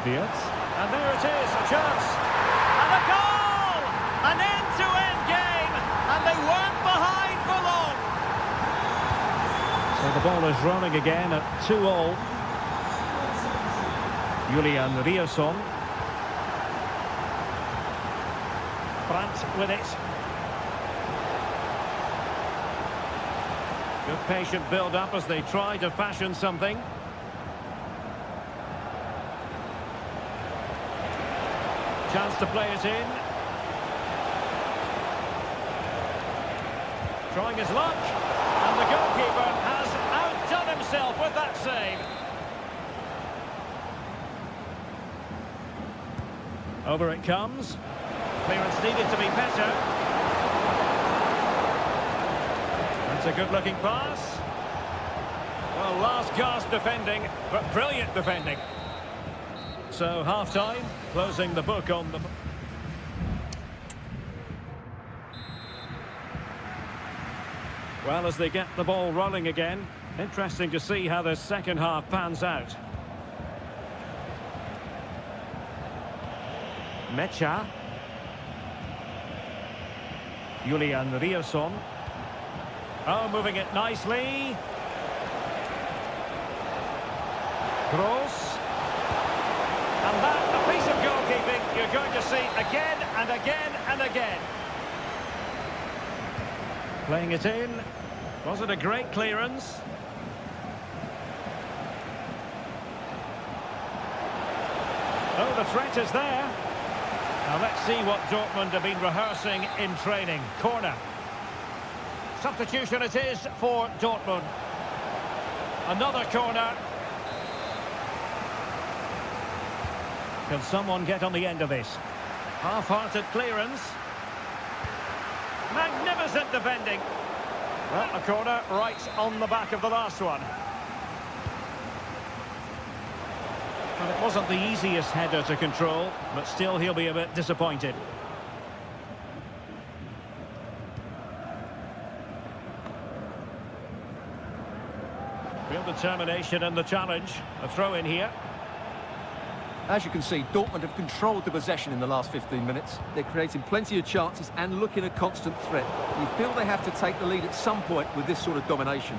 Wirtz. And there it is, a chance. And a goal! An end-to-end game, and they weren't behind for long. So the ball is rolling again at 2-2. Julian Ryerson. Brandt with it. Good patient build-up as they try to fashion something. Chance to play it in. Trying his luck. And the goalkeeper has outdone himself with that save. Over it comes. Clearance needed to be better. That's a good-looking pass. Well, last gasp defending, but brilliant defending. So, half-time, closing the book on the... Well, as they get the ball rolling again, interesting to see how the second half pans out. Mecha. Julian Rierson. Oh, moving it nicely. Gross. And that, a piece of goalkeeping you're going to see again and again and again. Playing it in. Was it a great clearance? Oh, the threat is there. Now let's see what Dortmund have been rehearsing in training. Corner. Substitution it is for Dortmund. Another corner. Can someone get on the end of this? Half-hearted clearance. Magnificent defending. Well, a corner right on the back of the last one. Well, it wasn't the easiest header to control, but still he'll be a bit disappointed. Real determination in the challenge. A throw in here. As you can see, Dortmund have controlled the possession in the last 15 minutes. They're creating plenty of chances and looking a constant threat. You feel they have to take the lead at some point with this sort of domination.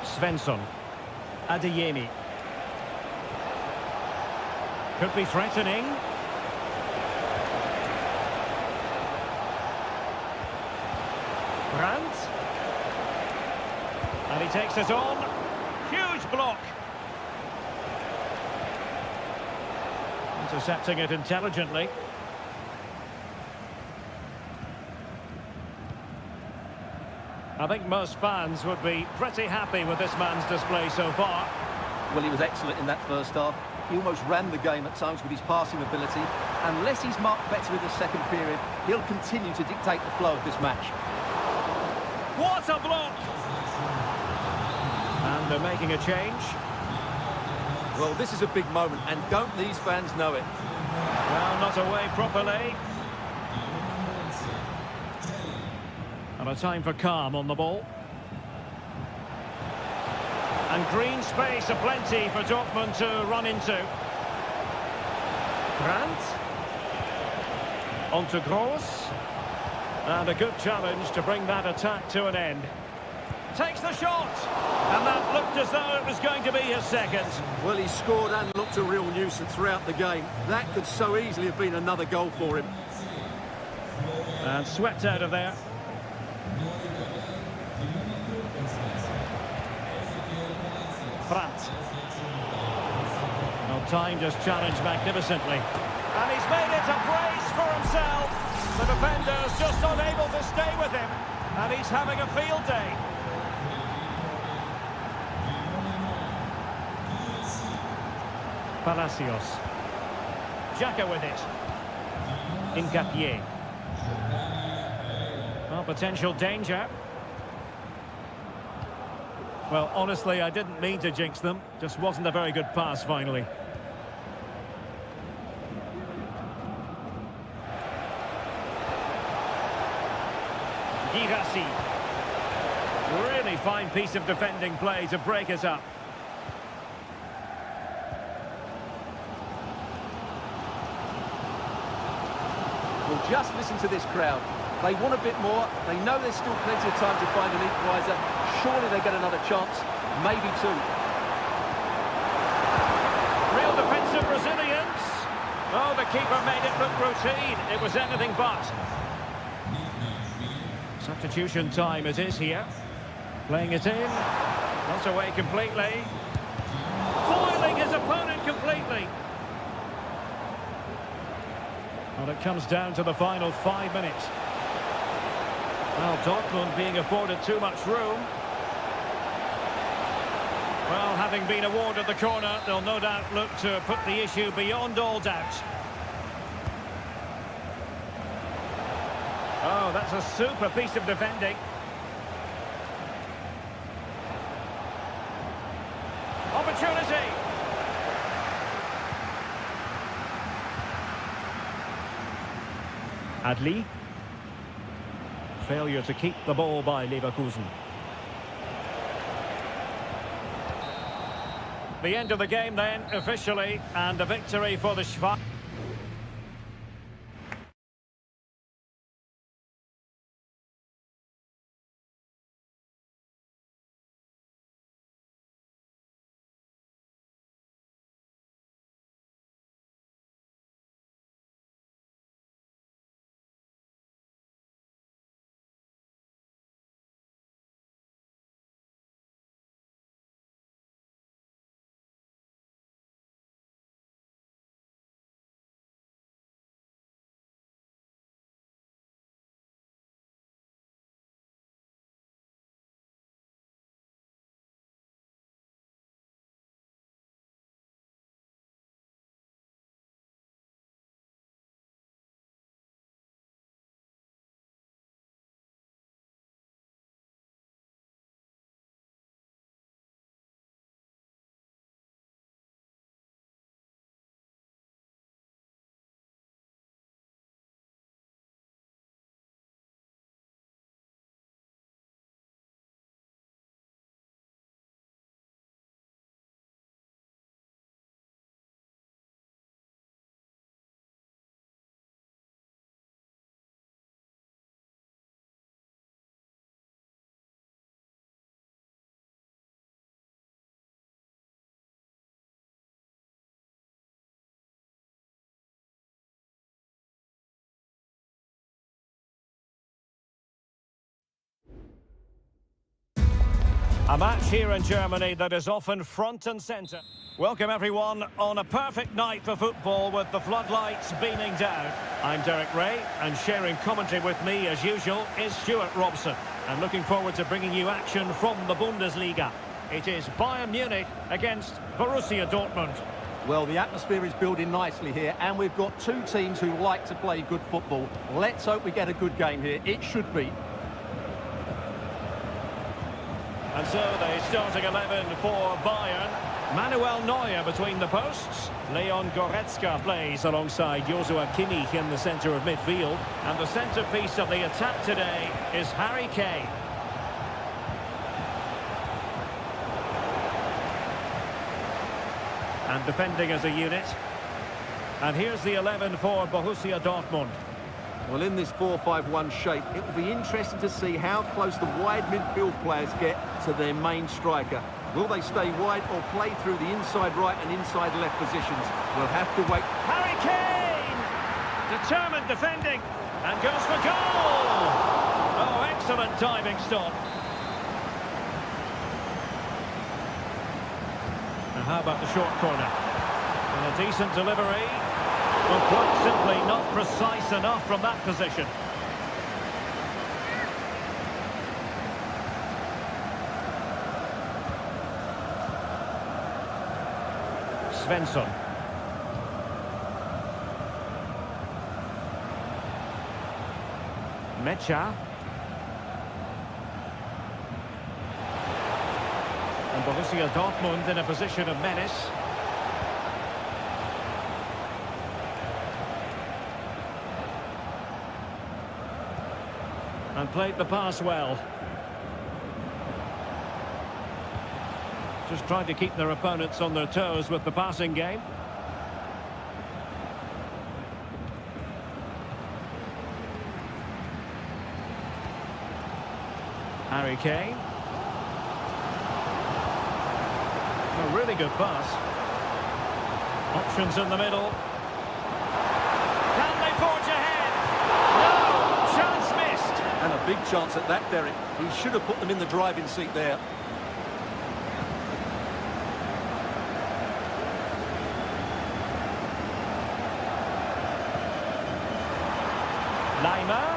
Svensson. Adeyemi. Could be threatening. Brandt. And he takes it on. Huge block. Intercepting it intelligently. I think most fans would be pretty happy with this man's display so far. Well, he was excellent in that first half. He almost ran the game at times with his passing ability. Unless he's marked better in the second period, he'll continue to dictate the flow of this match. What a block! And they're making a change. Well, this is a big moment, and don't these fans know it? Well, not away properly. And a time for calm on the ball. And green space aplenty for Dortmund to run into. Brandt. On to Gross. And a good challenge to bring that attack to an end. Takes the shot. And that looked as though it was going to be his second. Well, he scored and looked a real nuisance throughout the game. That could so easily have been another goal for him. And swept out of there. Brandt. Well, time just challenged magnificently. And he's made it a brace for himself. The defender's just not able to stay with him. And he's having a field day. Palacios. Xhaka with it. Hincapié. Well, potential danger. Well, honestly, I didn't mean to jinx them. Just wasn't a very good pass, finally. Girassi. Really fine piece of defending play to break us up. Well, just listen to this crowd. They want a bit more. They know there's still plenty of time to find an equaliser. Surely they get another chance, maybe two. Real defensive resilience. Oh, the keeper made it look routine. It was anything but. Substitution time it is here. Playing it in. Not away completely. Foiling his opponent completely. Well, it comes down to the final 5 minutes. Well, Dortmund being afforded too much room. Well, having been awarded the corner, they'll no doubt look to put the issue beyond all doubt. Oh, that's a super piece of defending. Opportunity. Adli. Failure to keep the ball by Leverkusen. The end of the game then, officially, and a victory for the Schwarz. A match here in Germany that is often front and centre. Welcome everyone on a perfect night for football with the floodlights beaming down. I'm Derek Ray, and sharing commentary with me as usual is Stuart Robson. And looking forward to bringing you action from the Bundesliga. It is Bayern Munich against Borussia Dortmund. Well, the atmosphere is building nicely here, and we've got two teams who like to play good football. Let's hope we get a good game here. It should be. And so the starting 11 for Bayern. Manuel Neuer between the posts. Leon Goretzka plays alongside Joshua Kimmich in the centre of midfield. And the centrepiece of the attack today is Harry Kane. And defending as a unit. And here's the 11 for Borussia Dortmund. Well, in this 4-5-1 shape, it will be interesting to see how close the wide midfield players get to their main striker. Will they stay wide or play through the inside right and inside left positions? We'll have to wait. Harry Kane! Determined defending and goes for goal! Oh, excellent diving stop. And how about the short corner? And a decent delivery. Well, quite simply not precise enough from that position. Svensson. Mecha. And Borussia Dortmund in a position of menace. And played the pass well. Just trying to keep their opponents on their toes with the passing game. Harry Kane. A really good pass. Options in the middle. Can they forge ahead? No! Chance missed! And a big chance at that, Derek. He should have put them in the driving seat there. Neymar.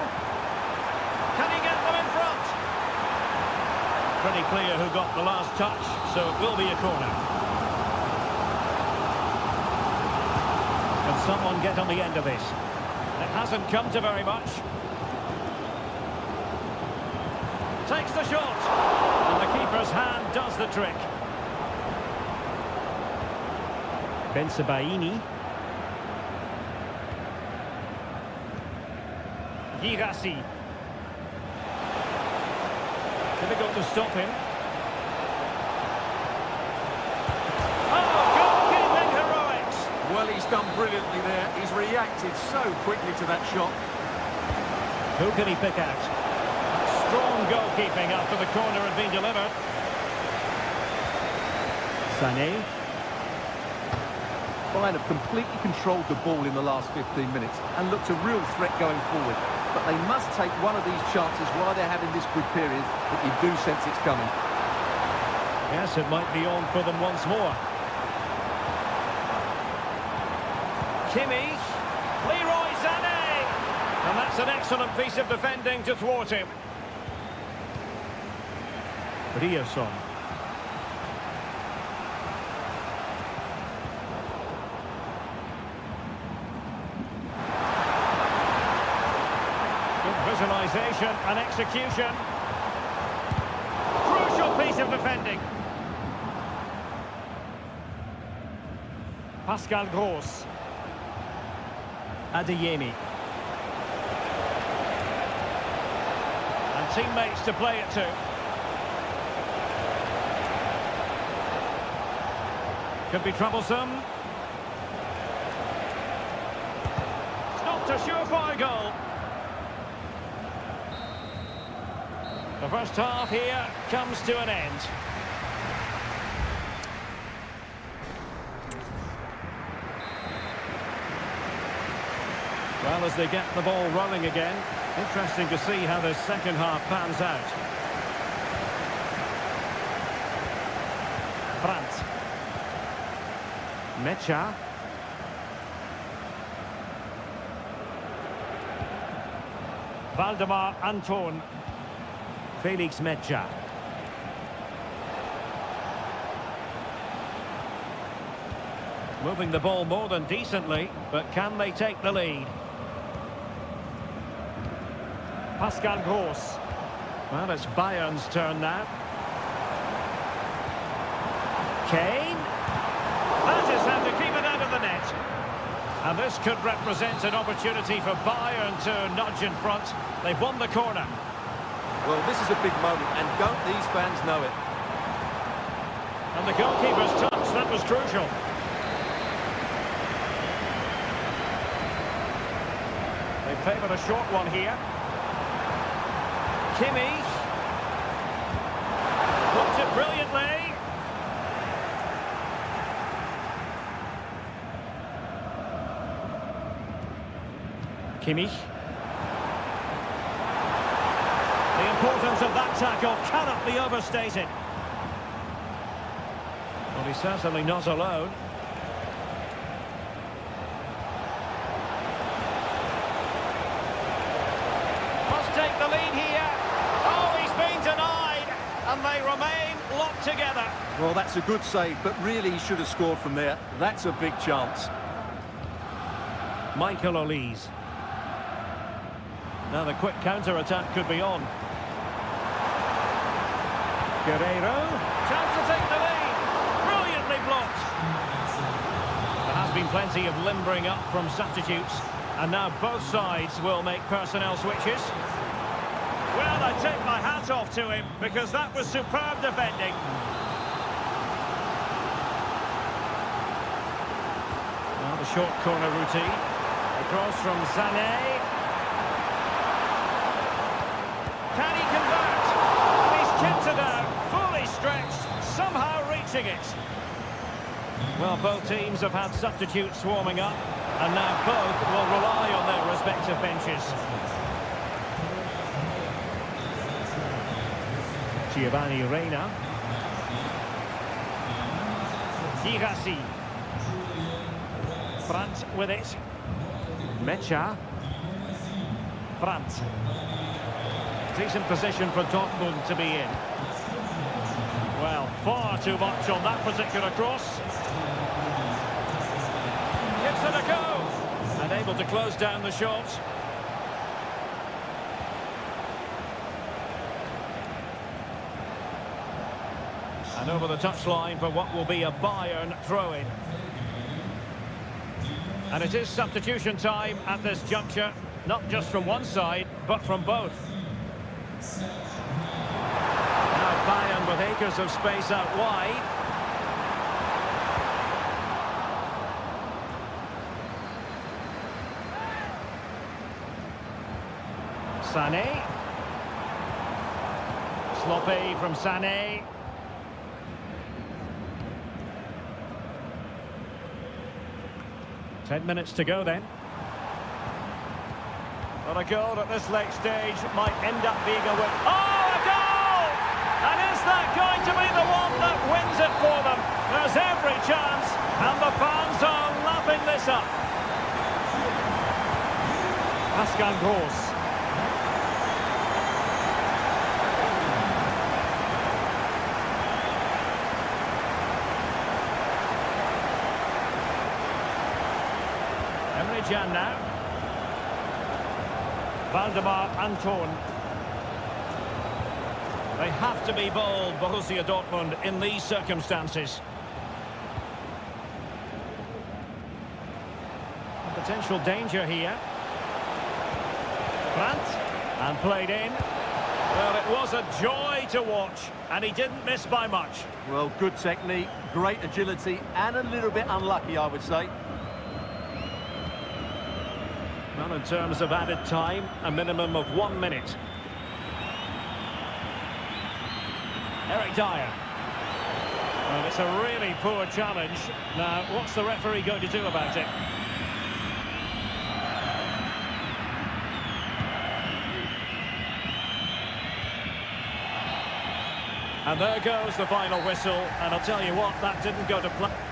Can he get them in front? Pretty clear who got the last touch, so it will be a corner. Can someone get on the end of this? It hasn't come to very much. Takes the shot. And the keeper's hand does the trick. Bensebaini. Girassi. Difficult to stop him. Oh, goalkeeping heroics! Well, he's done brilliantly there. He's reacted so quickly to that shot. Who can he pick out? Strong goalkeeping after the corner had been delivered. Sané. Bayern have completely controlled the ball in the last 15 minutes and looked a real threat going forward. But they must take one of these chances while they're having this good period that you do sense it's coming. Yes, it might be on for them once more. Kimmich. Leroy Sané. And that's an excellent piece of defending to thwart him. Rierson. Visualization and execution. Crucial piece of defending. Pascal Gross. Adeyemi. And teammates to play it to. Could be troublesome. It's not a surefire goal. The first half here comes to an end. Well, as they get the ball rolling again, interesting to see how the second half pans out. Brandt. Mecha. Valdemar Anton. Felix Mecha. Moving the ball more than decently, but can they take the lead? Pascal Gross. Well, it's Bayern's turn now. Kane. That is how to keep it out of the net. And this could represent an opportunity for Bayern to nudge in front. They've won the corner. Well, this is a big moment, and don't these fans know it? And the goalkeeper's touch, that was crucial. They favoured a short one here. Kimmich. Blocked it brilliantly. Kimmich. The importance of that tackle cannot be overstated. Well, he's certainly not alone. Must take the lead here. Oh, he's been denied. And they remain locked together. Well, that's a good save, but really he should have scored from there. That's a big chance. Michael Olise. Now the quick counter-attack could be on. Guerreiro. Chance to take the lead. Brilliantly blocked. There has been plenty of limbering up from substitutes. And now both sides will make personnel switches. Well, I take my hat off to him because that was superb defending. Now the short corner routine. Across from Sané. Can he convert? He's kicked it out, fully stretched, somehow reaching it. Well, both teams have had substitutes swarming up, and now both will rely on their respective benches. Giovanni Reina. Girassi. Brandt with it. Mecha. Brandt. Decent position for Dortmund to be in. Well, far too much on that particular cross. Gives it a go. And able to close down the shot. And over the touchline for what will be a Bayern throw-in. And it is substitution time at this juncture, not just from one side, but from both. Now Bayern with acres of space out wide. Sané. Sloppy from Sané. Ten minutes to go then. Well, a goal at this late stage might end up being a win. Oh, a goal! And is that going to be the one that wins it for them? There's every chance, and the fans are lapping this up. Pascal Gross. Jan now. Valdemar Anton. They have to be bold, Borussia Dortmund, in these circumstances. Potential danger here. Brandt. And played in. Well, it was a joy to watch, and he didn't miss by much. Well, good technique, great agility, and a little bit unlucky, I would say. Well, in terms of added time, a minimum of 1 minute. Eric Dyer. Well, it's a really poor challenge. Now, what's the referee going to do about it? And there goes the final whistle, and I'll tell you what, that didn't go to plan.